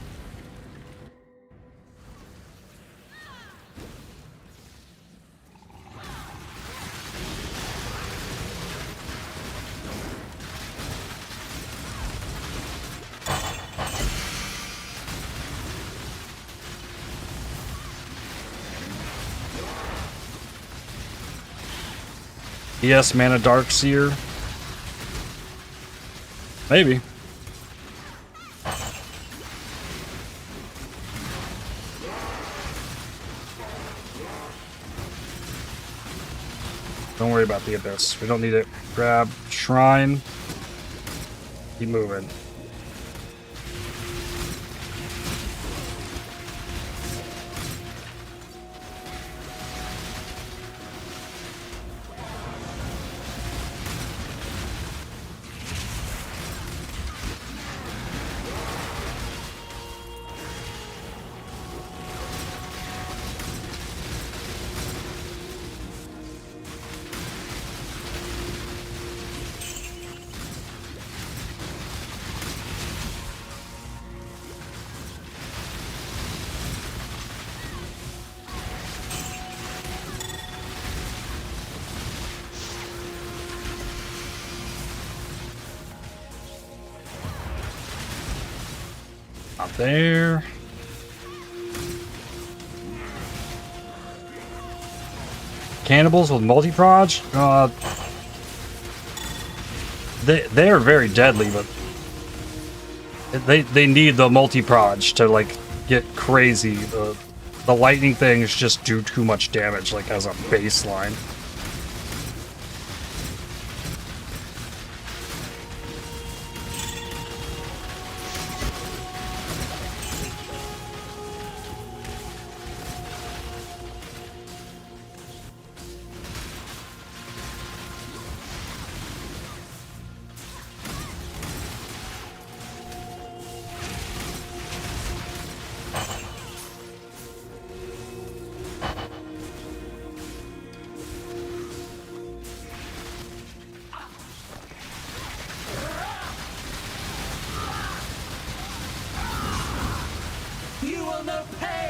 Yes, Mana Darkseer. Maybe. Don't worry about the Abyss. We don't need it. Grab Shrine. Keep moving. Not there. Cannibals with multi-proj? They are very deadly, but they need the multi-proj to like get crazy. The lightning things just do too much damage, like as a baseline.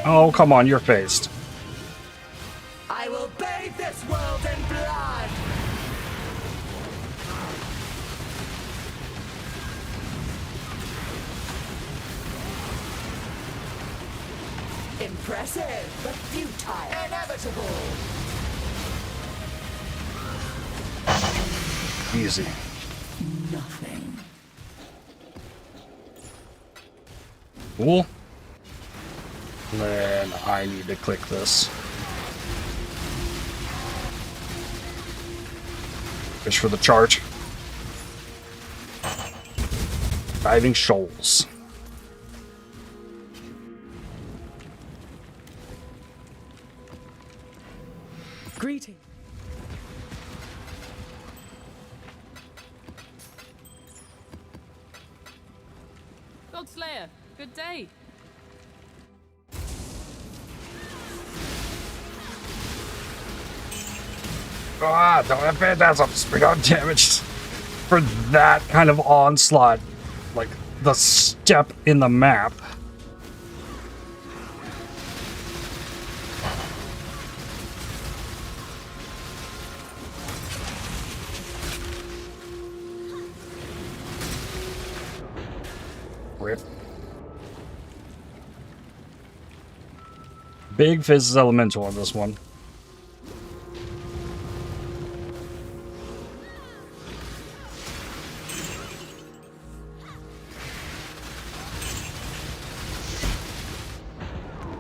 Oh, come on, you're phased. I will bathe this world in blood. Impressive, but futile. Inevitable. Easy. Nothing. Cool. And then I need to click this. Fish for the charge. Diving shoals. Greeting. Godslayer, good day. Ah, don't have phantasms. We got damaged for that kind of onslaught. Like the step in the map. Rip. Big Fizz's elemental on this one.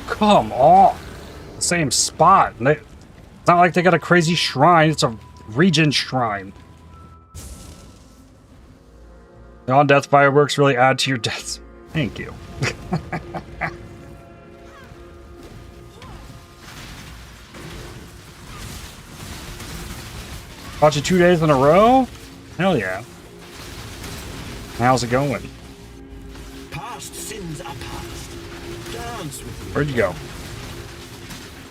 Come on. Same spot. It's not like they got a crazy shrine. It's a region shrine. The on-death fireworks really add to your deaths. Thank you. Watch it 2 days in a row? Hell yeah. How's it going? Past sins are past. Dance with me. Where'd you go?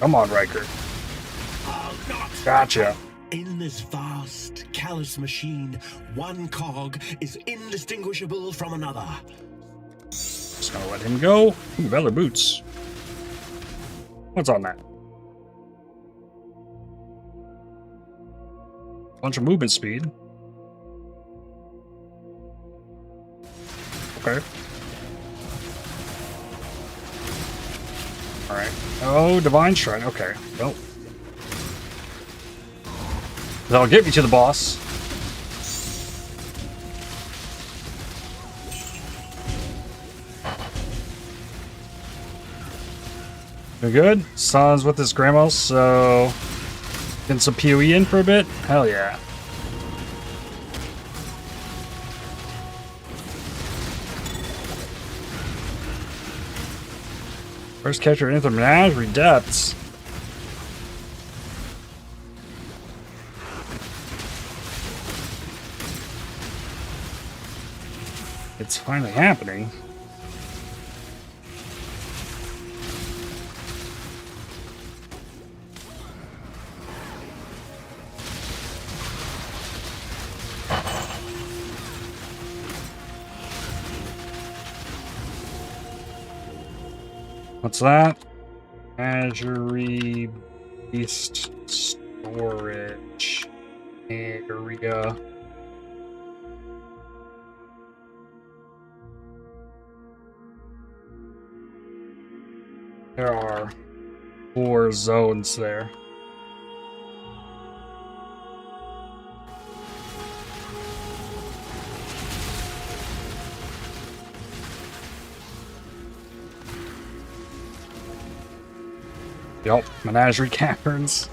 Come on, Riker. Gotcha. In this vast, callous machine, one cog is indistinguishable from another. Just gonna let him go. Ooh, Valor Boots. What's on that? Bunch of movement speed. Okay. Alright. Oh, Divine Shrine. Okay. Well. That'll get me to the boss. Doing good. Son's with his grandma, so getting some PoE in for a bit. Hell yeah. First catcher into the menagerie depths. It's finally happening. What's that? Menagerie Beast Storage Area. There are 4 zones there. Yup, menagerie caverns.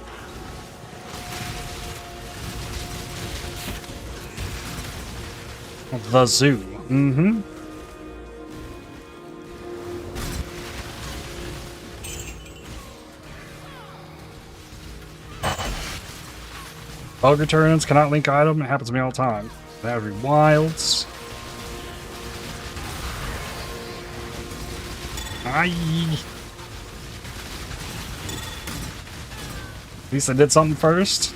The zoo. Mm-hmm. Bug returns, cannot link item. It happens to me all the time. Menagerie wilds. Aye. At least I did something first.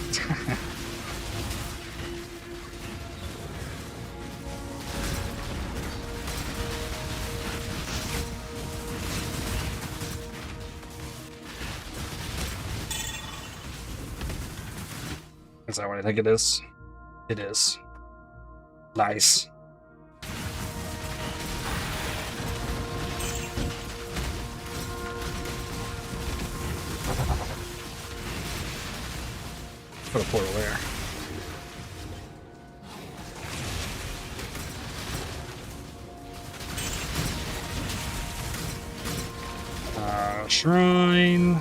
Is that what I think it is? It is. Nice. Put a portal there. Shrine.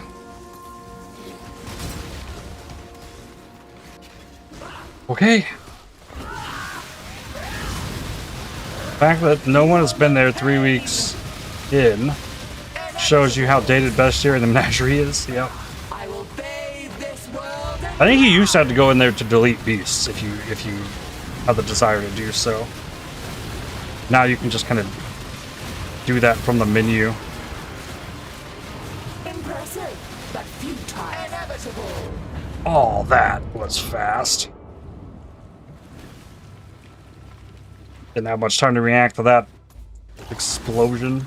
Okay. The fact that no one has been there 3 weeks in shows you how dated Bestiary and the Menagerie is. Yep. I think you used to have to go in there to delete beasts if you have the desire to do so. Now you can just kind of do that from the menu. Impressive, but futile. Inevitable. Oh, that was fast. Didn't have much time to react to that explosion.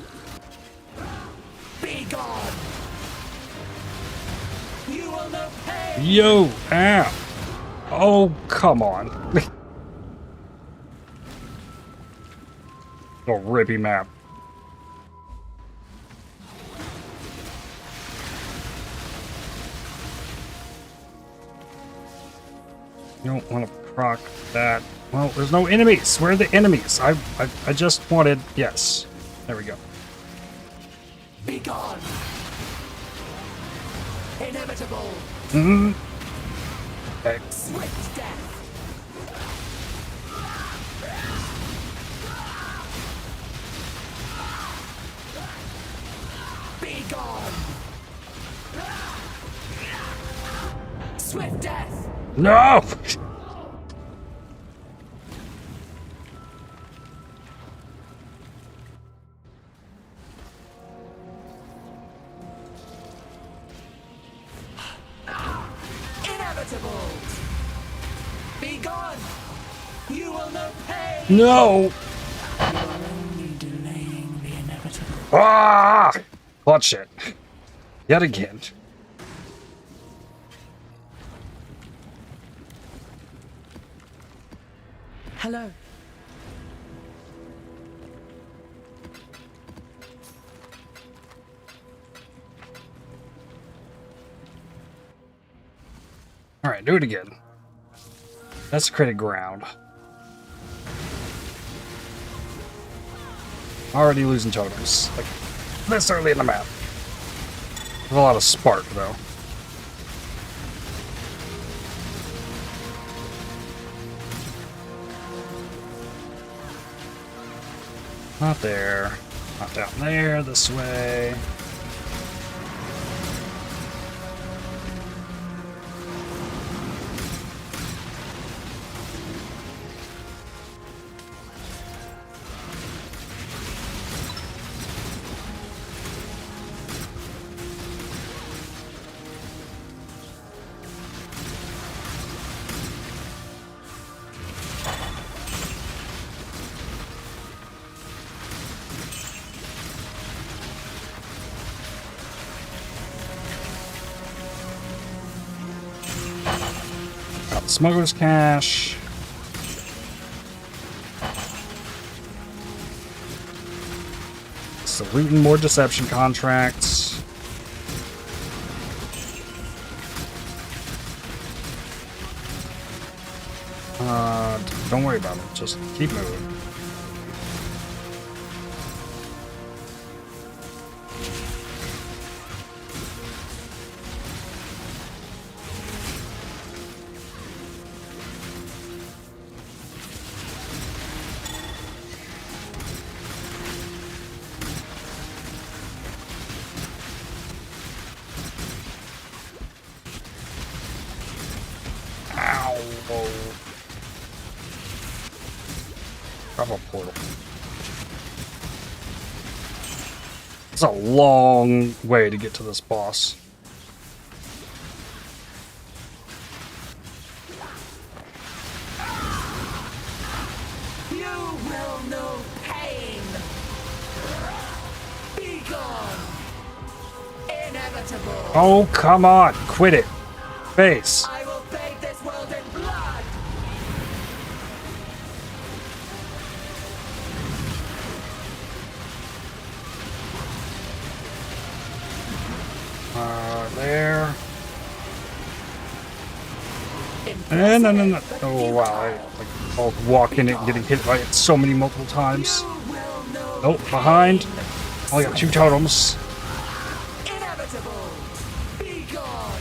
Be gone. You will know pain. Yo, ow. Oh, come on. Little rippy map. You don't want to proc that. Well, there's no enemies. Where are the enemies? I just wanted... Yes. There we go. Be gone. Inevitable. Mm-hmm. Okay. Swift death. Be gone. Swift death. No! gone. You will know pain. No! Only delaying the inevitable. Ah! Clutch it. Yet again. Hello. Alright, do it again. That's credit ground. Already losing totems. Like, this early in the map. There's a lot of spark, though. Not there. Not down there. This way. Smuggler's cash. Saluting more deception contracts. Don't worry about it. Just keep moving. Grab a portal. It's a long way to get to this boss. You will know pain. Be gone. Inevitable. Oh, come on. Quit it. Face. I will bathe this world in blood. There. No. Oh, wow. I was walking it, getting hit by it so many multiple times. Nope, behind. Only got 2 totems. Inevitable. Be gone.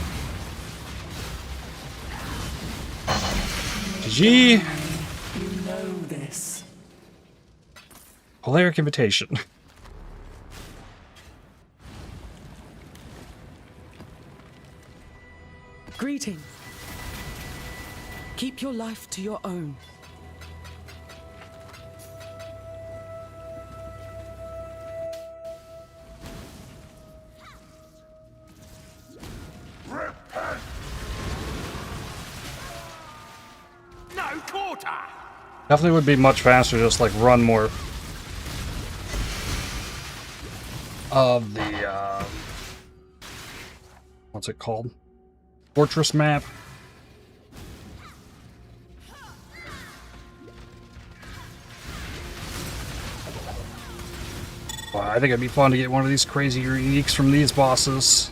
GG. You know this. Polaric invitation. Greetings. Keep your life to your own. No quarter. Definitely would be much faster just like run more of the what's it called? Fortress map. Well, I think it'd be fun to get one of these crazy uniques from these bosses.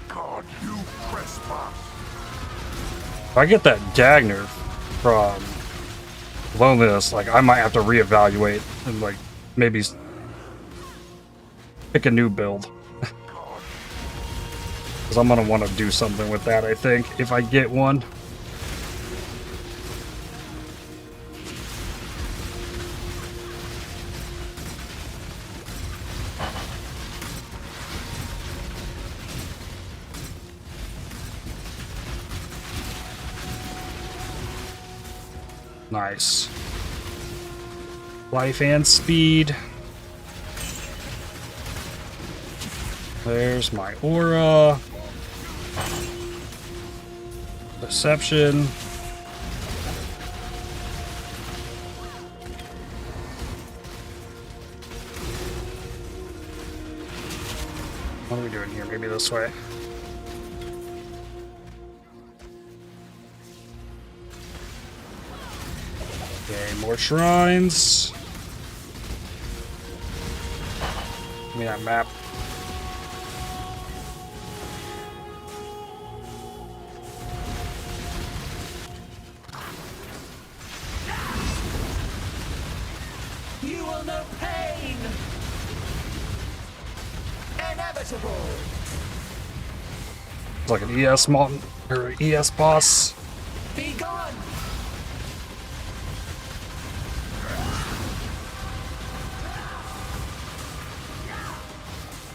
God, you trespass. If I get that Dagner from Loneliness, like I might have to reevaluate and like maybe pick a new build. Because I'm gonna want to do something with that, I think, if I get one. Nice. Life and speed. There's my aura. Deception. What are we doing here? Maybe this way. Okay, more shrines. Give me that map. You will know pain. Inevitable. It's like an ES mon or ES boss. Be gone.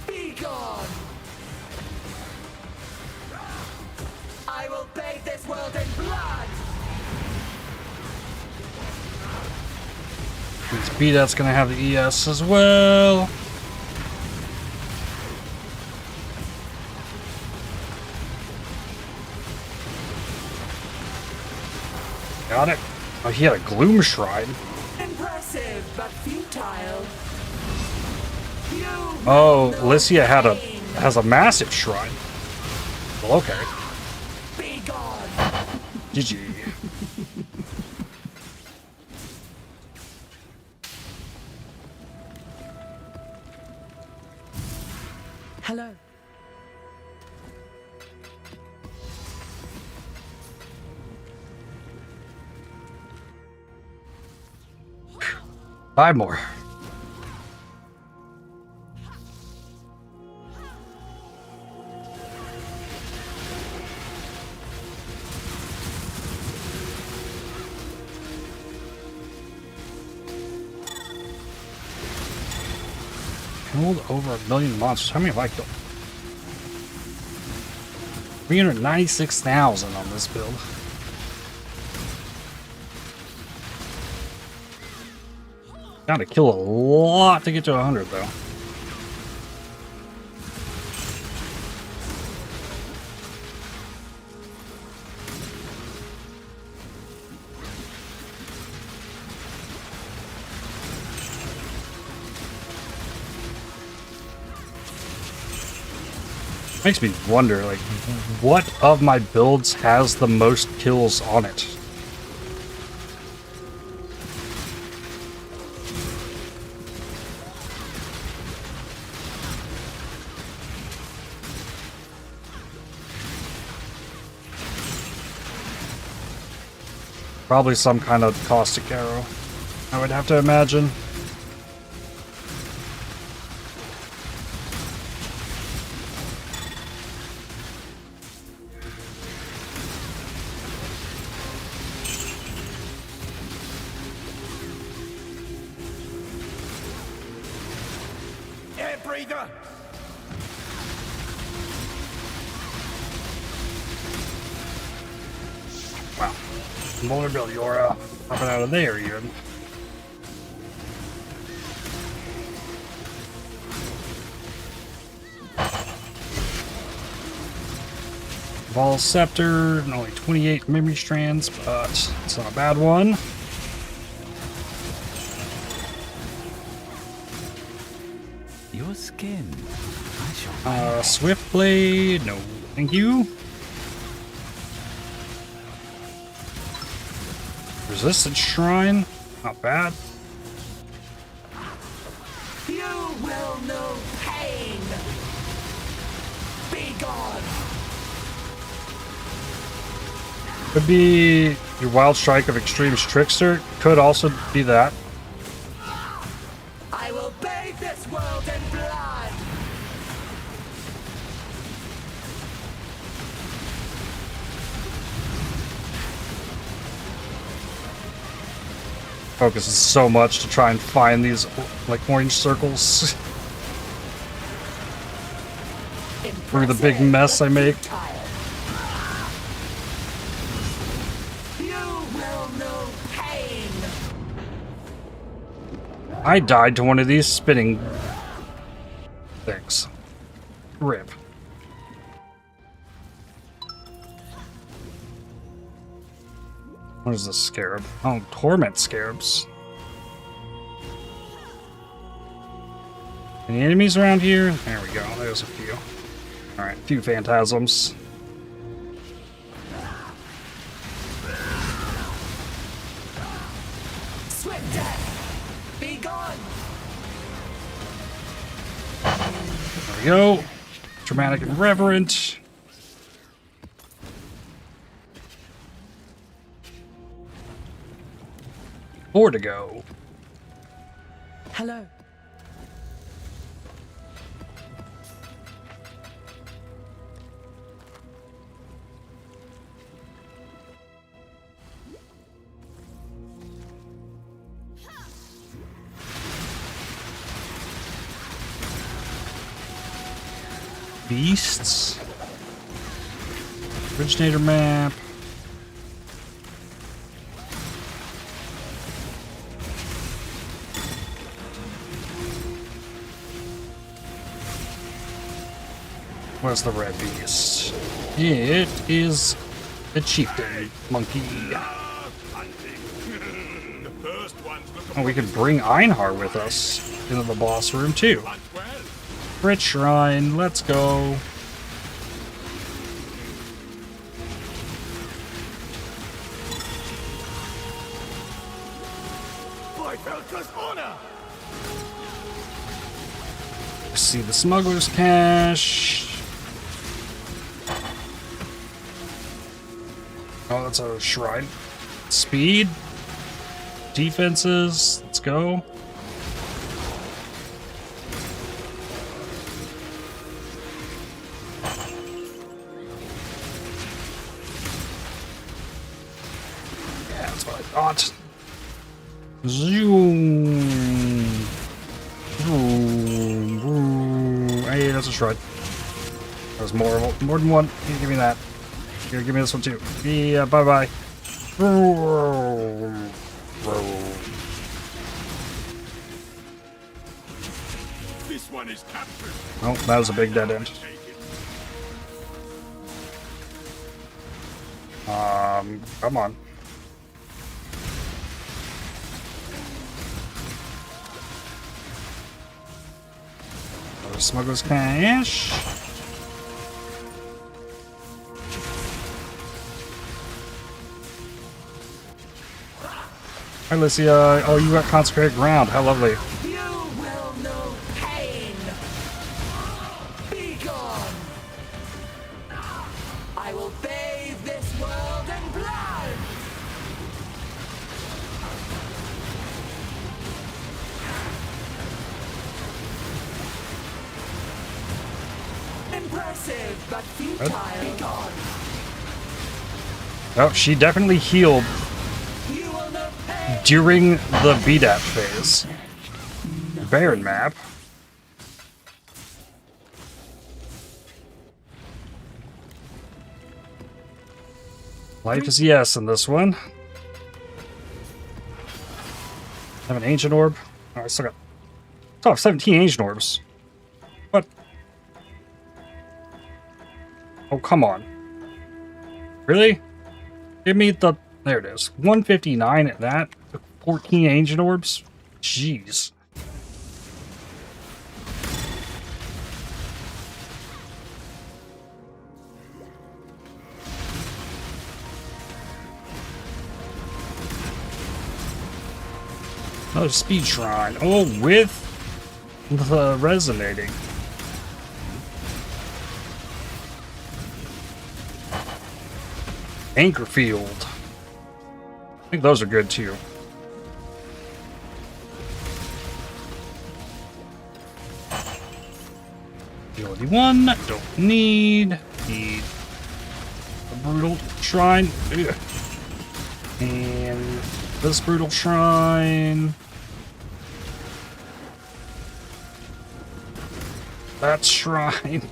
Be gone. I will bathe this world in blood. This B-Dat's gonna have the ES as well. Got it. Oh, he had a Gloom Shrine. Impressive, but futile. You Oh, Lycia has a massive shrine. Well, okay. be gone. GG. Hello. Five more. Killed over 1 million monsters. How many have I killed? 396,000 on this build. Gotta kill a lot to get to 100 though. Makes me wonder, like, what of my builds has the most kills on it? Probably some kind of caustic arrow, I would have to imagine. Air breather. Wow. Vulnerability aura popping out of there even. Ball Scepter, and only 28 memory strands, but it's not a bad one. Your skin. Swift Blade, no, thank you. Resistance Shrine, not bad. You will know pain. Be gone. Could be your Wild Strike of Extreme's Trickster, could also be that. I will bathe this world in blood. Focuses so much to try and find these, like, orange circles through the big mess I make. You will know pain. I died to one of these spinning things. RIP. What is this scarab? Oh, torment scarabs. Any enemies around here? There we go. There's a few. Alright, a few phantasms. Swift death! Be gone! There we go. Dramatic and reverent. Four to go. Hello. Beasts. Originator map. Where's the red beast? It is a chieftain monkey. Oh, we could bring Einhar with us into the boss room too. Red Shrine, let's go. See the smuggler's cache. Oh, that's a shrine. Speed. Defenses. Let's go. Yeah, that's what I thought. Zoom. Vroom, vroom. Hey, that's a shrine. There's more than one. Here, give me that. Here, give me this one too. Yeah, bye bye. Vroom, vroom. This one is captured. Oh, that was a big dead end. Come on. Smuggler's cache. Hi, Alicia. Oh, you got consecrated ground. How lovely. You will know pain! Be gone! I will bathe this world in blood! Impressive, but futile. Be gone! Oh, she definitely healed during the BDAP phase. Baron map. Life is yes in this one. Have an ancient orb. Oh, I still got 17 ancient orbs. What? Oh, come on. Really? Give me the... There it is. 159 at that. 14 ancient orbs? Jeez. Another speed shrine. Oh, with the resonating. Anchor field. I think those are good too. Ability 1, don't need. Need a brutal shrine. Ugh. And this brutal shrine. That shrine.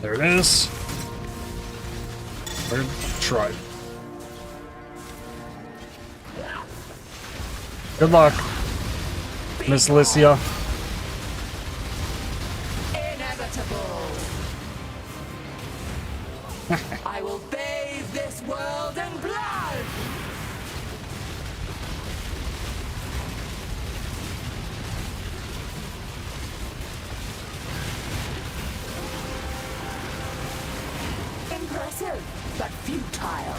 There it is. Third try. Good luck, Miss Alicia. futile.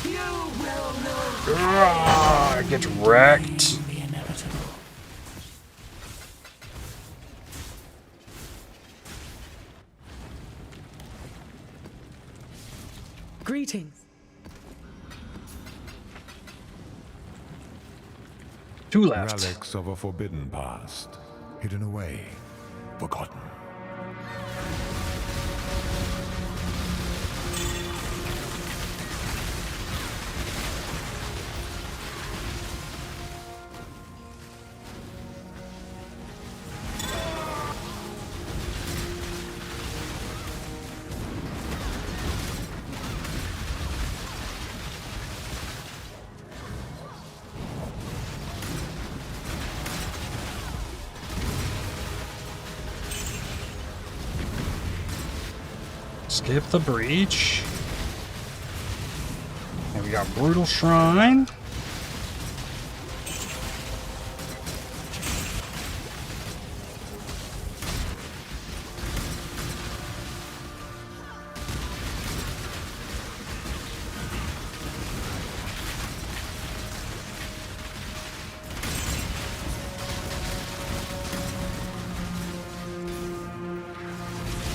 You will know. Get wrecked. The inevitable. Greetings. 2 left. Relics of a forbidden past, hidden away, forgotten. Skip the breach. And we got Brutal Shrine.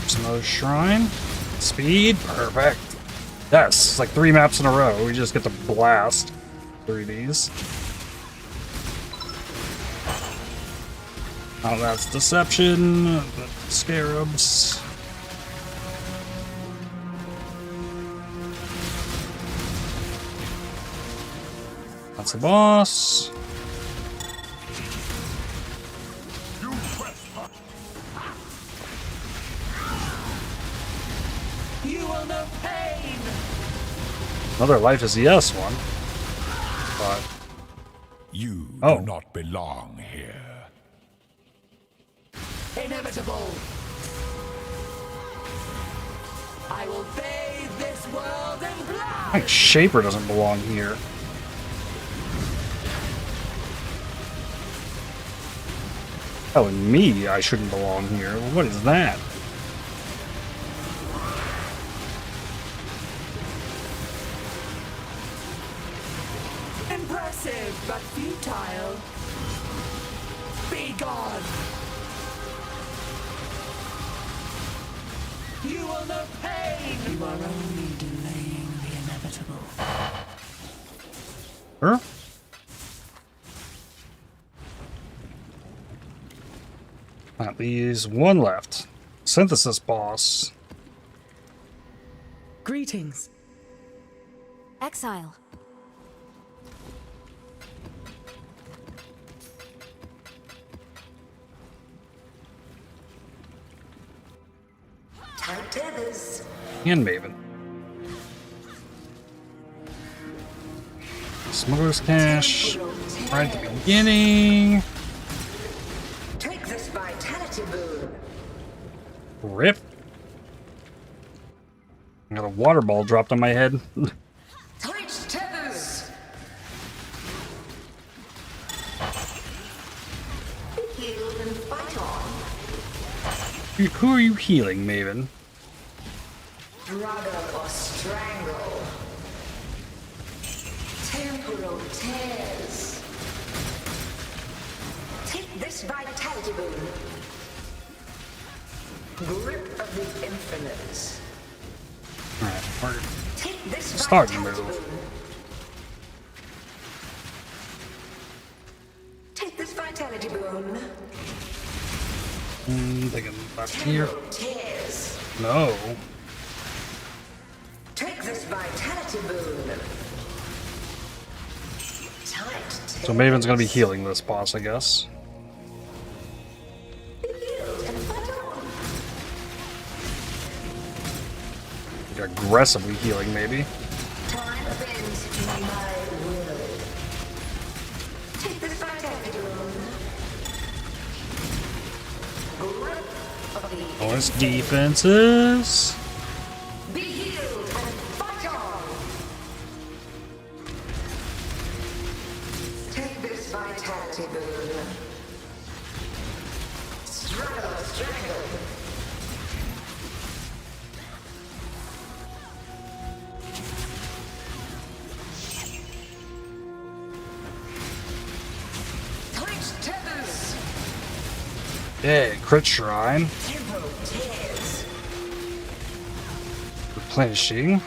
There's another shrine. Speed, perfect. Yes, it's like 3 maps in a row. We just get to blast through these. Oh, that's Deception. Scarabs. That's the boss. Another Life is yes one. But You oh. do not belong here. Inevitable. I will bathe this world in blood. I think Shaper doesn't belong here. Telling me I shouldn't belong here. What is that? Impressive, but futile. Be gone. You will know pain. You are only delaying the inevitable. Huh? That leaves 1 left. Synthesis boss. Greetings. Exile. Tight tethers. And Maven. Smuggler's Cash. Right at the beginning. Take this vitality boon. Rip. I got a water ball dropped on my head. Tight tethers. Be healed and fight on. Who are you healing, Maven? Struggle or strangle. Temporal tears. Take this vitality boon. Grip of the infinite. Alright, we're Take this starting to vitality move. boon. Take this vitality boon. Thinking back here. Temporal tears. No. Take this vitality boon. Tight So Maven's gonna be healing this boss, I guess. Aggressively healing, maybe. Time bends to my will. Take this vitality boon. Grip of the Oh, it's defenses. Be healed and fight on. Take this vitality boon. Struggle, strangle. Yeah, crit shrine. Replenishing.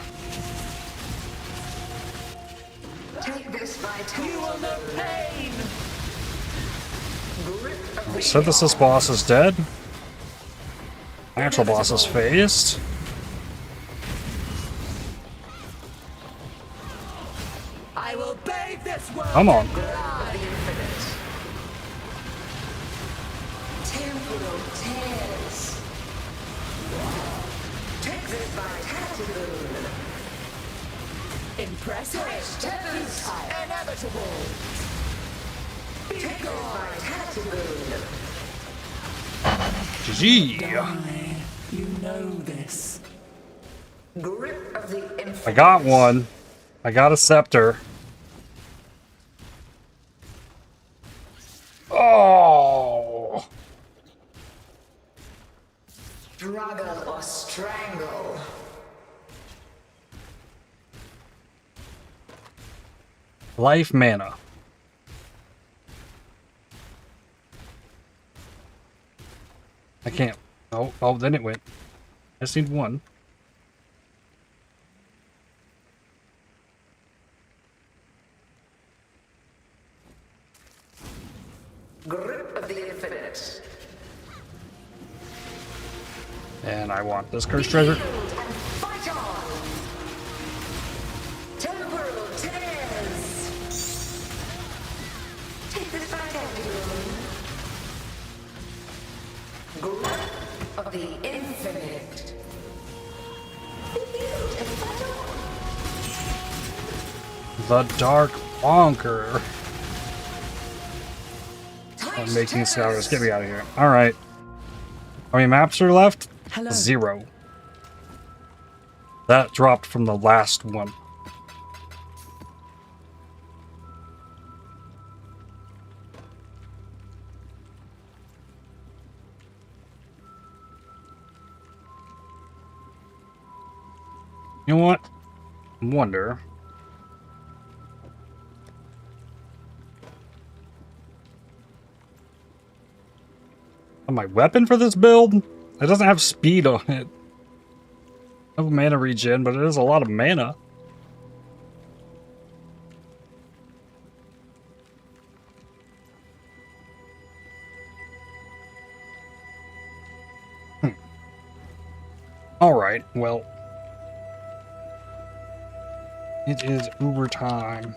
Take this vitality. You will know pain. Synthesis boss is dead. Natural boss is phased. I will bathe this world. Come on. Temporal tears. Take this vitality boon. Impressive. Inevitable. Take this vitality boon. GG. You know this. Grip of the infinite. I got one. I got a scepter. Oh. Struggle or strangle. Life mana. I can't. Oh, then it went. I just need one. Grip of the infinite. And I want this cursed treasure. Fight on. Temporal tears. Take this vitality boon. Grip of the infinite. The Dark Bonker. I'm making scours. Get me out of here. Alright. How many maps are left? Hello. 0. That dropped from the last one. You know what? I wonder. My weapon for this build? It doesn't have speed on it. I have a mana regen, but it is a lot of mana. Alright, well. It is Uber time.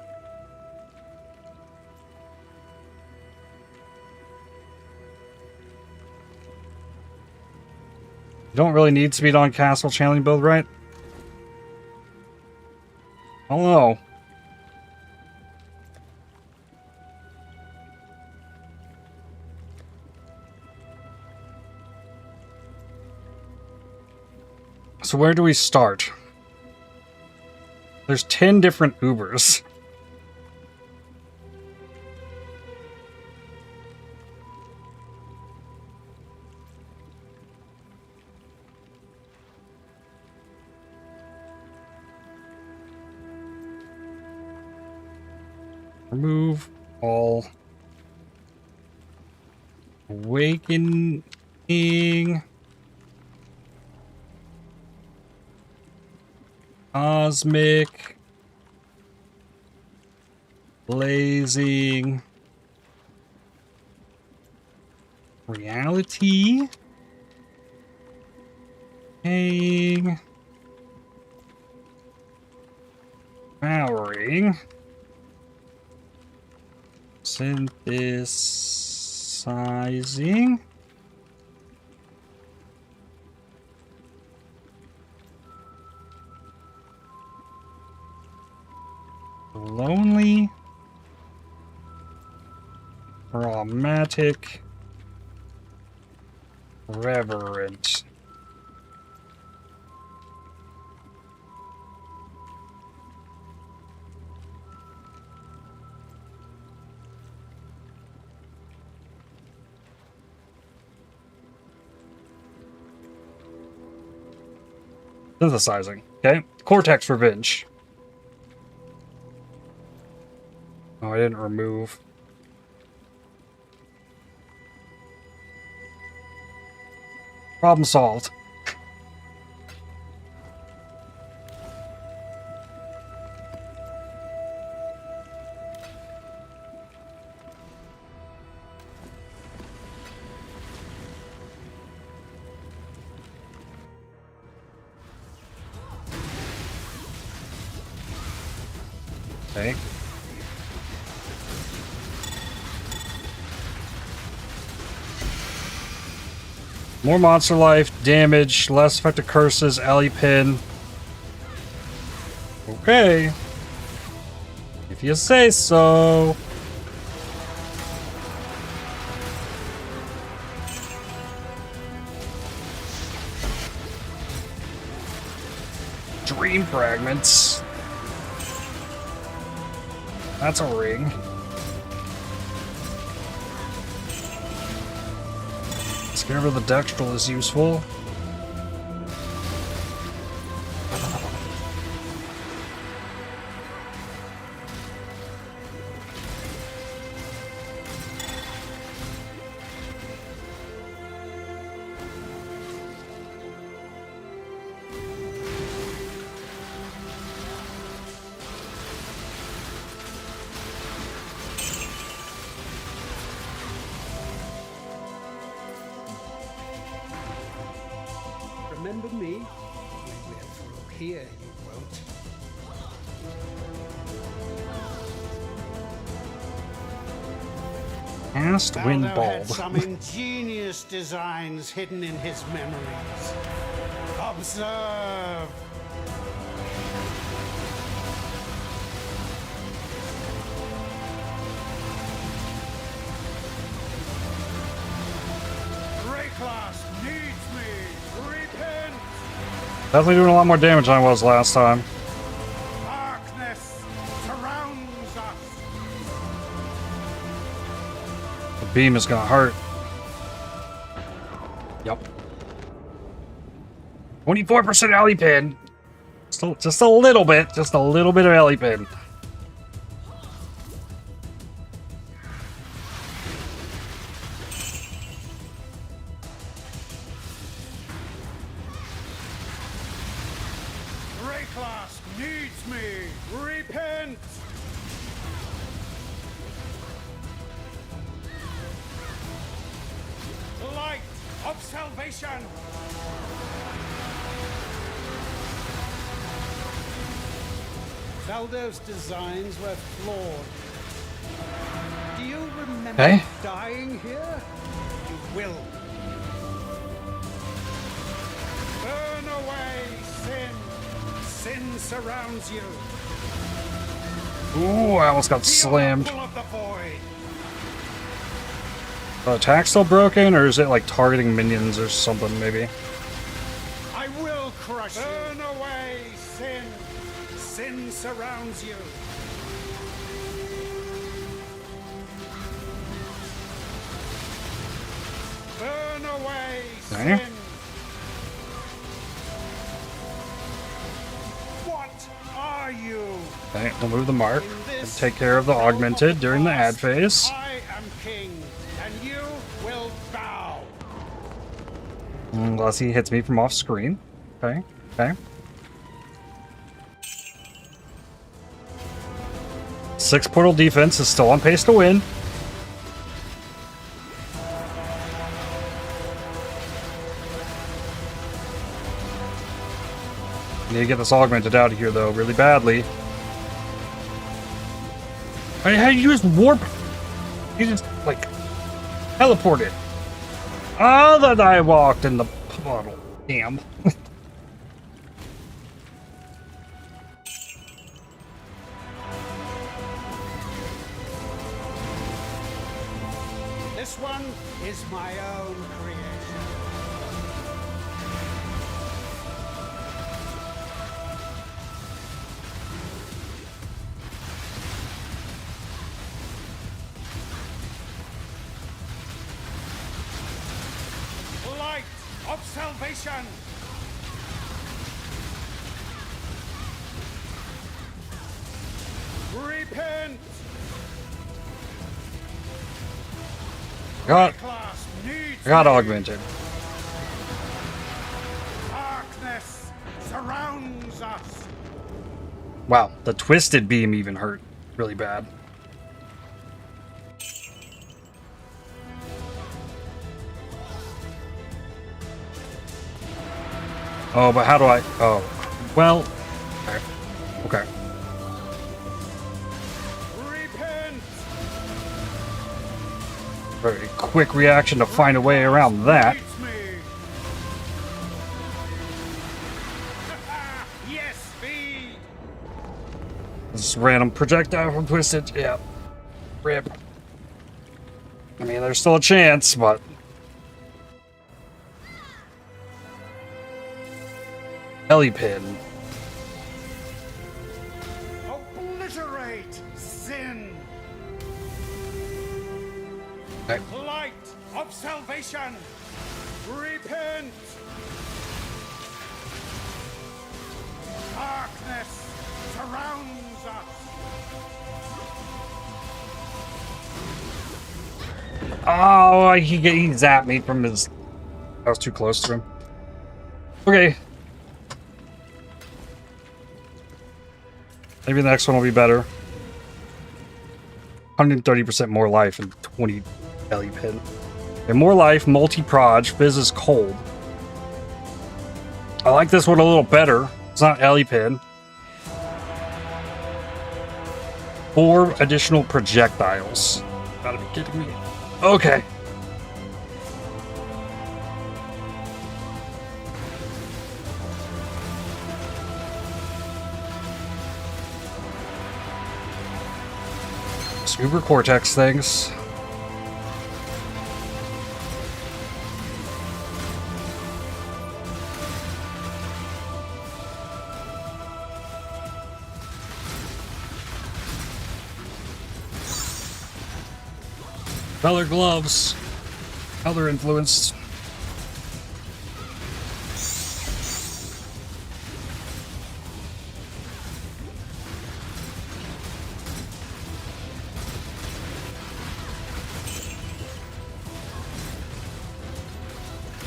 You don't really need speed on castle channeling build, right? I don't know. So where do we start? There's 10 different Ubers. Remove all awakening. Cosmic. Blazing. Reality. Hang. Powering. Synthesizing. Lonely. Romantic. Reverent. Synthesizing. Okay. Cortex Revenge. Oh, I didn't remove. Problem solved. Okay. More monster life, damage, less effective curses, alley pin. Okay. If you say so. Dream fragments. That's a ring. Scared of the Dextral is useful. Remember me? We're through here, you won't. Cast Wind Baldo Bulb. had some ingenious designs hidden in his memories. Observe. Rayclass needs me. Repent. Definitely doing a lot more damage than I was last time. Darkness surrounds us. The beam is gonna hurt. Yep. 24% alley pin. Just a little bit. Just a little bit of alley pin. Rayclass needs me. Repent. Light of salvation. Baldo's designs were flawed. Do you remember dying here? You will. Burn away sin. Sin surrounds you. Ooh, I almost got slammed. Full of the void. The attack still broken, or is it like targeting minions or something, maybe? I will crush you. Burn away sin. Sin surrounds you. Burn away sin. What are you? Okay, remove the mark and take care of the augmented during the ad phase. I am king, and you will bow. Unless he hits me from off screen. Okay, okay. 6 portal defense is still on pace to win. Need to get this augmented out of here though, really badly. I had to use warp. You just like teleported. Oh, that I walked in the puddle. Damn. This one is my own creation. Light of salvation. Repent. Got augmented. Wow, the twisted beam even hurt really bad. Oh, but how do I... Oh, well... Okay. Okay. Repent! Very quick reaction to find a way around that. Yes, feed! This random projectile from Twisted. Yeah. Rip. I mean, there's still a chance, but... Belly pin. Obliterate sin! Okay. Light of salvation! Repent! Darkness surrounds us! Oh, he zapped me from his... I was too close to him. Okay. Maybe the next one will be better. 130% more life and 20 belly pin. And more life, multi-proj, Fizz is cold. I like this one a little better. It's not Ellie pin. 4 additional projectiles. Gotta be kidding me. Okay. Super Cortex things. Color gloves. Color influenced.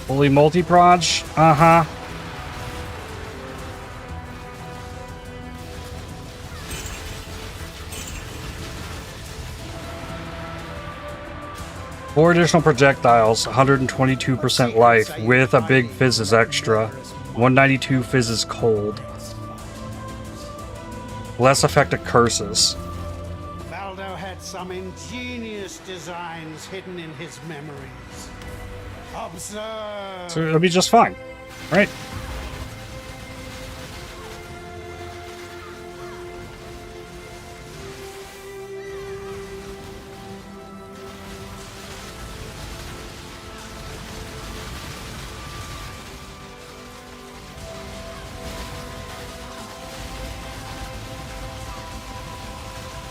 Fully multi-proj? Uh-huh. Four additional projectiles, 122% life, with a big Fizz's extra. 192 Fizz's cold. Less effective curses. Valdo had some ingenious designs hidden in his memories. Observe! So it'll be just fine, right?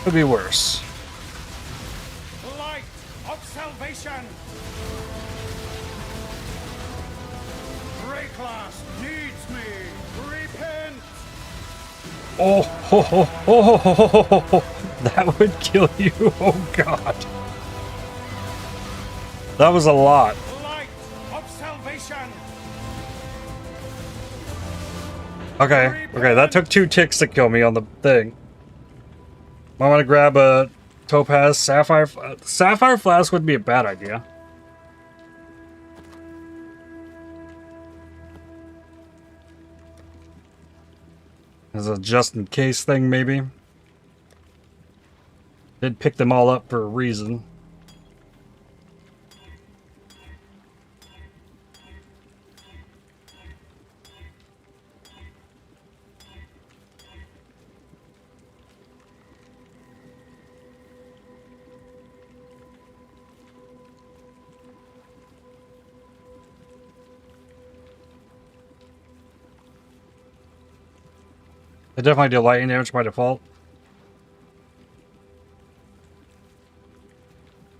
Could be worse. Light of salvation! Class needs me. Repent. Oh, ho, ho, ho, ho, ho, ho, ho. That would kill you. Oh God, that was a lot. Light of salvation. Okay, okay, that took 2 ticks to kill me on the thing. I want to grab a Topaz Sapphire. Sapphire Flask would be a bad idea. As a just-in-case thing, maybe. Did pick them all up for a reason. I definitely do lightning damage by default.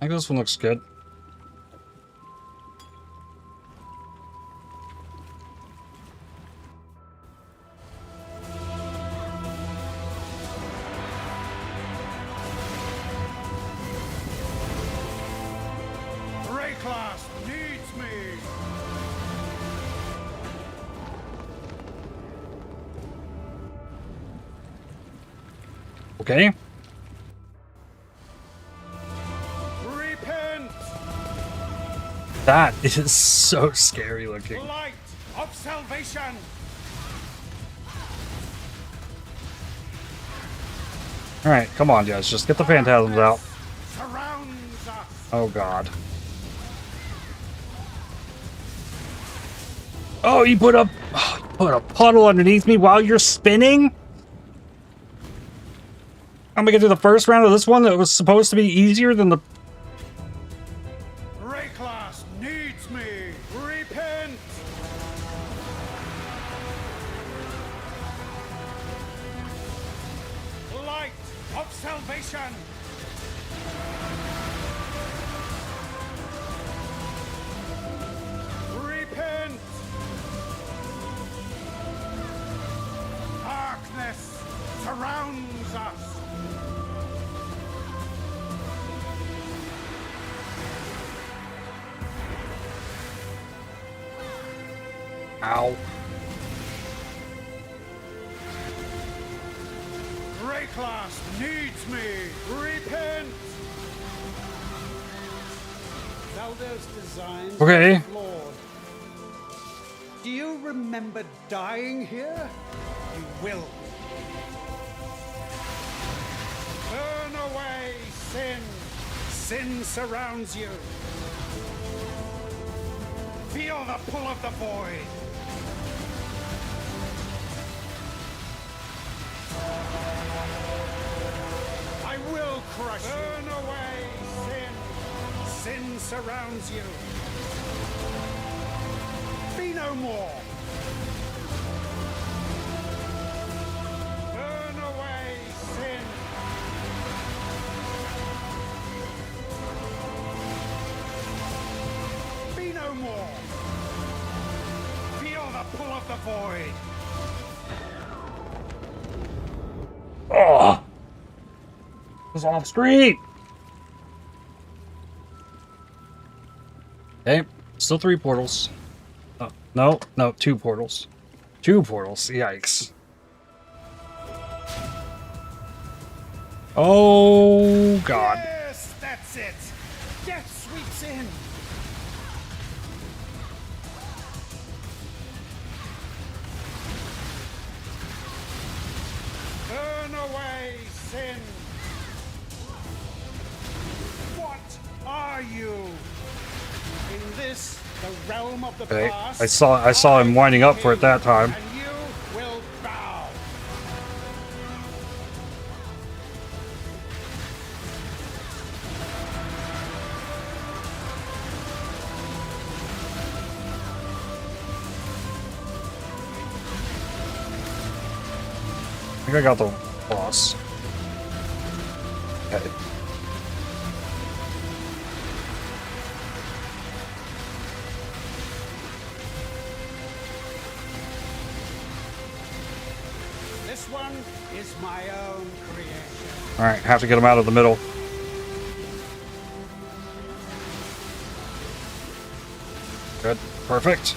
I think this one looks good. Ray class needs me. Okay. Repent! That is so scary looking. Light of salvation! Alright, come on, guys. Just get the phantasms out. Surrounds us! Oh, God. Oh, you put a puddle underneath me while you're spinning? I'm gonna get through the first round of this one that was supposed to be easier than the... Rayclass needs me! Repent! Light of salvation! Repent! Darkness surrounds us! Ow. Rayclass needs me! Repent! Zelda's designs Okay. are flawed. Do you remember dying here? You will. Burn away sin. Sin surrounds you. Feel the pull of the void. I will crush you. Burn away sin. Sin surrounds you. Be no more. Burn away sin. Be no more. Feel the pull of the void. Oh! It was off screen! Okay, still 3 portals. Oh, no, 2 portals. 2 portals, yikes. Oh, God. Yes, that's it. Death sweeps in. Burn away sin. What are you? In this, the realm of the Okay, past, I saw him winding up for it that time. and you will bow. I think I got the boss. Okay. This one is my own creation. Alright, have to get him out of the middle. Good. Perfect.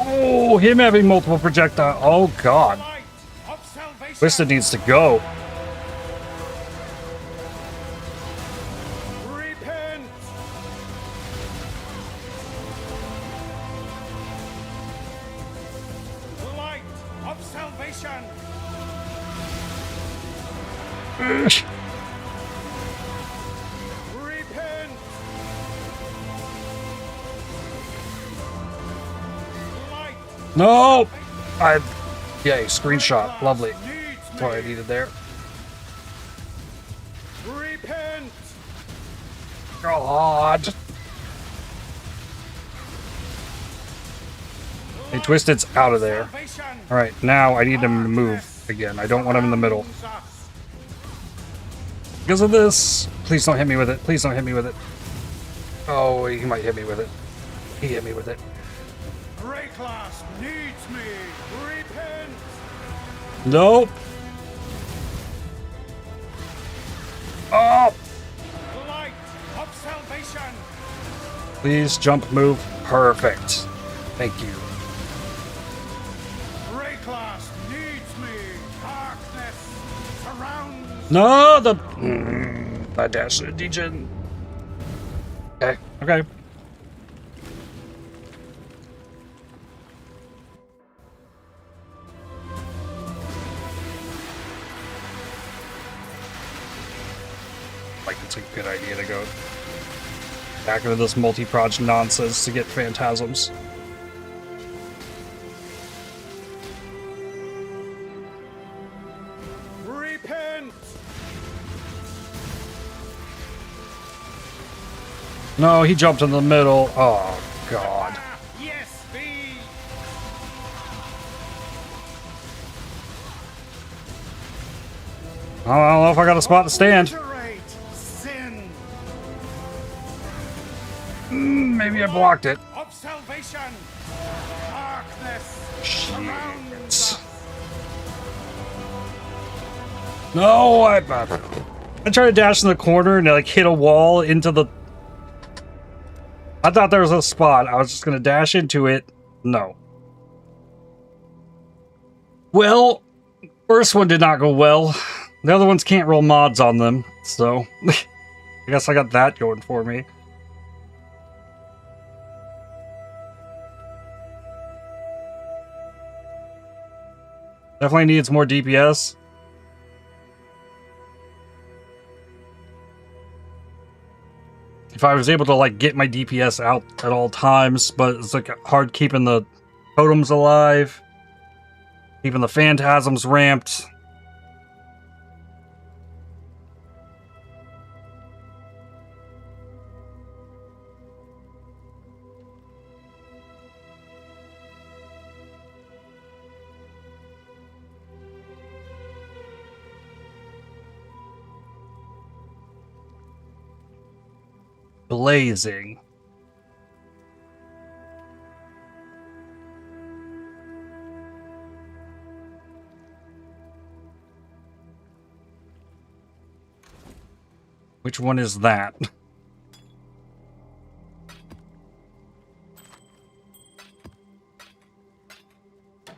Oh, him having multiple projectiles. Oh, God. Light of salvation. Twisted needs to go. Repent. Light of salvation. Repent. Light. No! Yay, screenshot. Lovely. That's what I needed there. Repent. God. Hey, Twisted's out of there. Alright, now I need him to move again. I don't want him in the middle. Because of this. Please don't hit me with it. Please don't hit me with it. Oh, he might hit me with it. He hit me with it. Rayclass needs me. Repent. Nope. Oh! Light of salvation! Please jump move. Perfect. Thank you. Rayclass needs me. Darkness surrounds. No, the I dashed it, degen. Okay, okay. Like, it's a good idea to go back into this multi-proj nonsense to get phantasms. Repent! No, he jumped in the middle. Oh, God. Yes, be! I don't know if I got a spot to stand. Sin Maybe I blocked it. of salvation! Darkness surrounds Shit. us. No, I tried to dash in the corner and like hit a wall into the... I thought there was a spot. I was just gonna dash into it. No. Well, first one did not go well. The other ones can't roll mods on them, so I guess I got that going for me. Definitely needs more DPS. If I was able to like get my DPS out at all times, but it's like hard keeping the totems alive, keeping the phantasms ramped. Blazing. Which one is that?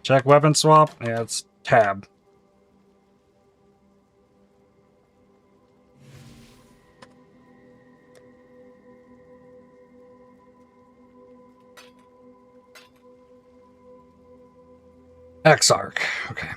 Check weapon swap? Yeah, it's tab. Exarch. Okay.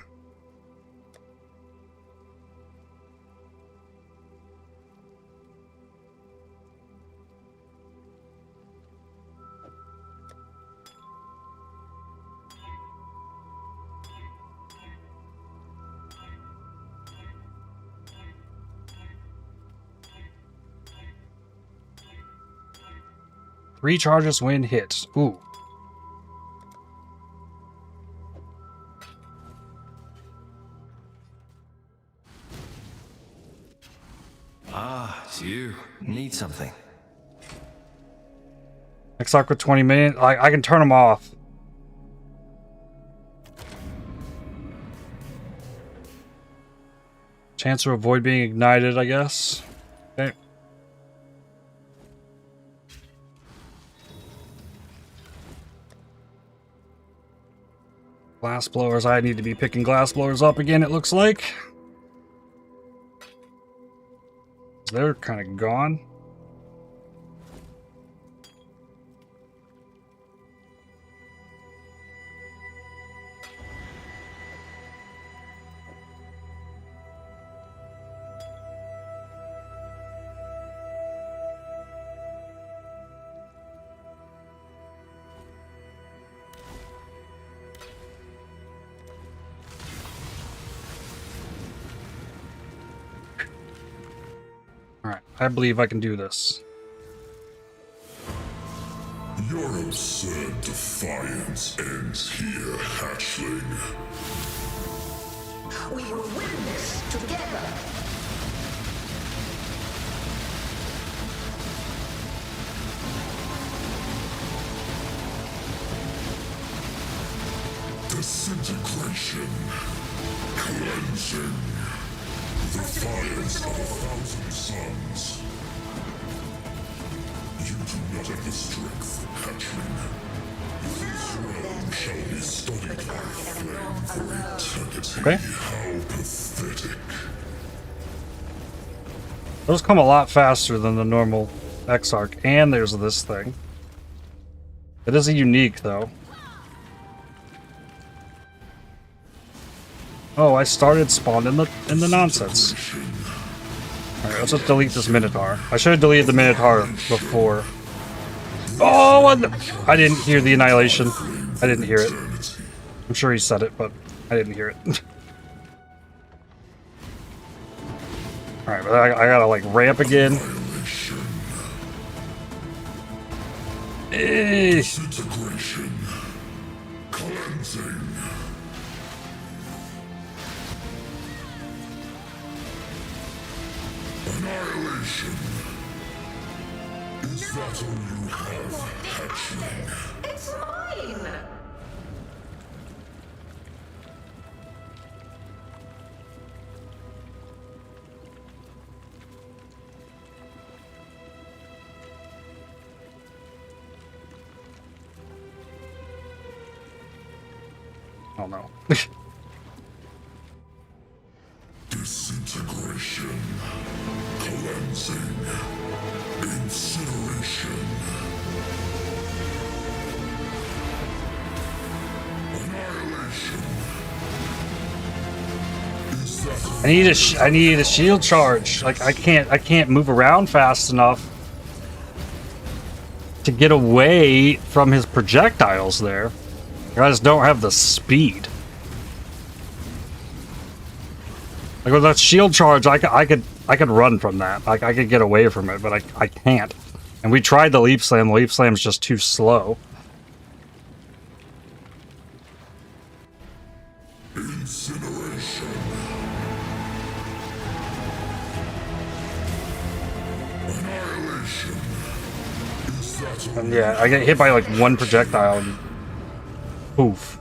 Three charges when hit. Ooh. Ah, it's you. Need something. Exarch with 20 minutes. I can turn them off. Chance to avoid being ignited, I guess. Okay. Glass blowers. I need to be picking glass blowers up again, it looks like. They're kind of gone. Alright, I believe I can do this. Your absurd defiance ends here, hatchling. We will win this together. Disintegration. Cleansing. Fires of 1,000 suns. You do not have the strength, hatchling. This realm shall be studied by flame for eternity. Okay. How pathetic. Those come a lot faster than the normal X-Arc, and there's this thing. It is a unique, though. Oh, I started spawned in the nonsense. Alright, let's just delete this Minotaur. I should have deleted the Minotaur before. Oh, I didn't hear the Annihilation. I didn't hear it. I'm sure he said it, but I didn't hear it. Alright, but I gotta, like, ramp again. Disintegration. Cleansing. Annihilation. Is that all you have, hatchling? It's mine! Oh no. Disintegration. Cleansing. Incineration. Annihilation. Is that I need a shield charge. Like I can't move around fast enough to get away from his projectiles there. I just don't have the speed. Like with that shield charge, I could run from that. Like I could get away from it, but I can't. And we tried the Leap Slam. The Leap Slam's just too slow. incineration? Annihilation. Is that all? And yeah, I get hit by like one projectile and poof.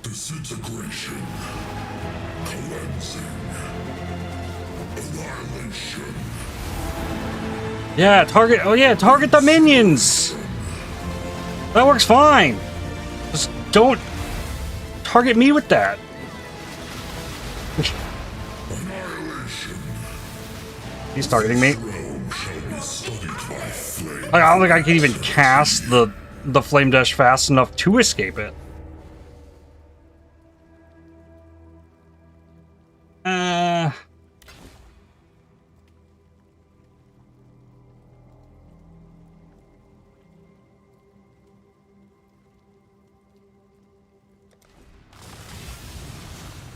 Disintegration. Cleansing. Annihilation. Yeah, target. Oh yeah, target the minions. That works fine. Just don't target me with that. Annihilation. He's targeting me. Realm shall be studied by flame. I don't think I can even cast the flame dash fast enough to escape it.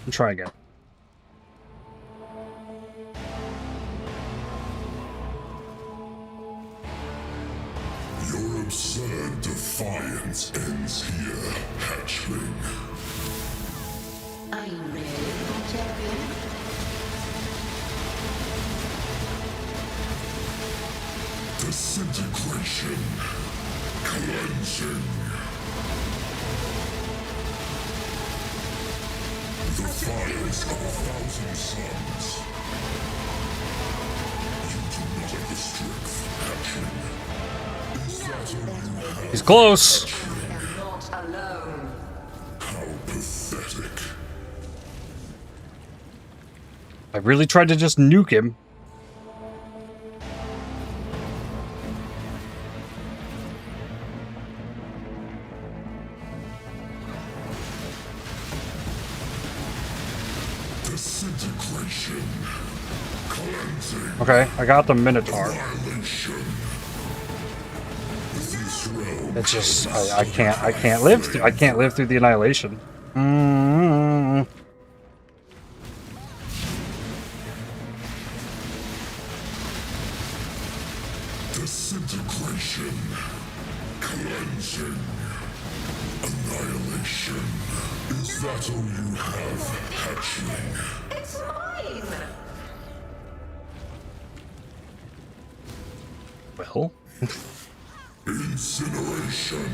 Try again. Your absurd defiance ends here, hatchling. Are you ready, champion? Disintegration. Cleansing. The fires of 1,000 suns. You do not have the strength, hatchling. Is that all you have? He's close. I'm not alone. How pathetic. I really tried to just nuke him. Disintegration. Cleansing. Okay, I got the Minotaur. Annihilation. This realm It's just I can't live through the annihilation. Mm-hmm. Disintegration. Cleansing. Annihilation. Is that all you have, hatchling? It's mine! Well, Incineration.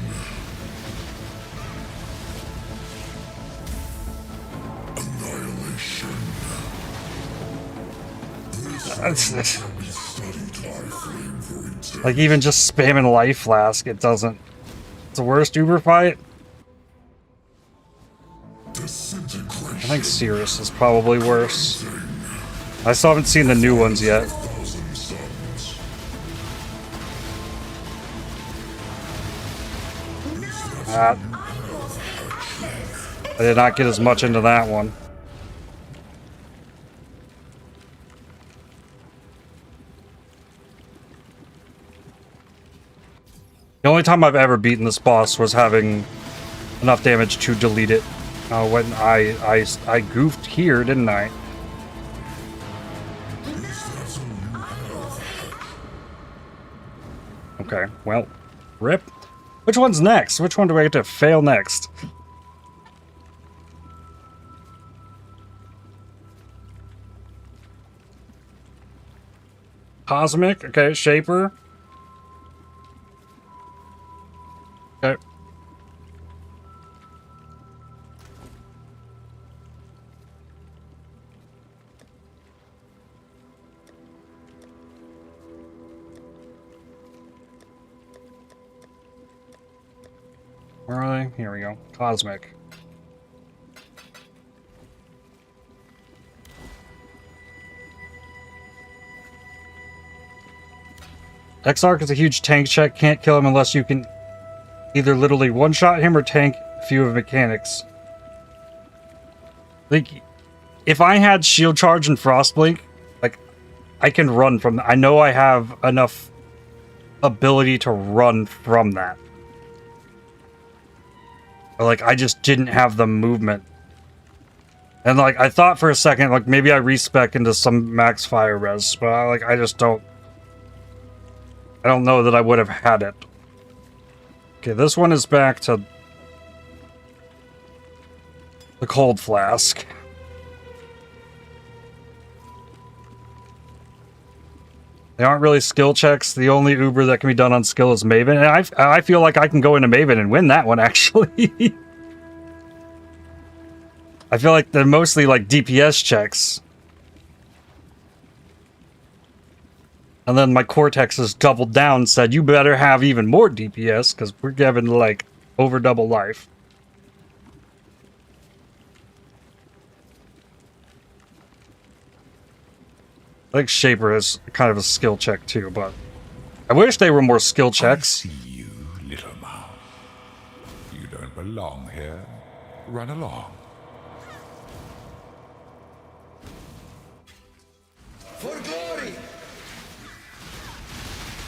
Like, even just spamming Life Flask, it doesn't... It's the worst Uber fight? I think Cirrus is probably worse. I still haven't seen the new ones yet. I did not get as much into that one. The only time I've ever beaten this boss was having enough damage to delete it. When I goofed here, didn't I? Okay, well, rip. Which one's next? Which one do I get to fail next? Cosmic, okay, Shaper. Okay. Where are they? Here we go. Cosmic. Exarch is a huge tank check. Can't kill him unless you can either literally one-shot him or tank a few of mechanics. Like, if I had Shield Charge and Frostblink, like, I can run from that. I know I have enough ability to run from that. But, like, I just didn't have the movement. And, like, I thought for a second, like, maybe I respec into some max fire res, but, I just don't... I don't know that I would have had it. Okay, this one is back to the Cold Flask. They aren't really skill checks. The only Uber that can be done on skill is Maven. And I feel like I can go into Maven and win that one, actually. I feel like they're mostly like DPS checks. And then my Cortex has doubled down and said, you better have even more DPS, because we're giving, like, over double life. I think Shaper is kind of a skill check, too, but... I wish they were more skill checks. I see you, little mouse. You don't belong here. Run along. For glory!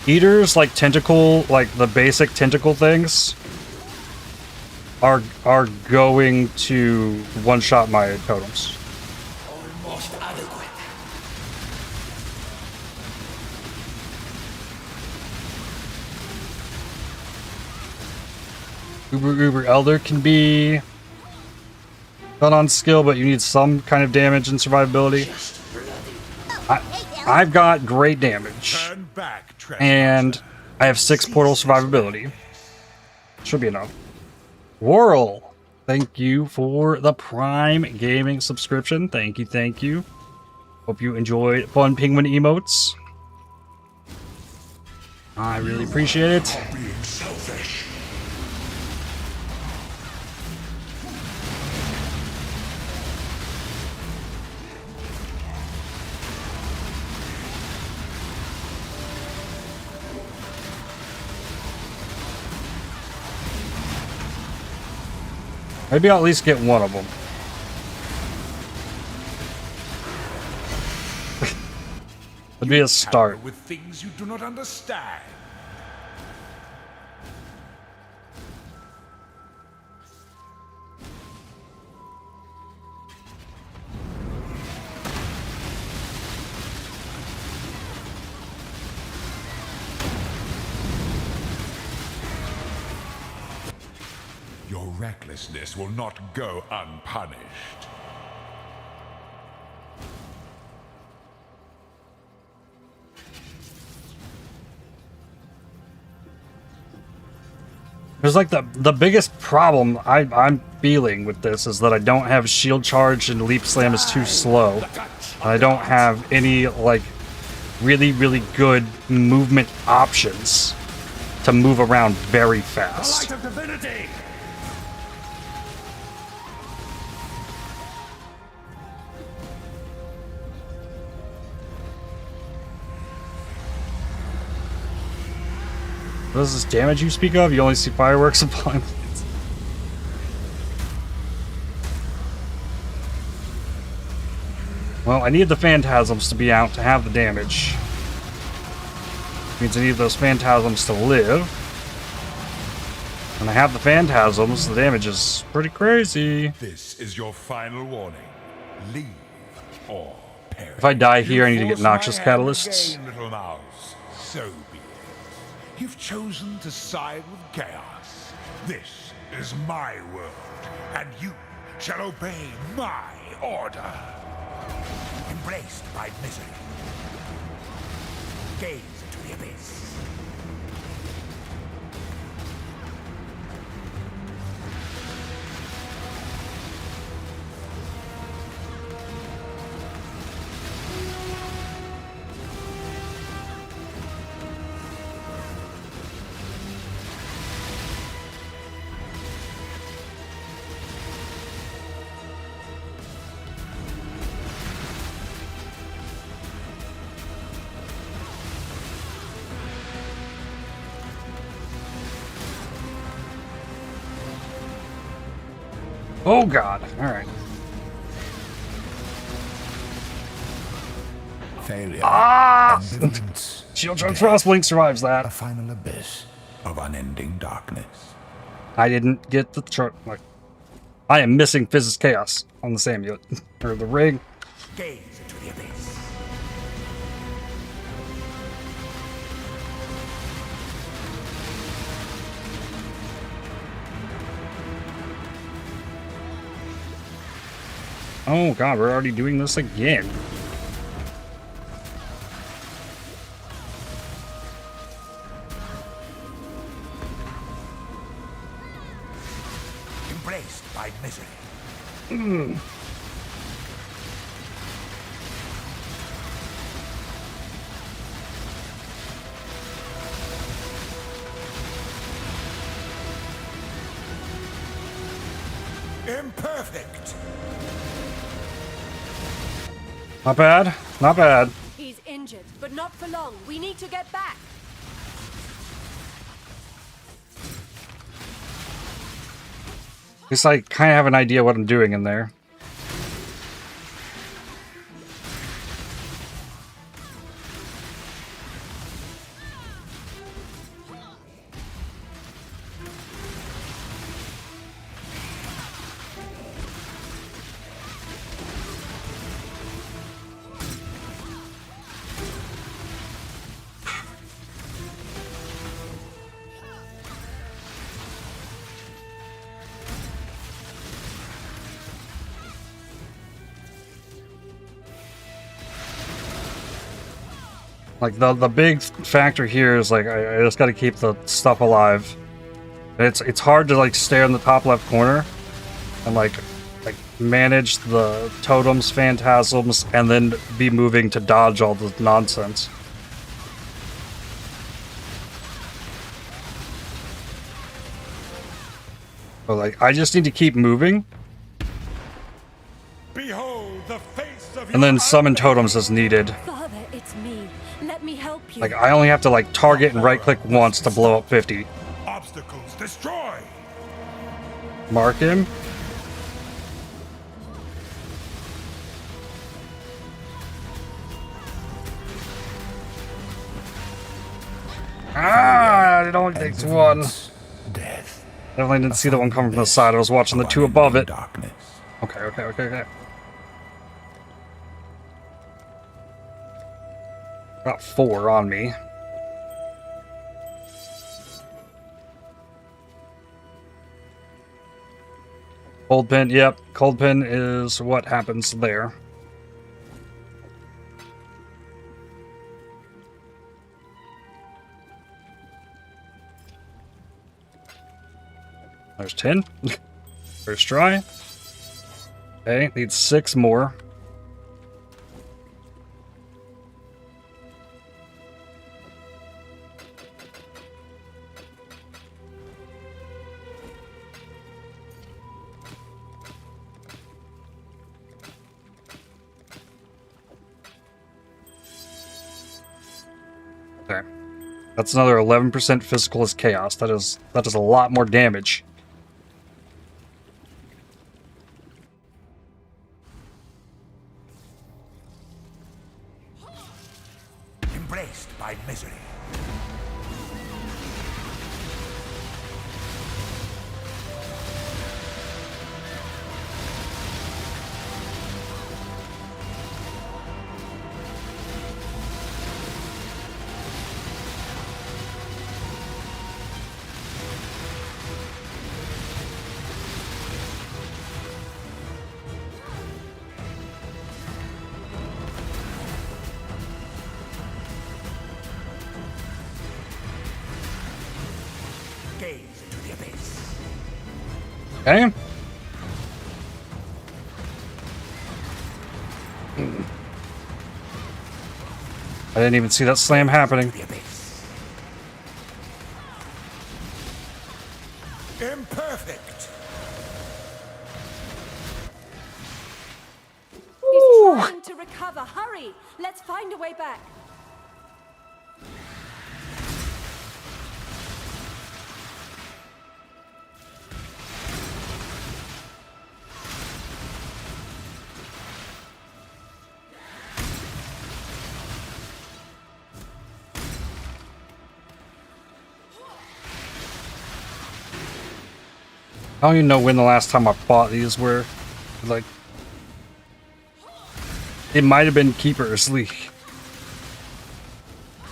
Eaters, like tentacle, like the basic tentacle things, are going to one-shot my totems. Almost adequate. Uber Elder can be done on skill, but you need some kind of damage and survivability. I've got great damage, and I have 6 portal survivability. Should be enough. Whirl, thank you for the Prime Gaming subscription. Thank you, thank you. Hope you enjoyed fun penguin emotes. I really appreciate it. Maybe I'll at least get one of them. Would be a start. With things you do not understand. Your recklessness will not go unpunished. There's like the biggest problem I'm feeling with this is that I don't have shield charge and leap slam is too slow. And I don't have any like really, really good movement options to move around very fast. The light of divinity! What is this damage you speak of? You only see fireworks and flying blades. Well, I need the phantasms to be out to have the damage. Means I need those phantasms to live. When I have the phantasms, the damage is pretty crazy. This is your final warning. Leave or perish. If I die here, I need to get You force my Noxious hand Catalysts. again, little mouse. So be it. You've chosen to side with chaos. This is my world, and you shall obey my order. Embraced by misery. Gaze into the abyss. Oh god, alright. Failure. Ah! Ambivalence, Shield Charge Frostblink survives a that. final abyss of unending darkness. I didn't get the chart. Like, I am missing Physics Chaos on the Samuel. Or the ring. Gaze into the abyss. Oh god, we're already doing this again. Embraced by misery. Imperfect. Not bad, not bad. He's injured, but not for long. We need to get back. At least I kind of have an idea what I'm doing in there. Like, the big factor here is, like, I just gotta keep the stuff alive. It's hard to, like, stay in the top left corner and, like manage the totems, phantasms, and then be moving to dodge all the nonsense. But, like, I just need to keep moving. Behold the face of And then summon totems as needed. Father, it's me. Let me help you. Like, I only have to, like, target and right-click once to blow up 50. obstacles destroy. Mark him. Ah, it only takes one. Death. Definitely didn't see the one coming from the side. I was watching the two above it. Darkness. Okay. Got 4 on me. Cold pin, yep. Cold pin is what happens there. There's 10. First try. Okay, needs 6 more. Okay. That's another 11% physical as chaos. That is a lot more damage. Embraced by misery. Gaze into the abyss. Okay. I didn't even see that slam happening. Imperfect. He's trying to recover. Hurry! Let's find a way back. I don't even know when the last time I fought these were. Like, it might have been Keeper's League.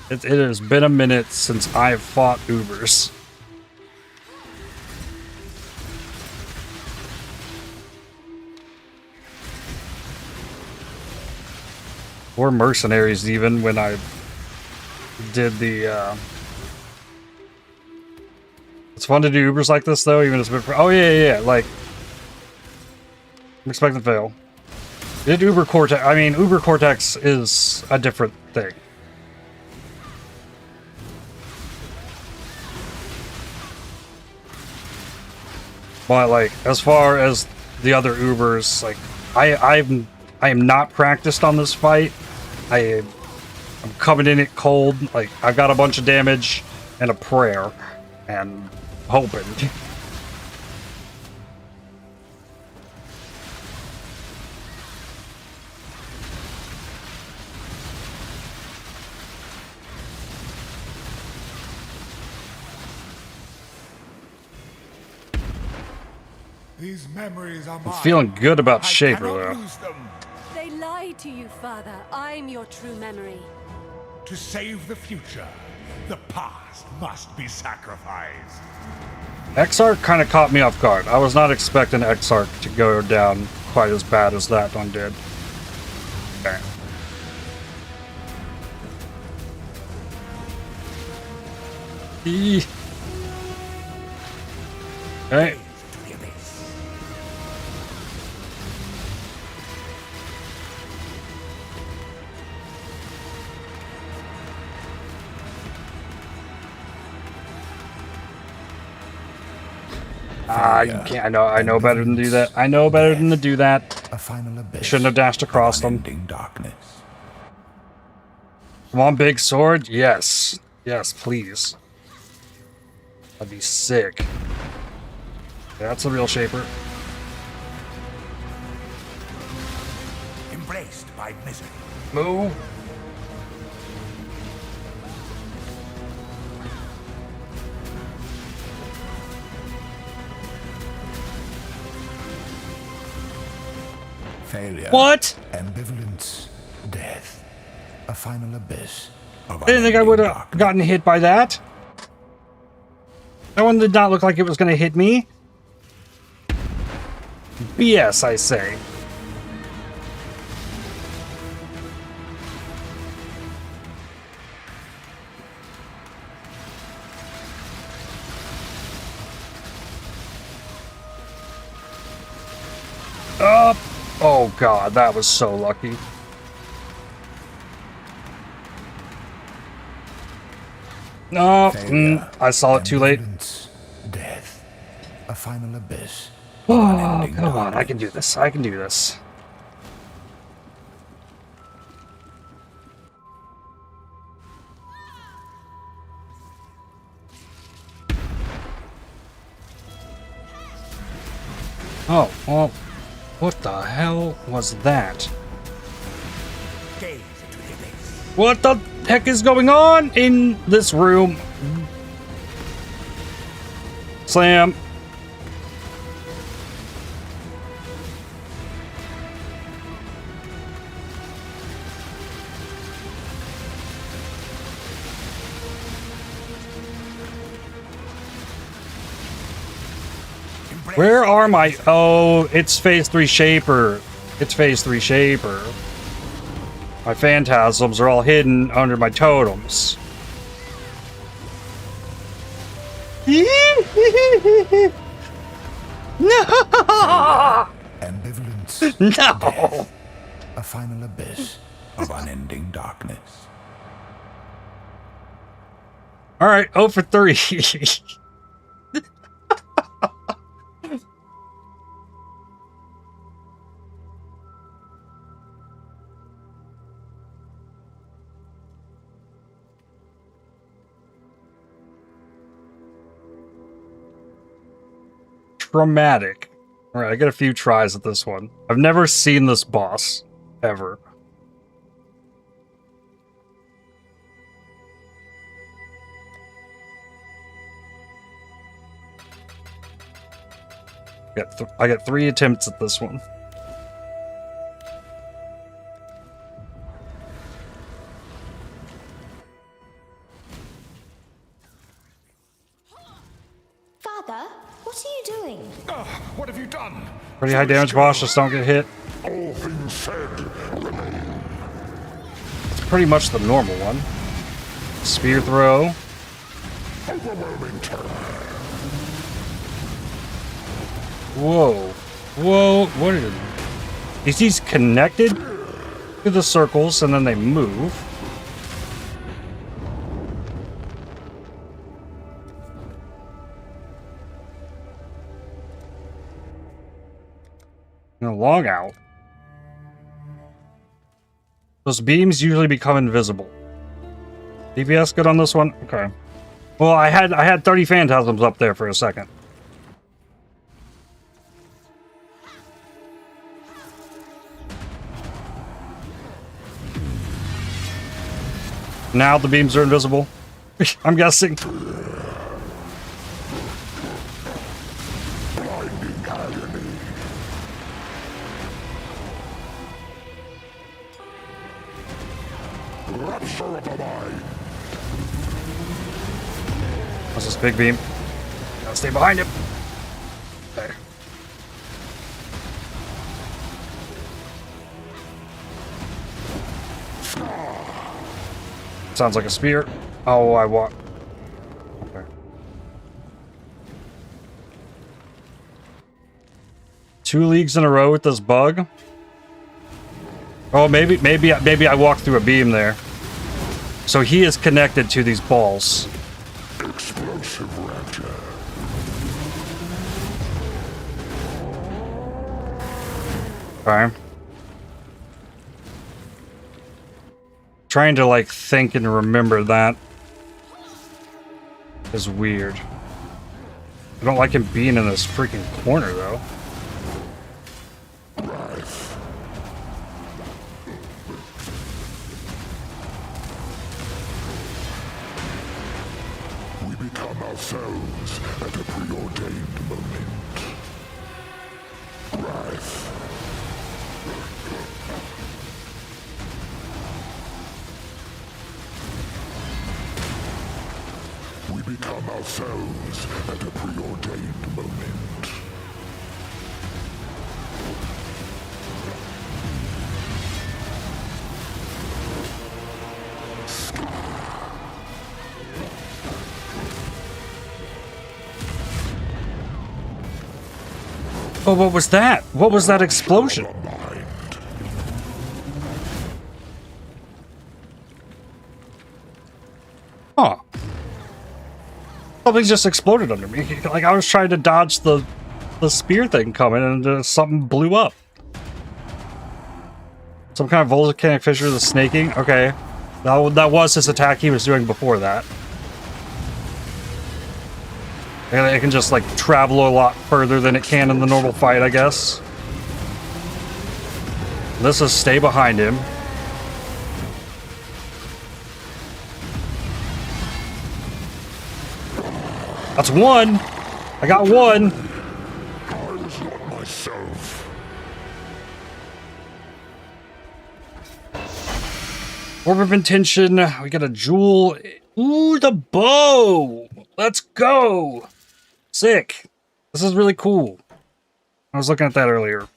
It has been a minute since I've fought Ubers. Or mercenaries even, when I did the it's fun to do Ubers like this though, even if it's been oh yeah, like I'm expecting to fail. Did Uber Cortex, I mean Uber Cortex is a different thing. But like as far as the other Ubers, like I am not practiced on this fight. I'm coming in it cold. Like I've got a bunch of damage and a prayer and hoping. These memories are mine. I'm feeling good about I Shaper cannot though. lose them. They lied to you, Father. I'm your true memory. To save the future, the past must be sacrificed. Exarch kind of caught me off guard. I was not expecting Exarch to go down quite as bad as that one did. Okay. Okay. You can't. I know better than to do that. I know better than to do that. A final abyss. Shouldn't have dashed across them. Darkness. Come on, big sword. Yes. Yes, please. That'd be sick. That's a real Shaper. Embraced by misery. Move. Failure. What? Ambivalence. Death. A final abyss. I didn't think I would have gotten hit by that. That one did not look like it was going to hit me. BS, I say. Up. Oh god, that was so lucky. No, I saw it too late. Death. A final abyss. Oh, come on, I can do this. I can do this. Oh, well, what the hell was that? What the heck is going on in this room? Slam. Where are my... Oh, it's phase 3 Shaper. It's phase 3 Shaper. My phantasms are all hidden under my totems. No! Ambivalence. No! Death. A final abyss of unending darkness. Alright, 0 for 3. Dramatic. Alright, I got a few tries at this one. I've never seen this boss, ever. I got 3 attempts at this one. Father, what are you doing? What have you done? Pretty high damage boss, just don't get hit. All things said remain. It's pretty much the normal one. Spear throw. Overwhelming terror. Whoa. Whoa, what is these connected to the circles and then they move? And a long out. Those beams usually become invisible. DPS good on this one? Okay. Well, I had 30 phantasms up there for a second. Now the beams are invisible. I'm guessing. Blinding agony. Rapture of the mind. What's this big beam? Gotta stay behind him. There. Sounds like a spear. Oh, I want. Okay. 2 leagues in a row with this bug. Oh, maybe I walked through a beam there. So he is connected to these balls. Explosive rapture. Okay. Trying to like think and remember that is weird. I don't like him being in this freaking corner though. We become ourselves at a preordained moment. Wrath. We become ourselves at a preordained moment. Oh, what was that? What was that explosion? Huh. Something just exploded under me. Like I was trying to dodge the spear thing coming and something blew up. Some kind of volcanic fissure, the snaking. Okay. That was his attack he was doing before that. And it can just like travel a lot further than it can in the normal fight, I guess. Let's just stay behind him. That's one. I got one. I was not myself. Orb of Intention. We got a jewel. Ooh, the bow. Let's go. Sick. This is really cool. I was looking at that earlier.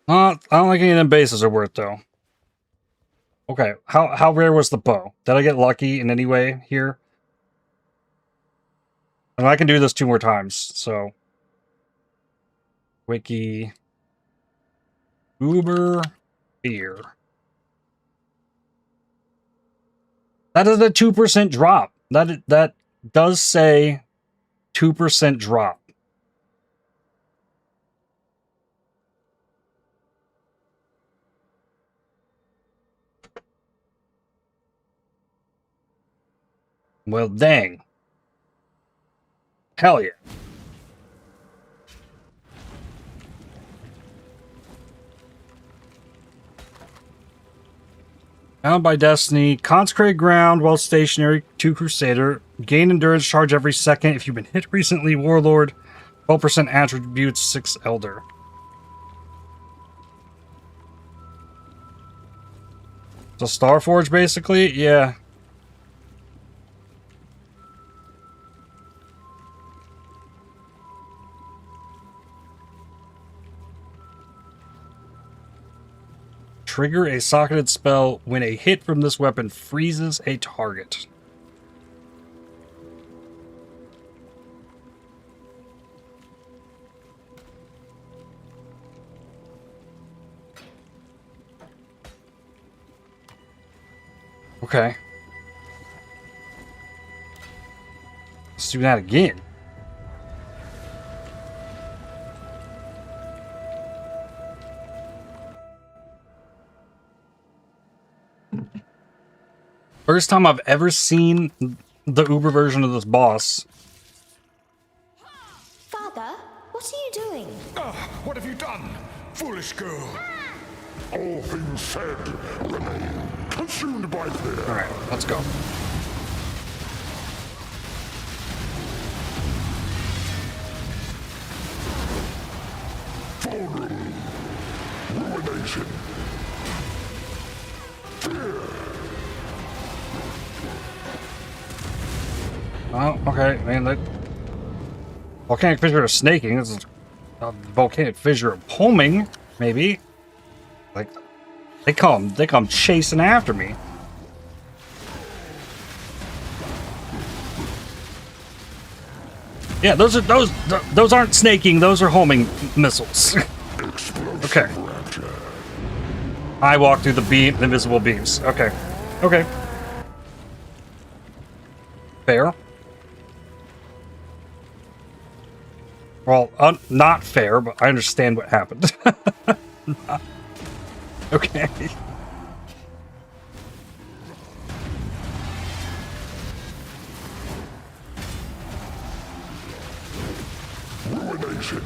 I don't think any of them bases are worth though. Okay, how rare was the bow? Did I get lucky in any way here? And I can do this 2 more times, so. Wiki. Uber. Fear. That is a 2% drop. That does say 2% drop. Well, dang. Hell yeah. Bound by Destiny. Consecrate ground while stationary. 2 Crusader. Gain endurance charge every second. If you've been hit recently, Warlord. 12% attributes. 6 Elder. So Starforge, basically? Yeah. Trigger a socketed spell when a hit from this weapon freezes a target. Okay. Let's do that again. First time I've ever seen the Uber version of this boss. Father, what are you doing? What have you done, foolish girl? All things said remain consumed by fear. Alright, let's go. Vulnerable. Ruination. Fear. Oh, okay. Man, that volcanic fissure of snaking. This is a volcanic fissure of homing, maybe. Like they come chasing after me. Yeah, those aren't snaking. Those are homing missiles. Okay. I walk through the invisible beams. Okay. Okay. Fair. Well, not fair, but I understand what happened. Okay. Ruination.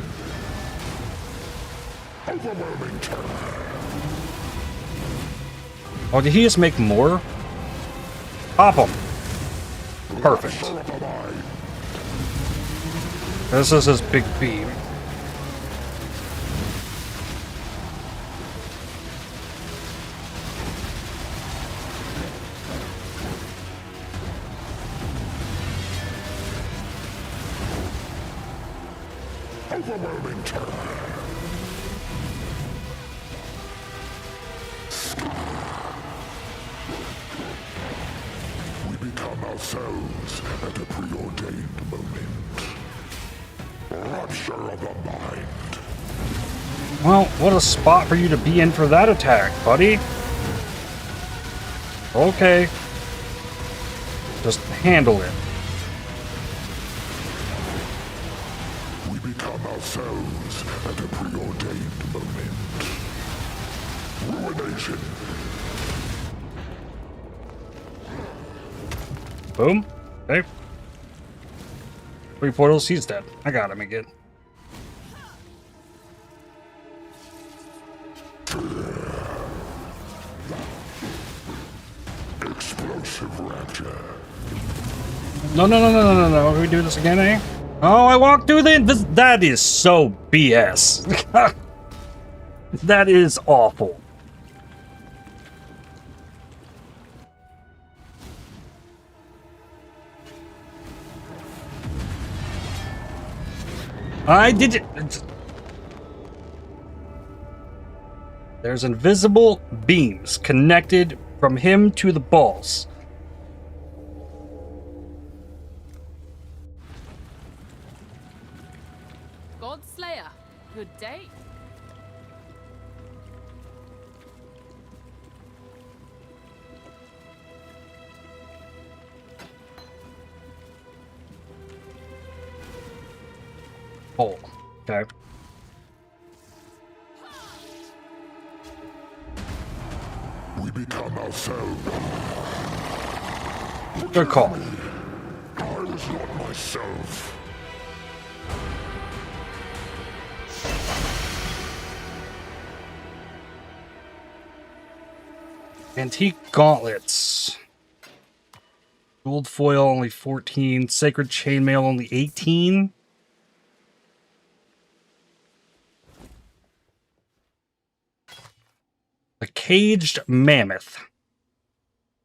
Overwhelming terror. Oh, did he just make more? Pop him. Perfect. This is his big beam. Overwhelming terror. We become ourselves at a preordained moment. Rupture of the mind. Well, what a spot for you to be in for that attack, buddy. Okay. Just handle it. We become ourselves at a preordained moment. Ruination. Boom. Okay. 3 portals, he's dead. I got him again. Explosive rapture. No. Can we do this again, eh? Oh, I walked through this. That is so BS. That is awful. I did it. There's invisible beams connected from him to the balls. Godslayer, good day. Hole. Okay. We become ourselves. Good call. I was not myself. Antique gauntlets. Gold foil only 14. Sacred chainmail only 18. A caged mammoth.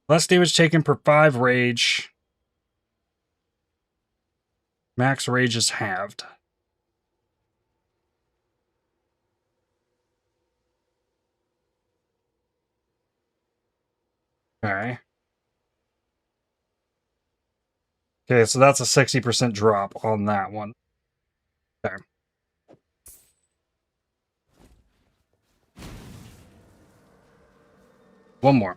Less damage taken per 5 rage. Max rage is halved. Okay. Okay, so that's a 60% drop on that one. Okay. One more.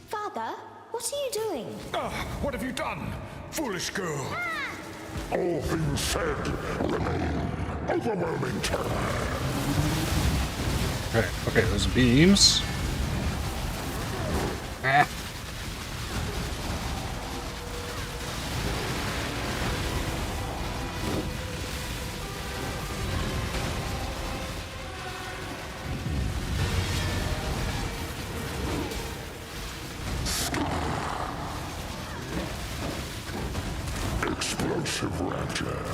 Father, what are you doing? What have you done, foolish girl? All things said remain. Overwhelming terror. Okay, those beams. Ah. Explosive rapture.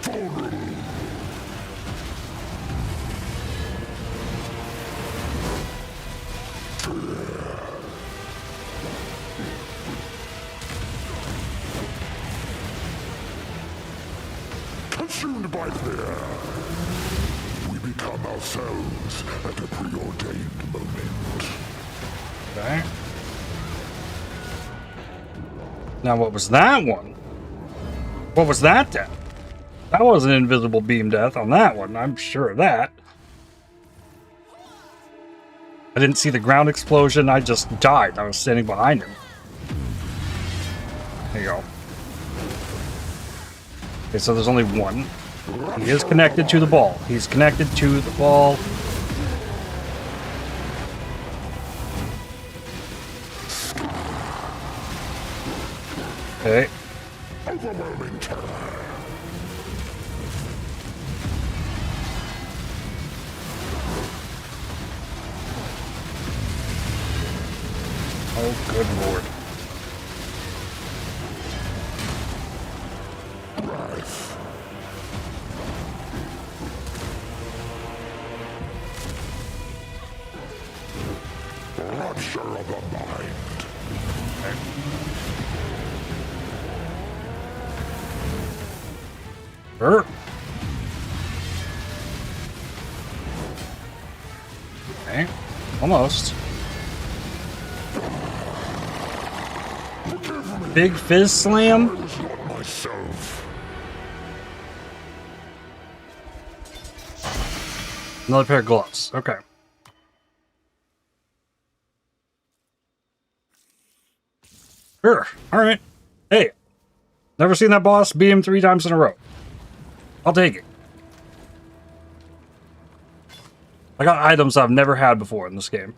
Vulnerable. Consumed by fear, we become ourselves at a preordained moment. Okay. Now, what was that one? What was that death? That was an invisible beam death on that one. I'm sure of that. I didn't see the ground explosion. I just died. I was standing behind him. There you go. Okay, so there's only one. He is connected to the ball. He's connected to the ball. Okay. Overwhelming terror. Oh, good lord. Wrath. Rupture of the mind. Sure. Okay. Almost. Big fizz slam. I was not myself. Another pair of gloves. Okay. Sure. Alright. Hey. Never seen that boss beam 3 times in a row. I'll take it. I got items I've never had before in this game.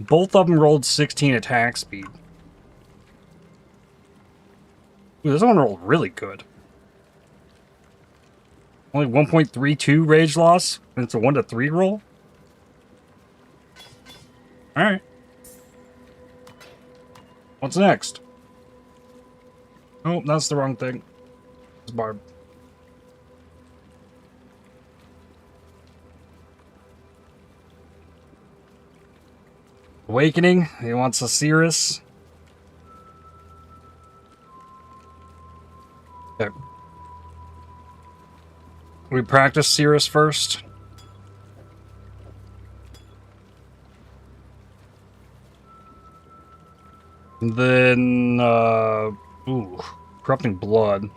Both of them rolled 16 attack speed. Ooh, this one rolled really good. Only 1.32 rage loss, and it's a 1 to 3 roll. Alright. What's next? Oh, that's the wrong thing. It's Barb. Awakening. He wants a Cirrus. Okay. We practice Cirrus first. And then, ooh, Corrupting Blood.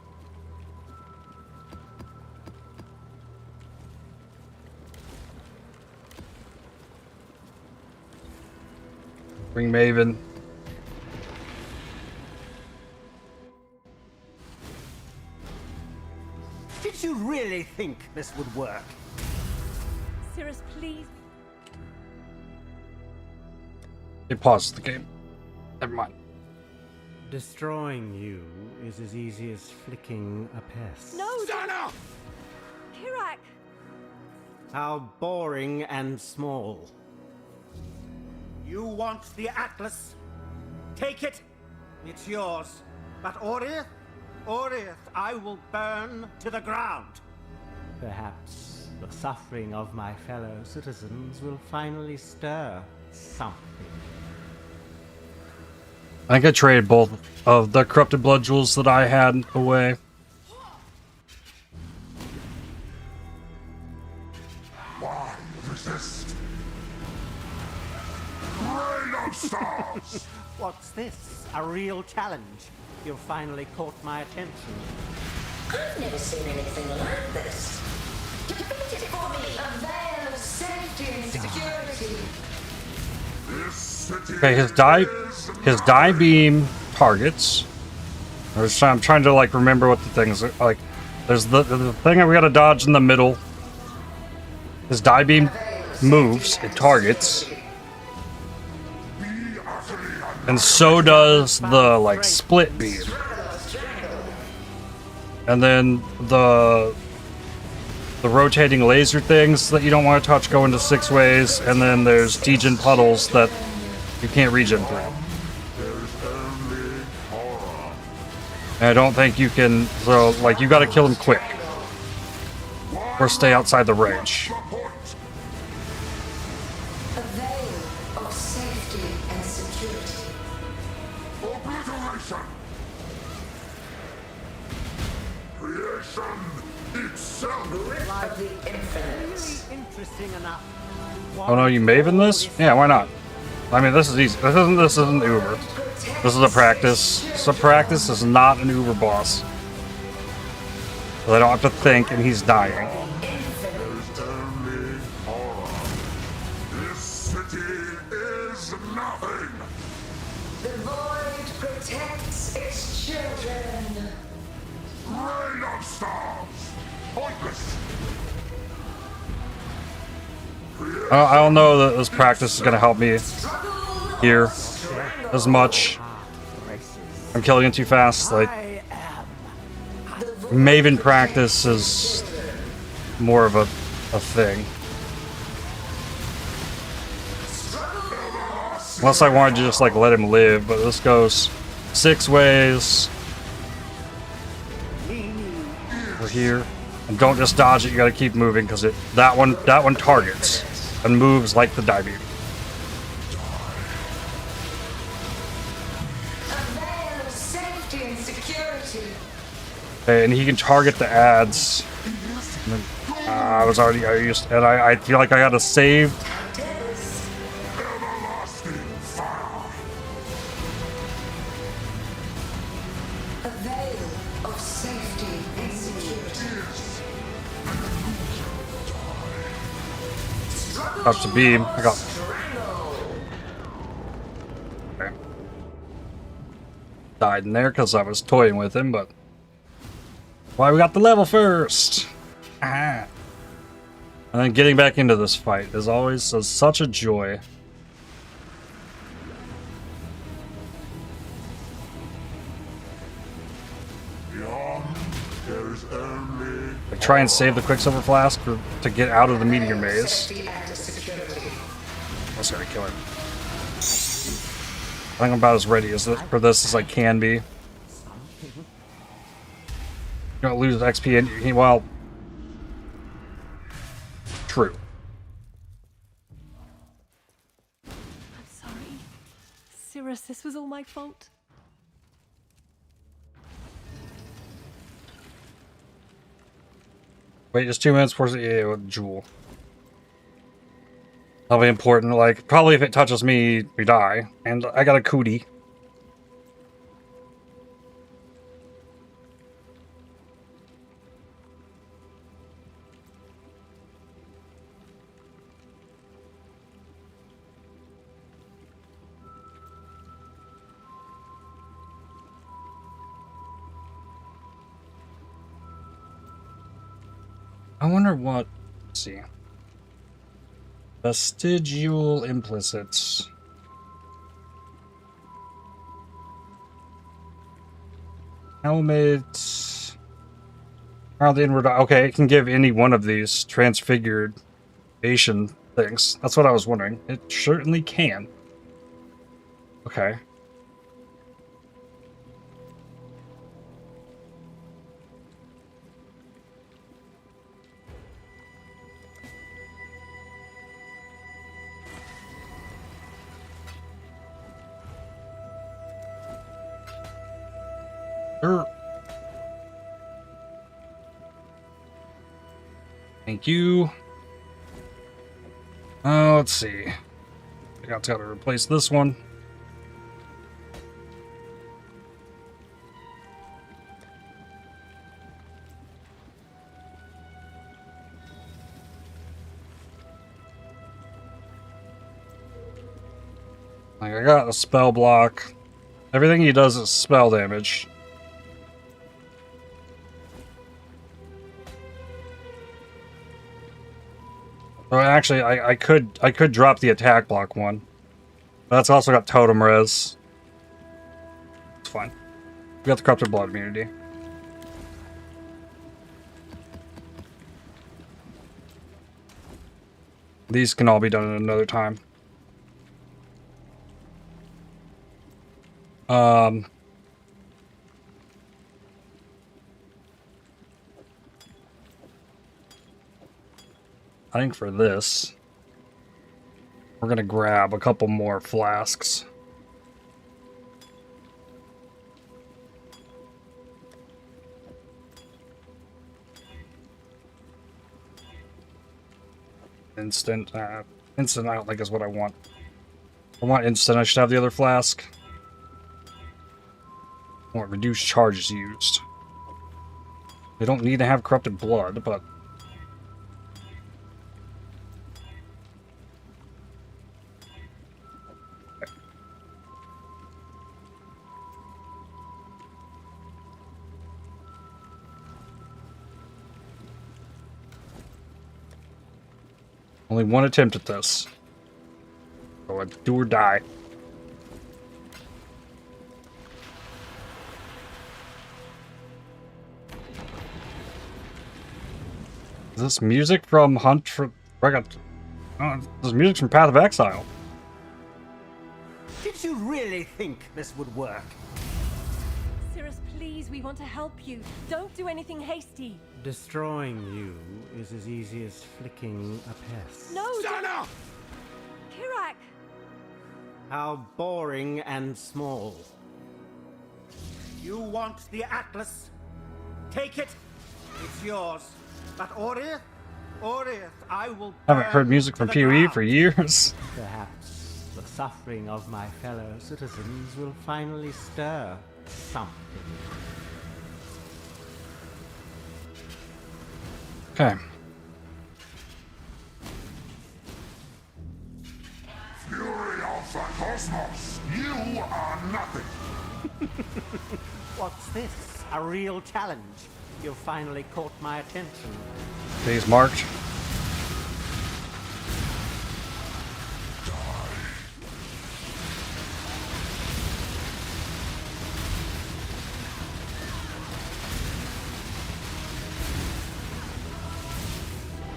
Bring Maven. Did you really think this would work? Cirrus, please. It pauses the game. Never mind. Destroying you is as easy as flicking a pest. No! Sana! Kirak! How boring and small. You want the Atlas? Take it. It's yours. But Oriath, I will burn to the ground. Perhaps the suffering of my fellow citizens will finally stir something. I think I traded both of the Corrupted Blood Jewels that I had away. Why resist? Rain of stars! What's this? A real challenge? You've finally caught my attention. I've never seen anything like this. Defeat it for me! A veil of safety and security. Okay, his die beam targets. I'm trying to like remember what the things are. Like, there's the thing that we gotta dodge in the middle. His die beam moves, it targets. And so does the like split beam. And then the rotating laser things that you don't want to touch go into 6 ways, and then there's degen puddles that you can't regen through. And I don't think you can, so like you gotta kill him quick. Or stay outside the range. A veil of safety and security. Obliteration! Creation itself! Grip of the infinite. Really interesting enough. Oh no, you Maven this? Yeah, why not? I mean, this is easy. This isn't Uber. This is a practice. It's a practice. This is not an Uber boss. So I don't have to think, and he's dying. There's only horror. This city is nothing. The void protects its children. Rain of stars. Pointless. I don't know that this practice is going to help me here as much. I'm killing it too fast. Like, Maven practice is more of a thing. Unless I wanted to just like let him live, but this goes 6 ways. We're here. And don't just dodge it, you gotta keep moving because that one targets and moves like the die beam. Okay, and he can target the ads. I used, and I feel like I gotta save. A veil of safety and security. Touch the beam. I got. Okay. died in there because I was toying with him, but why we got the level first. Ah. And then getting back into this fight is always such a joy. Like, try and save the Quicksilver Flask to get out of the meteor maze. Let's gotta kill him. I think I'm about as ready for this as I can be. You don't lose XP and well, true. I'm sorry. Cirrus, this was all my fault. Wait just 2 minutes for the jewel. That'll be important. Like, probably if it touches me, we die. And I got a cootie. I wonder what... Let's see. Vestigial implicits. Helmet. Around the inward... Okay, it can give any one of these transfiguration things. That's what I was wondering. It certainly can. Okay. Thank you. Let's see. I got to replace this one. Like, I got a spell block. Everything he does is spell damage. So actually, I could drop the attack block one. But that's also got totem res. It's fine. We got the corrupted blood immunity. These can all be done at another time. I think for this, we're gonna grab a couple more flasks. Instant, instant I don't think is what I want. I want instant, I should have the other flask. I want reduced charges used. They don't need to have corrupted blood, but... Only one attempt at this. So I do or die. Is this music from Hunt for... Oh, this is music from Path of Exile. Did you really think this would work? Cirrus, please, we want to help you. Don't do anything hasty. Destroying you is as easy as flicking a pest. No! Sana! Kirak! How boring and small. You want the Atlas? Take it. It's yours. But Orith, I will... Haven't heard music from PoE for years. Perhaps the suffering of my fellow citizens will finally stir something. Okay. Fury of the Cosmos, you are nothing. this a real challenge? You finally caught my attention. Days marked.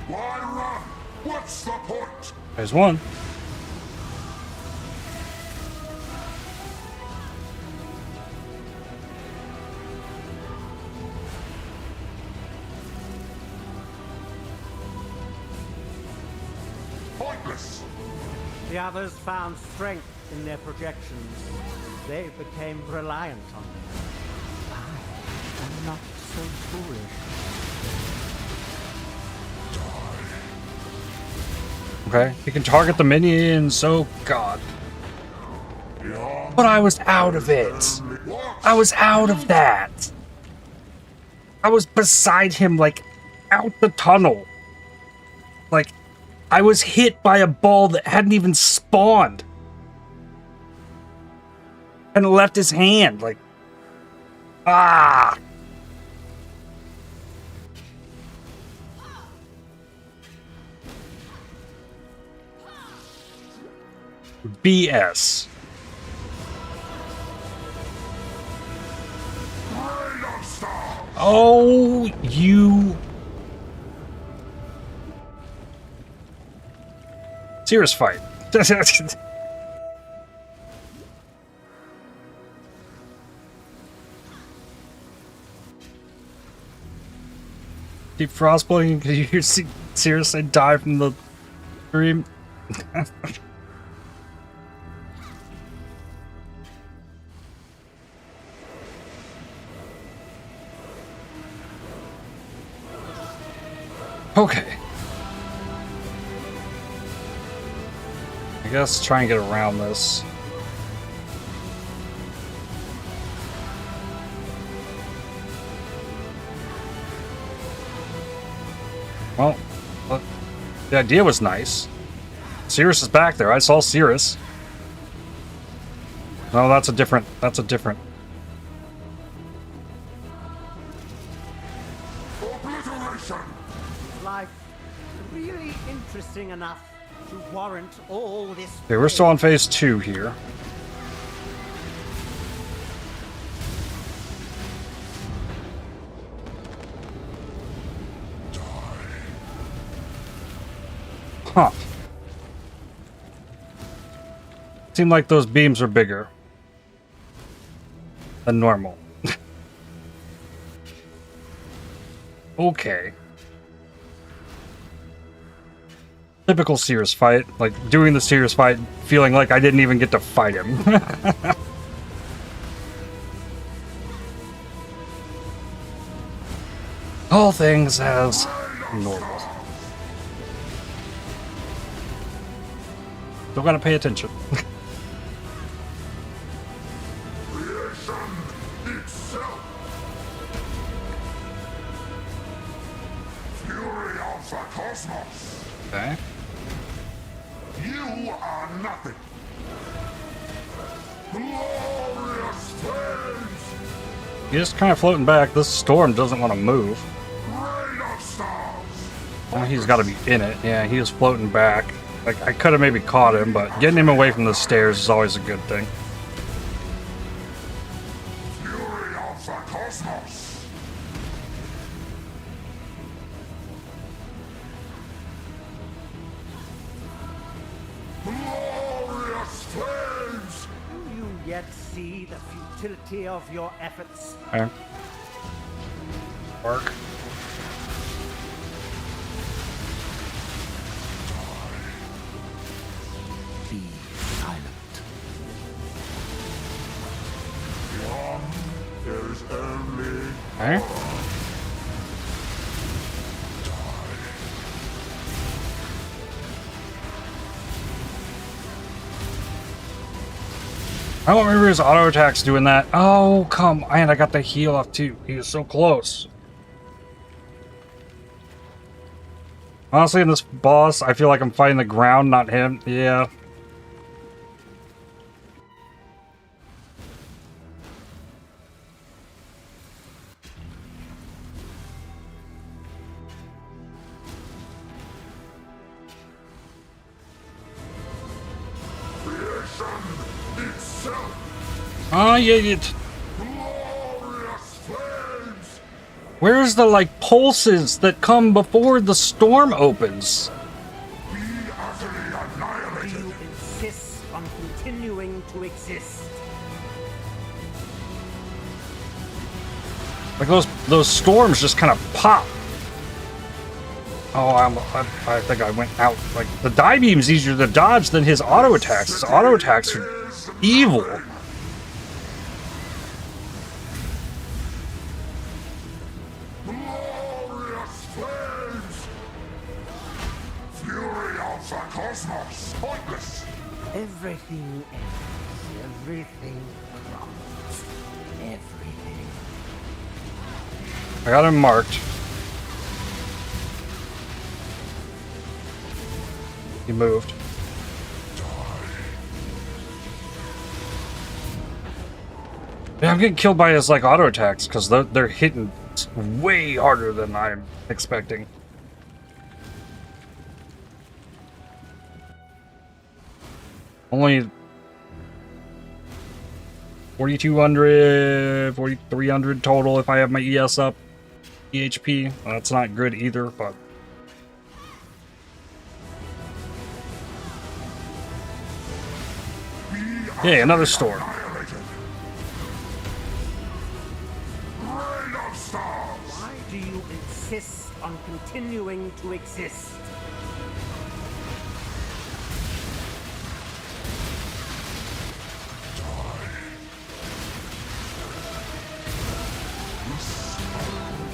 Why run? What's the point? There's one. Pointless. The others found strength in their projections. They became reliant on them. I am not so foolish. Okay, he can target the minions. Oh god. But I was out of it. I was out of that. I was beside him, like, out the tunnel. Like, I was hit by a ball that hadn't even spawned. And left his hand, like, ah. BS. Oh, you. Serious fight. Keep frostblowing because you hear seriously die from the stream. Okay. I guess try and get around this. Well, look, the idea was nice. Cirrus is back there. I saw Cirrus. No, that's a different. Life really interesting enough to warrant all this. Okay, we're still on phase 2 here. Huh. Seemed like those beams are bigger than normal. Okay. Typical Cirrus fight. Like, doing the Cirrus fight, feeling like I didn't even get to fight him. All things as normal. Still gotta pay attention. Okay. You are nothing. Glorious flames. He's just kind of floating back. This storm doesn't want to move. Rain of stars. Well, he's got to be in it. Yeah, he was floating back. Like, I could have maybe caught him, but getting him away from the stairs is always a good thing. Fury of the cosmos. Glorious flames! Do you yet see the futility of your efforts? Okay. Work. Be silent. Beyond, there is only Okay. I don't remember his auto attacks doing that. Oh, come on. I got the heal off too. He was so close. Honestly, in this boss, I feel like I'm fighting the ground, not him. Yeah. Oh, yeah. Where's the, like, pulses that come before the storm opens? You insist on continuing to exist. Like, those storms just kind of pop. Oh, I think I went out. Like, the die beam's easier to dodge than his auto attacks. His auto attacks are evil. Glorious flames! Fury of the cosmos! Pointless! Everything ends. Everything crumbles. Everything. I got him marked. He moved. Yeah, I'm getting killed by his like auto attacks because they're hitting way harder than I'm expecting. Only 4,200, 4,300 total if I have my ES up. EHP. Well, that's not good either, but. Yeah, another storm. Why do you insist on continuing to exist?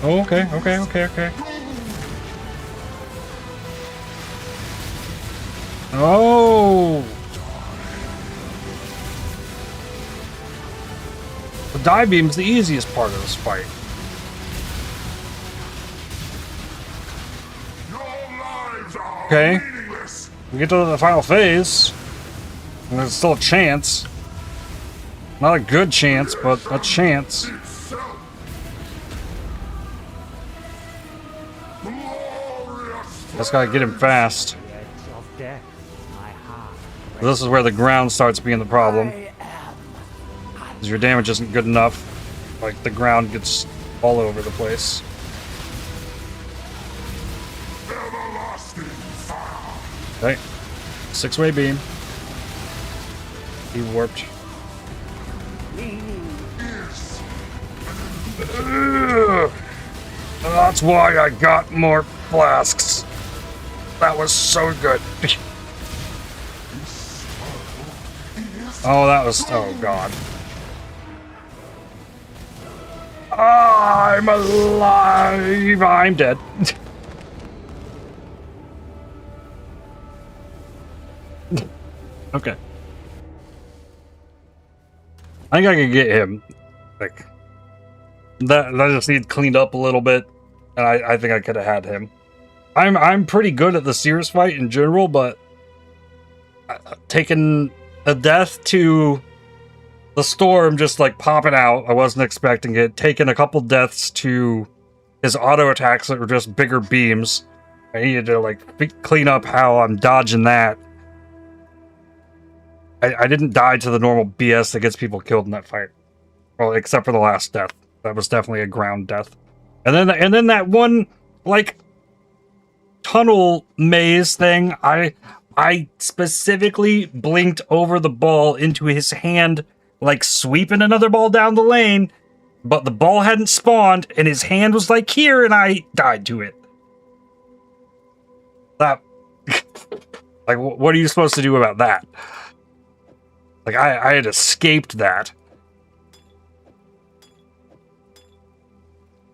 Oh, okay. Oh! The die beam's the easiest part of this fight. Okay. We get to the final phase. And there's still a chance. Not a good chance, but a chance. Just gotta get him fast. This is where the ground starts being the problem. Because your damage isn't good enough. Like, the ground gets all over the place. Okay. 6-way beam. He warped. Ugh. That's why I got more flasks. That was so good. Oh, that was... Oh, God. I'm alive! I'm dead. Okay. I think I can get him. Like... That just needs cleaned up a little bit. And I think I could have had him. I'm pretty good at the Sears fight in general, but... taking a death to the storm just like popping out, I wasn't expecting it. Taking a couple deaths to his auto attacks that were just bigger beams. I needed to like clean up how I'm dodging that. I didn't die to the normal BS that gets people killed in that fight. Well, except for the last death. That was definitely a ground death. And then that one like tunnel maze thing, I specifically blinked over the ball into his hand, like sweeping another ball down the lane, but the ball hadn't spawned, and his hand was like here, and I died to it. That, like, what are you supposed to do about that? Like, I had escaped that.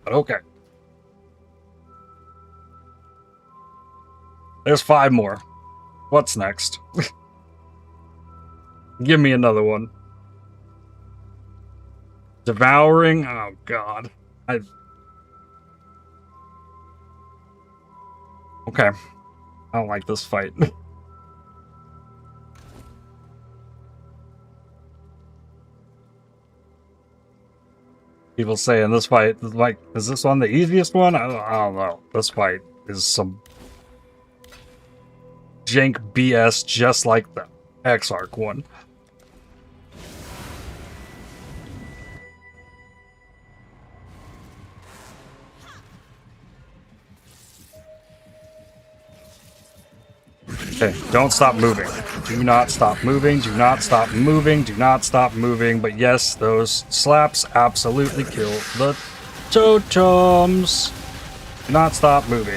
But okay. There's 5 more. What's next? Give me another one. Devouring? Oh, God. Okay. I don't like this fight. People saying this fight, like, is this one the easiest one? I don't know. This fight is some jank BS just like the X-Arc one. Okay, don't stop moving. Do not stop moving. Do not stop moving. Do not stop moving. But yes, those slaps absolutely kill the totems. Do not stop moving.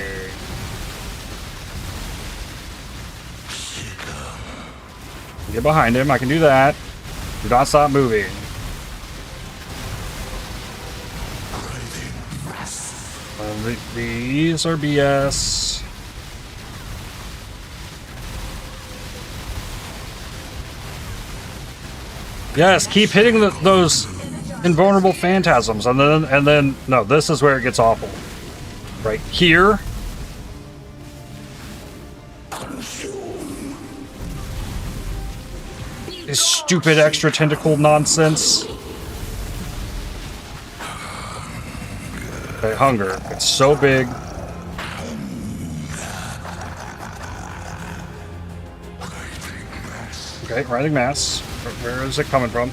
Get behind him. I can do that. Do not stop moving. These are BS. Yes, keep hitting those invulnerable phantasms, and then no, this is where it gets awful. Right here. This stupid extra tentacle nonsense. Okay, hunger. It's so big. Okay, writhing mass. Where is it coming from?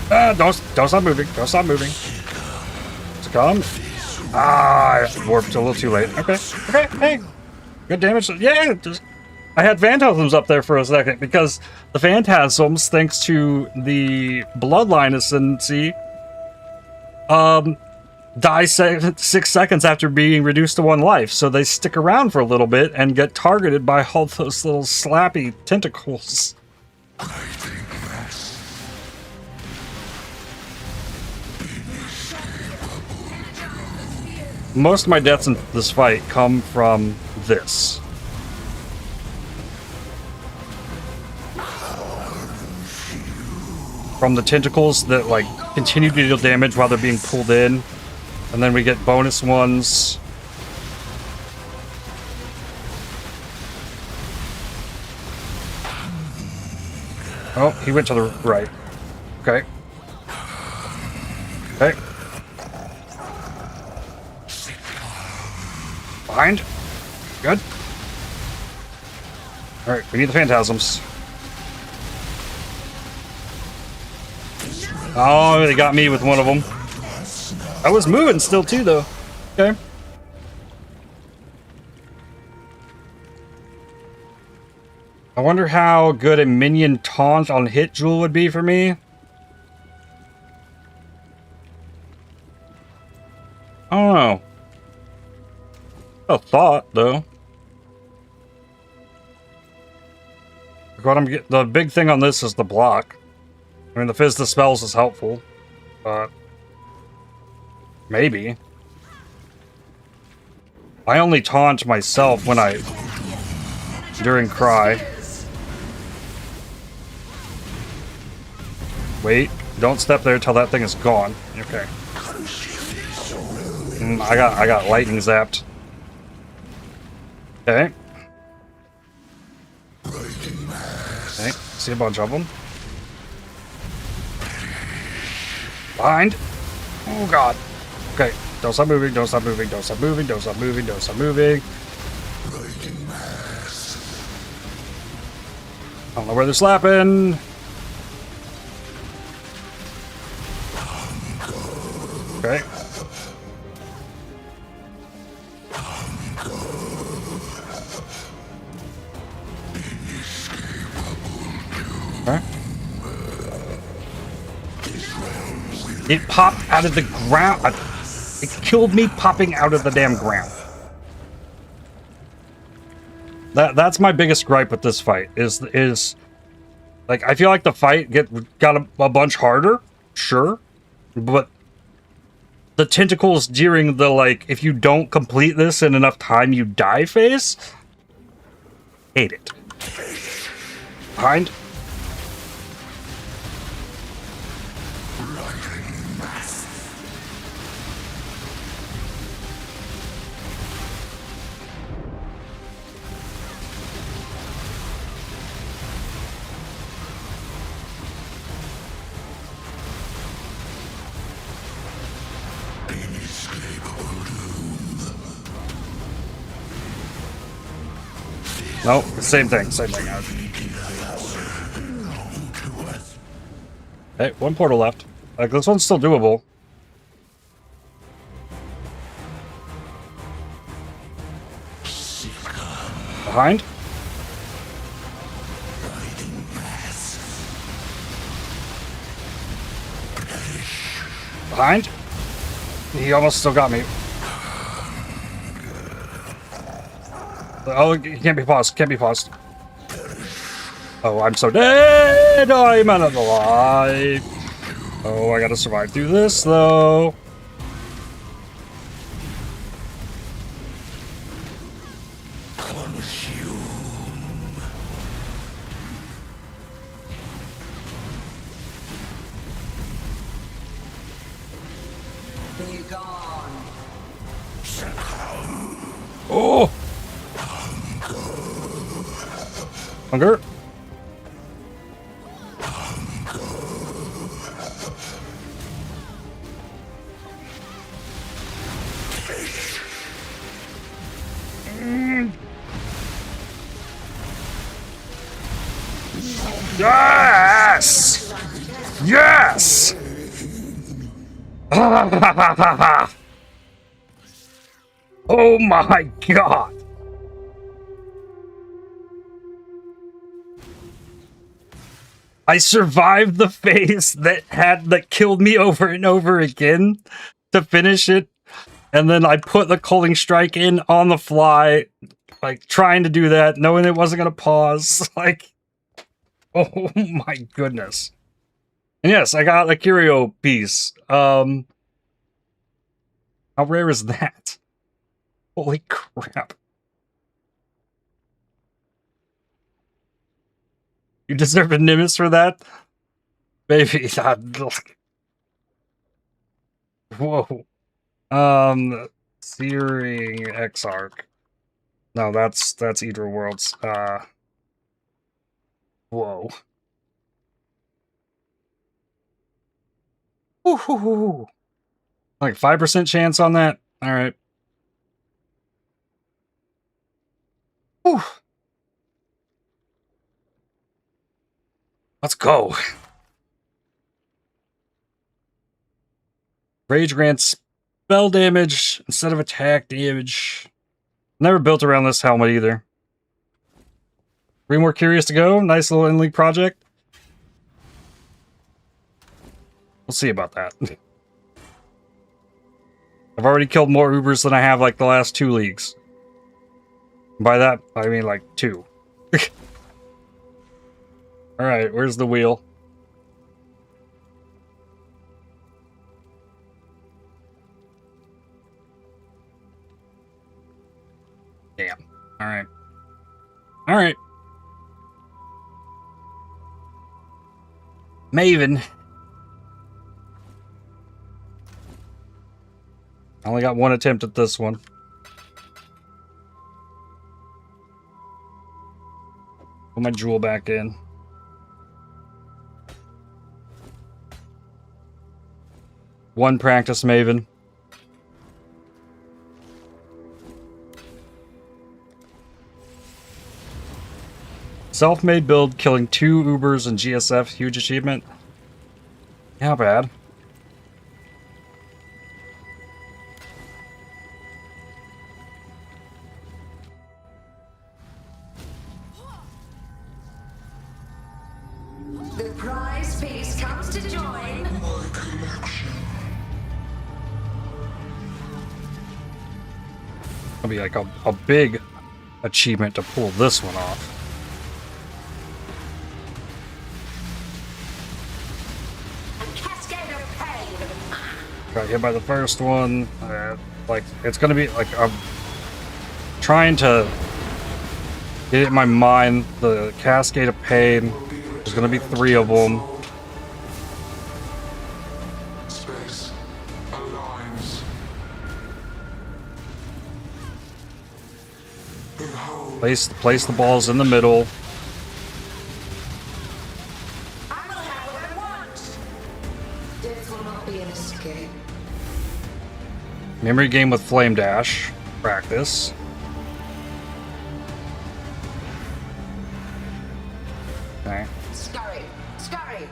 Don't stop moving. Don't stop moving. Does it come? Ah, I warped a little too late. Okay. Okay, hey. Good damage. Yeah, I had phantasms up there for a second because the phantasms, thanks to the bloodline ascendancy, die 6 seconds after being reduced to 1 life, so they stick around for a little bit and get targeted by all those little slappy tentacles. Most of my deaths in this fight come from this. From the tentacles that like continue to deal damage while they're being pulled in. And then we get bonus ones. Oh, he went to the right. Okay. Okay. Behind. Good. Alright, we need the phantasms. Oh, they got me with one of them. I was moving still too, though. Okay. I wonder how good a minion taunt on hit jewel would be for me. I don't know. A thought, though. What the big thing on this is the block. I mean, the Fizz the Spells is helpful, but maybe. I only taunt myself when during Cry. Wait, don't step there till that thing is gone. Okay. I got lightning zapped. Okay. Okay, see a bunch of them. Behind. Oh god. Okay, don't stop moving, don't stop moving, don't stop moving, don't stop moving, don't stop moving. I don't know where they're slapping. Okay. Okay. It popped out of the ground. It killed me popping out of the damn ground. That's my biggest gripe with this fight. Is like I feel like the fight got a bunch harder, sure, but the tentacles during the like if you don't complete this in enough time you die phase. Hate it. Behind. Nope, same thing, same thing. Hey, one portal left. Like, this one's still doable. Behind. Behind. He almost still got me. Oh, he can't be paused. Can't be paused. Oh, I'm so dead. I'm out of the life. Oh, I gotta survive through this, though. Be gone. Oh! Hunger. Yes! Yes! Oh my god! I survived the phase that killed me over and over again to finish it, and then I put the Culling Strike in on the fly, like trying to do that, knowing it wasn't gonna pause. Like, oh my goodness! And yes, I got a curio piece. How rare is that? Holy crap! You deserve a Nimbus for that? Baby, whoa. Searing Exarch. No, that's Eater Worlds. Whoa. Woohoo! Like 5% chance on that? Alright. Whew. Let's go. Rage grants spell damage instead of attack damage. Never built around this helmet either. 3 more curious to go. Nice little in-league project. We'll see about that. I've already killed more Ubers than I have like the last 2 leagues. By that, I mean like 2. Alright, where's the wheel? Damn. Alright. Alright. Maven. I only got 1 attempt at this one. Put my jewel back in. One practice Maven. Self-made build, killing 2 Ubers and GSF, huge achievement. Not bad. The prize piece comes to join. My collection. It'll be like a big achievement to pull this one off. Got hit by the first one. Like, it's gonna be like I'm trying to get it in my mind. The Cascade of Pain. There's gonna be 3 of them. Space aligns. Place the balls in the middle. I will have what I want. Death will not be an escape. Memory game with Flame Dash. Practice. Okay. Scurry, scurry.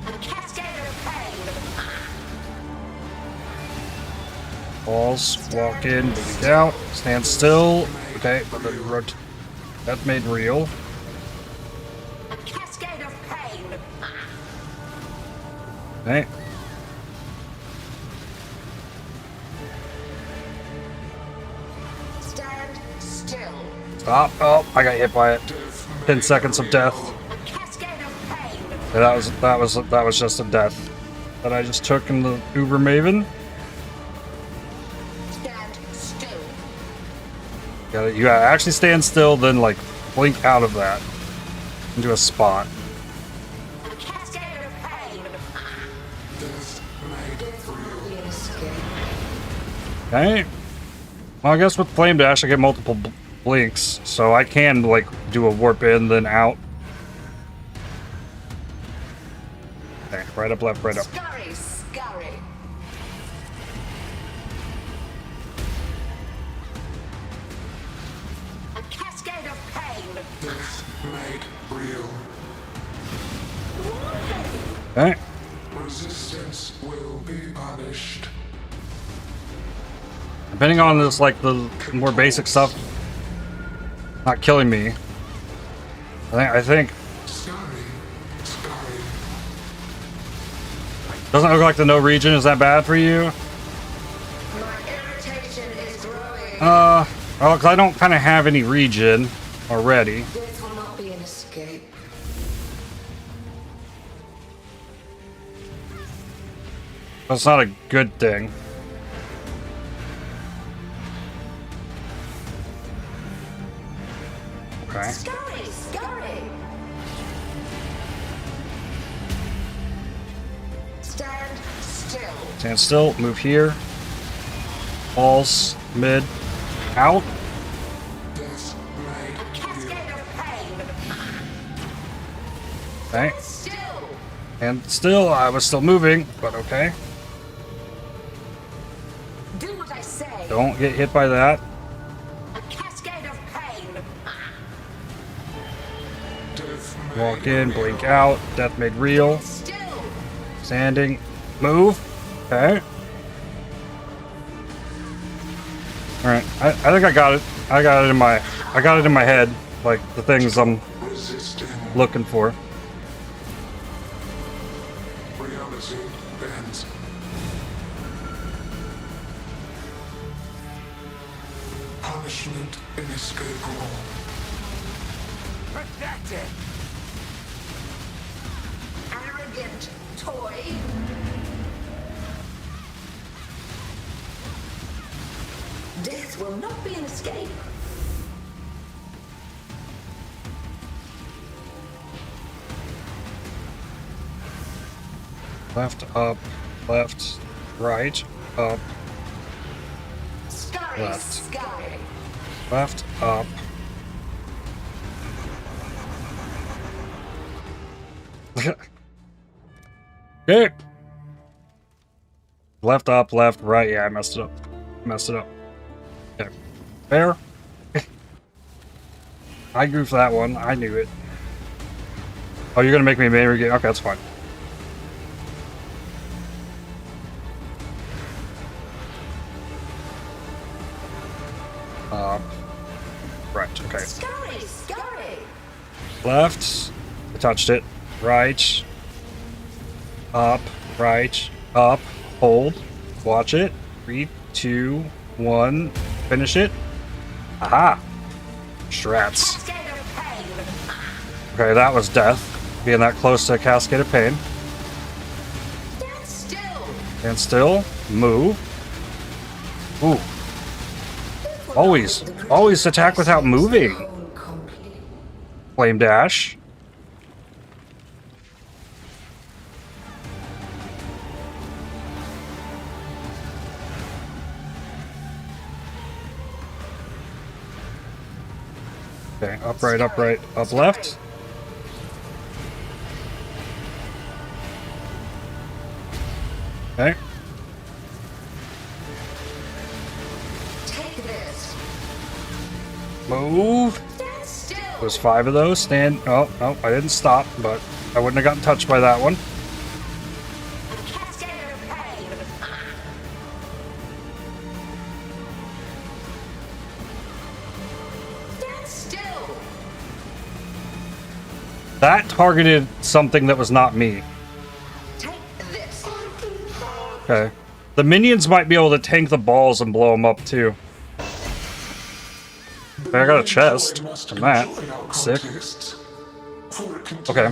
A cascade of pain. Balls, walk in, bleed out, stand still. Okay, but then that made real. A cascade of pain. Okay. Stand still. Stop. Oh, I got hit by it. 10 seconds of death. A cascade of pain. Yeah, that was just a death that I just took in the Uber Maven. Stand still. You gotta actually stand still, then like blink out of that into a spot. A cascade of pain. Okay. Well, I guess with Flame Dash I get multiple blinks, so I can like do a warp in then out. Okay, right up, left, right up. Scurry, scurry. A cascade of pain. Death made real. Okay. Resistance will be punished. Depending on this, like the more basic stuff, not killing me. I think. Doesn't look like the no region is that bad for you. Well, because I don't kind of have any region already. Death will not be an escape. That's not a good thing. Okay. Scurry, scurry. Stand still. Stand still. Move here. Balls. Mid. Out. Cascade of pain. Okay. Still. And still, I was still moving, but okay. Do what I say. Don't get hit by that. A cascade of pain. Walk in, blink out. Death made real. Still. Standing. Move. Okay. Alright. I think I got it. I got it in my head. Like the things I'm looking for. Reality bends. Punishment inescapable. Protected. Arrogant toy. Death will not be an escape. Left, up, left, right, up, Scurry, left, scurry. left, up. Okay. Left, up, left, right. Yeah, I messed it up. Messed it up. Okay. Fair. I goofed that one. I knew it. Oh, you're gonna make me main again? Okay, that's fine. Right, okay. Scurry, scurry. Left. I touched it. Right. Up. Right. Up. Hold. Watch it. 3, 2, 1. Finish it. Aha. Strats. Okay, that was death. Being that close to a Cascade of Pain. Stand still. Stand still. Move. Ooh. Always attack without moving. Flame dash. Okay, upright, upright, up left. Okay. Take this. Move. There's 5 of those. Stand. Oh, no, I didn't stop, but I wouldn't have gotten touched by that one. That targeted something that was not me. Okay. The minions might be able to tank the balls and blow them up too. Okay, I got a chest from that. Sick. Okay.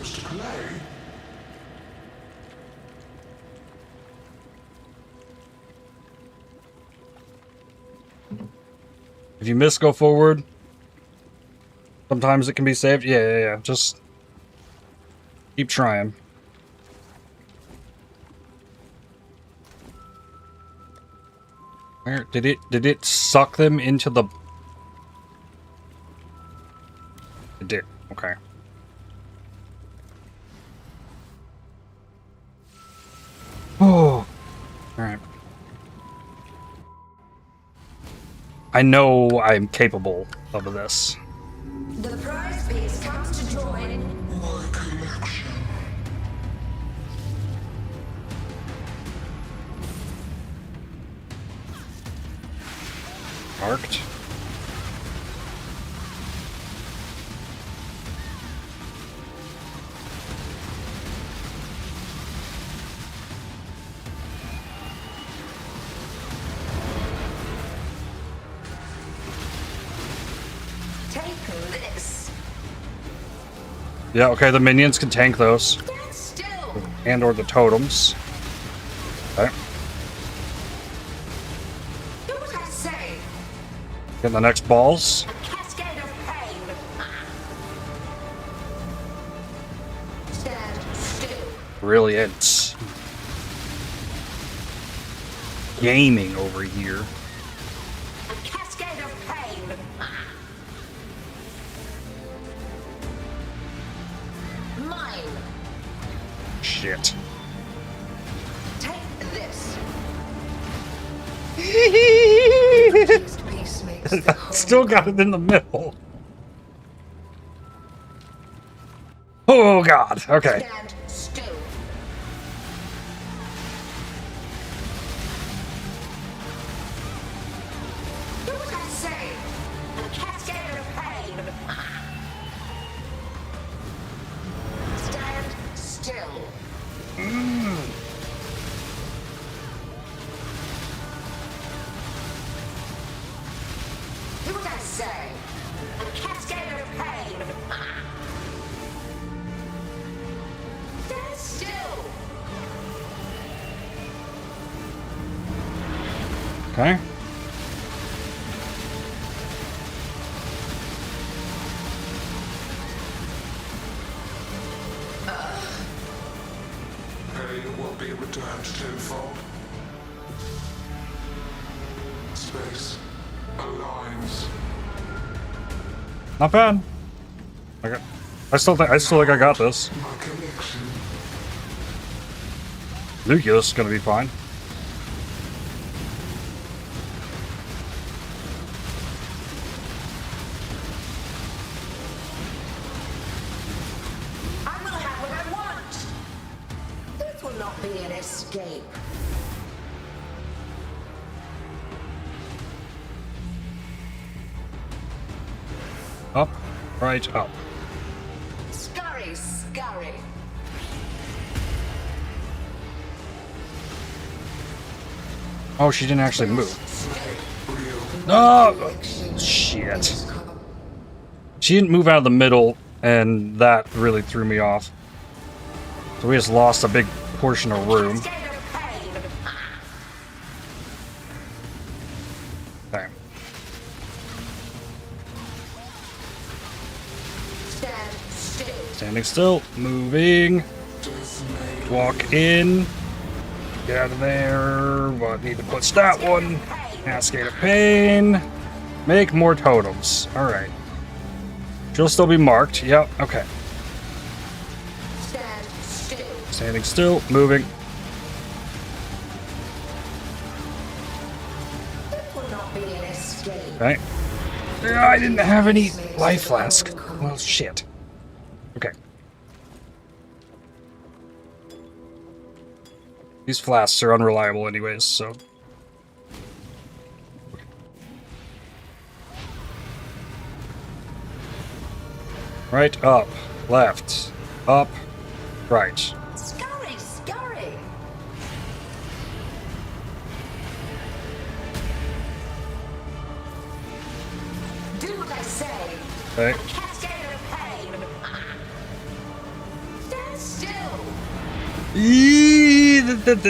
If you miss, go forward. Sometimes it can be saved. Yeah. Just keep trying. Where did it suck them into the... It did. Okay. Oh. Alright. I know I'm capable of this. The prize piece comes to join my collection. Marked. Take this. Yeah, okay, the minions can tank those. And or the totems. Okay. Do what I say. Get the next balls. Cascade of pain. Stand still. Brilliant. Gaming over here. A cascade of pain. Mine. Shit. Take this. Still got it in the middle. Oh god, okay. Stand still. Do what I say. A cascade of pain. Stand still. Do what I say. A cascade of pain. Stand still. Okay. Pain will be returned tenfold. Space aligns. Not bad. Okay. I still think I got this. My connection. Lucius is gonna be fine. I will have what I want. This will not be an escape. Up, right, up. Scurry, scurry. Oh, she didn't actually move. Oh, shit. She didn't move out of the middle, and that really threw me off. So we just lost a big portion of room. Okay. Stand still. Standing still, moving. Walk in. Get out of there. What? Need to push that one. Cascade of Pain. Make more totems. Alright. She'll still be marked. Yep, okay. Stand still. Standing still, moving. This will not be an escape. Okay. I didn't have any life flask. Well, shit. Okay. These flasks are unreliable anyways, so... Right, up, left. up, right. Scurry, scurry. Do what I say. Okay. A cascade of pain. Stand still.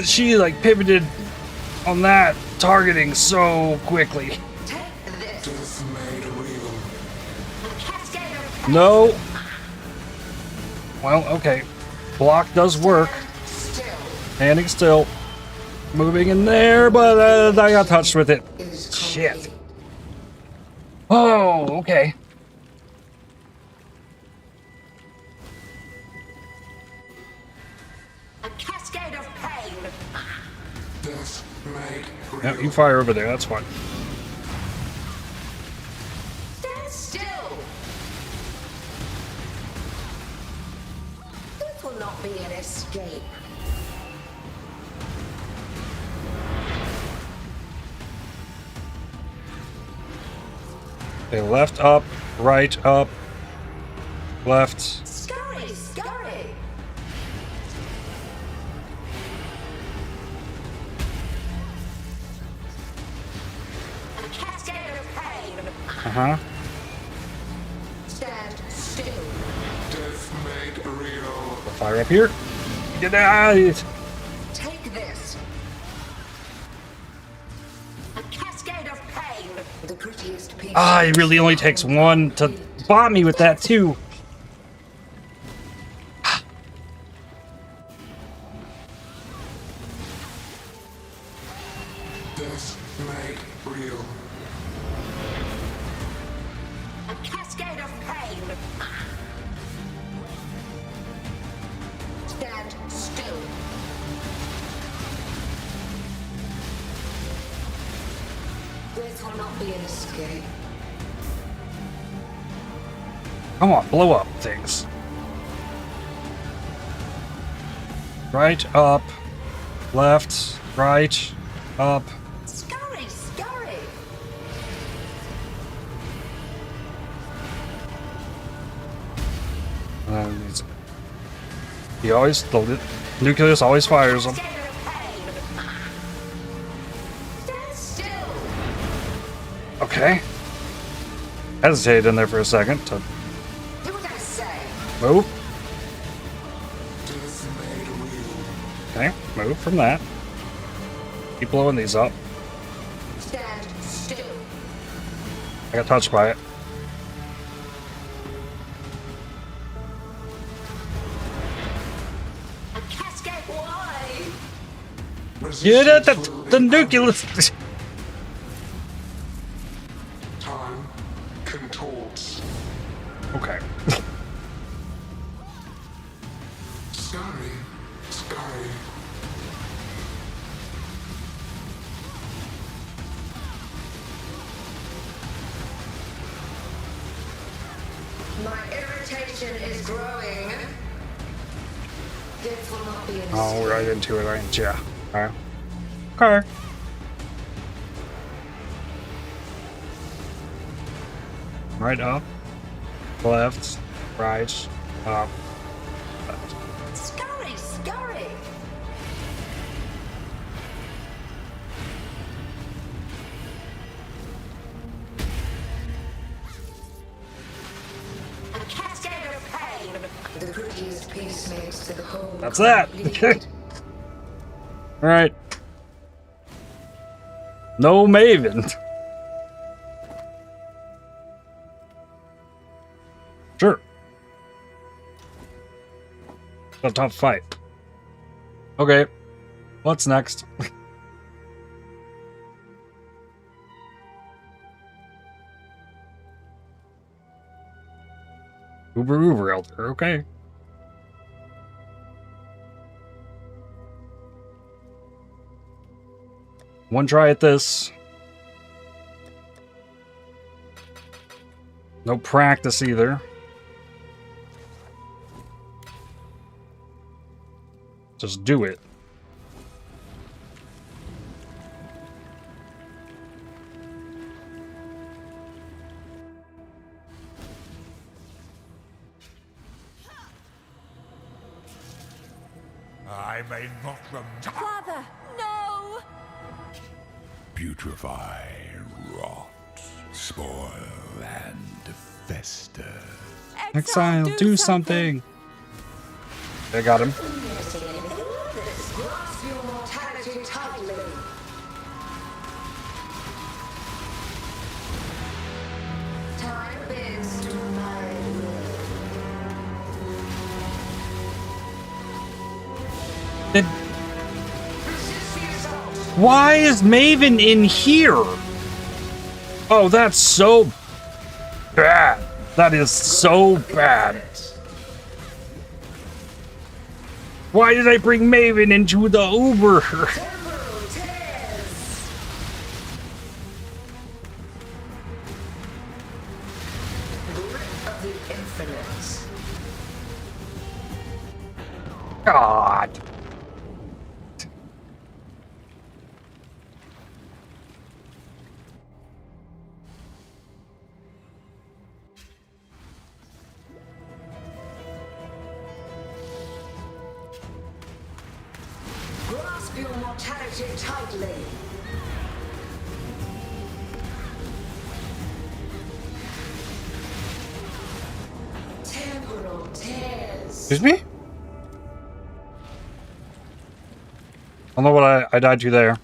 She like pivoted on that targeting so quickly. No. Well, okay. Block does work. Standing still. Moving in there, but I got touched with it. Shit. Oh, okay. A cascade of pain. Yep, you fire over there, that's fine. Stand still. This will not be an escape. Okay, left, up, right, up, left. Scurry, scurry. A cascade of pain. Uh-huh. Stand still. Death made real. Fire up here. Get out! Take this. A cascade of pain. The prettiest piece. Ah, it really only takes one to bot me with that too. Death made real. A cascade of pain. Stand still. This will not be an escape. Come on, blow up things. Right, up, left, right, up. Scurry, scurry. He always, the nucleus always fires them. Stand still. Okay. Hesitated in there for a second to Do what I say. move. Death made real. Okay, move from that. Keep blowing these up. Stand still. I got touched by it. A cascade. Why? Get at the nucleus. Time contorts. Okay. Scurry, scurry. My irritation is growing. This will not be an escape. Oh, right into it, ain't ya? Okay. Okay. Right up, left, right, up, left. Scurry, scurry. A cascade of pain. The prettiest piece makes to the whole. That's that. All right. No Maven. Sure. A tough fight. Okay. What's next? Uber Elder, okay. One try at this. No practice either. Just do it. may not remember. Father, no! Putrefy, rot, spoil, and fester. Exile, do something. I got him. Grasp your mortality tightly. Time bends to my will. Why is Maven in here? Oh, that's so bad. That is so bad. Why did I bring Maven into the Uber? God. Grasp your mortality tightly. Temporal tears. Excuse me? I don't know what I died to there.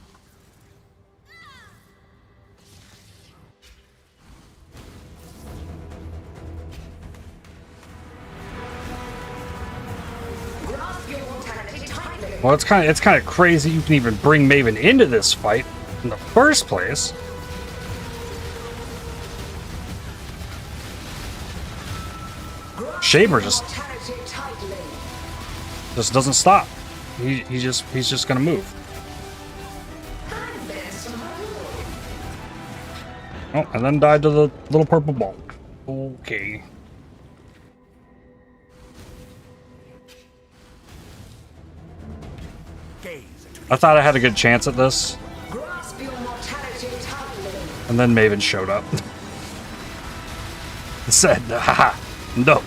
Well, it's kind of crazy you can even bring Maven into this fight in the first place. Shamer just doesn't stop. He's just gonna move. Oh, and then died to the little purple ball. Okay. I thought I had a good chance at this. And then Maven showed up. And said, haha, no.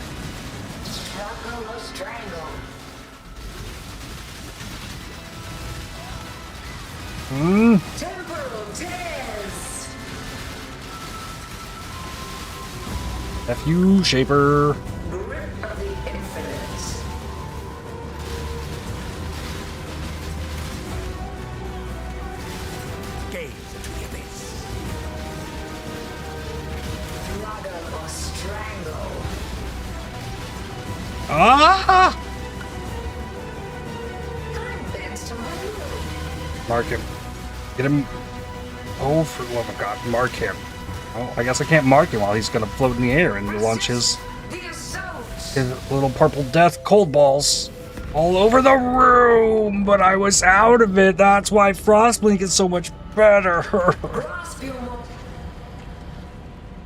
Temporal tears. F you, Shaper. Grip of the infinite. Gaze into the abyss. Throttle or strangle. Ah! Time bends to my will. Mark him. Get him. Oh, for the love of God, mark him. Oh, I guess I can't mark him while he's gonna float in the air and launch his little purple death cold balls all over the room. But I was out of it. That's why Frostblink is so much better.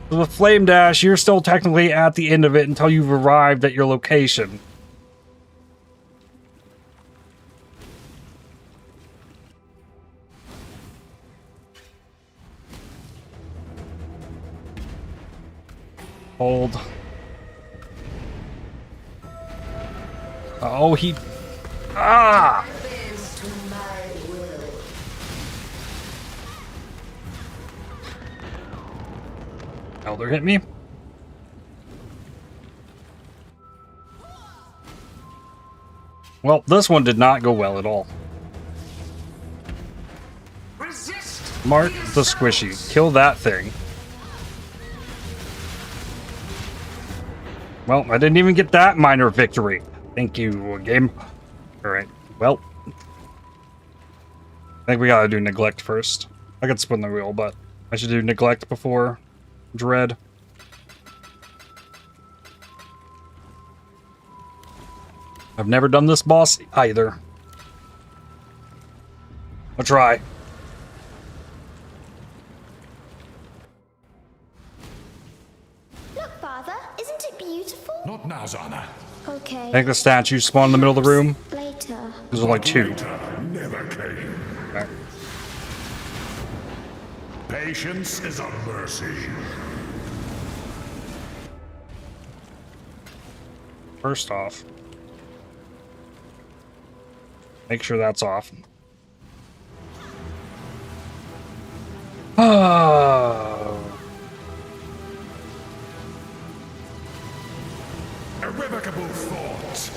With Flame Dash, you're still technically at the end of it until you've arrived at your location. Hold. Oh, he... Ah! Elder hit me. Well, this one did not go well at all. Mark the squishy. Kill that thing. Well, I didn't even get that minor victory. Thank you, game. Alright, well. I think we gotta do Neglect first. I could spin the wheel, but I should do Neglect before Dread. I've never done this boss either. I'll try. Look, Father, isn't it beautiful? Not now, Zana. Okay. I think the statues spawn in the middle of the room. Later. There's like two. Never came. Okay. Patience is a mercy. First off. Make sure that's off. Oh. Irrevocable thought.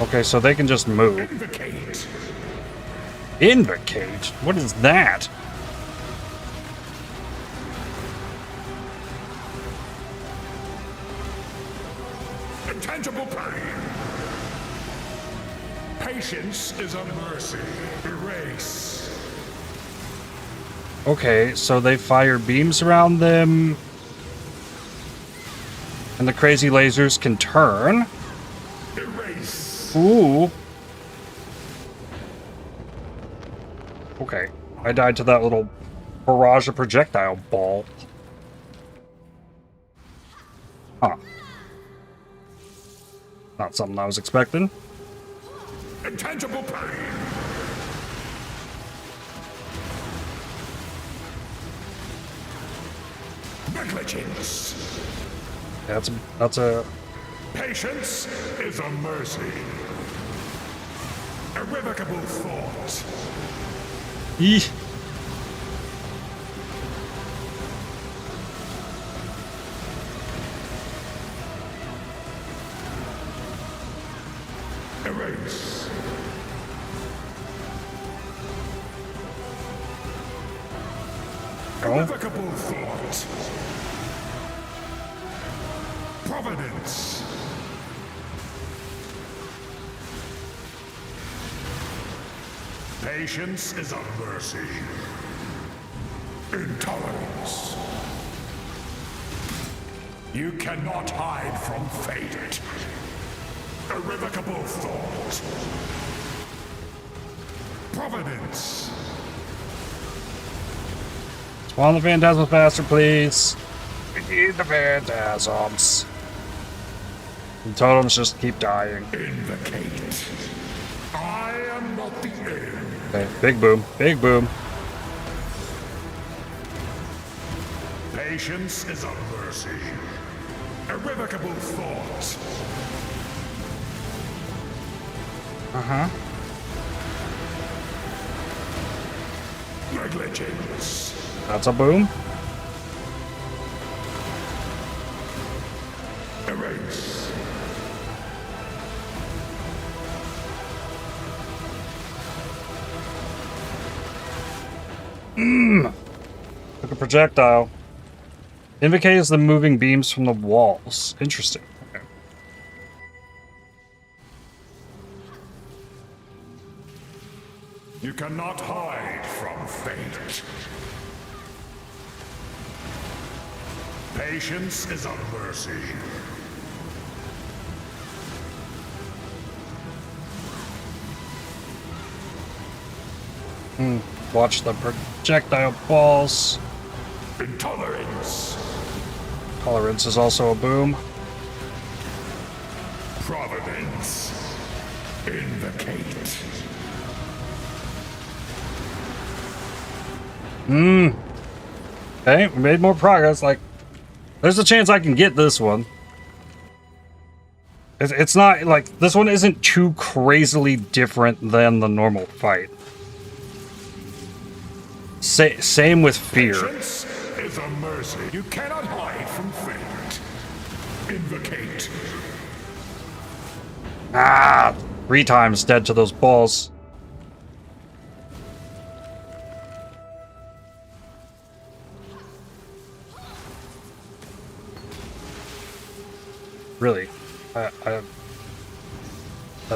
Okay, so they can just move. Invocate. Invocate? What is that? Intangible pain. Patience is a mercy. Erase. Okay, so they fire beams around them. And the crazy lasers can turn. Erase. Ooh. Okay. I died to that little barrage of projectile ball. Huh. Not something I was expecting. Intangible pain. Negligence. That's a Patience is a mercy. Irrevocable thought. Eeh. Erase. Irrevocable thought. Providence. Patience is a mercy. Intolerance. You cannot hide from fate. Irrevocable thought. Providence. Spawn the Phantasm faster, please. We need the Phantasms. And totems just keep dying. Invocate. I am not the end. Okay, big boom. Big boom. Patience is a mercy. Irrevocable thought. Uh-huh. Negligence. That's a boom. Erase. Took a projectile. Invocate is the moving beams from the walls. Interesting. Okay. You cannot hide from fate. Patience is a mercy. Watch the projectile balls. Intolerance. Tolerance is also a boom. Providence. Invocate. Okay, we made more progress. Like, there's a chance I can get this one. It's not, like, this one isn't too crazily different than the normal fight. Same with fear. Patience is a mercy. You cannot hide from fate. Invocate. Ah! 3 times dead to those balls. Really? The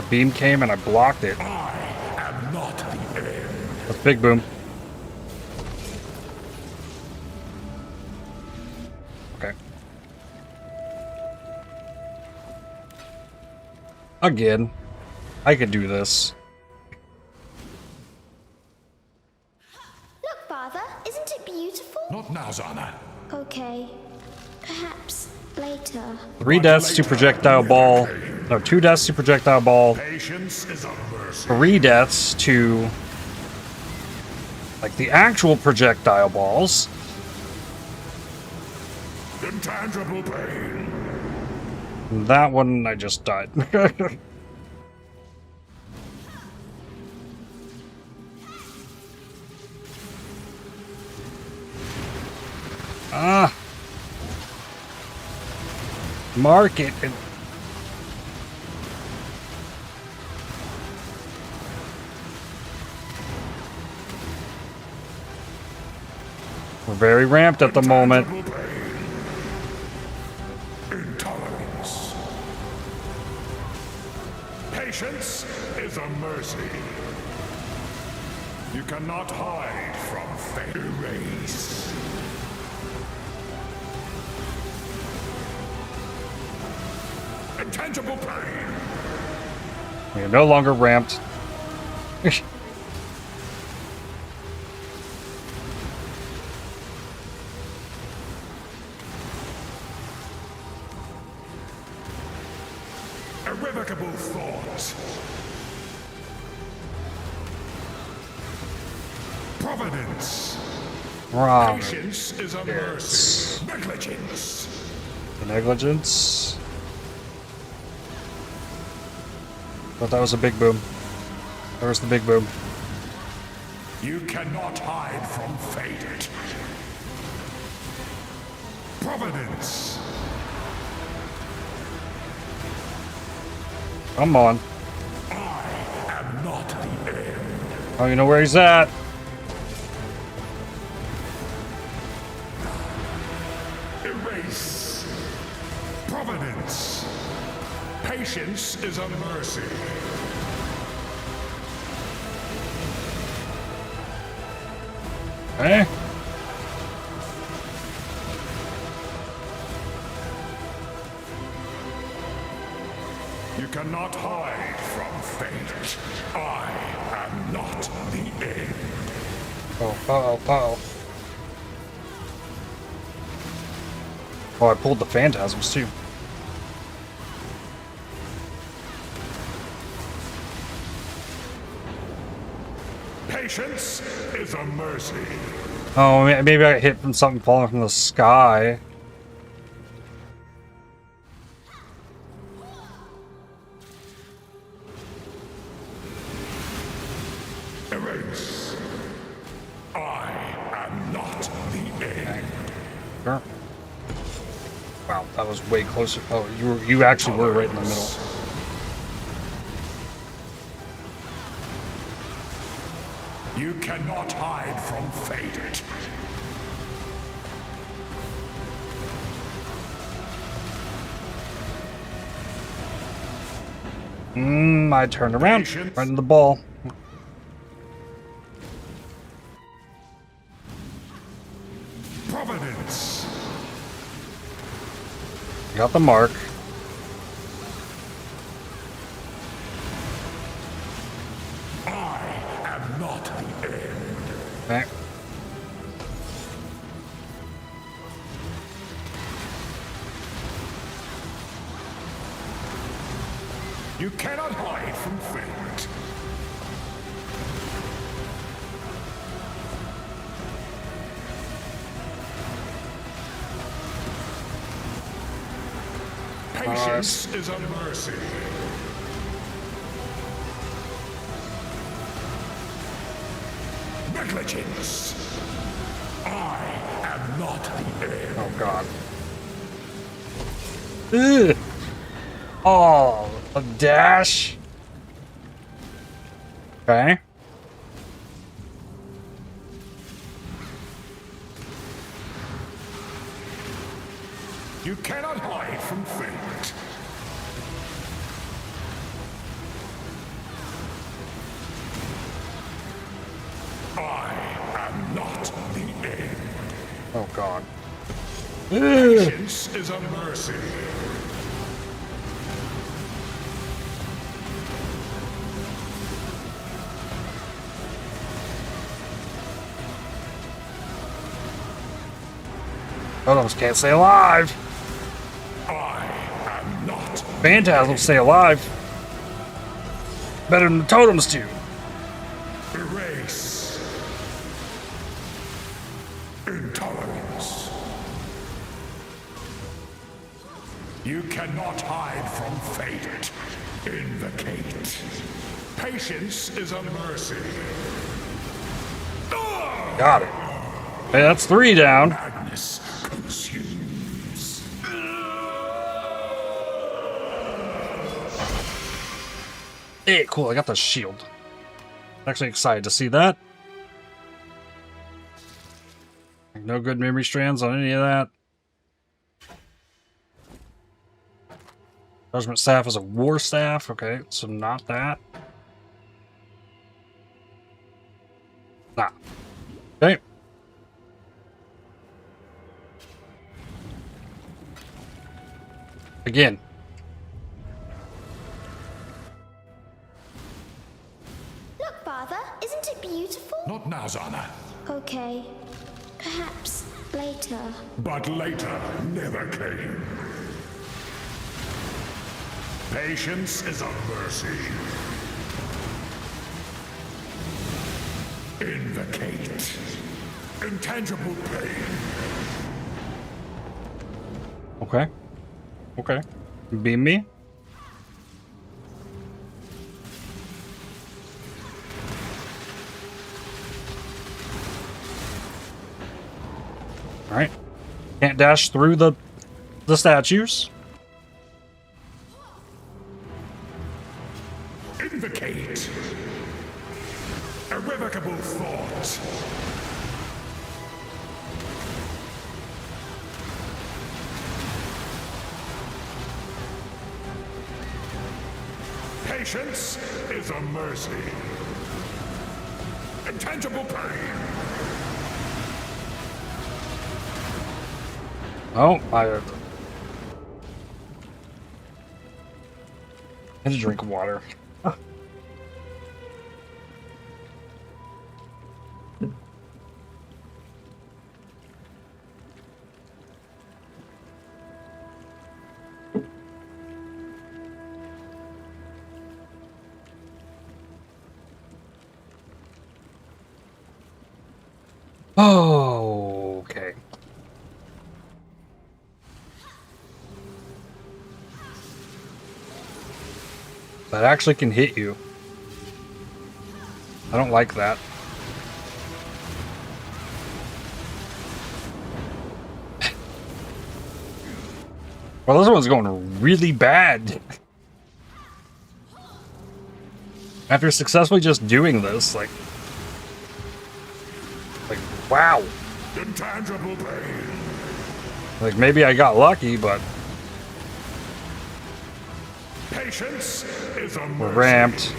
beam came and I blocked it. I am not the end. That's big boom. Okay. Again. I could do this. Look, Father, isn't it beautiful? Not now, Zana. Okay. Perhaps later. 3 deaths to projectile ball. No, 2 deaths to projectile ball. Patience is a mercy. 3 deaths to, like, the actual projectile balls. Intangible pain. That one, I just died. Ah. Mark it. We're very ramped at the moment. Intolerance. Patience is a mercy. You cannot hide from fate. Erase. Intangible pain. We are no longer ramped. Irrevocable thoughts. Providence. Wrong. Patience is a mercy. Negligence. Negligence. Thought that was a big boom. Where's the big boom? You cannot hide from fate. Providence. Come on. I am not the end. Oh, you know where he's at. Erase. Providence. Patience is a mercy. Eh? You cannot hide from fate. I am not the end. Oh. Oh, I pulled the phantasms too. Patience is a mercy. Oh, maybe I hit from something falling from the sky. Erase. I am not the end. Sure. Wow, that was way closer. Oh, you actually were right in the middle. You cannot hide from fate. I turned around. Right in the ball. Providence. Got the mark. I am not the end. Okay. You cannot hide from fate. Patience is a mercy. Negligence. I am not the end. Oh god. Ugh. Oh, a dash. Okay. You cannot hide from fate. I am not the end. Oh god. Patience is a mercy. Totems can't stay alive. I am not. Phantasms stay alive. Better than the totems do. Erase. Intolerance. You cannot hide from fate. Invocate. Patience is a mercy. Got it. Hey, that's 3 down. Madness consumes. Hey, cool. I got the shield. Actually excited to see that. No good memory strands on any of that. Judgment Staff is a War Staff. Okay, so not that. Nah. Okay. Again. Look, Father, isn't it beautiful? Not now, Zana. Okay. Perhaps later. But later never came. Patience is a mercy. Invocate. Intangible pain. Okay. Okay. Beam me. All right. Can't dash through the statues. Invocate. Irrevocable thought. Patience is a mercy. Intangible pain. Oh, I had to drink water. Oh, okay. That actually can hit you. I don't like that. Well, this one's going really bad. After successfully just doing this, like, wow. Intangible pain. Like, maybe I got lucky, but patience is a mercy. We're ramped.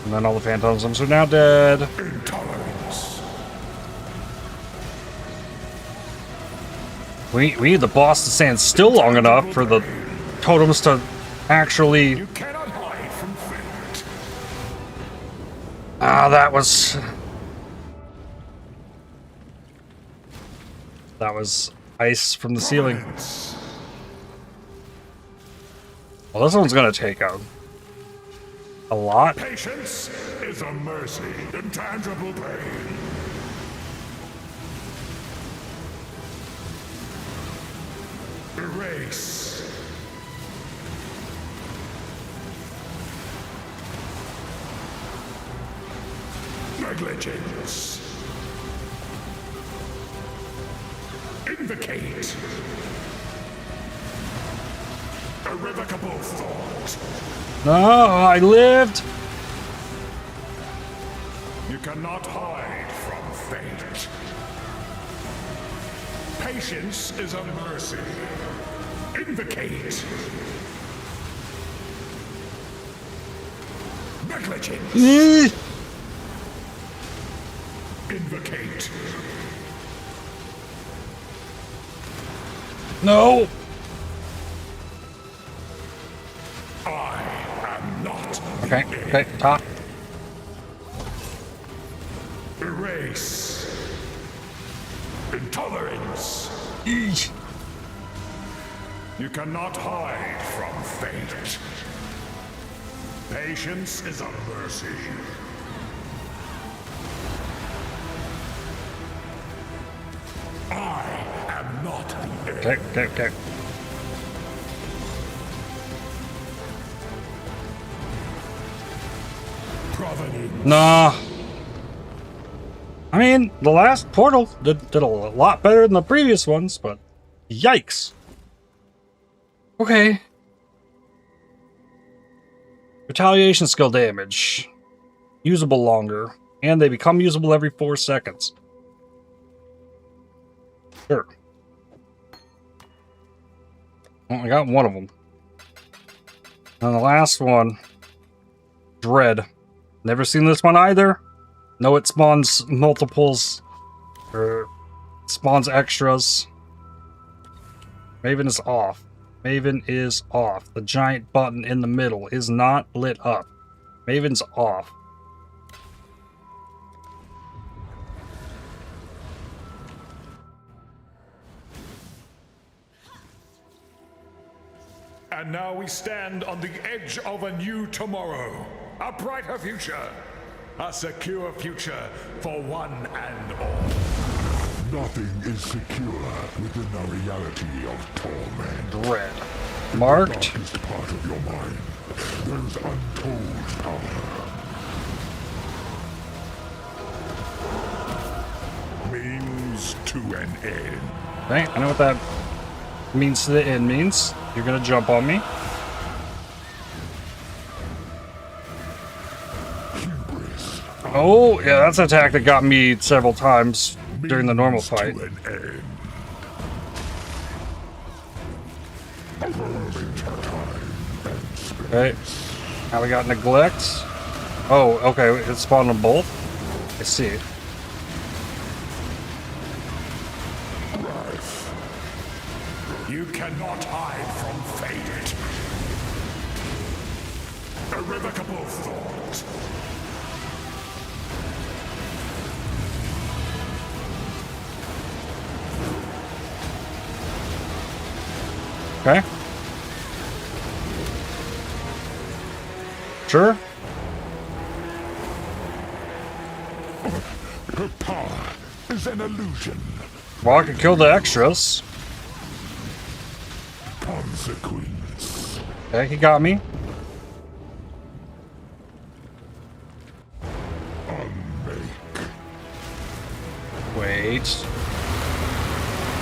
And then all the phantasms are now dead. Intolerance. We need the boss to stand still long enough for the totems to actually. You cannot hide from fate. Ah, that was ice from the ceiling. Well, this one's gonna take a lot. Patience is a mercy. Intangible pain. Erase. Negligence. Invocate. Irrevocable thought. No, I lived. You cannot hide from fate. Patience is a mercy. Invocate. Negligence. Invocate. No. I am not. Okay, okay, top. Erase. Intolerance. Eesh. You cannot hide from fate. Patience is a mercy. I am not the end. Okay. Provenance. Nah. I mean, the last portal did a lot better than the previous ones, but yikes. Okay. Retaliation skill damage. Usable longer. And they become usable every 4 seconds. Sure. Well, I got one of them. And the last one. Dread. Never seen this one either. No, it spawns multiples. Or spawns extras. Maven is off. Maven is off. The giant button in the middle is not lit up. Maven's off. And now we stand on the edge of a new tomorrow. A brighter future. A secure future for one and all. Nothing is secure within the reality of torment. Dread. Marked. In the darkest part of your mind, there's untold power. Means to an end. Okay, I know what that means to the end means. You're gonna jump on me. Oh, yeah, that's an attack that got me several times during the normal fight. Okay, now we got neglect. Oh, okay, it spawned them both. I see. You cannot hide from fate. Irrevocable thought. Okay. Sure. Her power is an illusion. Well, I could kill the extras. Consequence. Okay, he got me. Wait.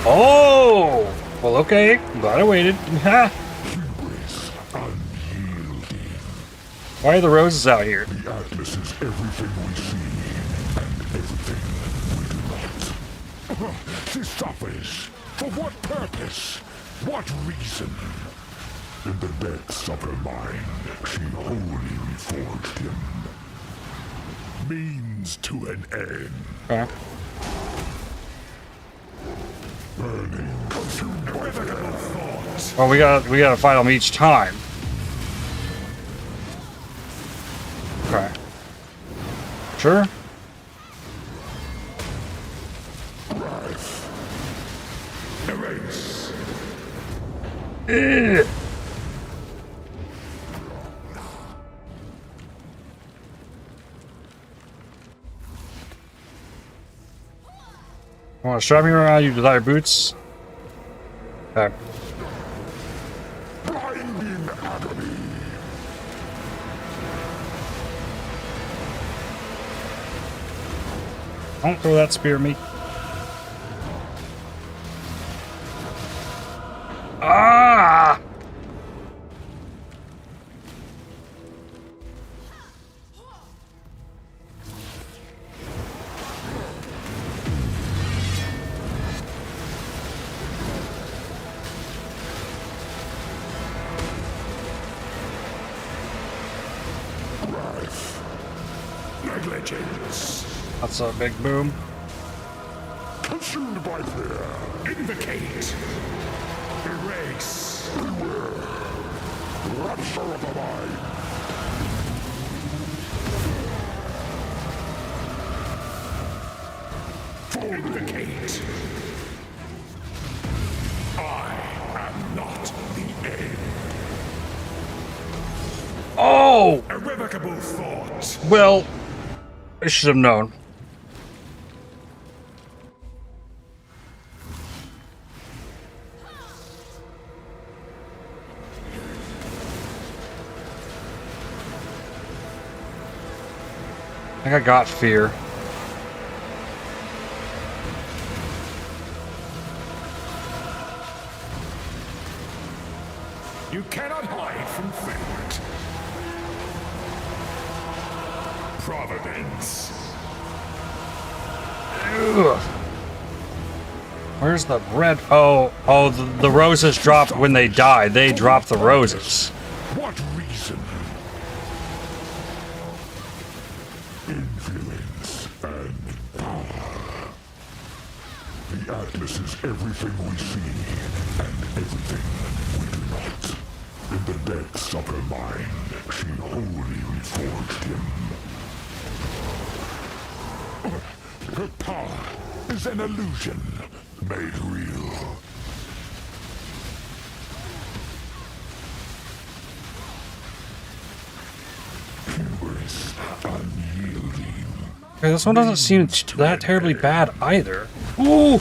Oh! Well, okay. I'm glad I waited. Why are the roses out here? The Atlas is everything we see and everything we do not. She suffers. For what purpose? What reason? In the depths of her mind, she wholly reforged him. Means to an end. Okay. Burning, consumed by Irrevocable thought. Well, we gotta fight them each time. Okay. Sure. Erase. Want to strap me around? You desire boots. Okay. blinding agony. Don't throw that spear at me. Ah! Negligence. That's a big boom. Consumed by fear. Invocate. Erase. Beware. Rapture of the mind. Invocate. I am not the end. Oh! Irrevocable thought. Well, I should have known. think I got fear. You cannot hide from fate. Providence. Ugh. Where's the red? Oh, the roses drop when they die. They drop the roses. What reason? Influence and power. The Atlas is everything we see and everything we do not. In the depths of her mind, she wholly reforged him. Her power is an illusion made real. Hubris, unyielding. Okay, this one doesn't seem that terribly bad either. Ooh!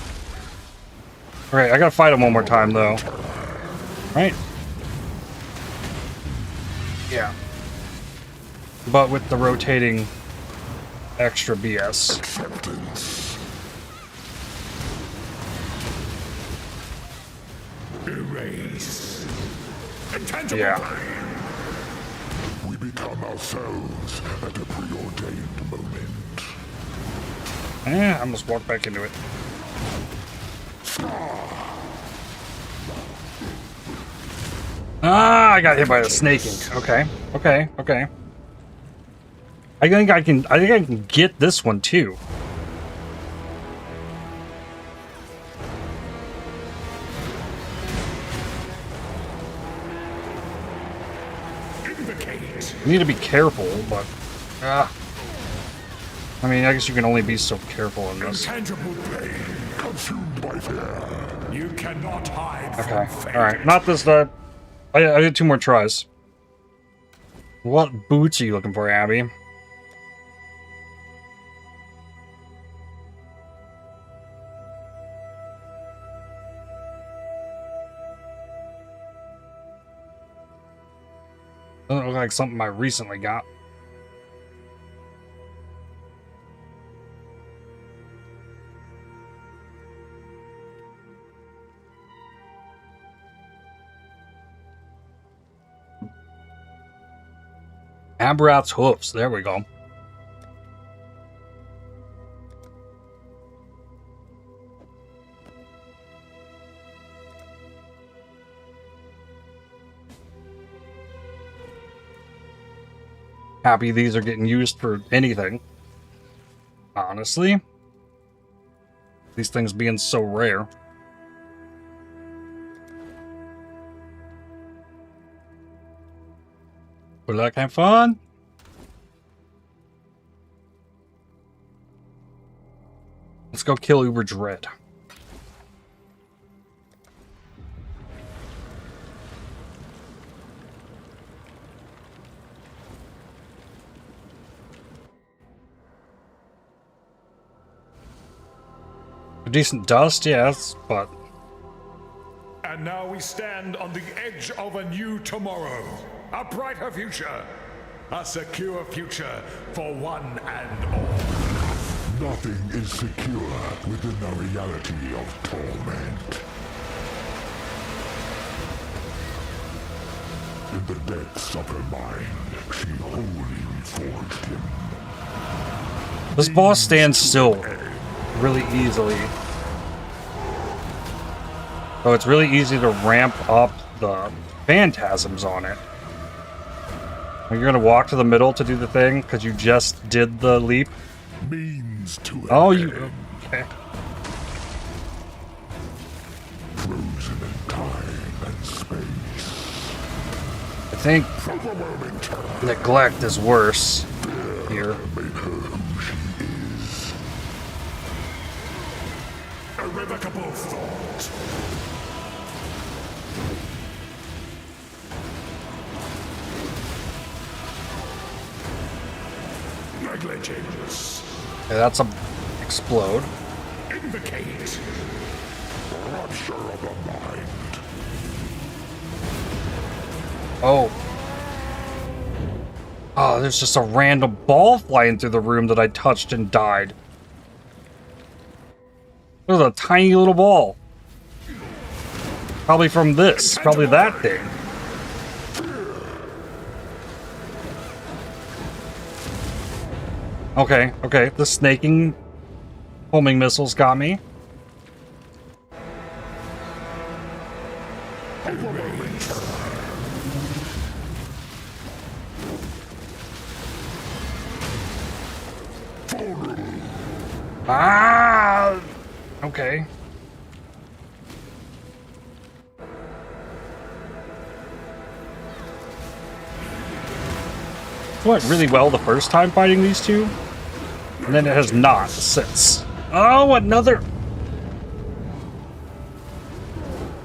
Alright, I gotta fight him one more time though. Right? Yeah. But with the rotating extra BS. Acceptance. Erase. Intangible. Yeah. We become ourselves at a preordained moment. I almost walked back into it. Ah, I got hit by the snake ink. Okay, okay, okay. I think I can get this one too. You need to be careful, but I mean, I guess you can only be so careful in this. Intangible pain, consumed by fear. You cannot hide from fate. Okay, alright, not this time. I did 2 more tries. What boots are you looking for, Abby? Doesn't look like something I recently got. Abrath's hoofs. There we go. Happy these are getting used for anything. Honestly. These things being so rare. Good luck, have fun. Let's go kill Uber Dread. A decent dust, yes, but... And now we stand on the edge of a new tomorrow. A brighter future. A secure future for one and all. Nothing is secure within the reality of torment. In the depths of her mind, she wholly reforged him. This boss stands still really easily. So it's really easy to ramp up the phantasms on it. Are you gonna walk to the middle to do the thing because you just did the leap? Means to oh, you okay? Frozen in time and space. I think neglect is worse here. Made her who she is. Irrevocable thought. Negligence. Okay, that's a explode. Invocate. Rupture of the mind. Oh. Oh, there's just a random ball flying through the room that I touched and died. There's a tiny little ball. Probably from this. Probably that thing. Okay, okay. The snaking homing missiles got me. Ah! Okay. It went really well the first time fighting these two, and then it has not since. Oh, another...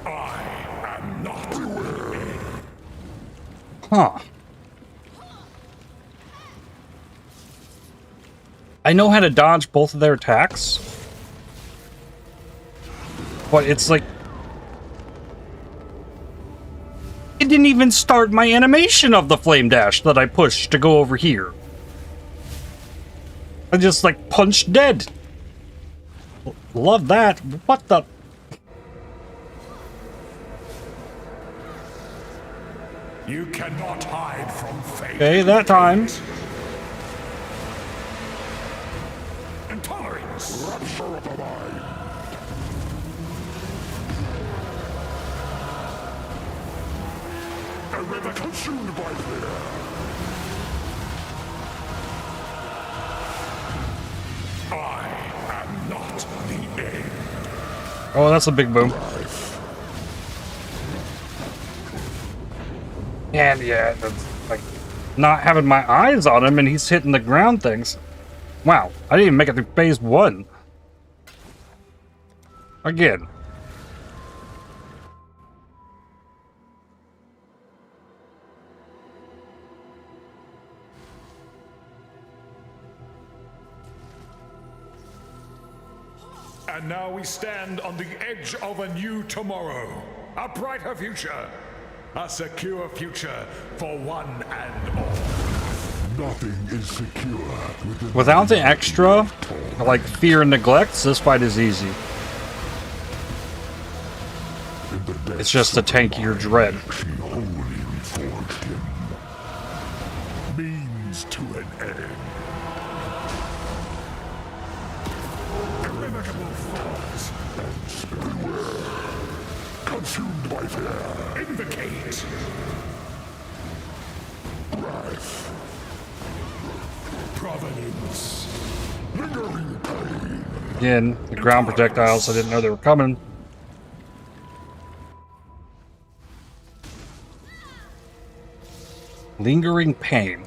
I am not. Huh. I know how to dodge both of their attacks, but it's like... It didn't even start my animation of the flame dash that I pushed to go over here. I just, like, punched dead. Love that. What the... You cannot hide from fate. Okay, that time. Intolerance. Rapture of the mind. A river consumed by fear. I am not the end. Oh, that's a big boom. And yeah, that's like not having my eyes on him and he's hitting the ground things. Wow, I didn't even make it through phase 1. Again. And now we stand on the edge of a new tomorrow. A brighter future. A secure future for one and all. Nothing is secure. Without the extra, like fear and neglect, this fight is easy. It's just a tankier dread. Means to an end. Irrevocable force. Consumed by fear. Invocate. Wrath. Providence. Lingering pain. Again, the ground projectiles, I didn't know they were coming. Lingering pain.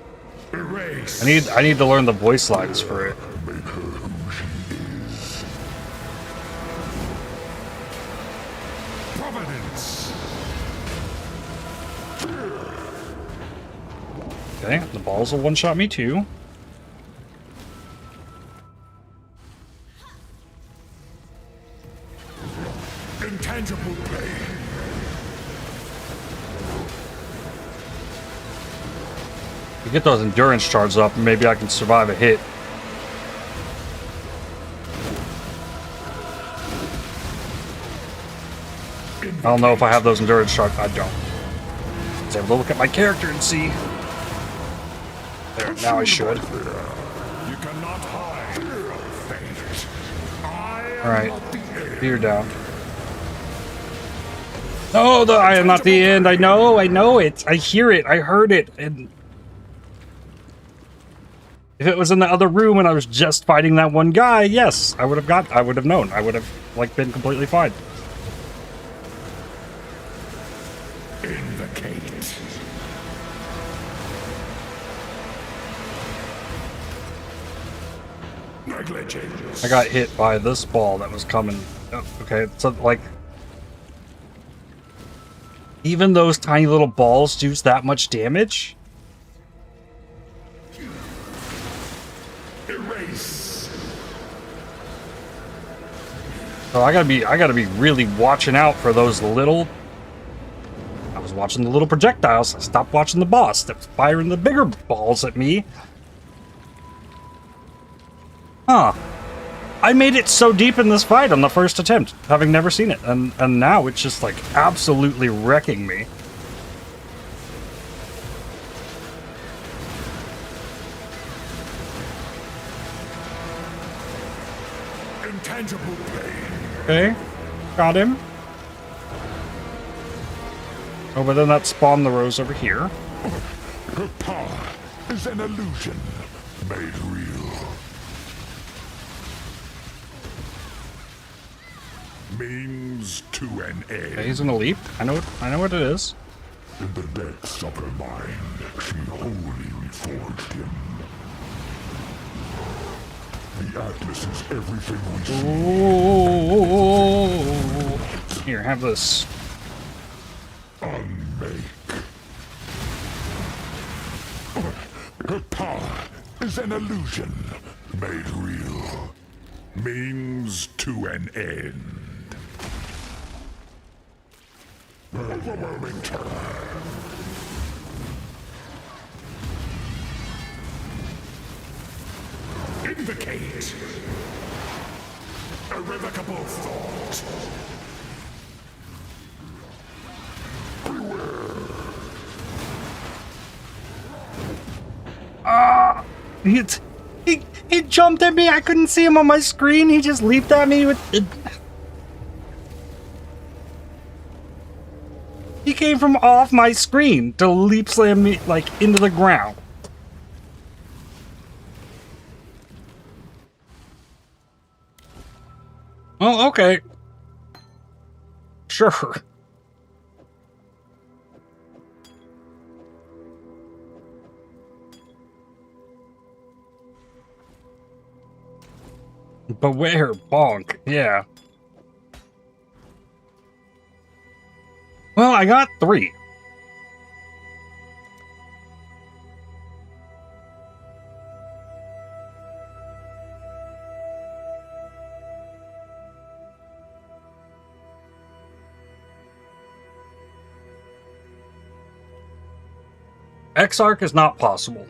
Erase. I need to learn the voice lines for it. Make her who she is. Providence. Okay, the balls will one-shot me too. Intangible pain. You get those endurance charges up, and maybe I can survive a hit. I don't know if I have those endurance charges. I don't. I was able to look at my character and see. There, now I should. You cannot hide from fate. Alright. Fear down. No, I am not the end. I know it. I hear it. I heard it. And if it was in the other room and I was just fighting that one guy, yes, I would have known. I would have like been completely fine. Invocate. Negligence. I got hit by this ball that was coming. Oh, okay, so like even those tiny little balls do that much damage? Erase. So I gotta be really watching out for those little... I was watching the little projectiles. I stopped watching the boss that was firing the bigger balls at me. Huh. I made it so deep in this fight on the first attempt, having never seen it, and now it's just like absolutely wrecking me. Intangible pain. Okay, got him. Oh, but then that spawned the rose over here. Her power is an illusion made real. Means to an end. Okay, he's gonna leap. I know what it is. In the depths of her mind, she wholly reforged him. The Atlas is everything we see. Here, have this. Unmake. Her power is an illusion made real. Means to an end. Overwhelming terror. Invocate. Irrevocable thought. He jumped at me. I couldn't see him on my screen. He just leaped at me with. He came from off my screen to leap slam me like into the ground. Oh, okay. Sure. Beware, bonk. Yeah. Well, I got 3. X-Arc is not possible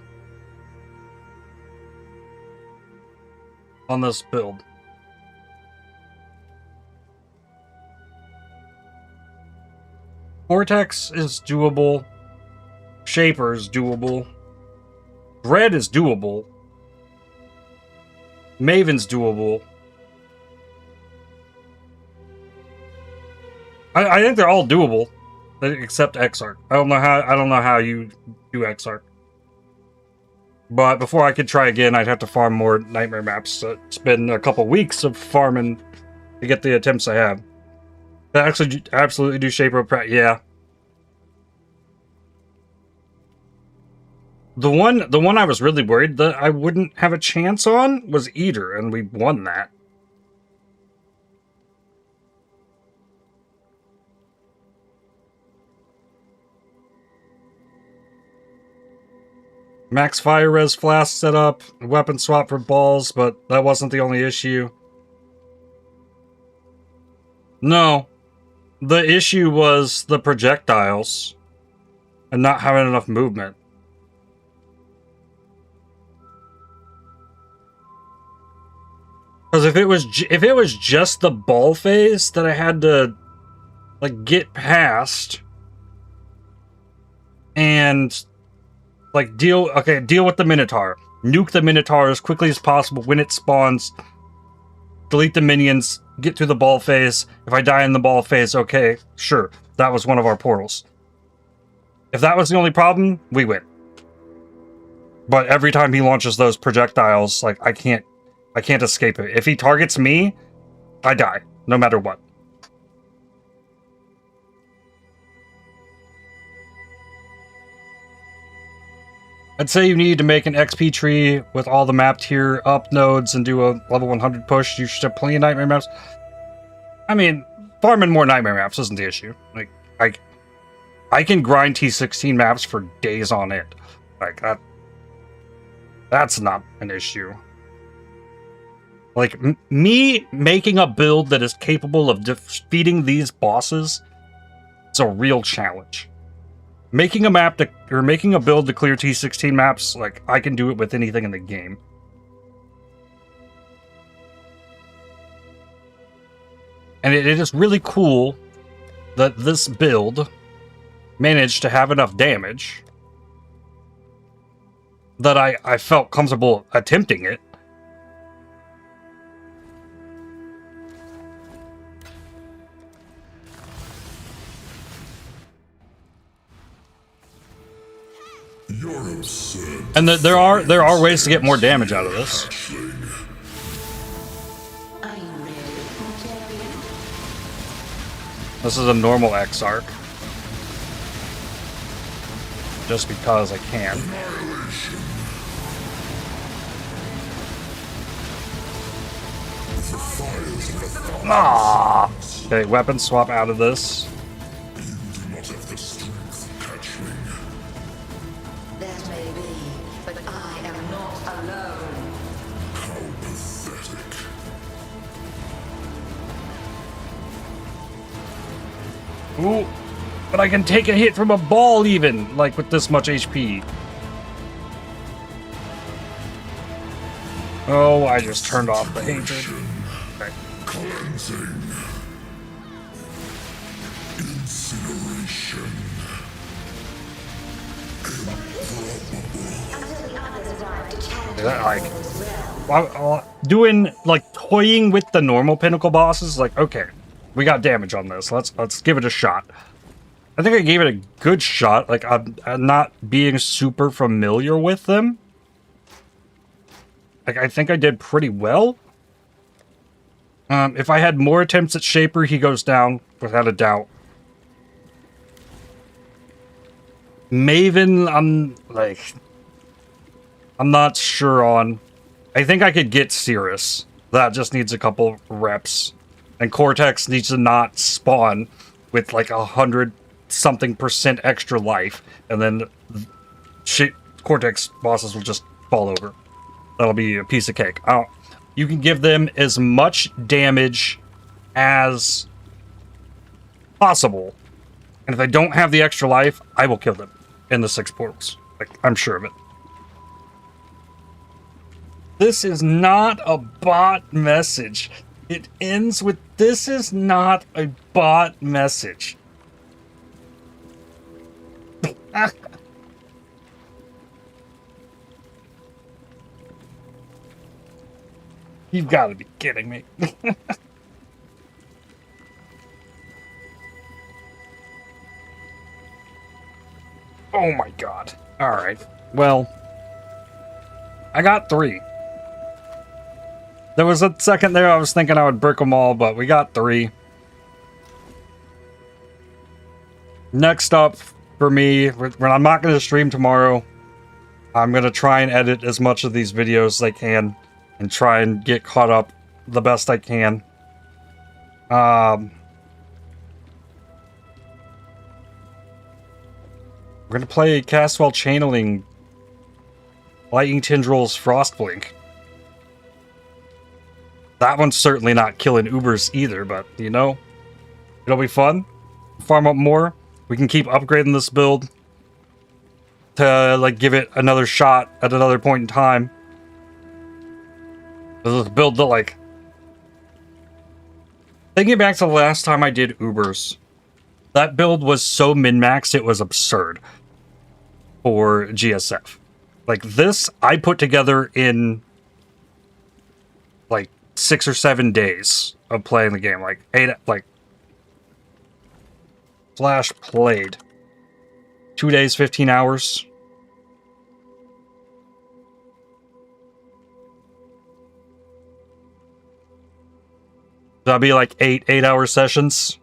on this build. Vortex is doable. Shaper is doable. Dread is doable. Maven's doable. I think they're all doable, except Exarch. I don't know how you do Exarch. But before I could try again, I'd have to farm more nightmare maps. It's been a couple weeks of farming to get the attempts I have. They actually absolutely do Shaper Pratt. Yeah. The one I was really worried that I wouldn't have a chance on was Eater, and we won that. Max Fire Res Flask set up, weapon swap for balls, but that wasn't the only issue. No. The issue was the projectiles and not having enough movement. Because if it was just the ball phase that I had to like get past and like deal with the Minotaur. Nuke the Minotaur as quickly as possible when it spawns. Delete the minions, get through the ball phase. If I die in the ball phase, okay, sure. That was one of our portals. If that was the only problem, we win. But every time he launches those projectiles, like I can't escape it. If he targets me, I die, no matter what. I'd say you need to make an XP tree with all the map tier up nodes and do a level 100 push. You should have plenty of nightmare maps. I mean, farming more nightmare maps isn't the issue. Like, I can grind T16 maps for days on end. Like, that's not an issue. Like, me making a build that is capable of defeating these bosses is a real challenge. making a map to, or making a build to clear T16 maps, like, I can do it with anything in the game. And it is really cool that this build managed to have enough damage that I felt comfortable attempting it. You're absurd. And there are ways to get more damage out of this. This is a normal X arc. Just because I can. Ah! Okay, weapon swap out of this. That may be, but I am not alone. How pathetic. Ooh, but I can take a hit from a ball even, like with this much HP. Oh, I just turned off the hatred. Okay. Cleansing. Incineration. Doing like toying with the normal pinnacle bosses, like, okay, we got damage on this. Let's give it a shot. I think I gave it a good shot. Like, I'm not being super familiar with them. Like, I think I did pretty well. If I had more attempts at Shaper, he goes down without a doubt. Maven, I'm not sure on. I think I could get Cirrus. That just needs a couple reps. And Cortex needs to not spawn with like 100-something% extra life. And then Cortex bosses will just fall over. That'll be a piece of cake. You can give them as much damage as possible. And if they don't have the extra life, I will kill them in the 6 portals. Like, I'm sure of it. This is not a bot message. It ends with, this is not a bot message. You've got to be kidding me. Oh my god. Alright. Well, I got 3. There was a second there I was thinking I would brick them all, but we got 3. Next up for me, when I'm not going to stream tomorrow, I'm going to try and edit as much of these videos as I can and try and get caught up the best I can. We're going to play Castwell Channeling Lightning Tendrils Frostblink. That one's certainly not killing Ubers either, but, you know, it'll be fun. Farm up more. We can keep upgrading this build to, like, give it another shot at another point in time. This build that, like... Thinking back to the last time I did Ubers, that build was so min-maxed it was absurd for GSF. Like, this, I put together in, like, 6 or 7 days of playing the game. Like, 8, like... Flash played. 2 days, 15 hours. That'd be like 8-hour sessions.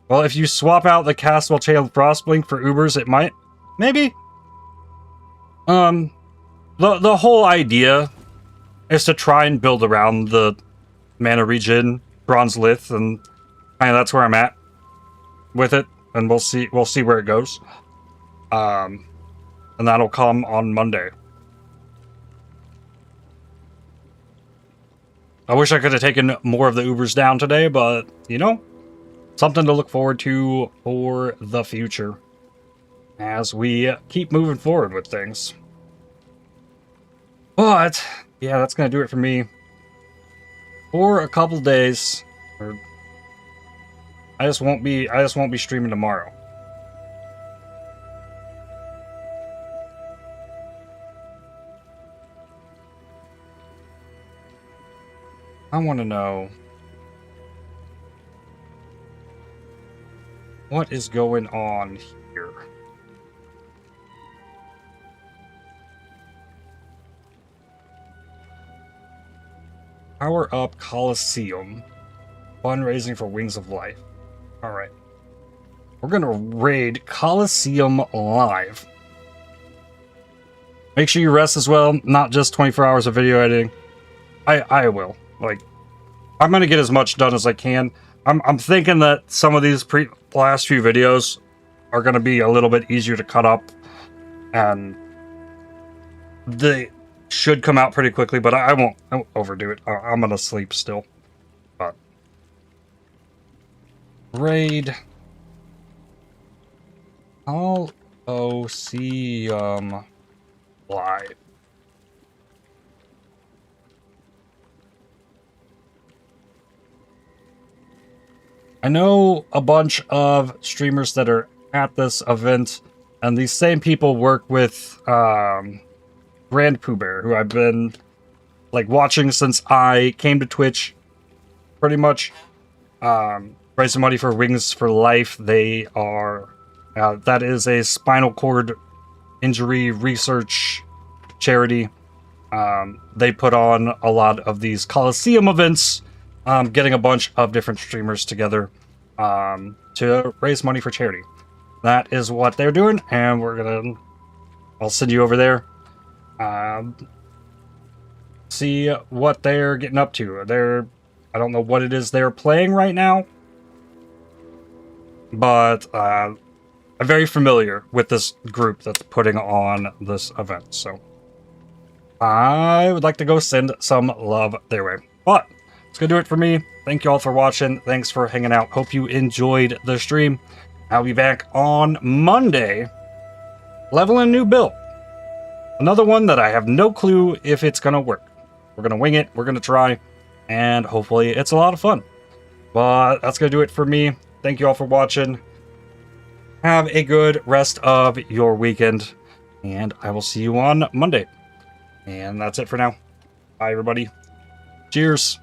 Well, if you swap out the Castwell Channel Frostblink for Ubers, it might... Maybe? The whole idea is to try and build around the mana regen, Bronze Lith, and kind of that's where I'm at with it. And we'll see where it goes. And that'll come on Monday. I wish I could have taken more of the Ubers down today, but, you know, something to look forward to for the future as we keep moving forward with things. But, yeah, that's going to do it for me for a couple days. I just won't be streaming tomorrow. I want to know what is going on here. Power up Coliseum. Fundraising for Wings of Life. Alright. We're gonna raid Coliseum live. Make sure you rest as well, not just 24 hours of video editing. I will. Like, I'm gonna get as much done as I can. I'm thinking that some of these last few videos are gonna be a little bit easier to cut up, and they should come out pretty quickly, but I won't overdo it. I'm gonna sleep still. But raid Coliseum live. I know a bunch of streamers that are at this event, and these same people work with Grand Pooh Bear, who I've been like watching since I came to Twitch, pretty much. Raising money for Wings for Life. They are that is a spinal cord injury research charity. They put on a lot of these Coliseum events, getting a bunch of different streamers together to raise money for charity. That is what they're doing, and I'll send you over there. See what they're getting up to. I don't know what it is they're playing right now, but I'm very familiar with this group that's putting on this event, so I would like to go send some love their way. But it's gonna do it for me. Thank you all for watching. Thanks for hanging out. Hope you enjoyed the stream. I'll be back on Monday, leveling a new build. Another one that I have no clue if it's gonna work. We're gonna wing it, we're gonna try, and hopefully it's a lot of fun. But that's gonna do it for me. Thank you all for watching. Have a good rest of your weekend, and I will see you on Monday. And that's it for now. Bye, everybody. Cheers.